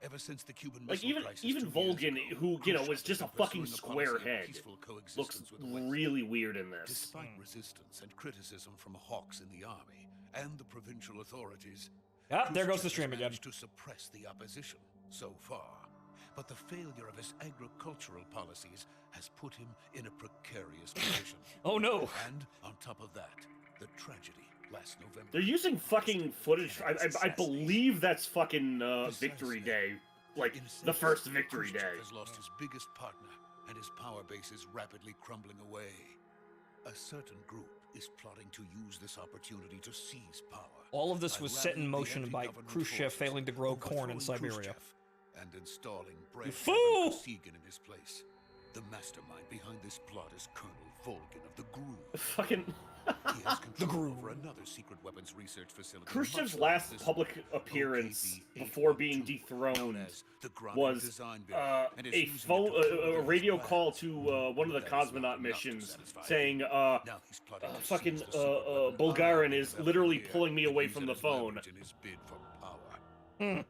Ever since the Cuban Like Missile even Crisis 2 years Volgin, ago, who was just a Khrushchev fucking pursuing a square policy of head, peaceful looks coexistence with the West. really weird in this. Despite resistance and criticism from hawks in the army and the provincial authorities, There goes the Khrushchev stream has again. managed to suppress the opposition so far. But the failure of his agricultural policies has put him in a precarious position. Oh no! And on top of that, the tragedy last November. They're using fucking footage. I believe that's fucking Victory Day. Like, the first Victory Day. Khrushchev has lost his biggest partner, and his power base is rapidly crumbling away. A certain group is plotting to use this opportunity to seize power. All of this by was set in rallying the motion by anti-government Khrushchev forces, failing to grow corn in overthrowing Siberia. Khrushchev, and installing Brezhnev fool! and Kosygin in his place. The mastermind behind this plot is Colonel Volgin of the Groove. Fucking. He has control over another secret weapons research facility. Khrushchev's much like last this public appearance OKB before being 812, dethroned known as the Gromit was Design Bureau, and is a using phone, it to further a his radio plans. call to one of the That is not cosmonaut enough to missions satisfy him. saying, Now he's plotting to fucking seize the secret weapon Bulgarian arm is of literally FDR pulling me and away use from it the as phone. leverage in his bid for power.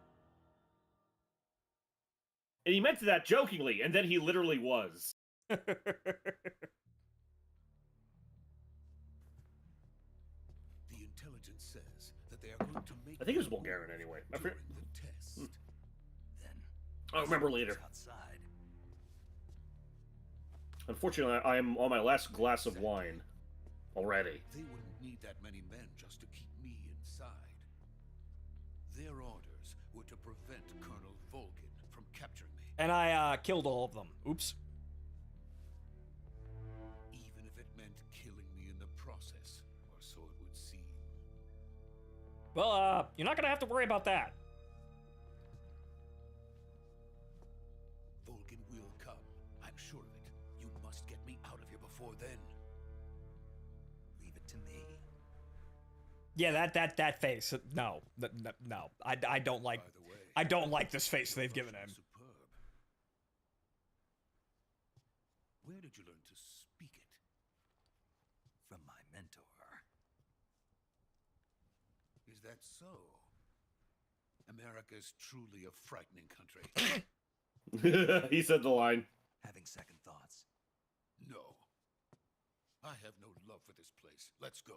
And he meant that jokingly, and then he literally was. The intelligence says that they are going to make. I think it was Bulgarian anyway. I forget. During the test. Then I'll remember later. outside. Unfortunately, I am on my last glass of wine already. They wouldn't need that many men just to keep me inside. Their orders were to prevent Colonel Volgin from capturing me, And I killed all of them. Oops. even if it meant killing me in the process, or so it would seem. Well, you're not gonna have to worry about that. Volgin will come. I'm sure of it. You must get me out of here before then. Leave it to me. Yeah, that face. No. I don't like. By the way, I don't like this face they've given him. superb. Where did you learn to speak it? From my mentor. Is that so? America's truly a frightening country. He said the line. Having second thoughts. No. I have no love for this place. Let's go.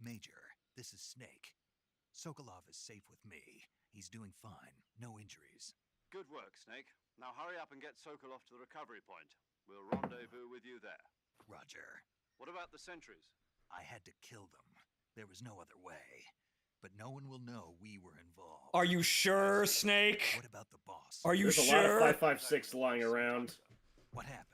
Major, this is Snake. Sokolov is safe with me. He's doing fine. No injuries. Good work, Snake. Now hurry up and get Sokolov to the recovery point. We'll rendezvous with you there. Roger. What about the sentries? I had to kill them. There was no other way. But No one will know we were involved. Are you sure, Snake? What about the boss? Are you There's sure? a lot of 556 lying around. What happened?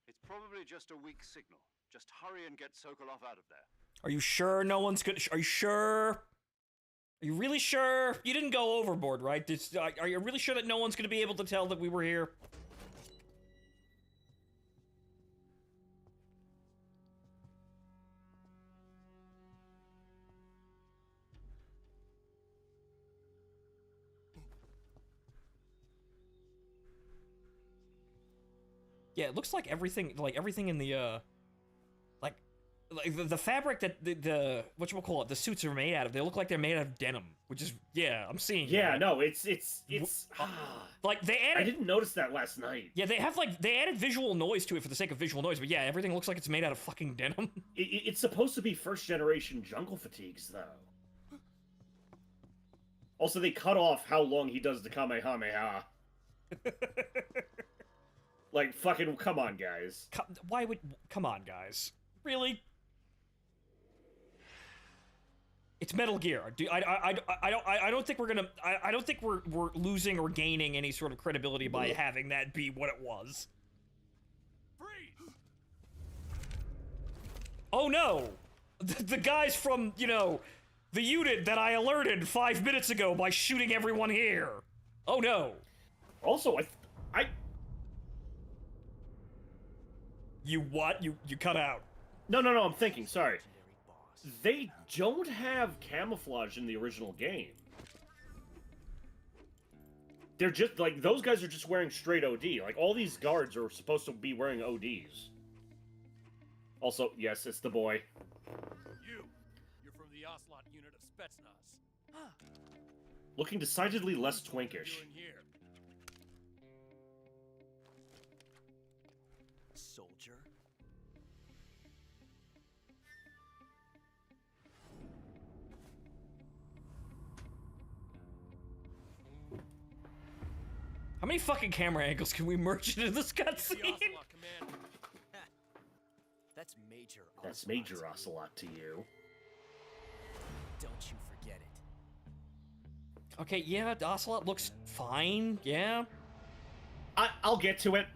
It's probably just a weak signal. Just hurry and get Sokolov out of there. Are you sure no one's gonna? Are you sure? Are you really sure? You didn't go overboard, right? Are you really sure that no one's gonna be able to tell that we were here? Yeah, it looks like everything in the, like the fabric that the whatchamacallit, the suits are made out of, they look like they're made out of denim, which is, yeah, I'm seeing. Yeah, that. no, it's like they added. I didn't notice that last night. Yeah, they added visual noise to it for the sake of visual noise, but yeah, everything looks like it's made out of fucking denim. It's supposed to be first generation jungle fatigues, though. Also, they cut off how long he does the Kamehameha. Like, fucking, come on, guys. Come on, guys. Really? It's Metal Gear. I don't think we're gonna. I don't think we're losing or gaining any sort of credibility by having that be what it was. Oh no! The guys from, you know, the unit that I alerted 5 minutes ago by shooting everyone here. Oh no! Also, I. You what? You cut out. No, I'm thinking, sorry. They don't have camouflage in the original game. They're just, like, those guys are just wearing straight OD. Like, all these guards are supposed to be wearing ODs. Also, yes, it's the boy. You're from the Ocelot unit of Spetsnaz. Looking decidedly less twinkish. Soldier? How many fucking camera angles can we merge into this cutscene? That's Major Ocelot. That's Major Ocelot to you. Don't you forget it. Okay, yeah, Ocelot looks fine, yeah. I'll get to it.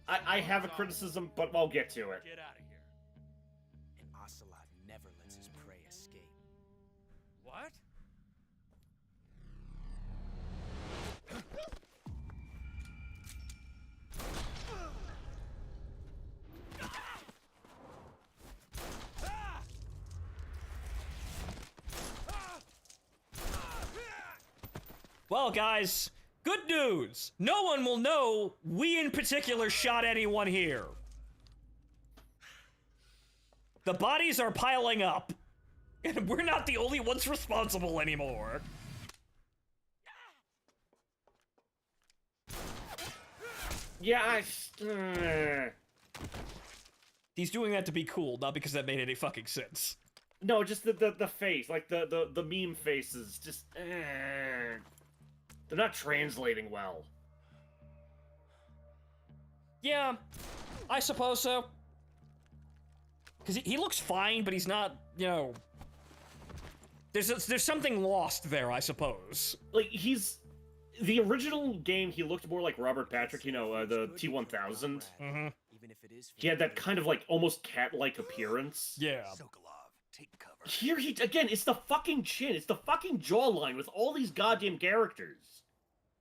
I have a criticism, but I'll get to it. Get out of here. And Ocelot never lets his prey escape. What? Well, guys, good news. No one will know we in particular shot anyone here. The bodies are piling up, and we're not the only ones responsible anymore. Yeah, He's doing that to be cool, not because that made any fucking sense. No, just the face, like the meme faces, just they're not translating well. Yeah, I suppose so. Because he looks fine, but he's not, you know... There's something lost there, I suppose. Like, the original game, he looked more like Robert Patrick, you know, the T-1000. Mm-hmm. He had that kind of, like, almost cat-like appearance. Yeah. Sokolov, take cover. Here again, it's the fucking chin, it's the fucking jawline with all these goddamn characters.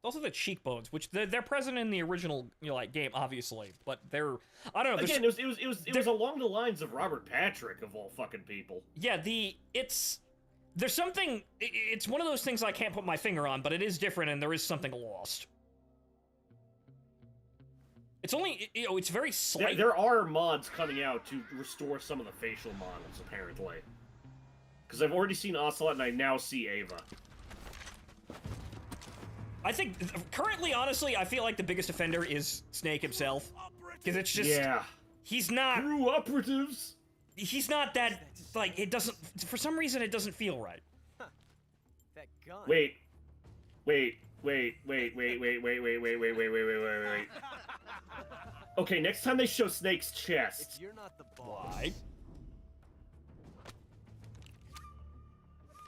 Also the cheekbones, which they're present in the original, you know, like, game, obviously, but they're, I don't know. Again, it was along the lines of Robert Patrick, of all fucking people. Yeah, there's something, it's one of those things I can't put my finger on, but it is different and there is something lost. It's only, you know, it's very slight. There are mods coming out to restore some of the facial models, apparently. Because I've already seen Ocelot and I now see Ava. I think, currently, honestly, I feel like the biggest offender is Snake himself. Because it's just... Yeah. He's not... True operatives! He's not that... Like, it doesn't... For some reason, it doesn't feel right. That gun. Wait. Okay, next time they show Snake's chest. If you're not the boss, Why?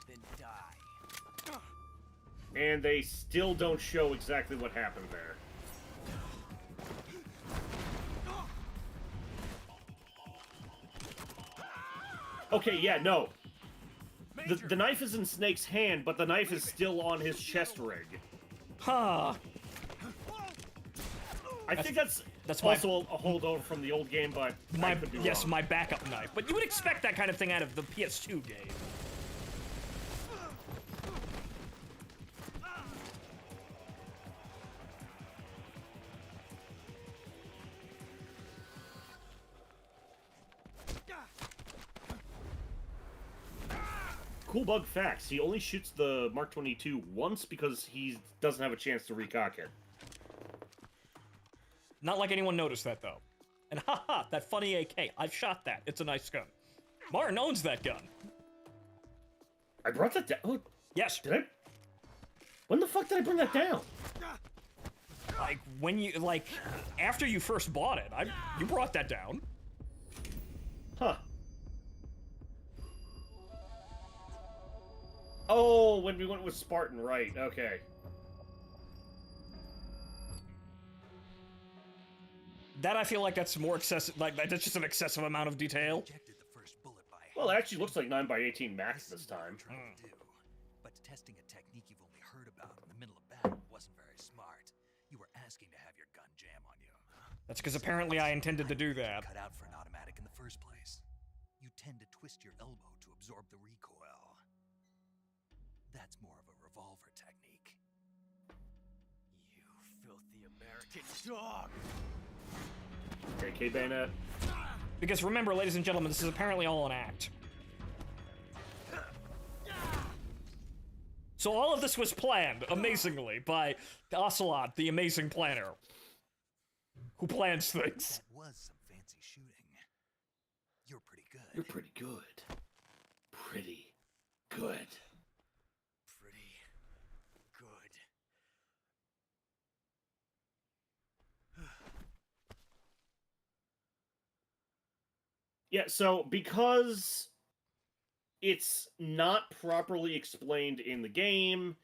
then die And they still don't show exactly what happened there. Okay, yeah, no. The knife is in Snake's hand, but the knife is still on his chest rig. Huh. I think that's my, also a holdover from the old game, but my my backup knife. But you would expect that kind of thing out of the PS2 game. Cool bug facts. He only shoots the Mark 22 once because he doesn't have a chance to recock it. Not like anyone noticed that, though. And haha, that funny AK. I've shot that. It's a nice gun. Martin owns that gun. I brought that down? Oh, yes. Did I? When the fuck did I bring that down? Like, when you, like, after you first bought it, you brought that down. Huh. Oh, when we went with Spartan, right, okay. That I feel like that's more excessive, like, that's just an excessive amount of detail. Well, it actually looks like 9x18 max this time. But testing a technique you've only heard about in the middle of battle wasn't very smart. You were asking to have your gun jam on you. That's because apparently I intended to do that. Cut out for an automatic in the first place. You tend to twist your elbow to absorb the recoil. That's more of a revolver technique. You filthy American dog! Okay, K-Bayonet. Because remember, ladies and gentlemen, this is apparently all an act. So all of this was planned, amazingly, by Ocelot, the amazing planner. Who plans things. That was some fancy shooting. You're pretty good. You're pretty good. Pretty good. Yeah, so because it's not properly explained in the game,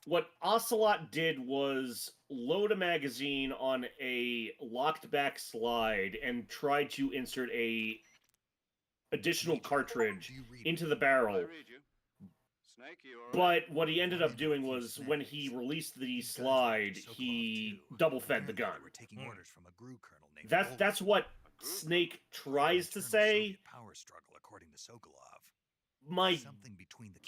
what Ocelot did was load a magazine on a locked back slide and try to insert a additional cartridge into the barrel. But what he ended up doing was, when he released the slide, he double-fed the gun. That's what Snake tries to say. Power struggle, according to Sokolov. My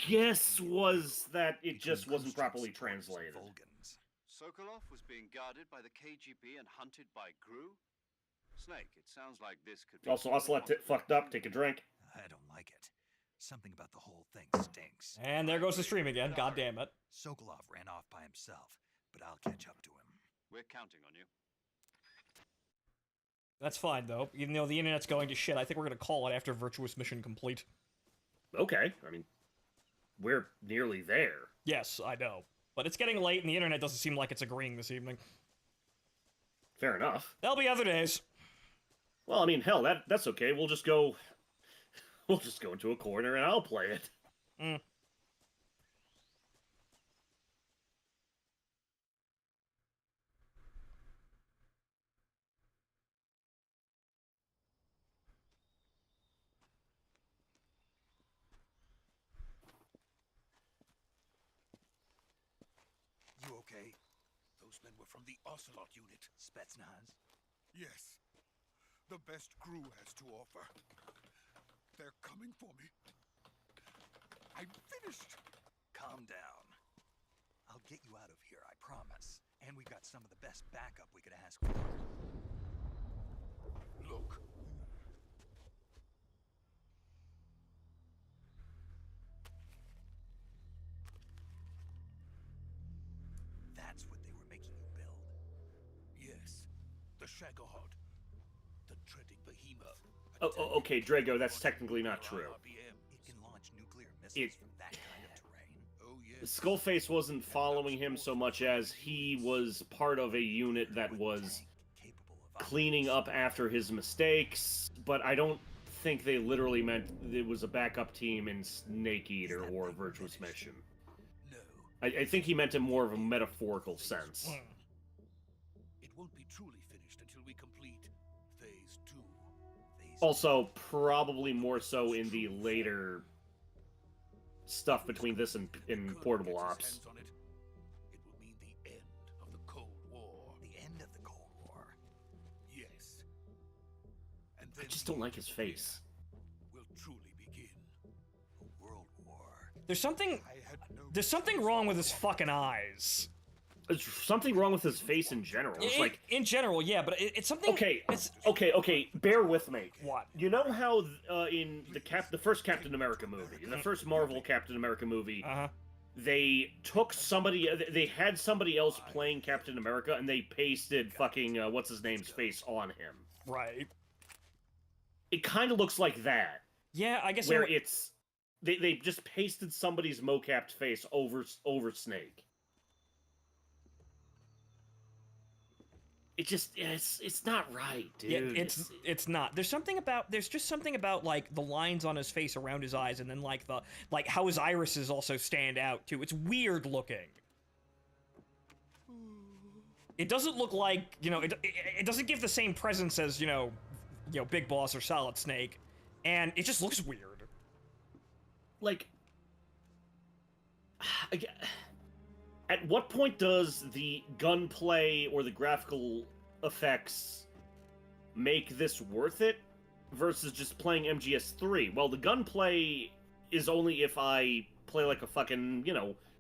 guess was that it just wasn't properly translated. Sokolov was being guarded by the KGB and hunted by Gru? Snake, it sounds like this could be... Also, Ocelot fucked up. Take a drink. I don't like it. Something about the whole thing stinks. And there goes the stream again. God damn it. Sokolov ran off by himself, but I'll catch up to him. We're counting on you. That's fine, though. Even though the internet's going to shit, I think we're going to call it after Virtuous Mission complete. Okay. I mean, we're nearly there. Yes, I know. But it's getting late, and the internet doesn't seem like it's agreeing this evening. Fair enough. There'll be other days. Well, I mean, hell, that's okay. We'll just go into a corner and I'll play it. Mm. You okay? Those men were from the Ocelot unit. Spetsnaz? Yes. The best crew has to offer. They're coming for me. I'm finished. Calm down. I'll get you out of here, I promise. And we've got some of the best backup we could ask for. Look. That's what they were making you build? Yes. The Shagohod. The dreaded behemoth. Oh, okay, Drago, that's technically not true. It can launch nuclear missiles from that kind of terrain. Oh, yes. Skullface wasn't following him so much as he was part of a unit that was cleaning up after his mistakes, but I don't think they literally meant it was a backup team in Snake Eater or Virtuous Mission. No. I think he meant in more of a metaphorical sense. It won't be truly finished until we complete phase 2. Also, probably more so in the later stuff between this and Portable Ops. It will mean the end of the Cold War. The end of the Cold War. Yes. And I then just don't like his face. will truly begin. A world war. There's something wrong with his fucking eyes. There's something wrong with his face in general. It's like in general, yeah, but it's something. Okay, okay. Bear with me. What? You know how in the first Captain America movie, in the first Marvel Captain America movie, they took somebody, they had somebody else playing Captain America, and they pasted fucking what's his name's face on him. Right. It kind of looks like that. Yeah, I guess. Where it's they just pasted somebody's mocapped face over Snake. It just it's not right, dude. Yeah, it's not. There's just something about like the lines on his face around his eyes, and then like how his irises also stand out too. It's weird looking. It doesn't look like, you know, it doesn't give the same presence as, you know, Big Boss or Solid Snake, and it just looks weird. Like, at what point does the gunplay or the graphical effects make this worth it versus just playing MGS3? Well, the gunplay is only if I play like a fucking,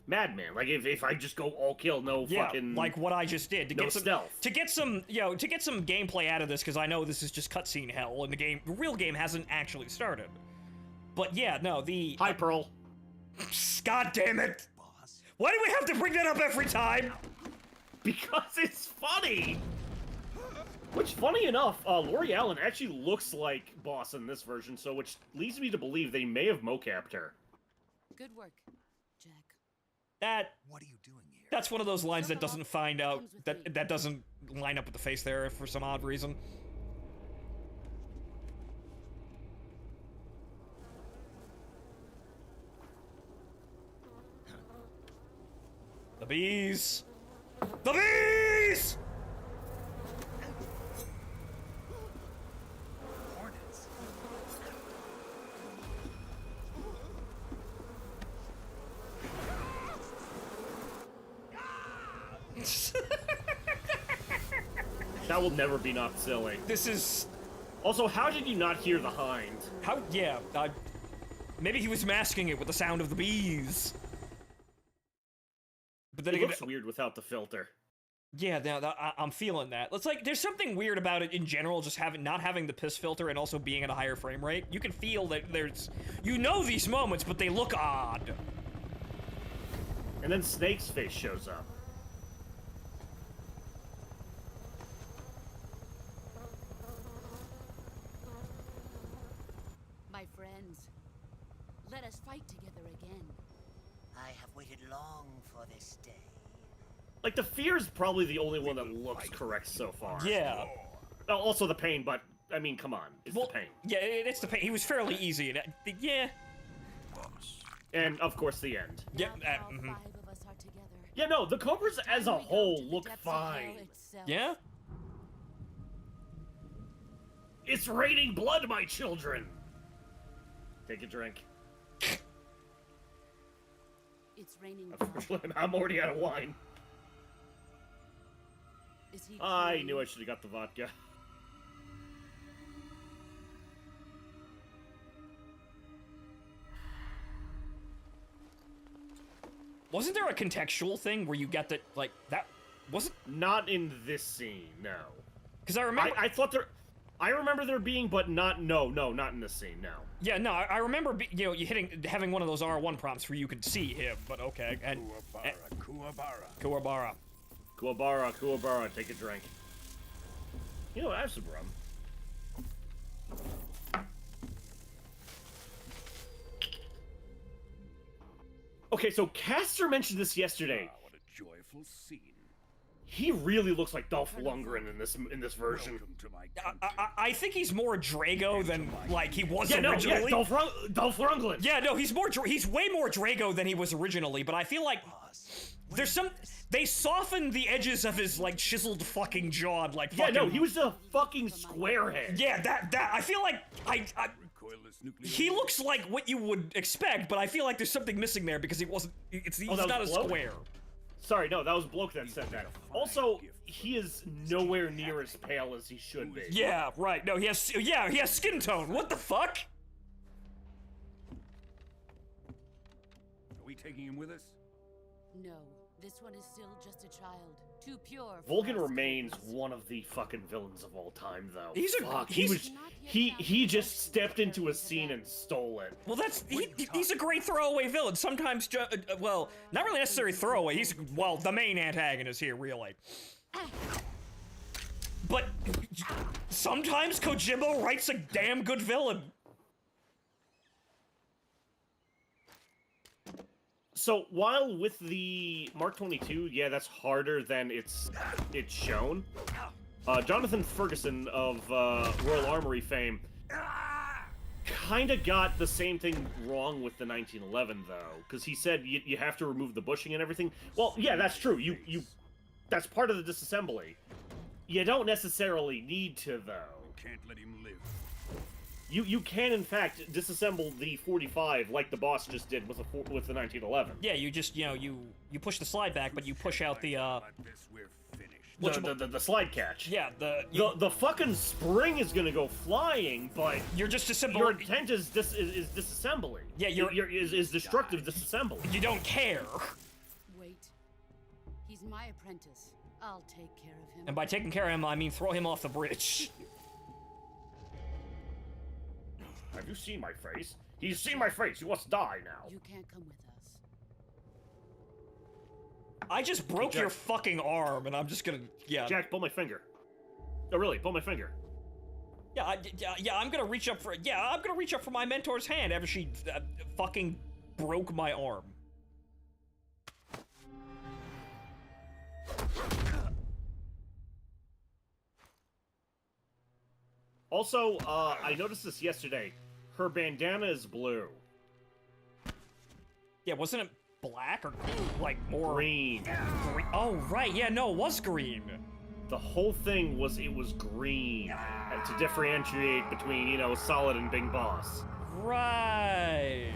madman. Like if I just go all kill, fucking, like what I just did to no get some stealth. to get some gameplay out of this, because I know this is just cutscene hell, and the real game hasn't actually started. But yeah, no, the Hi, Pearl. God damn it! Why do we have to bring that up every time? Because it's funny! Which, funny enough, Lori Allen actually looks like Boss in this version, so which leads me to believe they may have mocapped her. Good work, Jack. What are you doing here? That's one of those lines that doesn't that doesn't line up with the face there for some odd reason. The bees! The bees! Hornets. That will never be not silly. This is... Also, how did you not hear the hind? Yeah, maybe he was masking it with the sound of the bees. But then It looks weird without the filter. Yeah, I'm feeling that. It's like, there's something weird about it in general, just not having the piss filter and also being at a higher frame rate. You can feel that there's... these moments, but they look odd. And then Snake's face shows up. My friends, let us fight together again. I have waited long for this day. Like, the fear's probably the only one that looks correct so far. Yeah. Oh, also the pain, but, I mean, come on. It's the pain. Yeah, it's the pain. He was fairly easy. Yeah. And, of course, the end. Yeah. Yeah, no, the Cobras as a whole look fine. Yeah? It's raining blood, my children! Take a drink. It's raining. Unfortunately, I'm already out of wine. Is he I knew I should have got the vodka. Wasn't there a contextual thing where you get that, like, that wasn't... Not in this scene, no. Because I remember... I thought there... I remember there being, but not in this scene, no. Yeah, no, I remember, you having one of those R1 prompts where you could see him, but okay. And, Kuwabara. Kuwabara, take a drink. You know what, I have some rum. Okay, so Caster mentioned this yesterday. What a joyful scene. He really looks like Dolph Lundgren in this version. I think he's more Drago than like he was originally. Dolph Lundgren. Yeah, no, he's way more Drago than he was originally. But I feel like There's some. They softened the edges of his like chiseled fucking jaw, like Yeah, fucking. no, he was a fucking squarehead. Yeah, that I feel like he looks like what you would expect, but I feel like there's something missing there because he wasn't. He's not a Bloke? square. Sorry, no, that was Bloke that said that. Also, he is nowhere near as pale as he should be. Yeah, right. No, he has skin tone. What the fuck? Are we taking him with us? No, this one is still just a child. Too pure. for Vulcan our remains scopes. one of the fucking villains of all time, though. He's a- Fuck, he's- he just stepped into a scene and stole it. Well, he's a great throwaway villain. Sometimes, well, not really necessarily throwaway. He's the main antagonist here, really. But sometimes Kojima writes a damn good villain. So while with the Mark 22, yeah, that's harder than it's shown. Jonathan Ferguson of Royal Armory fame kind of got the same thing wrong with the 1911 though, because he said you have to remove the bushing and everything. Well, yeah, that's true. You that's part of the disassembly. You don't necessarily need to though. Can't let him live. You can in fact disassemble the 45 like the boss just did with the 1911. Yeah, you just you push the slide back, but you push out the the slide catch. Yeah, the fucking spring is gonna go flying, but you're just disassembling. Your intent is disassembly. Yeah, is destructive disassembly. You don't care. Wait. He's my apprentice. I'll take care of him. And by taking care of him, I mean throw him off the bridge. Have you seen my face? He's seen my face. He wants to die now. You can't come with us. I just broke your fucking arm, and I'm just gonna Jack, pull my finger. No, really, pull my finger. Yeah, I'm gonna reach up for I'm gonna reach up for my mentor's hand after she fucking broke my arm. Also, I noticed this yesterday. Her bandana is blue. Yeah, wasn't it black or like more green? Oh right, yeah, no, it was green. The whole thing was green to differentiate between Solid and Big Boss. Right.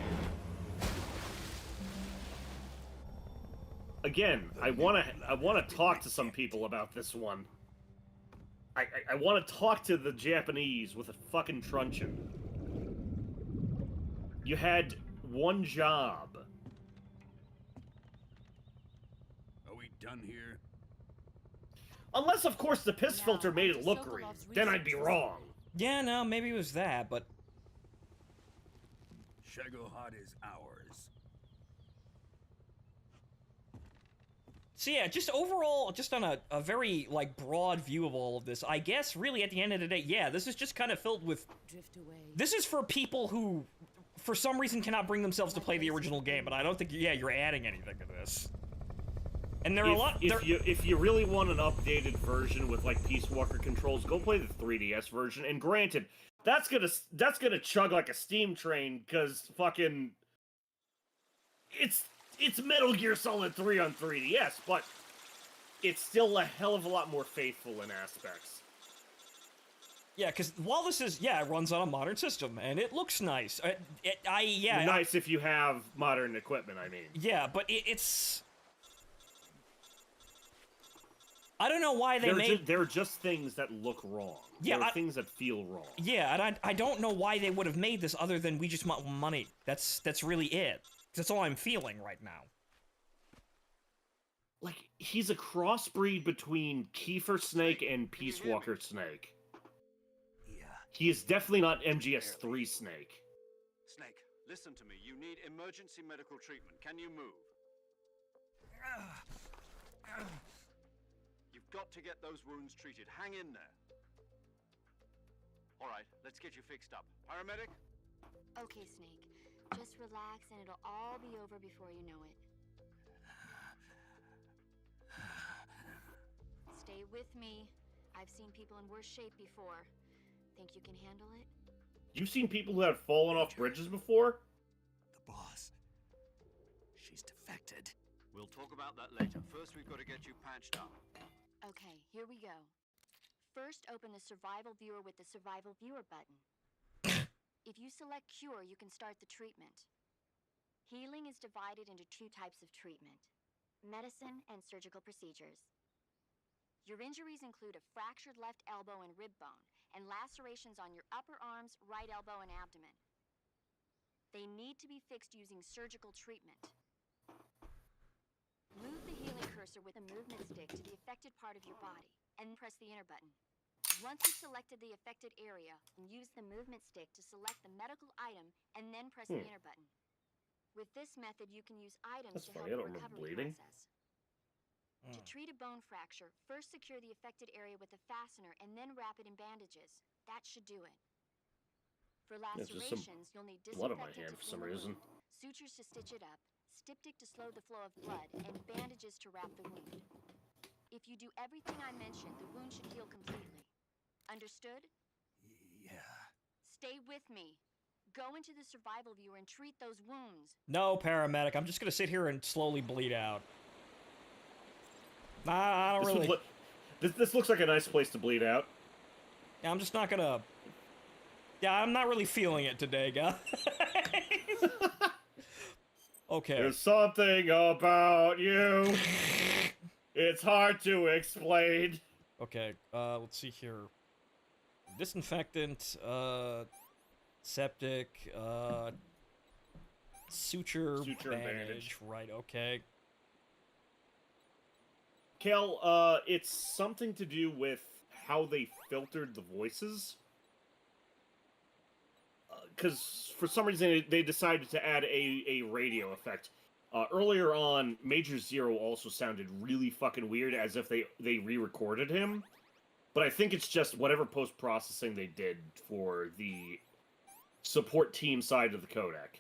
Again, I wanna talk to some people about this one. I want to talk to the Japanese with a fucking truncheon. You had one job. Are we done here? Unless, of course, the piss filter made it look green. Then I'd be wrong. Yeah, no, maybe it was that, but... Shagohod is ours. So yeah, just overall, just on a very, like, broad view of all of this, I guess, really, at the end of the day, yeah, this is just kind of filled with... Drift away. This is for people who, for some reason, cannot bring themselves to play the original game, but I don't think, you're adding anything to this. And there are a lot... If you really want an updated version with, like, Peace Walker controls, go play the 3DS version, and granted, that's gonna chug like a steam train, because fucking... It's Metal Gear Solid 3 on 3DS, but it's still a hell of a lot more faithful in aspects. Yeah, because while this is, it runs on a modern system, and it looks nice. Nice if you have modern equipment, I mean. Yeah, but it's... I don't know why there are just things that look wrong. Yeah, there are things that feel wrong. Yeah, and I don't know why they would have made this other than we just want money. That's really it. That's all I'm feeling right now. Like, he's a crossbreed between Kiefer Snake and Peace Walker Snake. Yeah. He is definitely not MGS3 Snake. Snake, listen to me. You need emergency medical treatment. Can you move? You've got to get those wounds treated. Hang in there. All right, let's get you fixed up. Paramedic? Okay, Snake. Just relax and it'll all be over before you know it. Stay with me. I've seen people in worse shape before. Think you can handle it? You've seen people who have fallen off bridges before? The boss. She's defected. We'll talk about that later. First, we've got to get you patched up. Okay, here we go. First, open the survival viewer with the survival viewer button. If you select cure, you can start the treatment. Healing is divided into 2 types of treatment: medicine and surgical procedures. Your injuries include a fractured left elbow and rib bone, and lacerations on your upper arms, right elbow, and abdomen. They need to be fixed using surgical treatment. Move the healing cursor with a movement stick to the affected part of your body, and press the enter button. Once you've selected the affected area, use the movement stick to select the medical item, and then press the enter button. With this method, you can use items That's to funny, help I the don't remember recovery bleeding. process. To treat a bone fracture, first secure the affected area with a fastener and then wrap it in bandages. That should do it. For There's just some lacerations, you'll need blood on my disinfectant hand to for some clean the reason. wound, sutures to stitch it up, styptic to slow the flow of blood, and bandages to wrap the wound. If you do everything I mentioned, the wound should heal completely. Understood? Yeah. Stay with me. Go into the survival viewer and treat those wounds. No, paramedic. I'm just gonna sit here and slowly bleed out. Nah, I don't really. This looks like a nice place to bleed out. Yeah, I'm just not gonna. Yeah, I'm not really feeling it today, guys. Okay. There's something about you. It's hard to explain. Okay, let's see here. Disinfectant, septic, suture bandage. Right, okay. Kel, it's something to do with how they filtered the voices. Because for some reason they decided to add a radio effect. Earlier on, Major Zero also sounded really fucking weird, as if they re-recorded him. But I think it's just whatever post-processing they did for the support team side of the codec.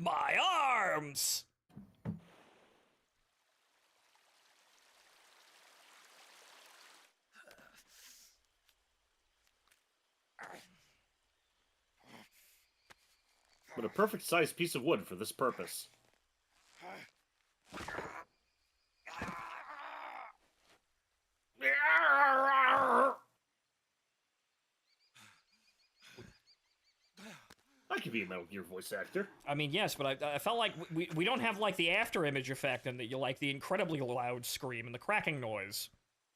My arms! But a perfect-sized piece of wood for this purpose. I could be a Metal Gear voice actor. I mean, yes, but I felt like we don't have, like, the after-image effect and you like the incredibly loud scream and the cracking noise.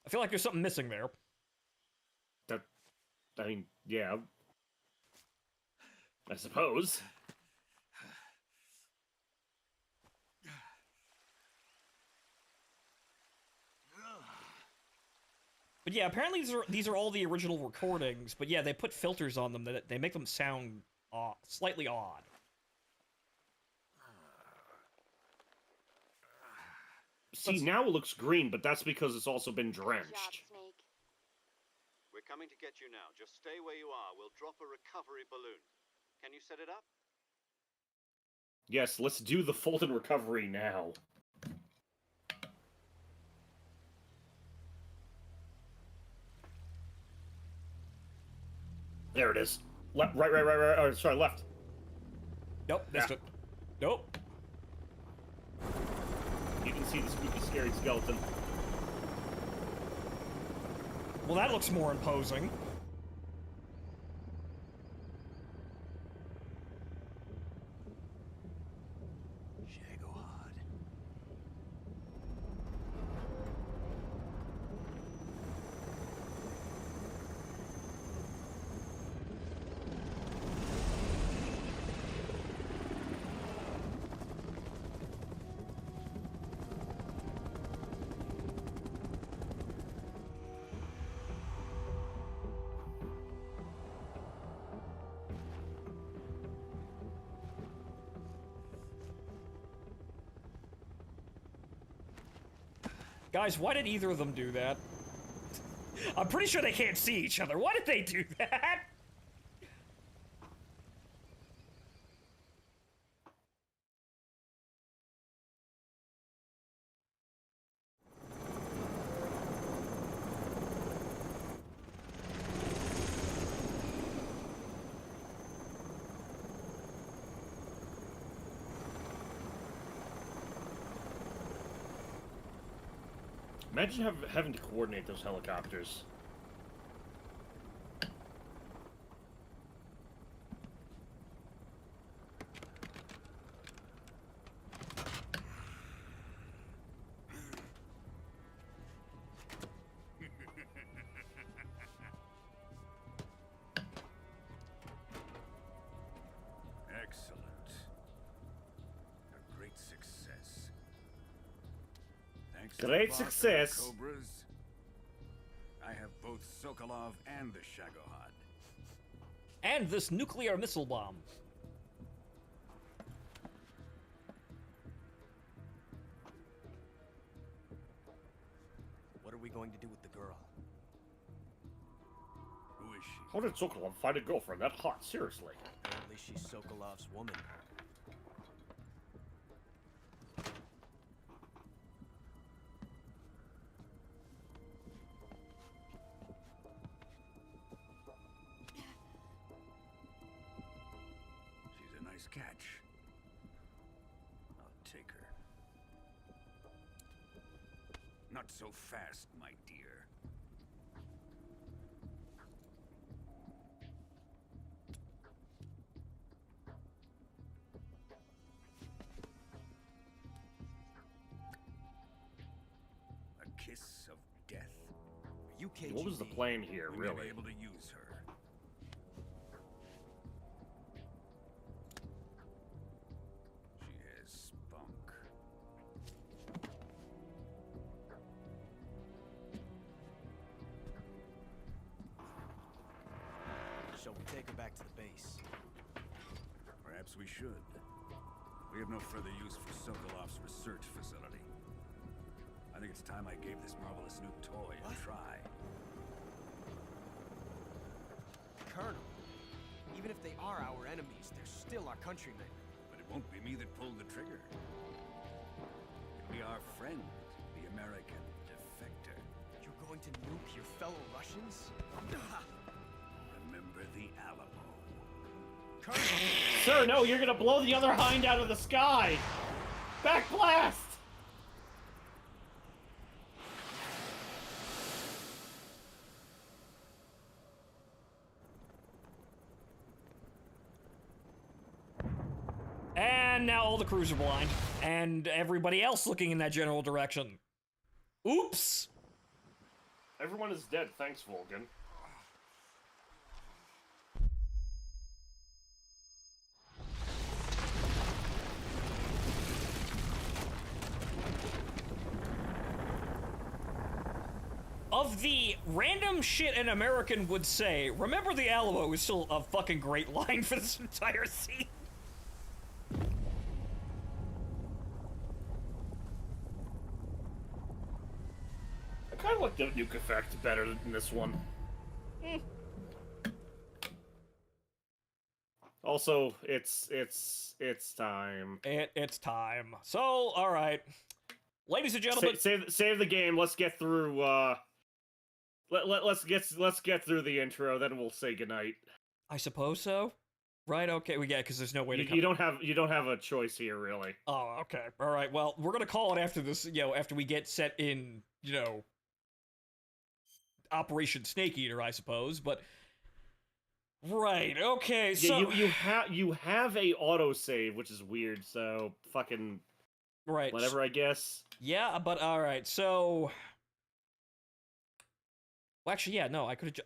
I feel like there's something missing there. I mean, yeah. I suppose. But yeah, apparently these are all the original recordings, but yeah, they put filters on them that they make them sound slightly odd. See, now it looks green, but that's because it's also been drenched. We're coming to get you now. Just stay where you are. We'll drop a recovery balloon. Can you set it up? Yes, let's do the Fulton recovery now. There it is. Right. Oh, sorry, left. Nope, missed it. Nope. You can see the spooky, scary skeleton. Well, that looks more imposing. Guys, why did either of them do that? I'm pretty sure they can't see each other. Why did they do that? Imagine having to coordinate those helicopters. Excellent. A great success. Thanks to Great Barker and success. Cobras, I have both Sokolov and the Shagohod. And this nuclear missile bomb. What are we going to do with the girl? Who is she? How did Sokolov find a girlfriend that hot? Seriously. Apparently she's Sokolov's woman. She's a nice catch. I'll take her. Not so fast, my dear. A kiss of death. Are you KGB? What was the plan here, We may really? be able to use her. She has spunk. Shall we take her back to the base? Perhaps we should. We have no further use for Sokolov's research facility. I think it's time I gave this marvelous new toy a try. Colonel, even if they are our enemies, they're still our countrymen. But it won't be me that pulled the trigger. It'll be our friend, the American defector. You're going to nuke your fellow Russians? Remember the Alamo. Sir, no, you're gonna blow the other hind out of the sky! Back blast! And now all the crews are blind. And everybody else looking in that general direction. Oops! Everyone is dead, thanks, Volgan. Of the random shit an American would say, remember the Alamo is still a fucking great line for this entire scene. I kind of like the nuke effect better than this one. Also, it's time. It's time. So, all right, ladies and gentlemen, save the game. Let's get through. Let's get through the intro. Then we'll say goodnight. I suppose so. Right? Okay. We get because there's no way to. You don't have a choice here, really. Oh, okay. All right. Well, we're gonna call it after this. After we get set in. Operation Snake Eater, I suppose. But. Right. Okay. So you have a autosave, which is weird. So fucking. Right. Whatever, I guess. Yeah, but all right. So. Well, actually, yeah. No, I could.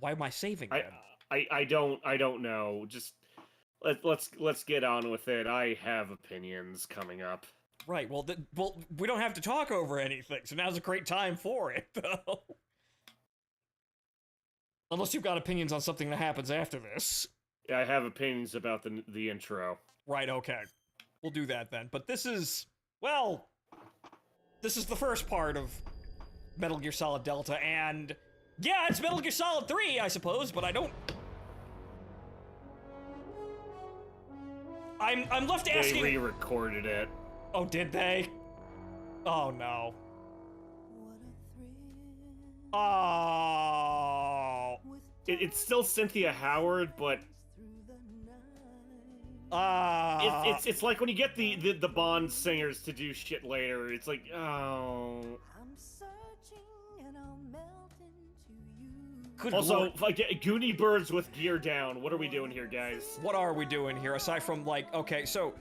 Why am I saving then? I don't know. Just let's get on with it. I have opinions coming up. Right. Well, we don't have to talk over anything, so now's a great time for it, though. Unless you've got opinions on something that happens after this. Yeah, I have opinions about the intro. Right. Okay. We'll do that then. But this is the first part of Metal Gear Solid Delta, and yeah, it's Metal Gear Solid 3, I suppose, but I don't. I'm left asking. They re-recorded it. Oh, did they? Oh no. Oh. It's still Cynthia Howard, but It's like when you get the Bond singers to do shit later. It's like, oh. Good also, lord. like Goonie birds with gear down. What are we doing here, guys? What are we doing here aside from like, okay, so,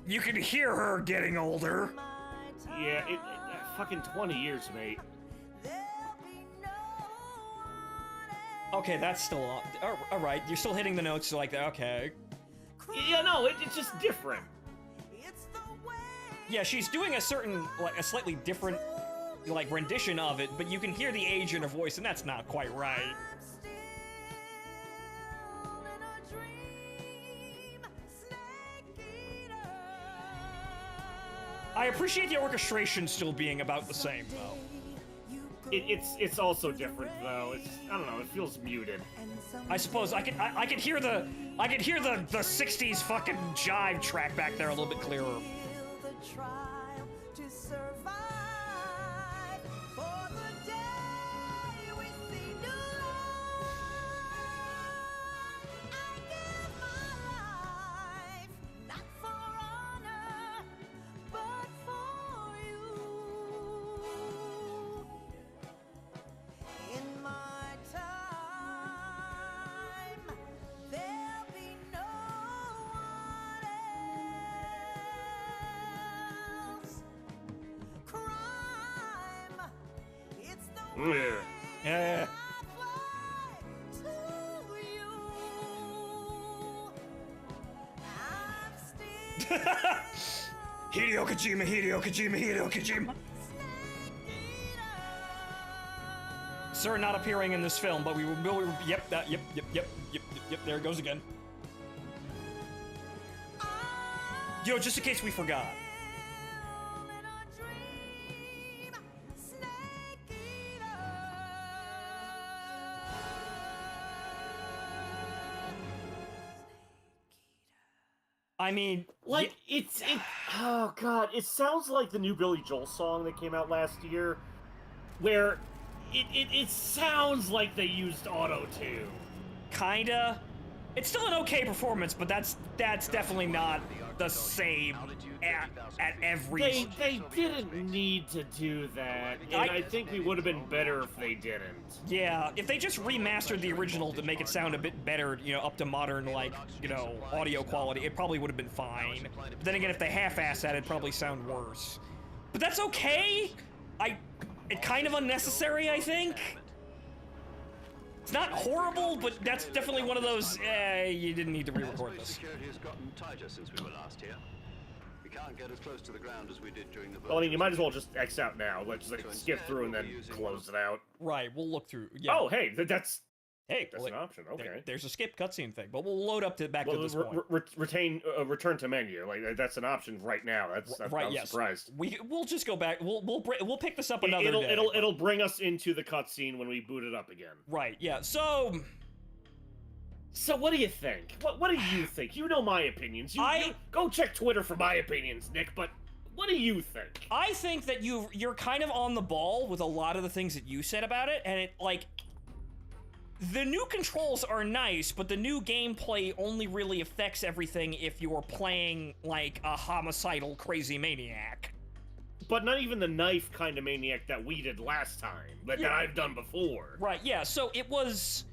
you can hear her getting older. Yeah, fucking 20 years, mate. Okay, that's still on. All right, you're still hitting the notes like that. Okay. Yeah, no, it's just different. Yeah, she's doing a certain, like, a slightly different, like, rendition of it, but you can hear the age in her voice, and that's not quite right. I appreciate the orchestration still being about the same, though. It's also different though. I don't know. It feels muted. I suppose I could hear the 60s fucking jive track back there a little bit clearer. Yeah. Hideo Kojima. Sir, not appearing in this film, but we will. Yep. There it goes again. Yo, just in case we forgot. I mean, like oh god, it sounds like the new Billy Joel song that came out last year, where it sounds like they used auto-tune. Kinda. It's still an okay performance, but that's definitely not the same at every. They didn't need to do that, and I think we would have been better if they didn't. Yeah, if they just remastered the original to make it sound a bit better, you know, up to modern, like, you know, audio quality, it probably would have been fine. But then again, if they half-assed that, it'd probably sound worse. But that's okay. It's kind of unnecessary, I think. It's not horrible, but that's definitely one of those, you didn't need to re-record this. Security has gotten tighter since we were last here. We can't get as close to the ground as we did during the. Well, I mean, you might as well just X out now. Let's just skip through and then close it out. Right, we'll look through. Yeah. Oh, hey, that's that's an option. Okay. There's a skip cutscene thing, but we'll load up to back to this point. Return to menu. Like that's an option right now. I'm surprised. We'll just go back. We'll pick this up another day. It'll bring us into the cutscene when we boot it up again. Right. Yeah. So what do you think? What do you think? You know my opinions. You go check Twitter for my opinions, Nick. But what do you think? I think that you're kind of on the ball with a lot of the things that you said about it, and the new controls are nice, but the new gameplay only really affects everything if you're playing like a homicidal crazy maniac. But not even the knife kind of maniac that we did last time, that I've done before. Right, yeah, so it was.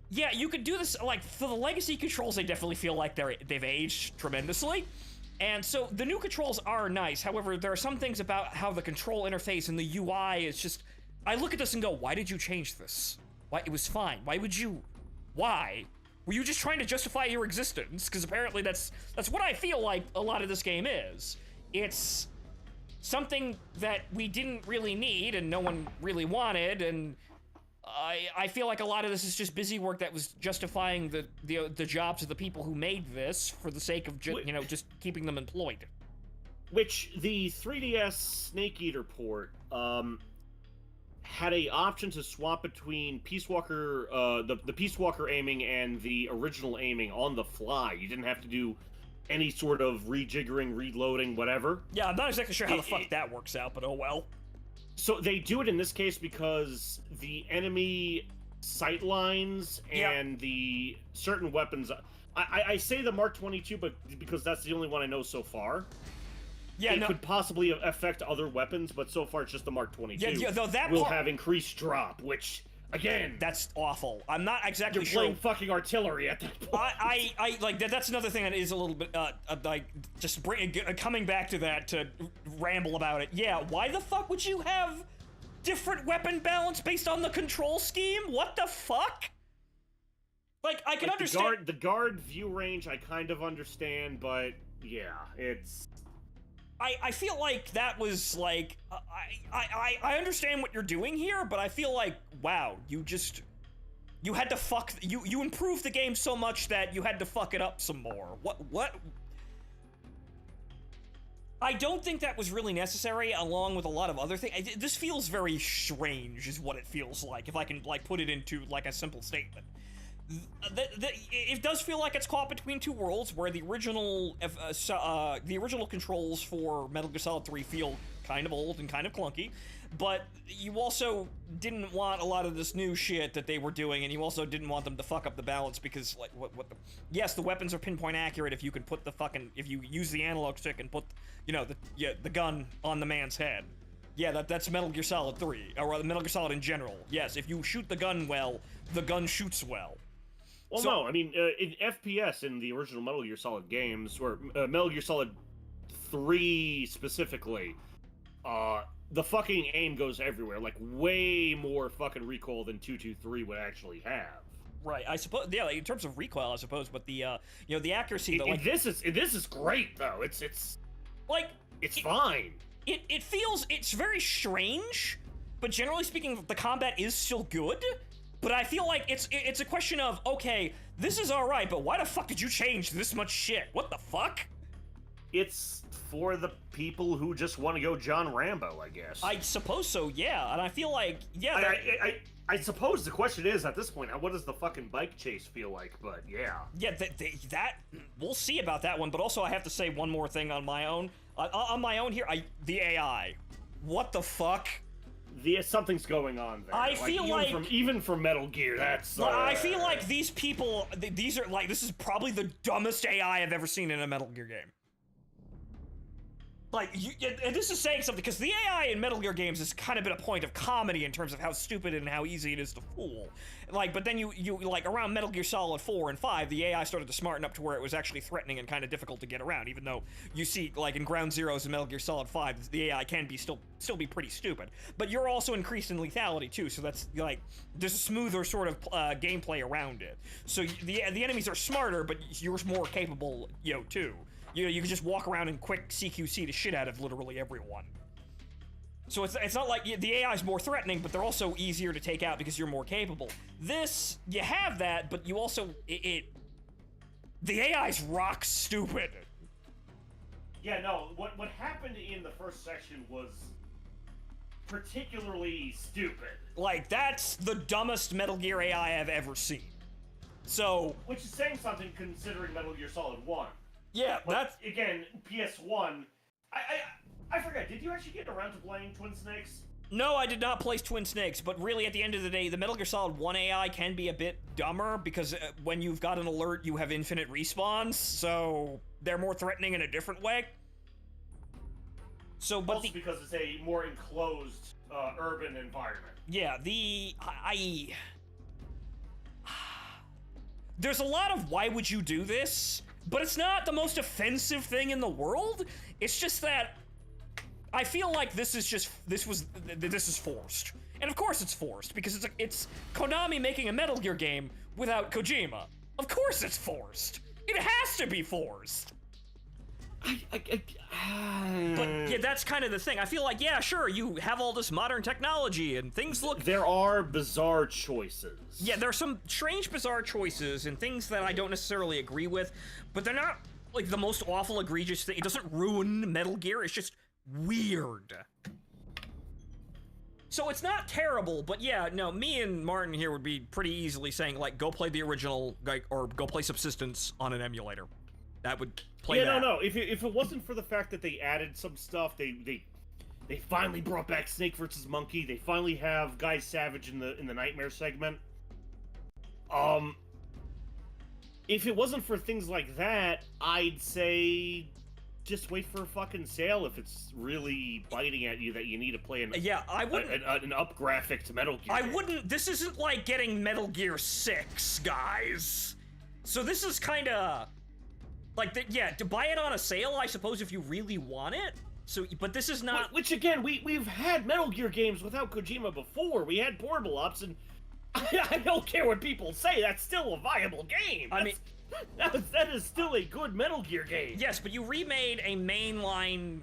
Yeah, you could do this, like, for the legacy controls, they definitely feel like they've aged tremendously. And so the new controls are nice. However, there are some things about how the control interface and the UI is just. I look at this and go, why did you change this? Why? It was fine. Why would you? Why? Were you just trying to justify your existence? Because apparently that's what I feel like a lot of this game is. It's something that we didn't really need and no one really wanted, and I feel like a lot of this is just busy work that was justifying the jobs of the people who made this for the sake of just keeping them employed. Which the 3DS Snake Eater port had a option to swap between Peace Walker, the Peace Walker aiming and the original aiming on the fly. You didn't have to do any sort of rejiggering, reloading, whatever. Yeah, I'm not exactly sure how the fuck that works out, but oh well. So they do it in this case because the enemy sight lines and the certain weapons. I say the Mark 22, but because that's the only one I know so far. Yeah, it could possibly affect other weapons, but so far it's just the Mark 22. Yeah, though that will have increased drop, which again, that's awful. I'm not exactly you're sure. playing fucking artillery at that point. I like that. That's another thing that is a little bit like just coming back to that to ramble about it. Yeah, why the fuck would you have different weapon balance based on the control scheme? What the fuck? Like I can understand the guard view range. I kind of understand, but yeah, it's. I feel like that was like I understand what you're doing here, but I feel like wow, you had to fuck you improved the game so much that you had to fuck it up some more. What? I don't think that was really necessary, along with a lot of other things. This feels very strange, is what it feels like. If I can like put it into like a simple statement. It does feel like it's caught between two worlds, where the original controls for Metal Gear Solid 3 feel kind of old and kind of clunky, but you also didn't want a lot of this new shit that they were doing, and you also didn't want them to fuck up the balance because, like, yes, the weapons are pinpoint accurate if you can put if you use the analog stick and put, the gun on the man's head. Yeah, that's Metal Gear Solid 3, or Metal Gear Solid in general. Yes, if you shoot the gun well, the gun shoots well. Well, no, I mean, in FPS in the original Metal Gear Solid games, or Metal Gear Solid 3 specifically, the fucking aim goes everywhere, like way more fucking recoil than 223 would actually have. Right, I suppose. Yeah, like, in terms of recoil, I suppose, but the the accuracy. This is great though. It's fine. It's very strange, but generally speaking, the combat is still good. But I feel like it's a question of, okay, this is alright, but why the fuck did you change this much shit? What the fuck? It's for the people who just want to go John Rambo, I guess. I suppose so, yeah. And I feel like, yeah. I suppose the question is, at this point, what does the fucking bike chase feel like? But yeah. Yeah, that we'll see about that one. But also, I have to say one more thing on my own. On my own here, the AI. What the fuck? Something's going on there. I feel like even from Metal Gear, that's. I feel like these people, these are like, this is probably the dumbest AI I've ever seen in a Metal Gear game. Like, and this is saying something, because the AI in Metal Gear games has kind of been a point of comedy in terms of how stupid and how easy it is to fool. Like, but then you like, around Metal Gear Solid 4 and 5, the AI started to smarten up to where it was actually threatening and kind of difficult to get around, even though you see, like, in Ground Zeroes and Metal Gear Solid 5, the AI can be still be pretty stupid. But you're also increased in lethality, too, so that's, like, there's a smoother sort of gameplay around it. So the enemies are smarter, but you're more capable, too. You can just walk around and quick CQC the shit out of literally everyone. So it's not like the AI is more threatening, but they're also easier to take out because you're more capable. This, you have that, but you also, the AI's rock stupid. Yeah, no, what happened in the first section was particularly stupid. Like, that's the dumbest Metal Gear AI I've ever seen. So... Which is saying something considering Metal Gear Solid 1. Yeah, but that's... Again, PS1... I forgot, did you actually get around to playing Twin Snakes? No, I did not play Twin Snakes, but really at the end of the day, the Metal Gear Solid 1 AI can be a bit dumber, because when you've got an alert, you have infinite respawns, so they're more threatening in a different way. So, but also because it's a more enclosed, urban environment. Yeah, there's a lot of why would you do this, but it's not the most offensive thing in the world. It's just that I feel like this is forced. And of course it's forced, because it's Konami making a Metal Gear game without Kojima. Of course it's forced. It has to be forced. But yeah, that's kind of the thing. I feel like, yeah, sure, you have all this modern technology and things look... There are bizarre choices. Yeah, there are some strange, bizarre choices and things that I don't necessarily agree with, but they're not, like, the most awful, egregious thing. It doesn't ruin Metal Gear, it's just weird. So it's not terrible, but yeah, no, me and Martin here would be pretty easily saying, like, go play the original, like, or go play Subsistence on an emulator. That would play that. No. If it wasn't for the fact that they added some stuff, they finally brought back Snake vs. Monkey. They finally have Guy Savage in the Nightmare segment. If it wasn't for things like that, I'd say just wait for a fucking sale if it's really biting at you that you need to play an up-graphicked Metal Gear game. This isn't like getting Metal Gear 6, guys. So this is kind of like, to buy it on a sale, I suppose, if you really want it. So, but this is not... Which, again, we've had Metal Gear games without Kojima before. We had Portable Ops, and I don't care what people say, that's still a viable game. That is still a good Metal Gear game. Yes, but you remade a mainline,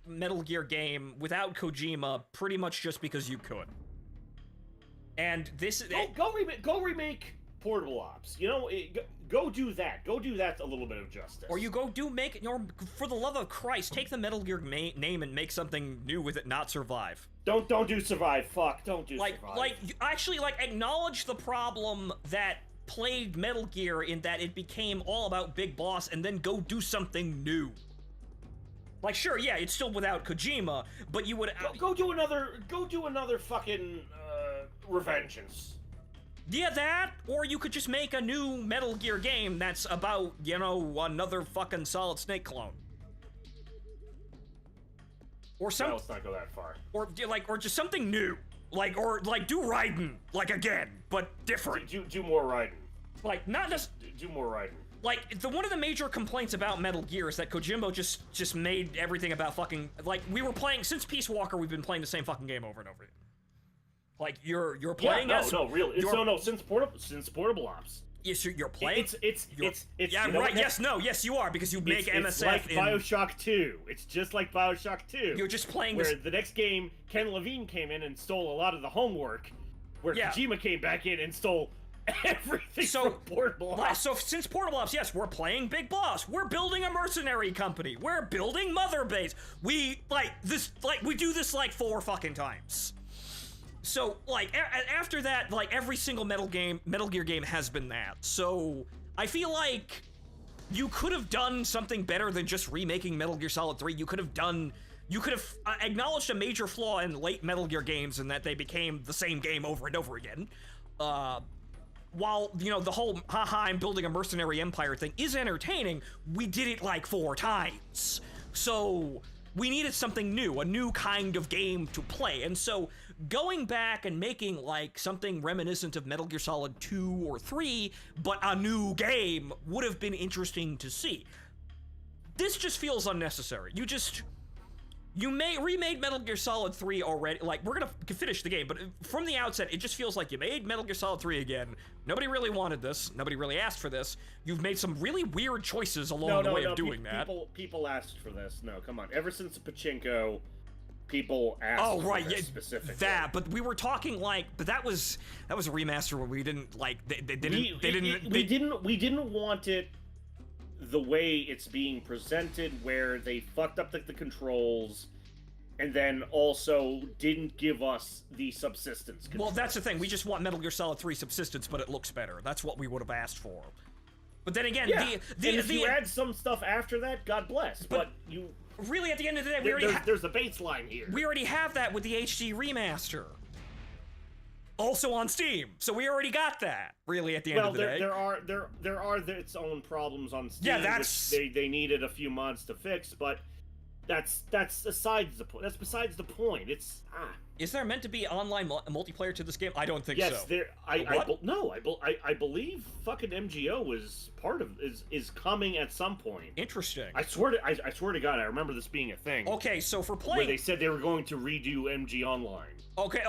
Metal Gear game without Kojima pretty much just because you could. And this is... Go remake Portable Ops. Go do that. Go do that a little bit of justice. Or you go for the love of Christ, take the Metal Gear name and make something new with it, not Survive. Don't do Survive. Fuck, don't do Survive. Actually, acknowledge the problem that plagued Metal Gear in that it became all about Big Boss, and then go do something new. Like, sure, yeah, it's still without Kojima, but you would... Go do another fucking, Revengeance. Yeah, that, or you could just make a new Metal Gear game that's about, another fucking Solid Snake clone. Or No, let's not go that far. Or just something new. Do Raiden, again, but different. Do more Raiden. Not just... Do more Raiden. One of the major complaints about Metal Gear is that Kojima just made everything about fucking... we were playing... Since Peace Walker, we've been playing the same fucking game over and over again. You're playing as... Really. Since Portable Ops. Yes, you're playing... Yeah, right, yes, you are, because you make MSF It's like Bioshock 2. It's just like Bioshock 2. You're just playing where the next game, Ken Levine came in and stole a lot of the homework, where Kojima came back in and stole everything from Portable Ops. So since Portable Ops, yes, we're playing Big Boss. We're building a mercenary company. We're building Mother Base. We do this 4 fucking times. So, after that, every single Metal Gear game has been that. So, I feel like you could have done something better than just remaking Metal Gear Solid 3. You could have acknowledged a major flaw in late Metal Gear games in that they became the same game over and over again. While, the whole, I'm building a mercenary empire thing is entertaining, we did it 4 times. So, we needed something new, a new kind of game to play. And so, going back and making something reminiscent of Metal Gear Solid 2 or 3, but a new game would have been interesting to see. This just feels unnecessary. You remade Metal Gear Solid 3 already. We're gonna finish the game, but from the outset, it just feels like you made Metal Gear Solid 3 again. Nobody really wanted this. Nobody really asked for this. You've made some really weird choices along the way of doing that. People asked for this. No, come on. Ever since Pachinko, people asked for this specifically. But we were talking but that was a remaster where we didn't we didn't want it the way it's being presented, where they fucked up the controls and then also didn't give us the subsistence control. Well, that's the thing. We just want Metal Gear Solid 3 subsistence, but it looks better. That's what we would have asked for. But then again, if you add some stuff after that, God bless. But you really, at the end of the day, there's a baseline here. We already have that with the HD remaster. Also on Steam, so we already got that. Really, at the end of the day, there are its own problems on Steam. Yeah, that's they needed a few mods to fix, but that's besides the point. That's besides the point. Is there meant to be online multiplayer to this game? I don't think yes, so. Yes, I believe fucking MGO is coming at some point. Interesting. I swear to God, I remember this being a thing. Okay, so for playing, where they said they were going to redo MG Online. Okay.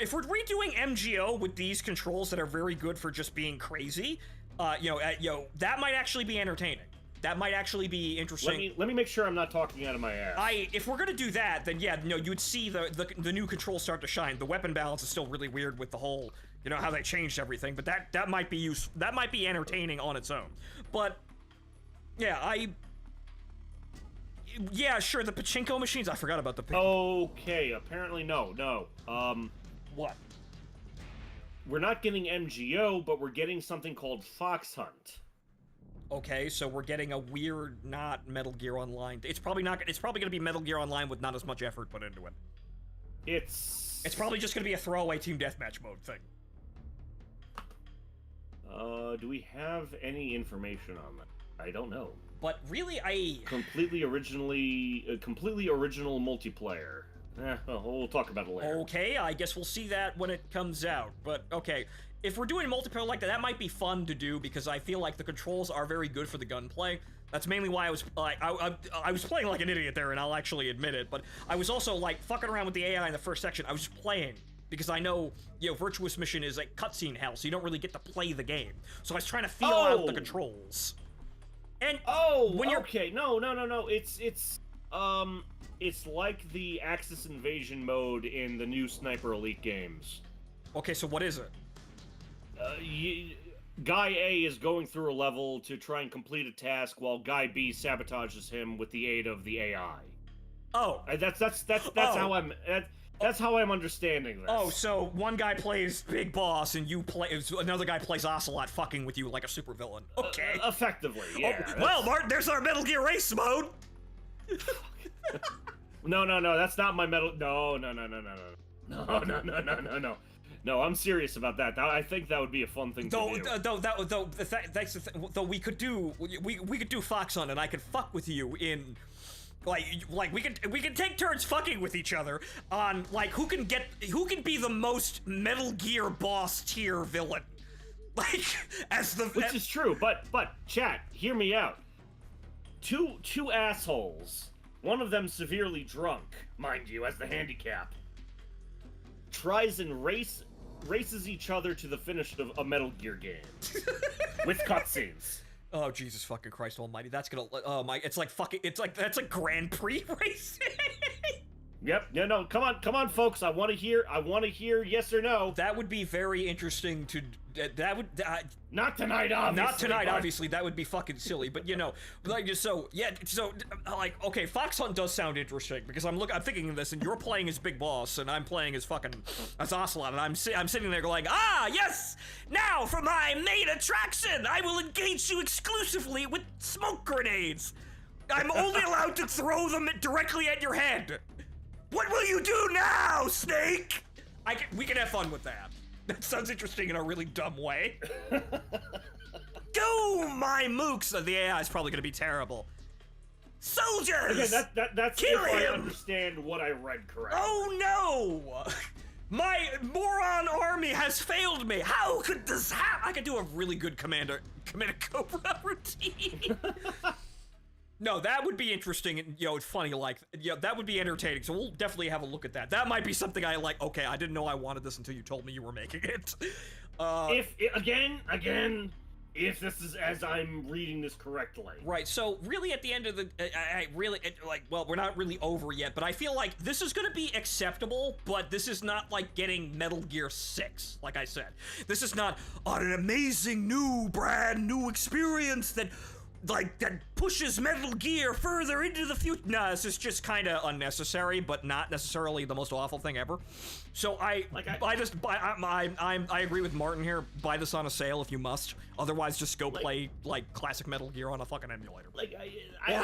If we're redoing MGO with these controls that are very good for just being crazy, that might actually be entertaining. That might actually be interesting. Let me make sure I'm not talking out of my ass. If we're gonna do that, then yeah, you'd see the new controls start to shine. The weapon balance is still really weird with the whole, how they changed everything. But that might be useful. That might be entertaining on its own. But yeah, Yeah, sure, the pachinko machines. I forgot about the. Okay, apparently no. What? We're not getting MGO, but we're getting something called Fox Hunt. Okay, so we're getting a weird, not Metal Gear Online. It's probably not. It's probably gonna be Metal Gear Online with not as much effort put into it. It's probably just gonna be a throwaway team deathmatch mode thing. Do we have any information on that? I don't know. But really, completely original multiplayer. Well, we'll talk about it later. Okay, I guess we'll see that when it comes out. But okay, if we're doing multiplayer like that, that might be fun to do because I feel like the controls are very good for the gunplay. That's mainly why I was like, I was playing like an idiot there, and I'll actually admit it. But I was also like fucking around with the AI in the first section. I was just playing because I know, Virtuous Mission is like cutscene hell, so you don't really get to play the game. So I was trying to feel out the controls. And when you're no, it's like the Axis Invasion mode in the new Sniper Elite games. Okay, so what is it? Guy A is going through a level to try and complete a task while Guy B sabotages him with the aid of the AI. Oh, that's how I'm understanding this. Oh, so one guy plays Big Boss and another guy plays Ocelot fucking with you like a supervillain. Okay. Effectively, yeah. Oh, well, Martin, there's our Metal Gear race mode. No, that's not my metal. No. No, I'm serious about that. I think that would be a fun thing to do. Though we could do Fox Hunt, and I could fuck with you in. Like we can take turns fucking with each other on like who can be the most Metal Gear boss tier villain, like which is true, but chat, hear me out. Two assholes, one of them severely drunk, mind you, as the handicap, tries and races each other to the finish of a Metal Gear game with cutscenes. Oh, Jesus fucking Christ almighty, that's gonna, oh my, that's like Grand Prix racing. Yep, no, come on, folks, I want to hear yes or no. That would be very interesting to, not tonight, obviously. Not tonight, obviously, that would be fucking silly, but okay, Fox Hunt does sound interesting, because I'm thinking of this, and you're playing as Big Boss, and I'm playing as Ocelot, and I'm sitting there going, yes! Now, for my main attraction, I will engage you exclusively with smoke grenades! I'm only allowed to throw them directly at your head! What will you do now, Snake? We can have fun with that. That sounds interesting in a really dumb way. Go, my mooks! The AI is probably gonna be terrible. Soldiers! Okay, that's Kill if him! I understand what I read correctly. Oh no! My moron army has failed me. How could this happen? I could do a really good Commander Cobra routine. No, that would be interesting, and, it's funny, that would be entertaining, so we'll definitely have a look at that. That might be something I like. Okay, I didn't know I wanted this until you told me you were making it. If this is as I'm reading this correctly. Right, so really at the end of the, we're not really over yet, but I feel like this is gonna be acceptable, but this is not like getting Metal Gear 6, like I said. This is not an amazing brand new experience that pushes Metal Gear further into the future. No, this is just kind of unnecessary, but not necessarily the most awful thing ever. So I agree with Martin here. Buy this on a sale if you must. Otherwise, just go play classic Metal Gear on a fucking emulator.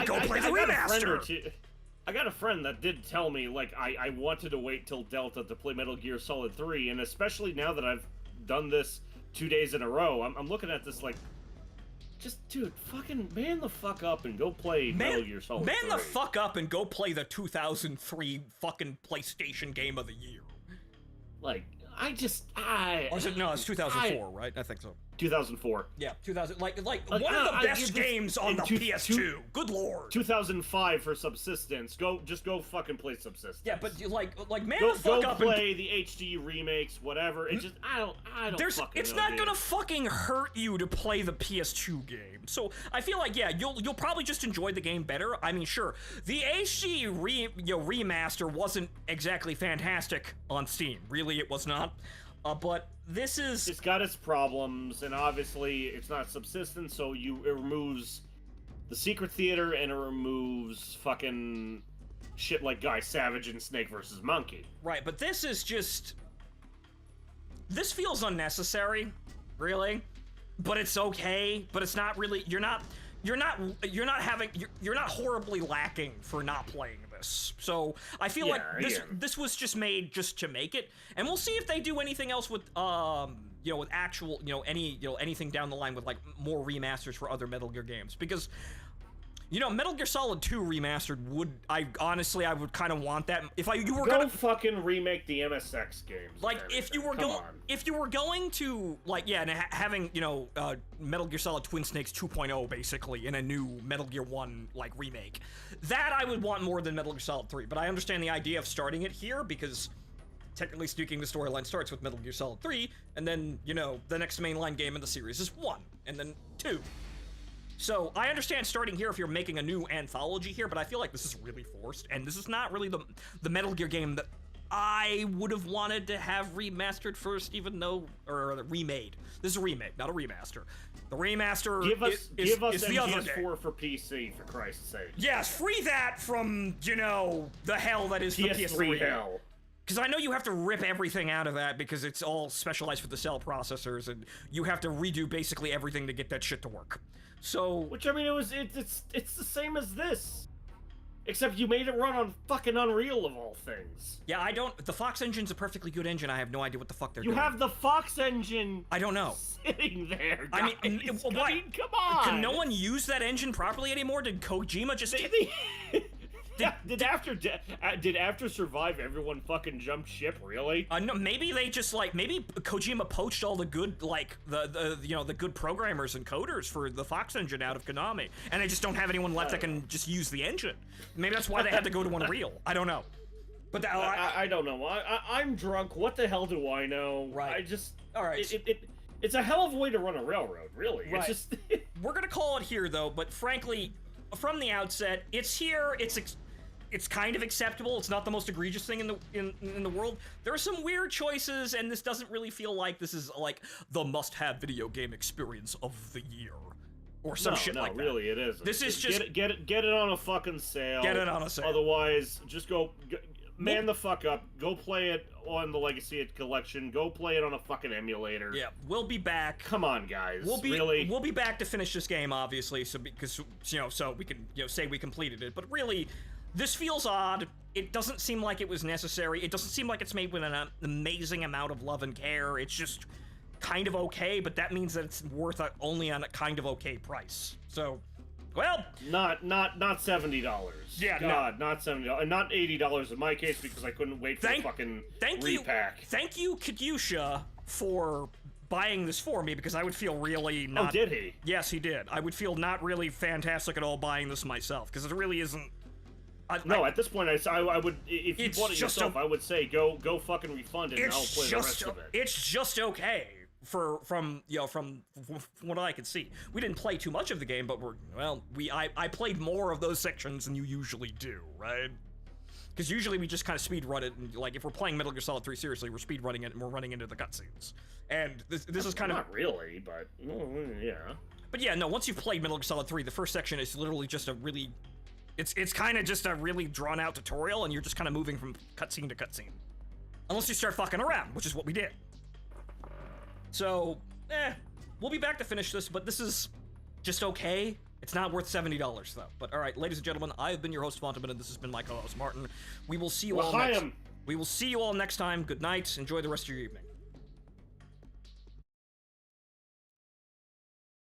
Go play the remaster. I got a friend that did tell me I wanted to wait till Delta to play Metal Gear Solid 3, and especially now that I've done this 2 days in a row, I'm looking at this just, dude, fucking man the fuck up and go play Metal Gear Solid 3. Man the fuck up and go play the 2003 fucking PlayStation Game of the Year. It's 2004, right? I think so. 2004. Yeah, 2000. One of the best games on the PS2. Good lord. 2005 for Subsistence. Just go fucking play Subsistence. Yeah, but man, the fuck up. Go play the HD remakes, whatever. It just I don't. It's not gonna fucking hurt you to play the PS2 game. So I feel like you'll probably just enjoy the game better. I mean, sure, the HD remaster wasn't exactly fantastic on Steam. Really, it was not. But this is... It's got its problems, and obviously it's not Subsistence, so it removes the Secret Theater, and it removes fucking shit like Guy Savage and Snake vs. Monkey. Right, but this is just... This feels unnecessary, really. But it's okay, but it's not really... You're not horribly lacking for not playing this. So I feel like this was just made just to make it, and we'll see if they do anything else with with actual anything down the line with like more remasters for other Metal Gear games, because Metal Gear Solid 2 remastered I would kind of want that. If you were gonna fucking remake the MSX games. Like if you were going to having Metal Gear Solid Twin Snakes 2.0 basically in a new Metal Gear 1 like remake, that I would want more than Metal Gear Solid 3. But I understand the idea of starting it here because technically speaking the storyline starts with Metal Gear Solid 3, and then the next mainline game in the series is 1 and then 2. So, I understand starting here if you're making a new anthology here, but I feel like this is really forced, and this is not really the Metal Gear game that I would have wanted to have remastered first, or remade. This is a remake, not a remaster. The remaster give us the other game. MGS4 for PC, for Christ's sake. Yes, free that from, the hell that is the PS3 hell. Because I know you have to rip everything out of that because it's all specialized for the cell processors, and you have to redo basically everything to get that shit to work. So, which I mean, it's the same as this, except you made it run on fucking Unreal of all things. Yeah, the Fox engine's a perfectly good engine. I have no idea what the fuck they're doing. You have the Fox engine. I don't know. Sitting there. Guys. I mean, come on. Can no one use that engine properly anymore? Did Kojima just? Did after Survive everyone fucking jump ship? Really? No, maybe they just maybe Kojima poached all the good the good programmers and coders for the Fox engine out of Konami, and they just don't have anyone left that can just use the engine. Maybe that's why they had to go to Unreal. I don't know. But I don't know. I'm drunk. What the hell do I know? Right. All right. It's a hell of a way to run a railroad, really. Right. It's just We're gonna call it here though, but frankly, from the outset, it's here. It's kind of acceptable. It's not the most egregious thing in the world. There are some weird choices, and this doesn't really feel like this is like the must-have video game experience of the year, or some shit like that. No, really, it isn't. This is just get it on a fucking sale. Get it on a sale. Otherwise, just go man the fuck up. Go play it on the Legacy Collection. Go play it on a fucking emulator. Yeah, we'll be back. Come on, guys. We'll be back to finish this game, obviously. So because so we can say we completed it, but really. This feels odd. It doesn't seem like it was necessary. It doesn't seem like it's made with an amazing amount of love and care. It's just kind of okay, but that means that it's worth only on a kind of okay price. So, well, not $70. Yeah, God, not $70, and not $80 in my case because I couldn't wait for the fucking repack. Thank you, Kadyusha, for buying this for me because I would feel really not. Oh, did he? Yes, he did. I would feel not really fantastic at all buying this myself because it really isn't. At this point, I would, if you bought it yourself, I would say go fucking refund it, and I'll play the rest of it. It's just okay from what I could see. We didn't play too much of the game, but I played more of those sections than you usually do, right? Because usually we just kind of speed run it, and like if we're playing Metal Gear Solid 3 seriously, we're speed running it and we're running into the cutscenes. And this is kind of not really, but yeah. But yeah, no. Once you've played Metal Gear Solid 3, the first section is literally just a really. It's kind of just a really drawn-out tutorial, and you're just kind of moving from cutscene to cutscene. Unless you start fucking around, which is what we did. So, we'll be back to finish this, but this is just okay. It's not worth $70, though. But alright, ladies and gentlemen, I've been your host, Fontaman, and this has been my co-host, Martin. We will see you all next time. Good night. Enjoy the rest of your evening.